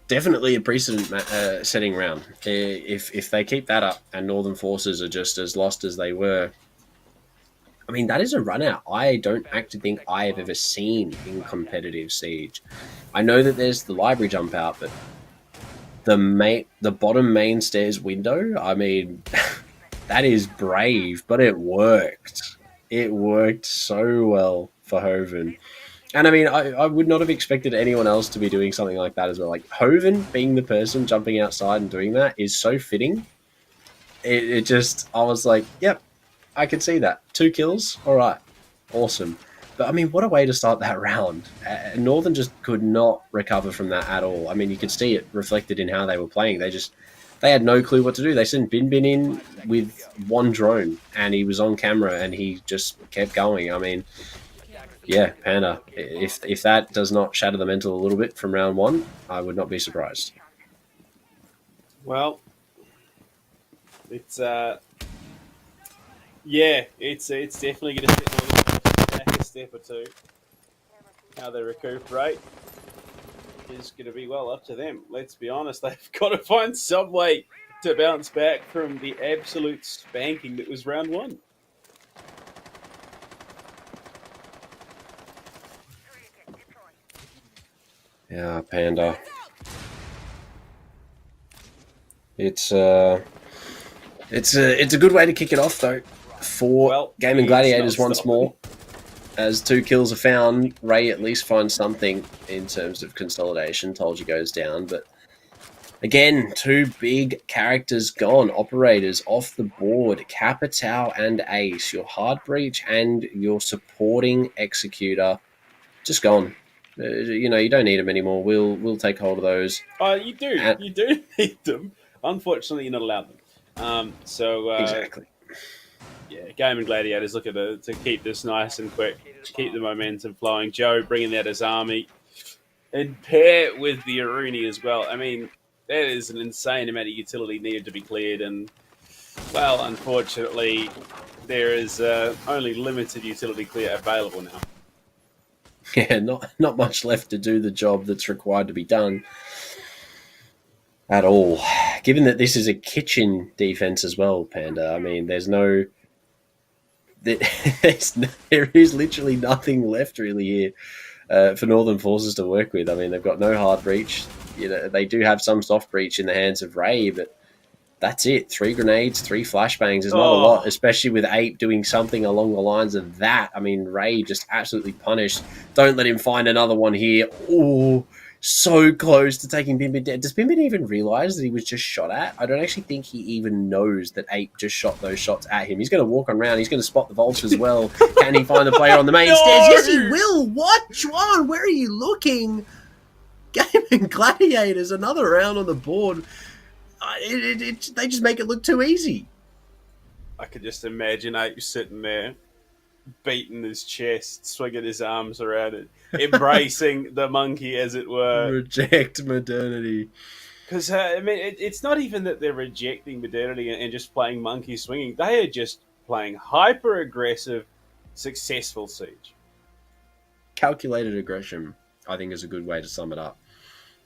Definitely a precedent-setting round. If they keep that up and Northern Forces are just as lost as they were, I mean, that is a run-out I don't actually think I have ever seen in competitive Siege. I know that there's the library jump out, but the bottom main stairs window, I mean... That is brave, but it worked. It worked so well for Hoven. And I mean, I would not have expected anyone else to be doing something like that as well. Like, Hoven being the person jumping outside and doing that is so fitting. It just, I was like, yep, I can see that. 2 kills? All right. Awesome. But I mean, what a way to start that round. Northern just could not recover from that at all. I mean, you could see it reflected in how they were playing. They had no clue what to do. They sent Bin Bin in with 1 drone, and he was on camera, and he just kept going. I mean, yeah, Panda. If that does not shatter the mental a little bit from round 1, I would not be surprised. Well, it's it's definitely going to set Northern back a step or 2. How they recuperate is going to be well up to them. Let's be honest, they've got to find some way to bounce back from the absolute spanking that was round 1. Yeah, Panda. It's a good way to kick it off though for Game and Gladiators once more. As 2 kills are found, Ray at least finds something in terms of consolidation. Told you goes down, but again, 2 big characters gone. Operators off the board. Capitao and Ace. Your hard breach and your supporting executor just gone. You don't need them anymore. We'll take hold of those. Oh, you do. You do need them. Unfortunately, you're not allowed them. Exactly. Yeah, Game and Gladiators looking to keep this nice and quick, keep the momentum flowing. Joe bringing out his army, and pair with the Aruni as well. I mean, that is an insane amount of utility needed to be cleared, and, well, unfortunately, there is only limited utility clear available now. Yeah, not much left to do the job that's required to be done at all. Given that this is a kitchen defense as well, Panda, I mean, there is literally nothing left really here for Northern Forces to work with. I mean, they've got no hard breach. They do have some soft breach in the hands of Ray, but that's it. 3 grenades, 3 flashbangs is not a lot, especially with Ape doing something along the lines of that. I mean, Ray just absolutely punished. Don't let him find another one here. Oh, so close to taking Bin Bin dead. Does Bin Bin even realize that he was just shot at? I don't actually think he even knows that Ape just shot those shots at him. He's going to walk around. He's going to spot the Vulture as well. Can he find the player on the main stairs? Yes, he will. What? Juan, where are you looking? Game and Gladiators, another round on the board. They just make it look too easy. I could just imagine Ape sitting there, beating his chest, swinging his arms around it, embracing the monkey, as it were. Reject modernity. Because, I mean, it's not even that they're rejecting modernity and just playing monkey swinging. They are just playing hyper-aggressive, successful Siege. Calculated aggression, I think, is a good way to sum it up.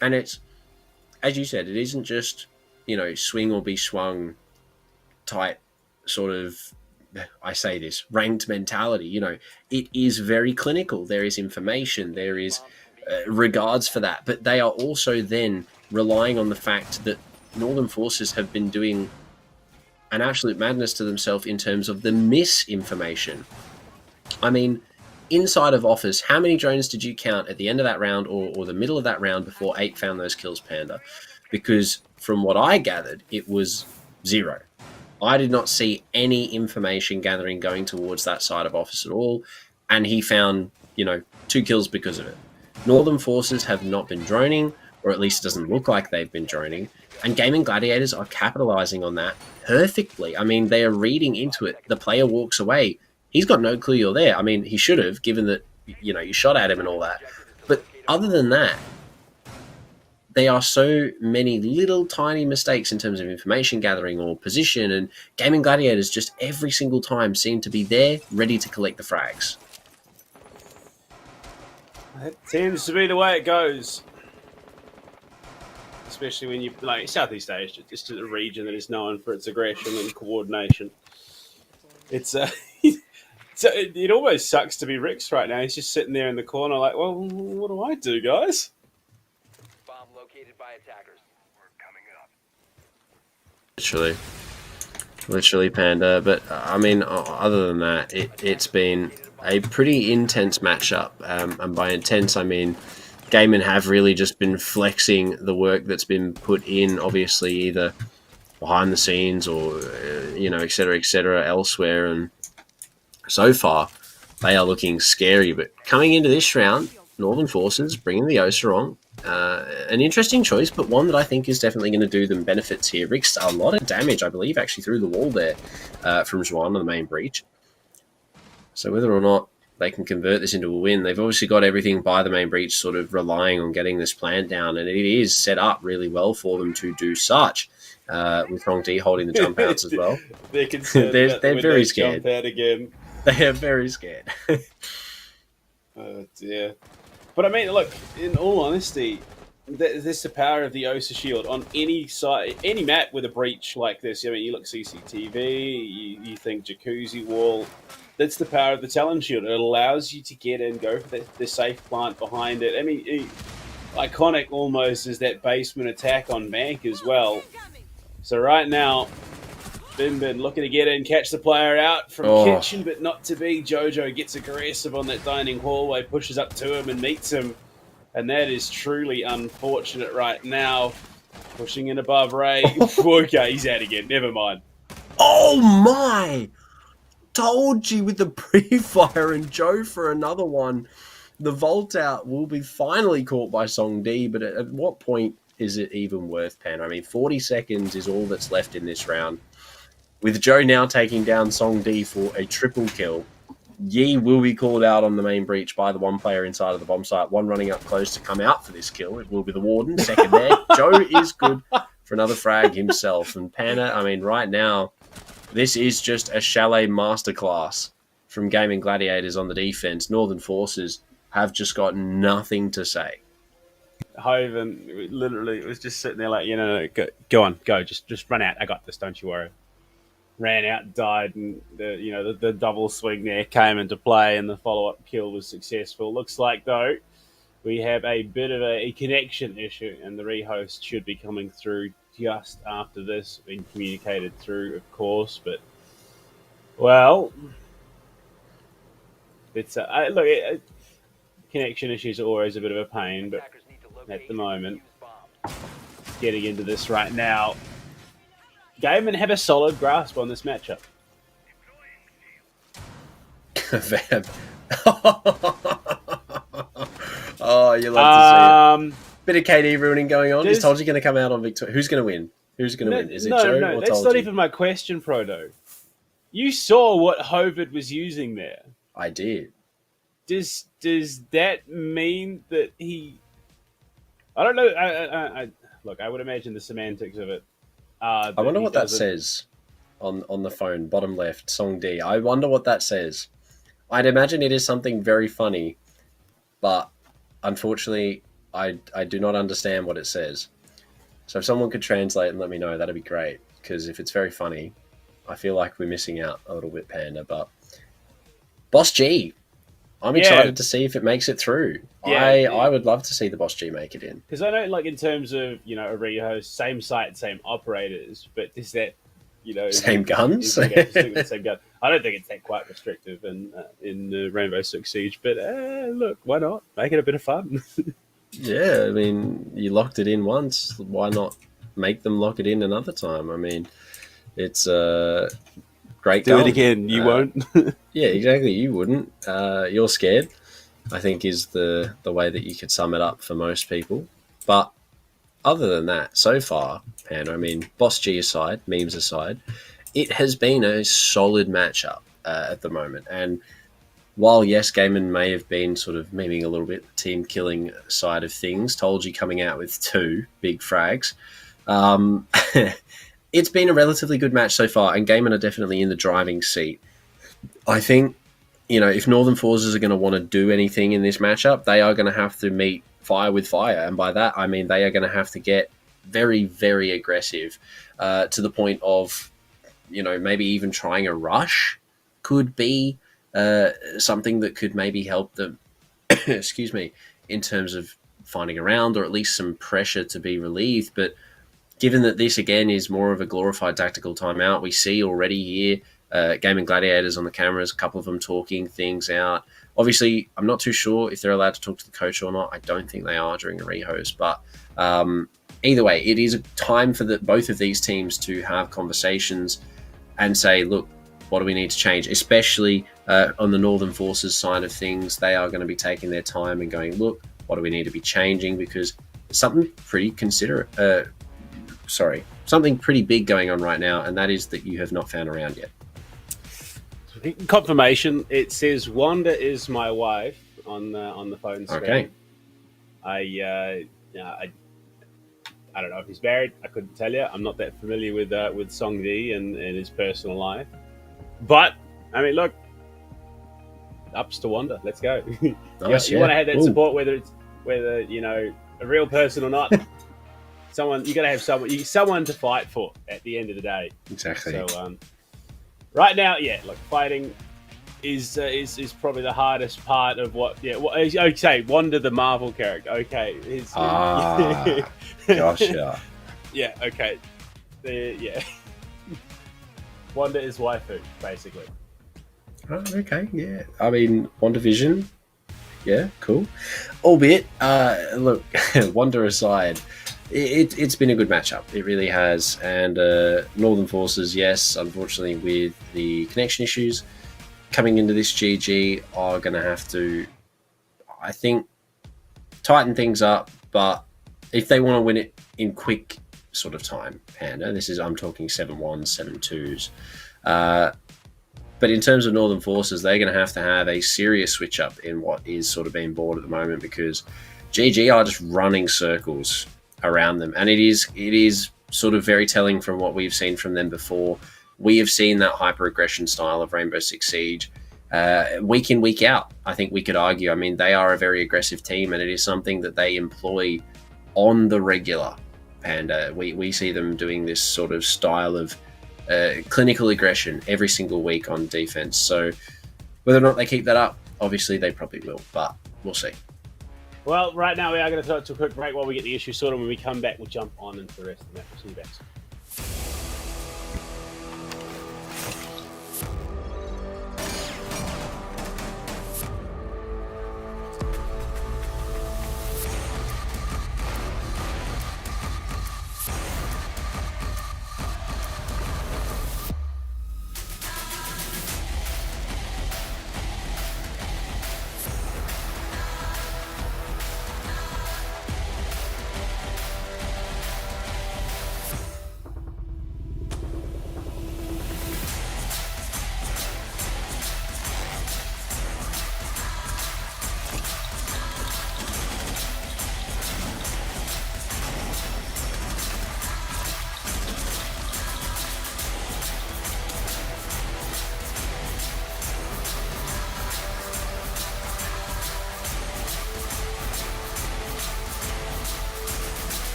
And it's, as you said, it isn't just, swing or be swung type sort of, I say this, ranked mentality. It is very clinical. There is information. There is regards for that. But they are also then relying on the fact that Northern Forces have been doing an absolute madness to themselves in terms of the misinformation. I mean, inside of Office, how many drones did you count at the end of that round or the middle of that round before 8 found those kills, Panda? Because from what I gathered, it was 0. I did not see any information gathering going towards that side of Office at all, and he found, 2 kills because of it. Northern Forces have not been droning, or at least it doesn't look like they've been droning, and Gaming Gladiators are capitalizing on that perfectly. I mean, they are reading into it. The player walks away. He's got no clue you're there. I mean, he should have, given that, you shot at him and all that. But other than that, there are so many little tiny mistakes in terms of information gathering or position, and Gaming Gladiators just every single time seem to be there, ready to collect the frags. That seems to be the way it goes. Especially when you, like, Southeast Asia, just a region that is known for its aggression and coordination. It's it almost sucks to be Rix right now. He's just sitting there in the corner like, well, what do I do, guys? Bomb located by attackers. We're coming up. Literally, Panda. But I mean, other than that, it's been a pretty intense matchup. And by intense, I mean Gaiman have really just been flexing the work that's been put in, obviously, either behind the scenes or, et cetera, elsewhere. And so far, they are looking scary. But coming into this round, Northern Forces bringing the Oseron. An interesting choice, but one that I think is definitely going to do them benefits here. Rick's a lot of damage, I believe, actually through the wall there from Zhuan on the main breach. So whether or not they can convert this into a win, they've obviously got everything by the main breach sort of relying on getting this plant down, and it is set up really well for them to do such, with Hong D holding the jump outs as well. They're very scared. Jump out again. They are very scared. Oh dear. But I mean, look, in all honesty, this the power of the Osa Shield on any side, any map with a breach like this. I mean, you look CCTV, you think Jacuzzi Wall. That's the power of the Talon Shield. It allows you to get in, go for the safe plant behind it. I mean, iconic almost is that basement attack on Bank as well. So right now, Bin looking to get in, catch the player out from Kitchen, but not to be. Jojo gets aggressive on that dining hallway, pushes up to him and meets him. And that is truly unfortunate right now. Pushing in above Ray. Okay, he's out again. Never mind. Oh my! Told you with the pre-fire, and Joe for another one. The vault out will be finally caught by Song D, but at what point is it even worth, Pan? I mean, 40 seconds is all that's left in this round. With Joe now taking down Song D for a triple kill, Yi will be called out on the main breach by the one player inside of the bomb site. One running up close to come out for this kill. It will be the Warden. Second there. Joe is good for another frag himself. And Panna, I mean, right now, this is just a Chalet masterclass from Gaming Gladiators on the defense. Northern Forces have just got nothing to say. Hoven literally was just sitting there like, no, go on, just run out. I got this, don't you worry. Ran out, died, and the double swing there came into play, and the follow-up kill was successful. Looks like, though, we have a bit of a connection issue, and the rehost should be coming through just after this. Been communicated through, of course, but, well, it's connection issues are always a bit of a pain, but at the moment, getting into this right now, Gaiman have a solid grasp on this matchup. Oh, you love to see it. Bit of KD ruining going on. He's told you going to come out on Victoria. Who's going to win? Who's going to win? Is it Joe or No, that's not even my question, Proto. You saw what Hovid was using there. I did. Does that mean that he... I don't know. Look, I would imagine the semantics of it. I wonder what that says on the phone, bottom left, Song D. I wonder what that says. I'd imagine it is something very funny, but unfortunately, I do not understand what it says. So if someone could translate and let me know, that'd be great. Because if it's very funny, I feel like we're missing out a little bit, Panda. But Boss G, I'm excited to see if it makes it through. Yeah, I would love to see the Boss G make it in. Because I know, like, in terms of, you know, arena host, same site, same operators, but is that, you know... Same guns? Stick with the same gun. I don't think it's that quite restrictive in Rainbow Six Siege, but look, why not? Make it a bit of fun. Yeah, I mean, you locked it in once. Why not make them lock it in another time? I mean, it's great Do gun. it again. You won't. Yeah, exactly. You wouldn't. You're scared, I think, is the way that you could sum it up for most people. But other than that, so far, Panda, I mean, Boss G aside, memes aside, it has been a solid matchup at the moment. And while, yes, Gaiman may have been sort of memeing a little bit the team killing side of things, told you coming out with 2 big frags, it's been a relatively good match so far, and Gaiman are definitely in the driving seat. I think, you know, if Northern Forces are going to want to do anything in this matchup, they are going to have to meet fire with fire. And by that, I mean they are going to have to get very, very aggressive to the point of, you know, maybe even trying a rush could be something that could maybe help them, excuse me, in terms of finding a round or at least some pressure to be relieved. But given that this, again, is more of a glorified tactical timeout, we see already here Gaming Gladiators on the cameras, a couple of them talking things out. Obviously, I'm not too sure if they're allowed to talk to the coach or not. I don't think they are during a rehost. But either way, it is a time for both of these teams to have conversations and say, look, what do we need to change? Especially on the Northern Forces side of things, they are going to be taking their time and going, look, what do we need to be changing? Because something pretty something pretty big going on right now, and that is that you have not found a round yet. Confirmation. It says Wanda is my wife on the phone screen. Okay. I don't know if he's married. I couldn't tell you. I'm not that familiar with Song Di and his personal life. But I mean, look, ups to Wanda. Let's go. Nice, you want to have that support, whether you know a real person or not. You got to have someone to fight for at the end of the day. Exactly. So right now, yeah, like fighting is probably the hardest part of what. Yeah, okay, Wanda the Marvel character. Okay, gotcha. Yeah. Okay. Yeah. Wanda is waifu, basically. Oh, okay, yeah. I mean, WandaVision, yeah, cool. Albeit, look, Wanda aside, it's been a good matchup. It really has. And Northern Forces, yes, unfortunately, with the connection issues coming into this GG, are going to have to, I think, tighten things up. But if they want to win it in quick sort of time, Panda, I'm talking 7-1s, 7-2s. But in terms of Northern Forces, they're going to have a serious switch up in what is sort of being bored at the moment, because GG are just running circles around them. And it is sort of very telling from what we've seen from them before. We have seen that hyper-aggression style of Rainbow Six Siege week in, week out, I think we could argue. I mean, they are a very aggressive team, and it is something that they employ on the regular, Panda. We see them doing this sort of style of clinical aggression every single week on defense. So whether or not they keep that up, obviously they probably will, but we'll see. Well, right now we are going to throw it to a quick break while we get the issue sorted. When we come back, we'll jump on into the rest of the match. We'll see you back soon.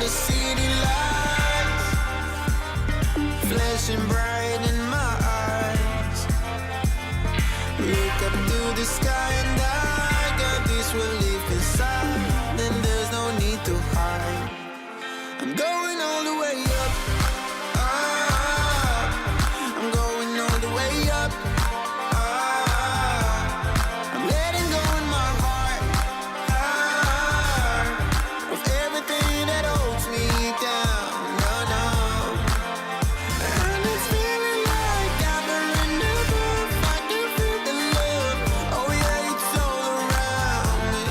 the city lights flashing bright in my eyes. Look up to the sky and I got this relief inside. Then there's no need to hide. I'm going all the way up. I'm going all the way up. I'm letting go in my heart of everything that holds me down. No, no. And it's feeling like I'm in above. I can feel the love. Oh yeah, it's all around me.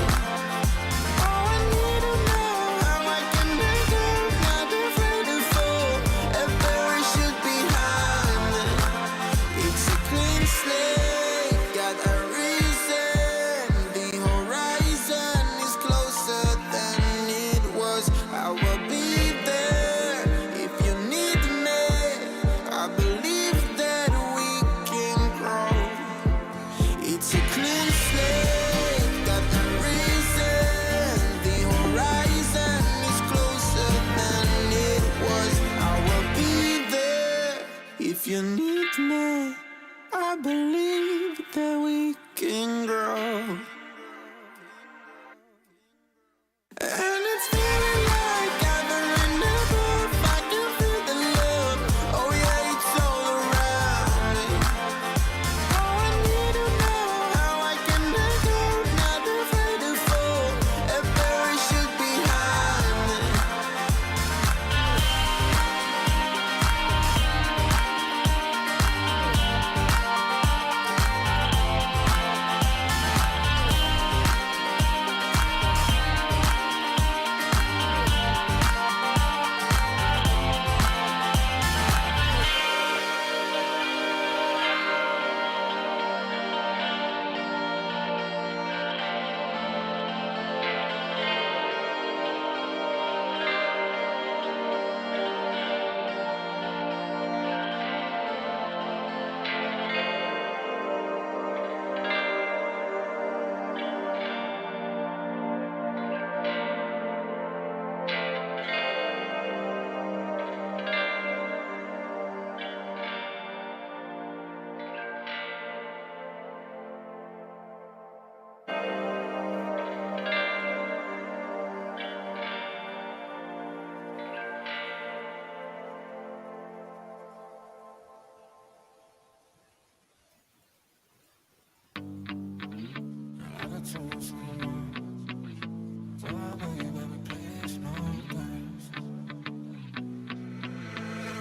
Oh, I need to know how I can make up. Not afraid to fall. A parachute behind me. It's a clean slate, got a reason. The horizon is closer than it was. I will be there if you need me. I believe that we can grow. It's a clean slate, got a reason. The horizon is closer than it was. I will be there if you need me. I believe that we can grow. And it's feeling like I'm in above. I can feel the love. Oh yeah, it's all around me. Oh, I need to know how I can make up. Not afraid to fall. A parachute behind me.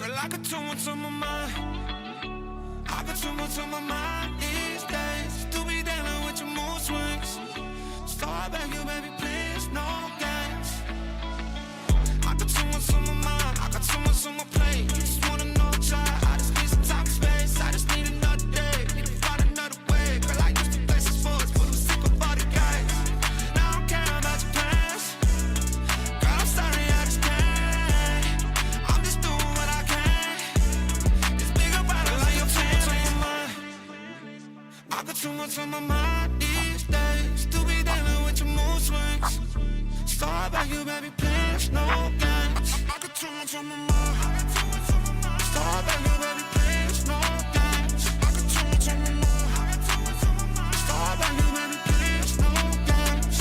Girl, I got too much on my mind. I got too much on my mind these days. To be dealing with your mood swings. So I beg you, baby, please, no games. I got too much on my mind. I got too much on my plate. You just wanna know, child. I just need some time and space. I just need another day. Need to find another way. Girl, I used to play some sports, but I'm sick of all the guys. Now I don't care about your plans. Girl, I'm sorry, I just can't. I'm just doing what I can. It's bigger about it, like your chance on your mind. I got too much on my mind these days. To be dealing with your mood swings. So I beg you, baby, please, no games. I got too much on my mind. So I beg you, baby, please, no games. I got too much on my mind. So I beg you, baby, please, no games.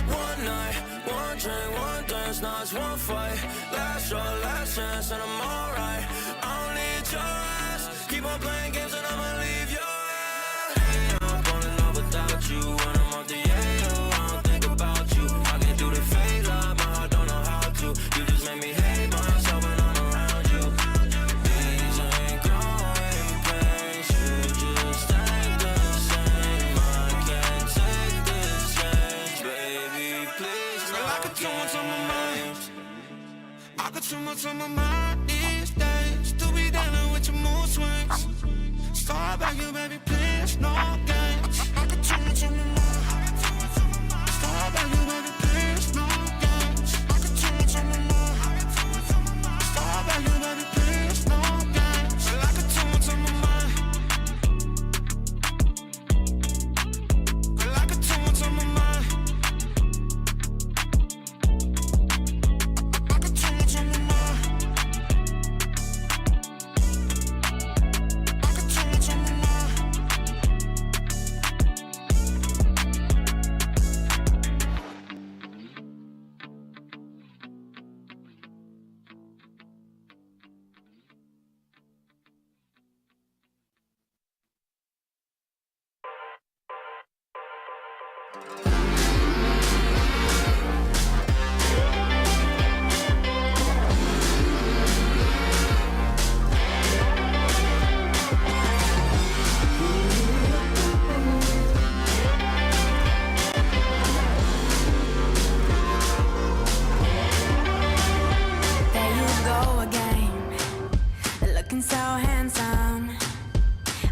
One night, one drink, one dance, now it's one fight. Last shot, last chance, and I'm alright. I don't need your ass. Keep on playing games and I'ma leave your ass. I'm falling off without you when I'm on the AO. I don't think about you. I can do the fade up, my heart don't know how to. You just make me hate myself when I'm around you. These ain't growing pains, you just ain't the same. I can't take this change, baby, please. Girl, I got too much on my mind. I got too much on my mind these days. To be dealing with your mood swings. So I beg you, baby, please, no games. I got too much on my mind. So I beg you, baby, please, no games. I got too much on my mind. So I beg you, baby, please, no games. Girl, I got too much on my mind. Girl, I got too much on my mind. There you go again, looking so handsome.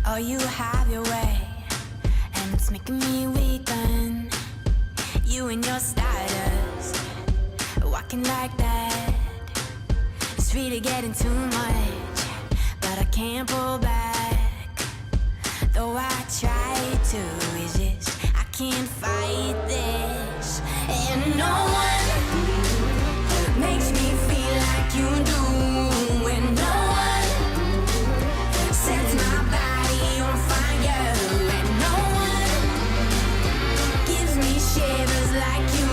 Oh, you have your way, and it's making me weaken. You and your status, walking like that. It's really getting too much, but I can't pull back. Though I try to resist, I can't fight this. And no one makes me feel like you do. And no one sets my body on fire. And no one gives me shivers like you.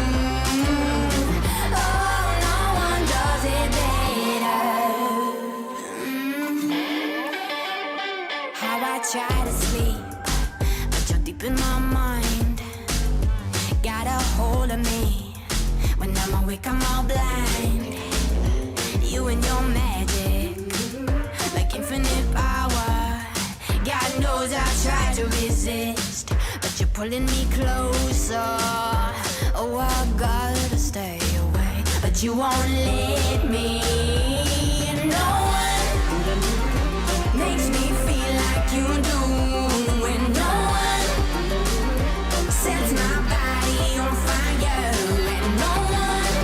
Oh, no one does it better. How I try to sleep, but you're deep in my mind. Got a hold of me. When I'm awake, I'm all blind. You and your magic, like infinite power. God knows I tried to resist, but you're pulling me closer. Oh, I gotta stay away, but you won't let me. And no one makes me feel like you do. And no one sets my body on fire. And no one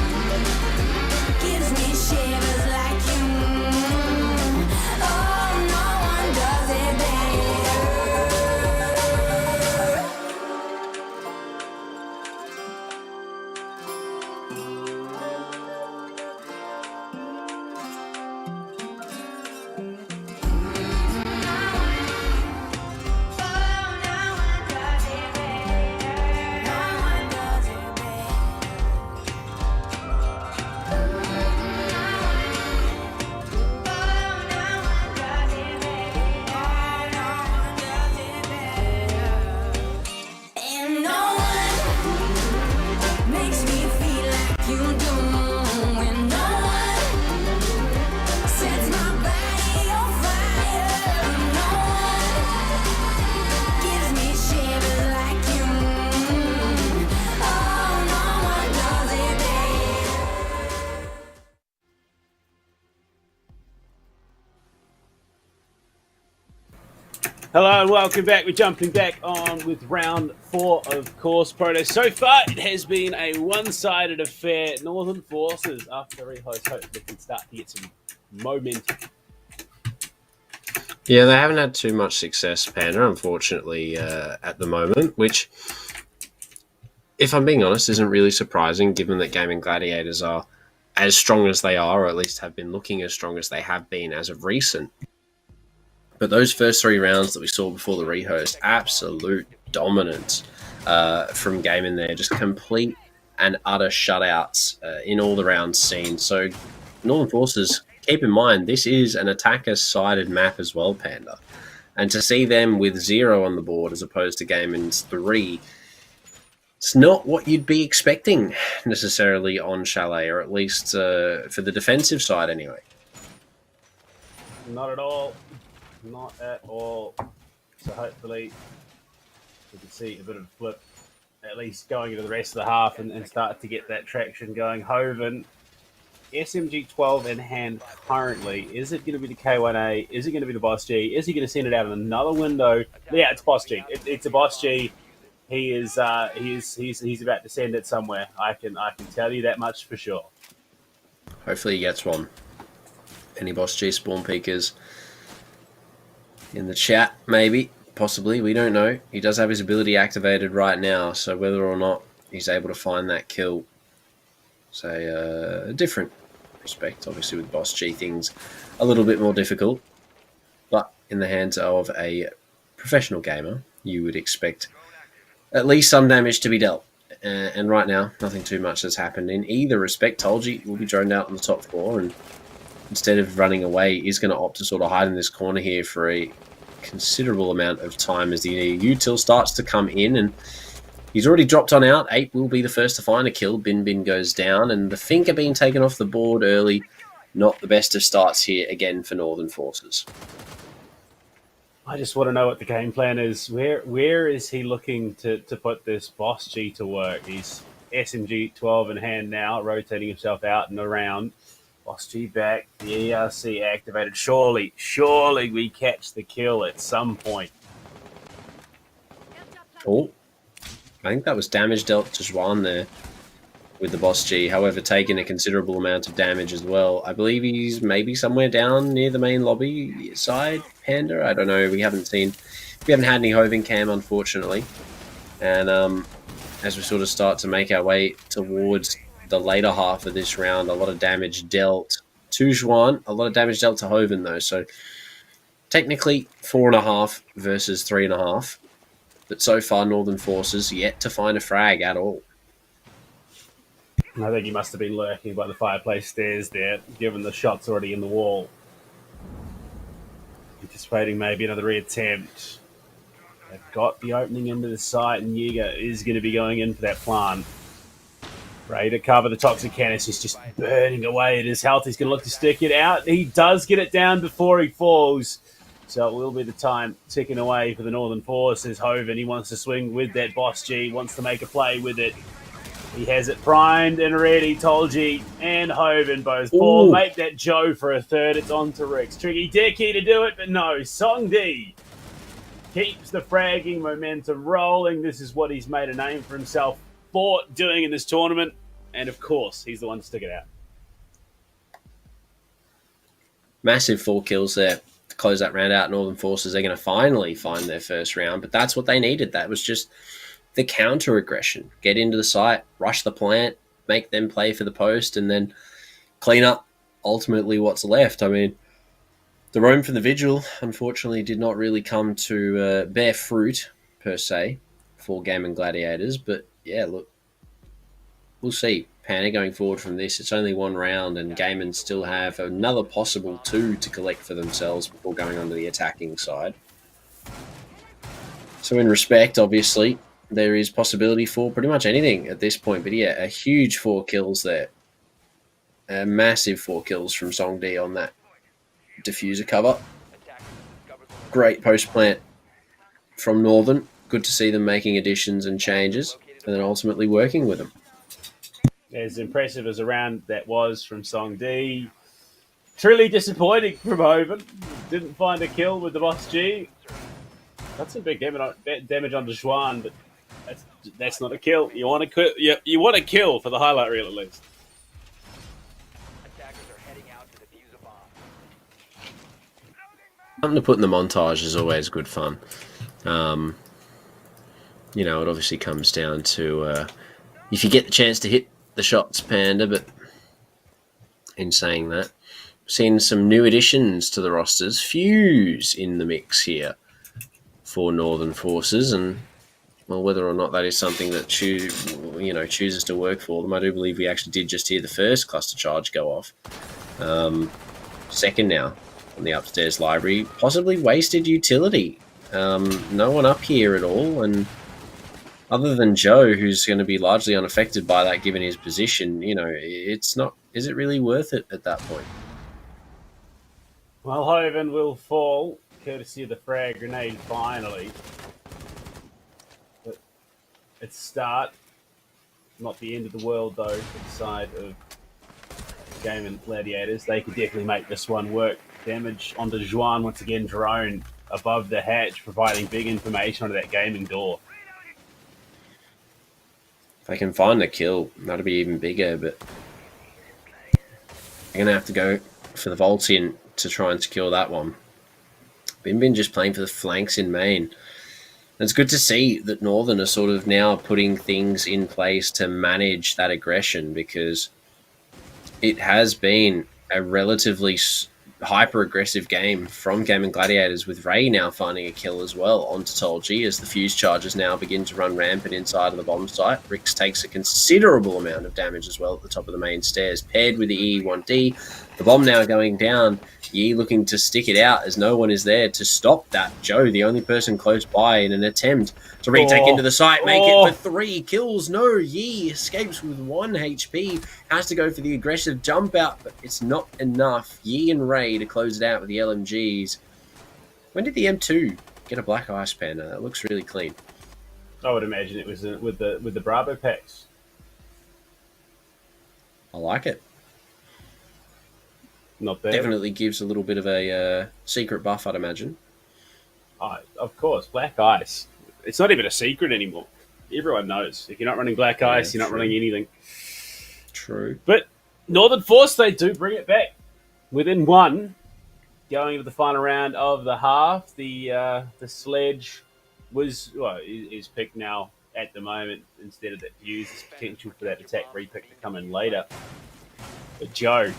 gives me shivers like you. Oh, no one does it better. And no one makes me feel like you do. And no one sets my body on fire. And no one gives me shivers like you. Oh, no one does it better. Hello and welcome back. We're jumping back on with round 4 of course, Proto. So far, it has been a one-sided affair. Northern Forces, after the rehost, hopefully can start to get some momentum. Yeah, they haven't had too much success, Panda, unfortunately, at the moment, which, if I'm being honest, isn't really surprising given that Gaming Gladiators are as strong as they are, or at least have been looking as strong as they have been as of recent. But those first 3 rounds that we saw before the rehost, absolute dominance from Gaming there, just complete and utter shutouts in all the rounds seen. So Northern Forces, keep in mind, this is an attacker-sided map as well, Panda. And to see them with 0 on the board as opposed to Gaming's 3, it's not what you'd be expecting necessarily on Chalet, or at least for the defensive side anyway. Not at all. Not at all. So hopefully we can see a bit of a flip, at least going into the rest of the half and start to get that traction going. Hoven, SMG 12 in hand currently. Is it going to be the K1A? Is it going to be the Boss G? Is he going to send it out of another window? Yeah, it's Boss G. It's a Boss G. He's about to send it somewhere. I can tell you that much for sure. Hopefully he gets one. Any Boss G spawn peekers in the chat? Maybe, possibly, we don't know. He does have his ability activated right now, so whether or not he's able to find that kill, say, a different respect. Obviously with Boss G things a little bit more difficult, but in the hands of a professional gamer, you would expect at least some damage to be dealt. And right now, nothing too much has happened in either respect. Tolji will be droned out on the top 4, and instead of running away, is going to opt to sort of hide in this corner here for a considerable amount of time as the util starts to come in. And He's already dropped on out. 8 will be the first to find a kill. Bin Bin goes down, and the Finker being taken off the board early. Not the best of starts here again for Northern Forces. I just want to know what the game plan is. Where is he looking to put this Boss G to work? He's SMG 12 in hand now, rotating himself out and around. Boss G back, the ERC activated. Surely we catch the kill at some point. Oh, I think that was damage dealt to Zhuan there with the Boss G. However, taking a considerable amount of damage as well. I believe he's maybe somewhere down near the main lobby side, Panda. I don't know. We haven't had any Hoving cam, unfortunately. And as we sort of start to make our way towards the later half of this round, a lot of damage dealt to Zhuan, a lot of damage dealt to Hoven though. So technically 4.5 versus 3.5. But so far, Northern Forces yet to find a frag at all. I think he must have been lurking by the fireplace stairs there, given the shot's already in the wall. Anticipating maybe another reattempt. They've got the opening into the site, and Yiga is going to be going in for that plant. Ready to cover the toxic canister. He's just burning away at his health. He's going to look to stick it out. He does get it down before he falls. So it will be the time ticking away for the Northern Forces. Hoven, he wants to swing with that Boss G, wants to make a play with it. He has it primed and ready. Tolji and Hoven both fall. Make that Joe for a third. It's on to Rix. Tricky Dicky to do it, but no. Song D keeps the fragging momentum rolling. This is what he's made a name for himself for doing in this tournament. And of course, he's the one to stick it out. Massive 4 kills there to close that round out. Northern Forces, they're going to finally find their first round, but that's what they needed. That was just the counter aggression. Get into the site, rush the plant, make them play for the post, and then clean up ultimately what's left. I mean, the roam for the Vigil, unfortunately, did not really come to bear fruit, per se, for Game & Gladiators. But, yeah, look, we'll see. Panda going forward from this. It's only 1 round, and Gaiman still have another possible 2 to collect for themselves before going on to the attacking side. So in respect, obviously, there is possibility for pretty much anything at this point. But yeah, a huge 4 kills there. A massive 4 kills from Song D on that diffuser cover. Great post-plant from Northern. Good to see them making additions and changes, and then ultimately working with them. As impressive as a round that was from Song D, truly disappointing from Hoven. Didn't find a kill with the Boss G. Got some big damage onto Zhuan, but that's not a kill. You want a kill for the highlight reel at least. Something to put in the montage is always good fun. You know, it obviously comes down to if you get the chance to hit the shots, Panda, but in saying that, seen some new additions to the rosters. Fuse in the mix here for Northern Forces, and well, whether or not that is something that chooses to work for them. I do believe we actually did just hear the first cluster charge go off. Second now on the upstairs library. Possibly wasted utility. No one up here at all, and other than Joe, who's going to be largely unaffected by that given his position, you know, it's not. Is it really worth it at that point? Well, Hoven will fall, courtesy of the frag grenade finally. But it's a start. Not the end of the world, though, for the side of Game & Gladiators. They could definitely make this one work. Damage onto Zhuan, once again, drone above the hatch, providing big information onto that gaming door. If they can find the kill, that'll be even bigger, but they're going to have to go for the vault in to try and secure that one. Bin just playing for the flanks in main. And it's good to see that Northern are sort of now putting things in place to manage that aggression, because it has been a relatively hyper-aggressive game from Gaming Gladiators, with Ray now finding a kill as well on Totology as the fuse charges now begin to run rampant inside of the bomb site. Rix takes a considerable amount of damage as well at the top of the main stairs, paired with the E1D. The bomb now going down. Yi looking to stick it out as no one is there to stop that. Joe, the only person close by in an attempt to retake into the site, make it for 3 kills. No, Yi escapes with 1 HP, has to go for the aggressive jump out, but it's not enough. Yi and Ray to close it out with the LMGs. When did the M2 get a black ice Panda? That looks really clean. I would imagine it was with the Bravo packs. I like it. Not bad. Definitely gives a little bit of a secret buff, I'd imagine. Of course, black ice. It's not even a secret anymore. Everyone knows. If you're not running black ice, you're not running anything. True. But Northern Force, they do bring it back. Within 1, going into the final round of the half, the sledge is picked now at the moment instead of that fuse. There's potential for that attack repick to come in later. But Joe,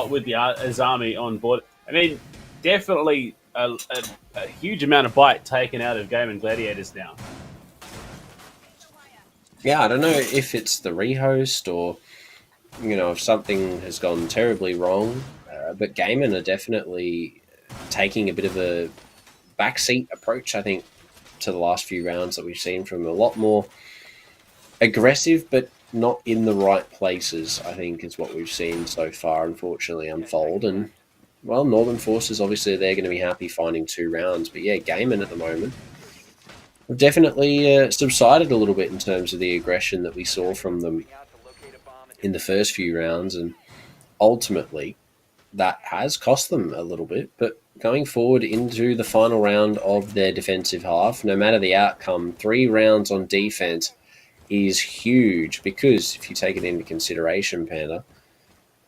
with his army on board, I mean, definitely a huge amount of bite taken out of Gaming Gladiators now. Yeah, I don't know if it's the rehost or, if something has gone terribly wrong, but Gaiman are definitely taking a bit of a backseat approach, I think, to the last few rounds that we've seen from a lot more aggressive, but not in the right places, I think, is what we've seen so far, unfortunately, unfold. And, well, Northern Forces, obviously, they're going to be happy finding 2 rounds. But, yeah, Gaiman at the moment have definitely subsided a little bit in terms of the aggression that we saw from them in the first few rounds. And ultimately, that has cost them a little bit. But going forward into the final round of their defensive half, no matter the outcome, 3 rounds on defense is huge, because if you take it into consideration, Panda,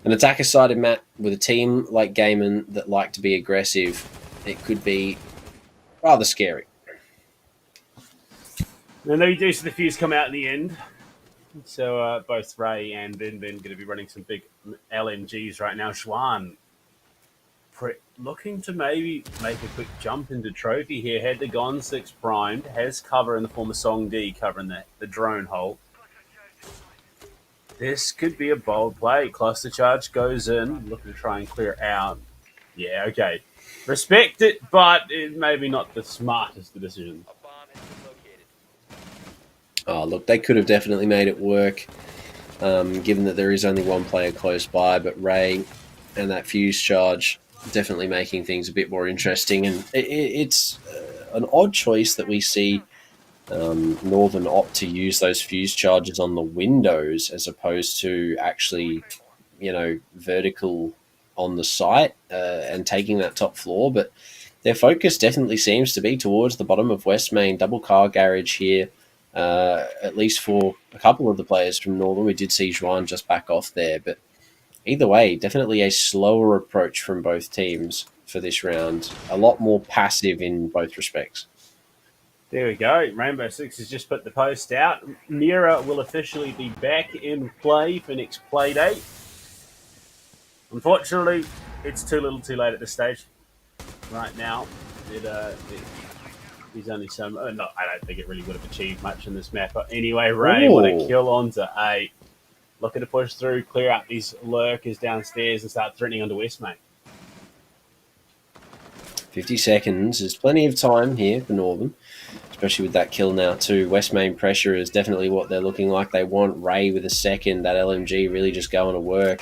an attacker-sided map with a team like Gaiman that like to be aggressive, it could be rather scary. And they do see the fuse come out in the end. So both Ray and Ben going to be running some big LMGs right now. Schwan looking to maybe make a quick jump into trophy here. Had the Gon 6 primed, has cover in the form of Song D covering the drone hole. This could be a bold play. Cluster charge goes in, looking to try and clear out. Yeah, okay. Respect it, but it maybe not the smartest of decisions. Oh, look, they could have definitely made it work, given that there is only 1 player close by, but Ray and that fuse charge definitely making things a bit more interesting. And it's an odd choice that we see Northern opt to use those fuse charges on the windows as opposed to actually, vertical on the site and taking that top floor. But their focus definitely seems to be towards the bottom of West Main, double car garage here, at least for a couple of the players from Northern. We did see Juan just back off there, but either way, definitely a slower approach from both teams for this round. A lot more passive in both respects. There we go. Rainbow Six has just put the post out. Mira will officially be back in play for next play date. Unfortunately, it's too little too late at this stage. Right now, he's only some... no, I don't think it really would have achieved much in this map. But anyway, Ray, what a kill onto 8. Looking to push through, clear out these lurkers downstairs and start threatening onto West Main. 50 seconds is plenty of time here for Northern, especially with that kill now too. West Main pressure is definitely what they're looking like. They want Ray with a second, that LMG really just going to work.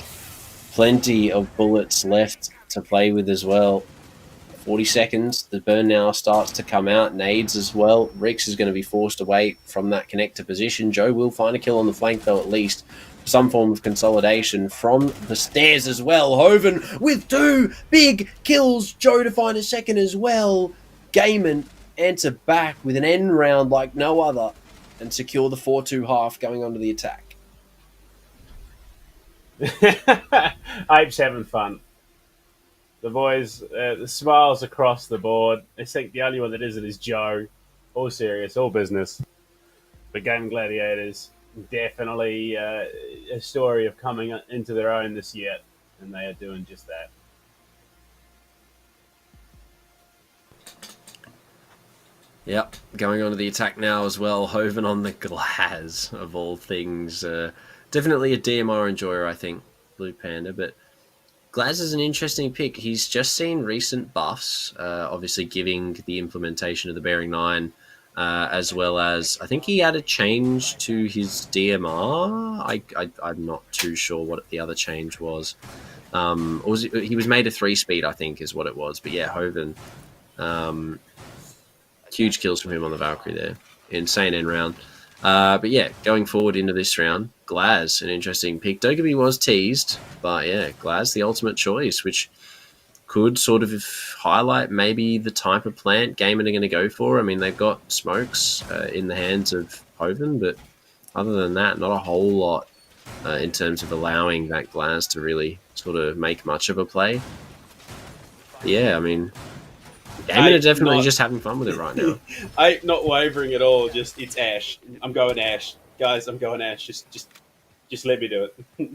Plenty of bullets left to play with as well. 40 seconds, the burn now starts to come out. Nades as well. Rix is going to be forced away from that connector position. Joe will find a kill on the flank though, at least. Some form of consolidation from the stairs as well. Hoven with 2 big kills. Joe to find a second as well. Gaiman answer back with an end round like no other and secure the 4-2 half going on to the attack. Ape's having fun. The boys, the smiles across the board. I think the only one that isn't is Joe. All serious, all business. But Gaming Gladiators, definitely a story of coming into their own this year, and they are doing just that. Yep, going on to the attack now as well. Hoven on the glass, of all things. Definitely a DMR enjoyer, I think, Blue Panda. But Glaz is an interesting pick. He's just seen recent buffs, obviously giving the implementation of the Bearing 9, as well as, I think he had a change to his DMR. I'm not too sure what the other change was. He was made a 3-speed, I think, is what it was. But yeah, Hoven... huge kills from him on the Valkyrie there. Insane end round. But yeah, going forward into this round, Glaz, an interesting pick. Dokkaebi was teased, but yeah, Glaz, the ultimate choice, which could sort of highlight maybe the type of plant Gaiman are going to go for. I mean, they've got smokes in the hands of Hoven, but other than that, not a whole lot in terms of allowing that Glaz to really sort of make much of a play. But yeah, I mean... Gaiman are definitely just having fun with it right now. I'm not wavering at all. Just it's Ash. I'm going Ash, guys. I'm going Ash. Just let me do it.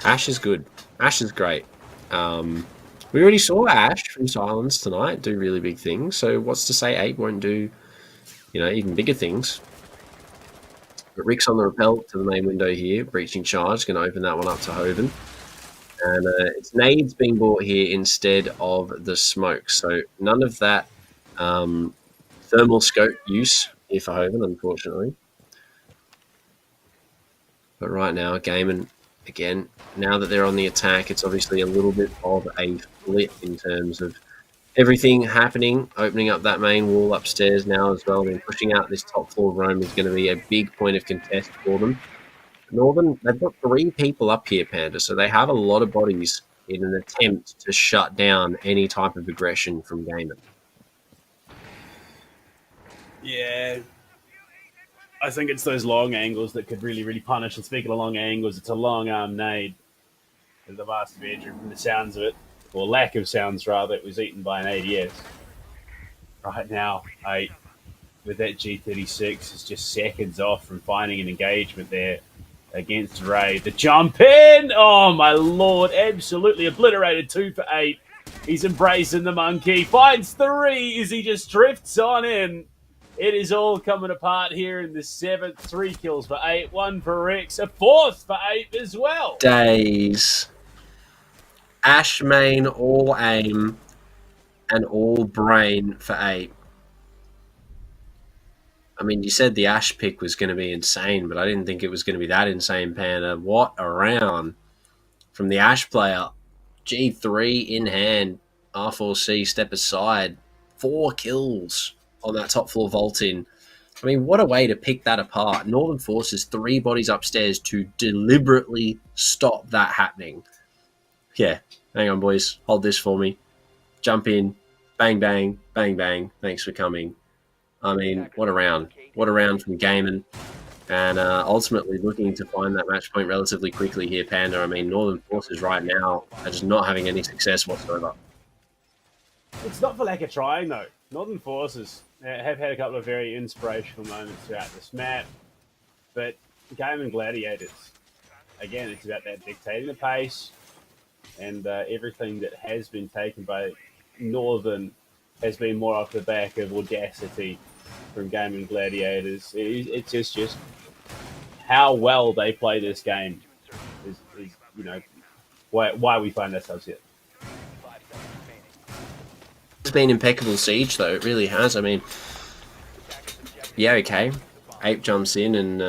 Ash is good. Ash is great. We already saw Ash from Silence tonight do really big things. So what's to say 8 won't do, even bigger things? But Rick's on the rappel to the main window here. Breaching charge, going to open that one up to Hoven. And it's nades being bought here instead of the smoke. So none of that thermal scope use here for Hoven, unfortunately. But right now, Gaiman, again, now that they're on the attack, it's obviously a little bit of a flip in terms of everything happening, opening up that main wall upstairs now as well, and pushing out this top floor roam is going to be a big point of contest for them. Northern, they've got 3 people up here, Panda, so they have a lot of bodies in an attempt to shut down any type of aggression from Gaiman. Yeah. I think it's those long angles that could really, really punish. And speaking of long angles, it's a long arm nade. The vast bedroom, from the sounds of it, or lack of sounds rather, it was eaten by an ADS. Right now, with that G36, is just seconds off from finding an engagement there against Ray. The jump in! Oh my lord, absolutely obliterated 2 for 8. He's embracing the monkey, finds 3 as he just drifts on in. It is all coming apart here in the 7th. 3 kills for 8, 1 for Rex, a 4th for 8 as well. Days. Ash main, all aim, and all brain for 8. I mean, you said the Ash pick was going to be insane, but I didn't think it was going to be that insane, Panda. What a round from the Ash player. G3 in hand, R4C step aside, 4 kills on that top floor vault in. I mean, what a way to pick that apart. Northern Forces 3 bodies upstairs to deliberately stop that happening. Yeah, hang on, boys. Hold this for me. Jump in. Bang, bang, bang, bang. Thanks for coming. I mean, what a round. What a round from Gaiman. And ultimately looking to find that match point relatively quickly here, Panda. I mean, Northern Forces right now are just not having any success whatsoever. It's not for lack of trying, though. Northern Forces have had a couple of very inspirational moments throughout this map. But Gaiman Gladiators, again, it's about that dictating the pace. And everything that has been taken by Northern has been more off the back of audacity from Gaming Gladiators. It's just how well they play this game is why we find ourselves here. It's been impeccable siege, though. It really has. I mean, yeah, okay. Ape jumps in and,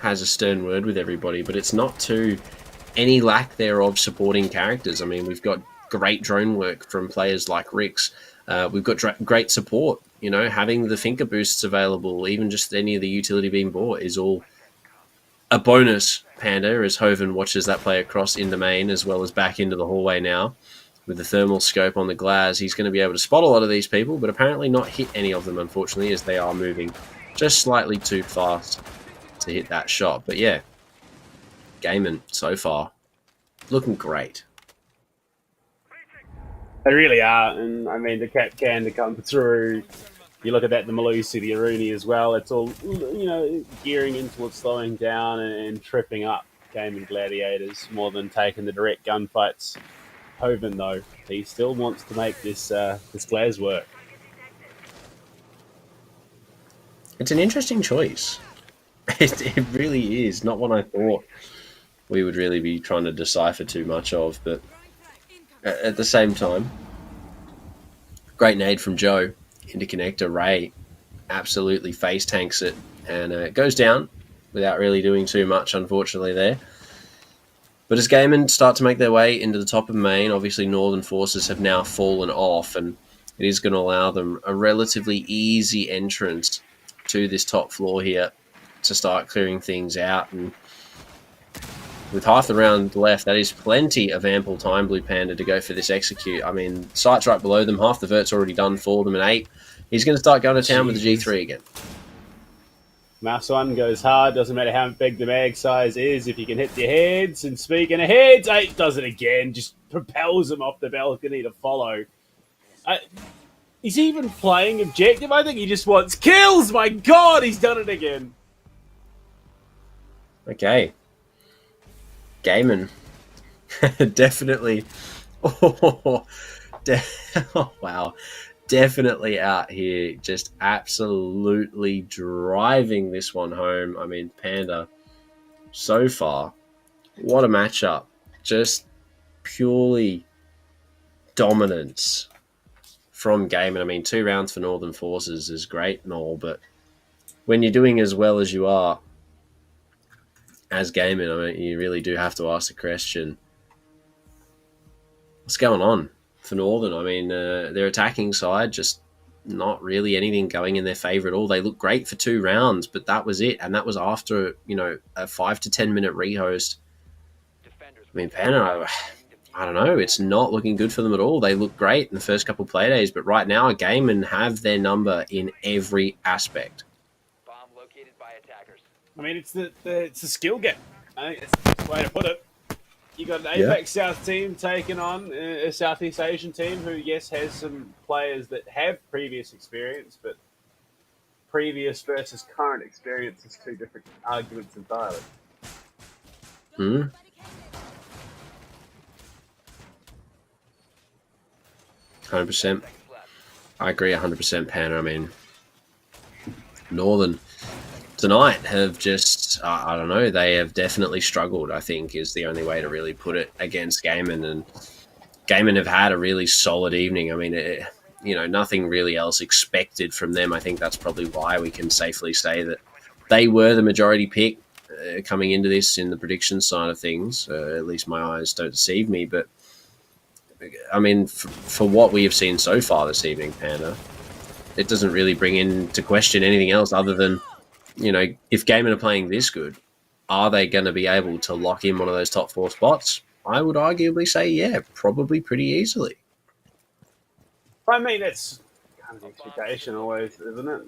has a stern word with everybody, but it's not to any lack thereof supporting characters. I mean, we've got great drone work from players like Rix. We've got great support. Having the Finker boosts available, even just any of the utility being bought, is all a bonus, Panda, as Hoven watches that play across into main as well as back into the hallway now. With the thermal scope on the glass, he's going to be able to spot a lot of these people, but apparently not hit any of them, unfortunately, as they are moving just slightly too fast to hit that shot. But yeah, Gaiman so far looking great. They really are, and I mean the cap can to come through. You look at that, the Malusi, the Aruni as well. It's all gearing in towards slowing down and tripping up Game and Gladiators more than taking the direct gunfights. Hovan, though, he still wants to make this this Glaz work. It's an interesting choice. It really is. Not one I thought we would really be trying to decipher too much of, but at the same time, great nade from Joe into connector. Ray absolutely face tanks it, and it goes down without really doing too much, unfortunately, there. But as Gaiman start to make their way into the top of main, obviously Northern forces have now fallen off, and it is going to allow them a relatively easy entrance to this top floor here to start clearing things out. And with half the round left, that is plenty of ample time, Blue Panda, to go for this execute. I mean, sight's right below them. Half the vert's already done for them. And 8, he's going to start going to town with the G3 again. Mouse 1 goes hard. Doesn't matter how big the mag size is. If you can hit your heads, and speaking of heads, 8 does it again. Just propels him off the balcony to follow. He's even playing objective. I think he just wants kills. My God, he's done it again. Okay. Gaiman. Definitely. Oh, wow. Definitely out here just absolutely driving this one home. I mean, Panda, so far, what a matchup. Just purely dominance from Gaiman. I mean, 2 rounds for Northern Forces is great and all, but when you're doing as well as you are as Gaiman, I mean, you really do have to ask the question, what's going on for Northern? I mean, their attacking side, just not really anything going in their favour at all. They looked great for 2 rounds, but that was it. And that was after, a 5 to 10 minute rehost. I mean, Panda, I don't know. It's not looking good for them at all. They look great in the first couple play days, but right now, Gaiman have their number in every aspect. I mean, it's the skill gap. I think that's the best way to put it. You got an Apex South team taking on a Southeast Asian team who, yes, has some players that have previous experience, but previous versus current experience is 2 different arguments entirely. 100%. I agree 100%, Panda. I mean, Northern tonight have just, I don't know, they have definitely struggled, I think, is the only way to really put it, against Gaiman. And Gaiman have had a really solid evening. I mean, nothing really else expected from them. I think that's probably why we can safely say that they were the majority pick coming into this in the prediction side of things. At least my eyes don't deceive me. But, I mean, for what we have seen so far this evening, Panda, it doesn't really bring into question anything else other than, if Gaiman are playing this good, are they going to be able to lock in one of those top 4 spots? I would arguably say, yeah, probably pretty easily. I mean, that's kind of the expectation always, isn't it?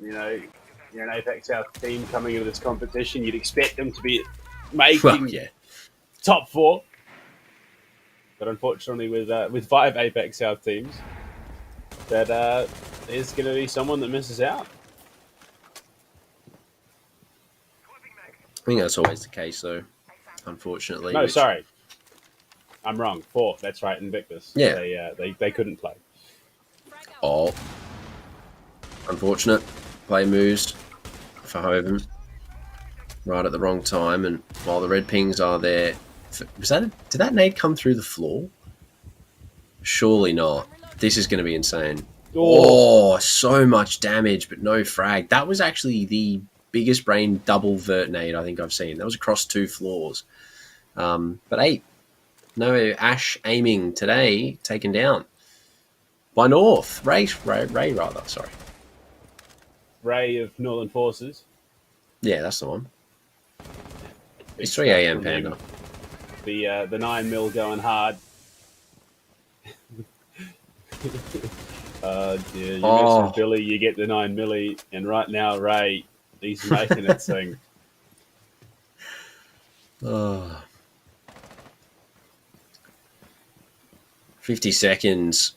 You're an Apex South team coming into this competition. You'd expect them to be making top 4. But unfortunately, with 5 Apex South teams, that there's going to be someone that misses out. I think that's always the case, though, unfortunately. No, sorry. I'm wrong. 4, that's right, Invictus. Yeah. They couldn't play. Oh. Unfortunate. Play moves for Hovan. Right at the wrong time, and while the red pings are there... did that nade come through the floor? Surely not. This is going to be insane. Oh, so much damage, but no frag. That was actually the biggest brain double vert nade I think I've seen. That was across 2 floors. But 8. No Ash aiming today, taken down by North. Ray rather, sorry. Ray of Northern Forces. Yeah, that's the one. It's 3 a.m. Panda. The 9mm going hard. Dear, you miss Billy, you get the 9mm, and right now Ray, he's making it sing. 50 seconds.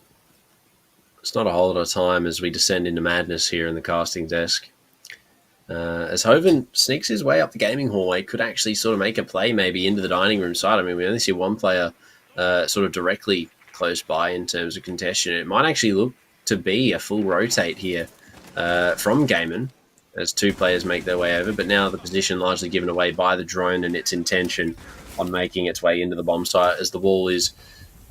It's not a whole lot of time as we descend into madness here in the casting desk. As Hoven sneaks his way up the gaming hallway, could actually sort of make a play maybe into the dining room side. I mean, we only see one player sort of directly close by in terms of contention. It might actually look to be a full rotate here from Gaiman as two players make their way over, but now the position largely given away by the drone and its intention on making its way into the bomb site, as the wall is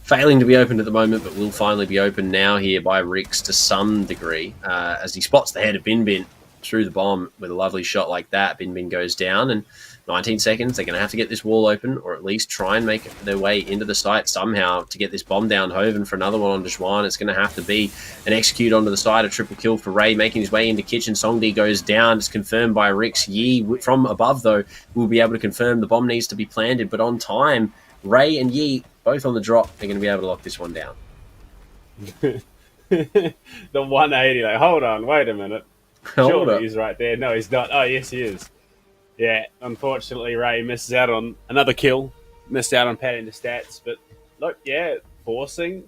failing to be opened at the moment, but will finally be opened now here by Rix to some degree, as he spots the head of Bin Bin through the bomb with a lovely shot like that. Bin Bin goes down, and 19 seconds, they're going to have to get this wall open, or at least try and make their way into the site somehow to get this bomb down. Hoven for another one on Dejuan. It's going to have to be an execute onto the side, a triple kill for Ray, making his way into kitchen. Songdi goes down. It's confirmed by Rix. Yi from above, though, will be able to confirm the bomb needs to be planted, but on time, Ray and Yi, both on the drop, are going to be able to lock this one down. The 180, like, hold on, wait a minute. Surely he's right there. No, he's not. Oh, yes, he is. Yeah, unfortunately, Ray misses out on another kill. Missed out on padding the stats. But, look, yeah, forcing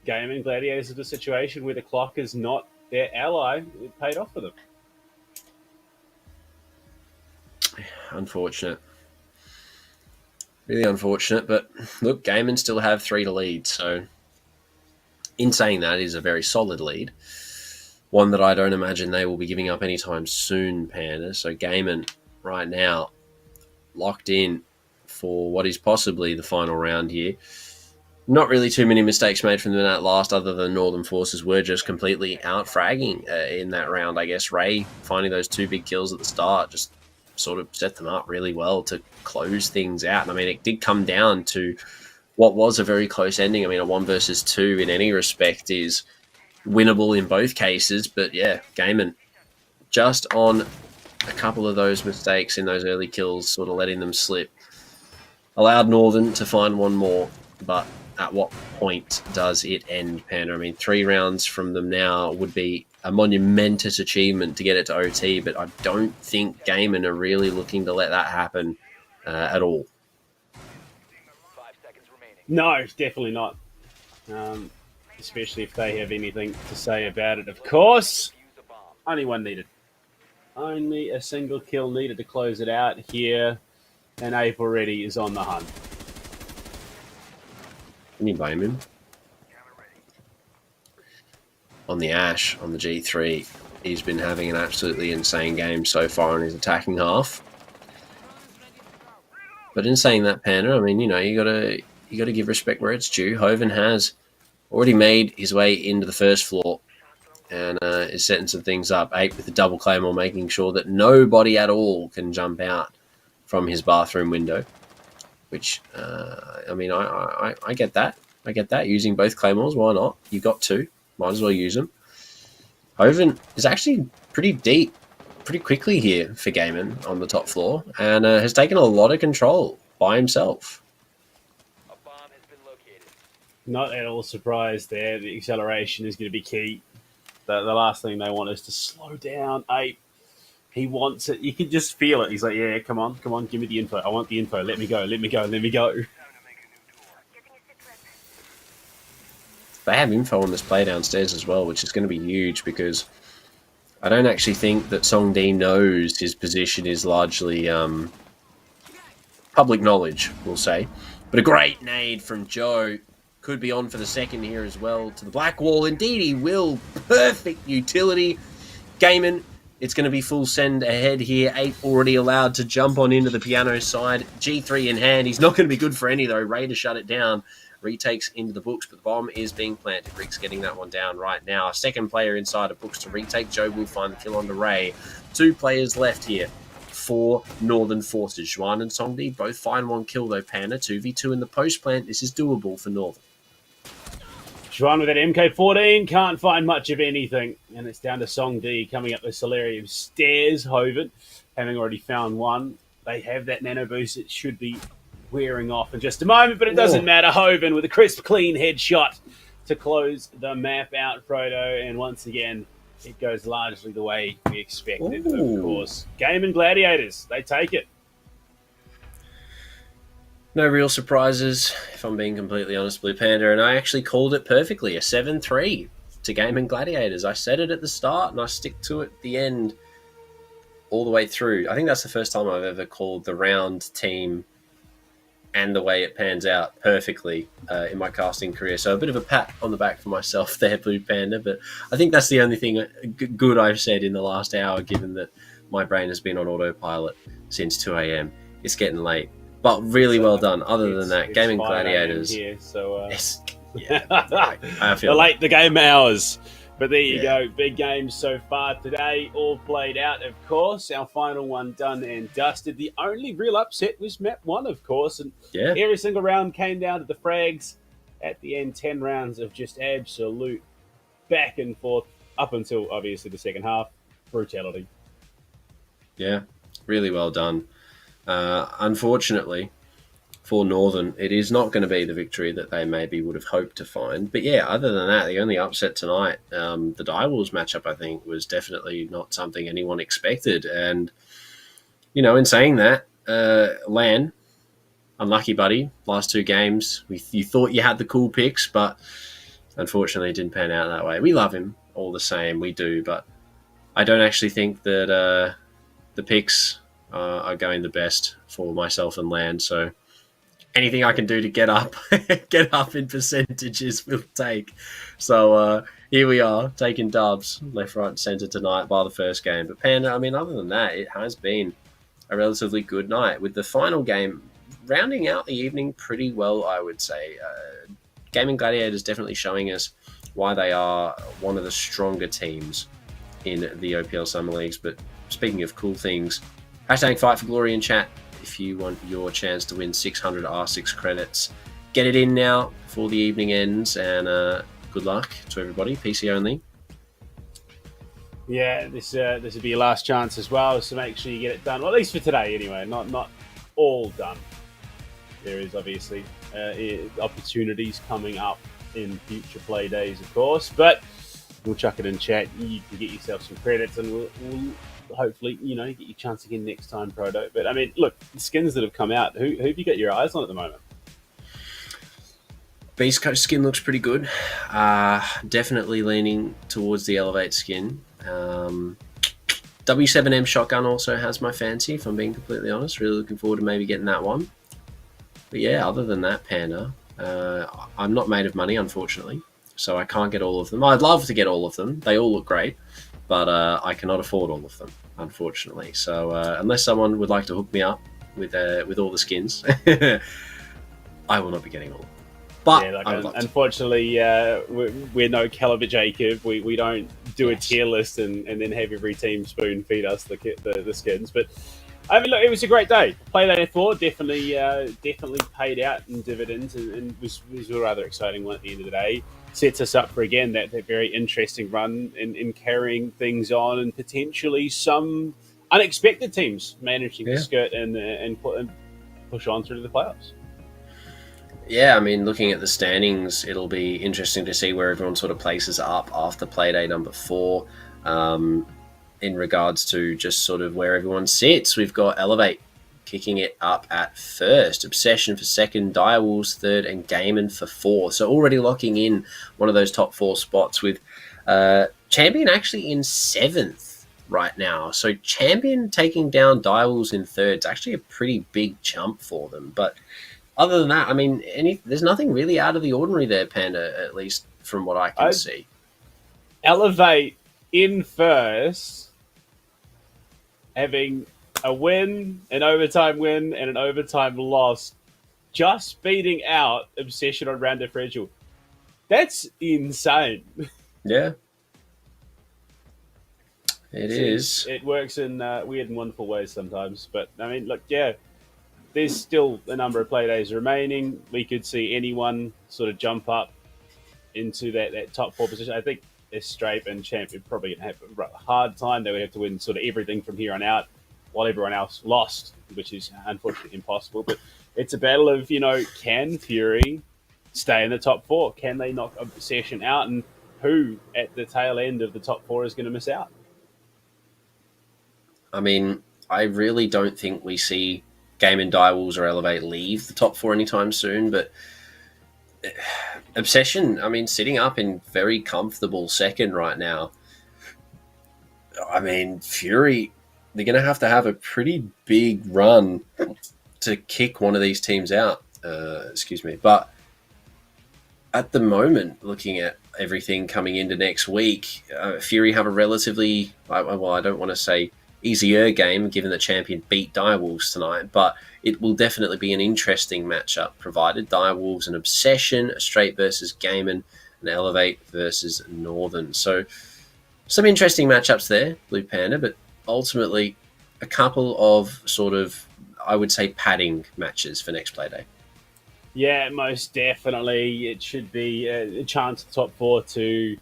Gaming Gladiators into a situation where the clock is not their ally, it paid off for them. Unfortunate. Really unfortunate. But, look, Gaiman still have 3 to lead. So, in saying that, it is a very solid lead. One that I don't imagine they will be giving up anytime soon, Panda. So Gaiman, right now, locked in for what is possibly the final round here. Not really too many mistakes made from them in that last, other than Northern Forces were just completely out-fragging in that round. I guess Ray finding those 2 big kills at the start just sort of set them up really well to close things out. And I mean, it did come down to what was a very close ending. I mean, a 1 versus 2 in any respect is winnable in both cases, but yeah, Gaiman just on a couple of those mistakes in those early kills, sort of letting them slip, allowed Northern to find one more, but at what point does it end, Panda? I mean, 3 rounds from them now would be a monumentous achievement to get it to OT, but I don't think Gaiman are really looking to let that happen at all. No, definitely not. Especially if they have anything to say about it, of course. Only one needed. Only a single kill needed to close it out here. And Ape already is on the hunt. Can you blame him? On the Ash, on the G3, he's been having an absolutely insane game so far in his attacking half. But in saying that, Panda, I mean, you know, you gotta give respect where it's due. Hoven has already made his way into the first floor and is setting some things up. Ape with the double claymore, making sure that nobody at all can jump out from his bathroom window. Which, I mean, I get that. I get that. Using both claymores, why not? You got 2. Might as well use them. Hoven is actually pretty deep, pretty quickly here for Gaiman on the top floor and has taken a lot of control by himself. Not at all surprised there. The acceleration is going to be key. The last thing they want is to slow down Ape. He wants it. You can just feel it. He's like, yeah, come on, give me the info. I want the info. Let me go. They have info on this play downstairs as well, which is going to be huge because I don't actually think that Songdi knows his position is largely public knowledge, we'll say. But a great nade from Joe. Could be on for the second here as well to the black wall. Indeed, he will. Perfect utility. Gaiman, it's going to be full send ahead here. 8 already allowed to jump on into the piano side. G3 in hand. He's not going to be good for any, though. Ray to shut it down. Retakes into the books, but the bomb is being planted. Rick's getting that one down right now. A second player inside of books to retake. Joe will find the kill onto Ray. 2 players left here for Northern Forces. Juan and Songdi both find 1 kill, though, Panda. 2v2 in the post plant. This is doable for Northern. Juan with that MK14 can't find much of anything, and it's down to Songdi coming up the Solarium stairs. Hoven, having already found 1, they have that nano boost. It should be wearing off in just a moment, but it doesn't matter. Hoven with a crisp, clean headshot to close the map out, Frodo, and once again, it goes largely the way we expected. Of course, Gaiman Gladiators, they take it. No real surprises, if I'm being completely honest, Blue Panda, and I actually called it perfectly, a 7-3 to Gaiman Gladiators. I said it at the start, and I stick to it at the end. all the way through. I think that's the first time I've ever called the round team and the way it pans out perfectly in my casting career. So a bit of a pat on the back for myself there, Blue Panda. But I think that's the only thing good I've said in the last hour, given that my brain has been on autopilot since 2 a.m. It's getting late. But really well done. Other than that, Gaming Gladiators. Here, so, yeah, I feel the game hours. But there you go. Big games so far today, all played out, of course. Our final one done and dusted. The only real upset was map 1, of course. And every single round came down to the frags. At the end, 10 rounds of just absolute back and forth up until, obviously, the second half. Brutality. Yeah, really well done. Unfortunately, for Northern, it is not going to be the victory that they maybe would have hoped to find. But yeah, other than that, the only upset tonight, the Direwolves matchup, I think, was definitely not something anyone expected. And, you know, in saying that, Lan, unlucky buddy, last 2 games, you thought you had the cool picks, but unfortunately it didn't pan out that way. We love him all the same, we do, but I don't actually think that the picks are going the best for myself and Lan, so anything I can do to get up in percentages will take. So here we are, taking dubs left, right, and centre tonight by the first game. But Panda, I mean, other than that, it has been a relatively good night, with the final game rounding out the evening pretty well, I would say. Gaming Gladiators definitely showing us why they are one of the stronger teams in the OPL Summer Leagues. But speaking of cool things, hashtag Fight for Glory in chat if you want your chance to win 600 R6 credits. Get it in now before the evening ends, and good luck to everybody. PC only. Yeah, this would be your last chance as well, so make sure you get it done. Well, at least for today, anyway. Not all done. There is obviously opportunities coming up in future play days, of course, but we'll chuck it in chat. You can get yourself some credits, and we'll hopefully, you know, get your chance again next time, Proto. But I mean, look, the skins that have come out, who have you got your eyes on at the moment? Beast Coast skin looks pretty good. Definitely leaning towards the Elevate skin. W7M Shotgun also has my fancy, if I'm being completely honest. Really looking forward to maybe getting that one. But yeah, other than that, Panda, I'm not made of money, unfortunately, so I can't get all of them. I'd love to get all of them. They all look great, but I cannot afford all of them, unfortunately. So unless someone would like to hook me up with all the skins, I will not be getting all of them. But yeah, unfortunately, we're no Caliber Jacob. We don't do a tier list and then have every team spoon feed us the skins. But I mean, look, it was a great day. Play day 4 definitely paid out in dividends, and was a rather exciting one at the end of the day. Sets us up for, again, that very interesting run in carrying things on, and potentially some unexpected teams managing to skirt and push on through to the playoffs. Yeah, I mean, looking at the standings, it'll be interesting to see where everyone sort of places up after Playday number 4. In regards to just sort of where everyone sits, we've got Elevate kicking it up at first, Obsession for second, Direwolves third, and Gaiman for 4th. So already locking in one of those top 4 spots, with Champion actually in 7th right now. So Champion taking down Direwolves in 3rd. It's actually a pretty big jump for them. But other than that, I mean, there's nothing really out of the ordinary there, Panda, at least from what I can see. Elevate in first, having a win, an overtime win, and an overtime loss, just beating out Obsession on round differential. That's insane. Yeah. It is. It works in weird and wonderful ways sometimes. But, I mean, look, yeah, there's still a number of play days remaining. We could see anyone sort of jump up into that top 4 position. I think Strape and Champ are probably going to have a hard time. They would have to win sort of everything from here on out, while everyone else lost, which is unfortunately impossible. But it's a battle of, you know, can Fury stay in the top 4? Can they knock Obsession out? And who at the tail end of the top 4 is going to miss out? I mean, I really don't think we see Game and Direwolves or Elevate leave the top 4 anytime soon, but Obsession, I mean, sitting up in very comfortable second right now. I mean, Fury they're going to have a pretty big run to kick one of these teams out. Excuse me. But at the moment, looking at everything coming into next week, Fury have a relatively, well, I don't want to say easier game, given that Champion beat Direwolves tonight, but it will definitely be an interesting matchup, provided Direwolves an Obsession, a Straight versus Gaiman, an Elevate versus Northern. So some interesting matchups there, Blue Panda, but ultimately a couple of sort of, I would say, padding matches for next Playday. Yeah, most definitely. It should be a chance for the top four to,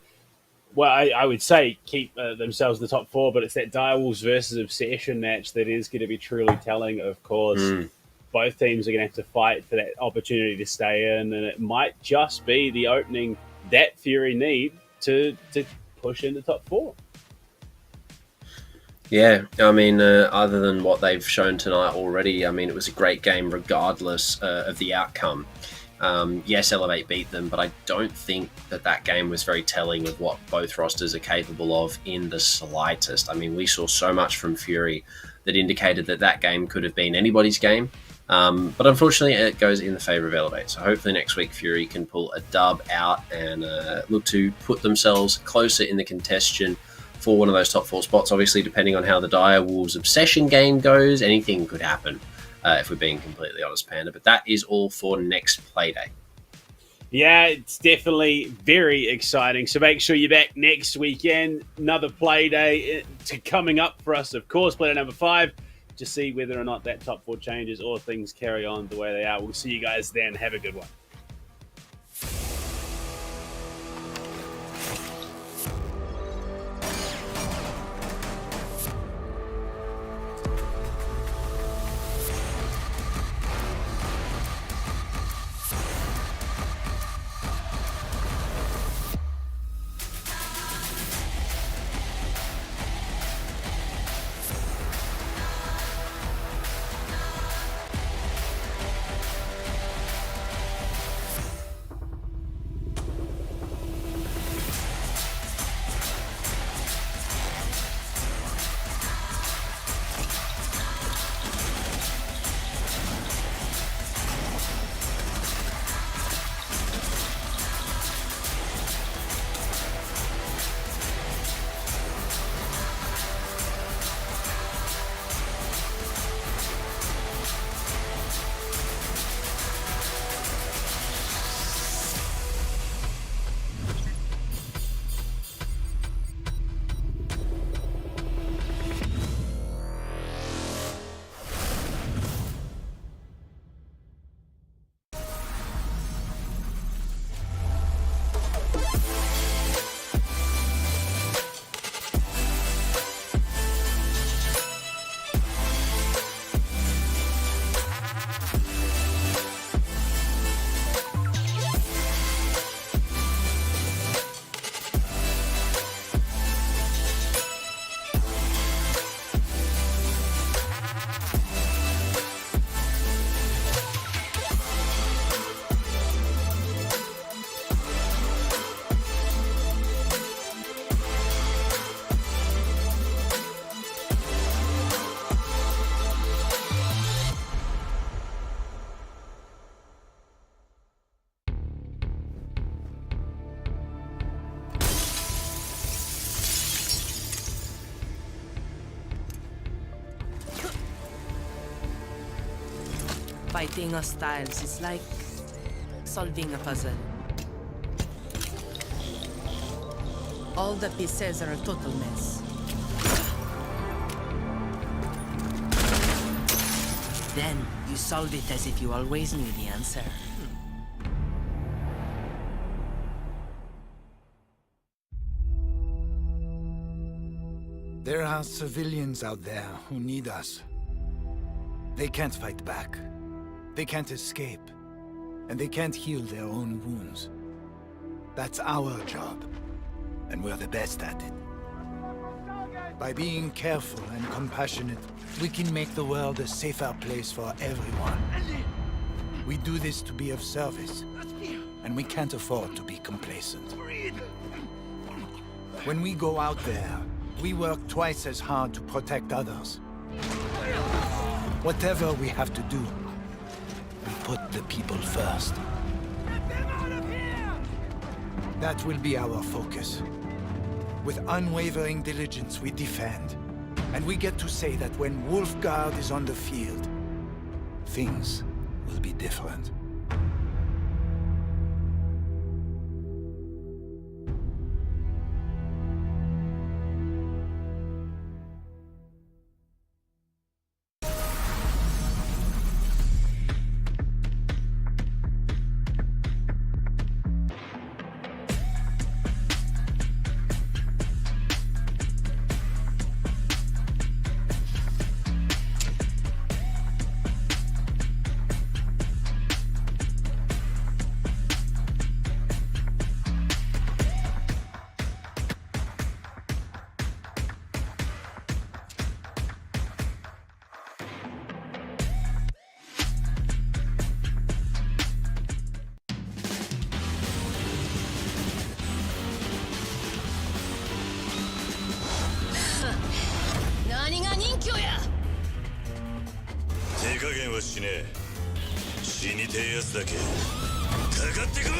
well, I would say keep themselves in the top four, but it's that Direwolves versus Obsession match that is going to be truly telling, of course. Both teams are going to have to fight for that opportunity to stay in, and it might just be the opening that Fury need to push into top four. Yeah, I mean, other than what they've shown tonight already, I mean, it was a great game regardless of the outcome. Yes, Elevate beat them, but I don't think that game was very telling of what both rosters are capable of in the slightest. I mean, we saw so much from Fury that indicated that game could have been anybody's game. But unfortunately, it goes in the favour of Elevate. So hopefully next week, Fury can pull a dub out and look to put themselves closer in the contention for one of those top four spots. Obviously, depending on how the Direwolves Obsession game goes, anything could happen, if we're being completely honest, Panda. But that is all for next Playday. Yeah, it's definitely very exciting. So make sure you're back next weekend. Another Playday coming up for us, of course, Playday number 5, to see whether or not that top 4 changes or things carry on the way they are. We'll see you guys then. Have a good one. Fighting hostiles is like solving a puzzle. All the pieces are a total mess. Then you solve it as if you always knew the answer. There are civilians out there who need us. They can't fight back. They can't escape. And they can't heal their own wounds. That's our job. And we're the best at it. By being careful and compassionate, we can make the world a safer place for everyone. We do this to be of service. And we can't afford to be complacent. When we go out there, We work twice as hard to protect others. Whatever we have to do, we put the people first. Get them out of here! That will be our focus. With unwavering diligence, we defend. And we get to say that when Wolfguard is on the field, things will be different.手加減はしねえ。死にてえやつだけかかってこい。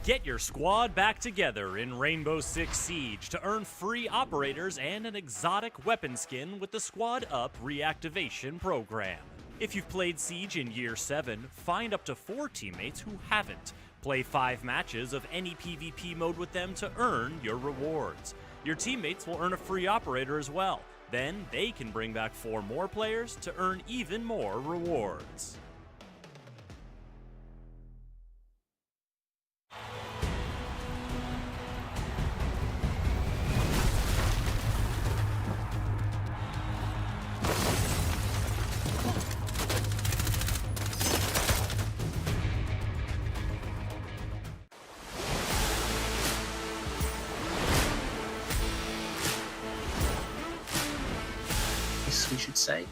Get your squad back together in Rainbow Six Siege to earn free operators and an exotic weapon skin with the Squad Up reactivation program. If you've played Siege in Year 7, find up to 4 teammates who haven't. Play 5 matches of any PvP mode with them to earn your rewards. Your teammates will earn a free operator as well. Then they can bring back 4 more players to earn even more rewards. We should say.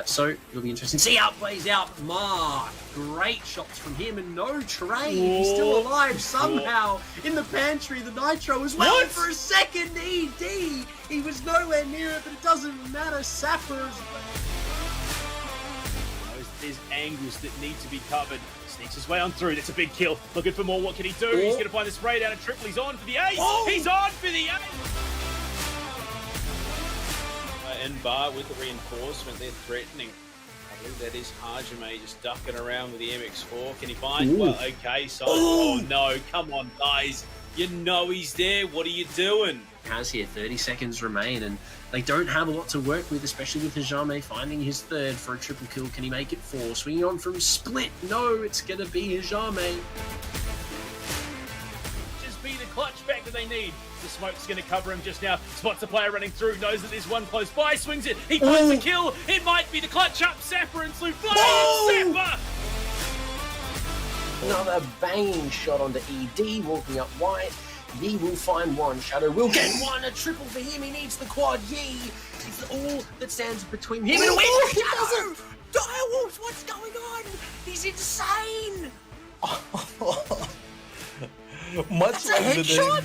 So it'll be interesting. See how it plays out. Mark, great shots from him, and no trade. He's still alive somehow in the pantry. The nitro as well. What? For a second, ED. He was nowhere near it, but it doesn't matter. Sapper's. There's angles that need to be covered. Sneaks his way on through. That's a big kill. Looking for more. What can he do? He's going to find the spray down a triple. He's on for the ace. He's on for the ace. And Bar with the reinforcement, they're threatening. I believe that is Hajime just ducking around with the MX4. Can he find? Well, okay, so. Oh no, come on, guys. You know he's there. What are you doing? Has here 30 seconds remain, and they don't have a lot to work with, especially with Hajime finding his third for a triple kill. Can he make it 4? Swinging on from split. No, it's going to be Hajime. Just be the clutch back that they need. The smoke's going to cover him just now. Spots the player running through, knows that there's one close by, swings it. He finds the kill. It might be the clutch up. Sapper and Slew Flame. Sapper! Another banging shot onto ED, walking up white. Yi will find one. Shadow will get one. A triple for him. He needs the quad. Yi. It's all that stands between him and a win. He doesn't. Direwolves, what's going on? He's insane. Much That's a headshot.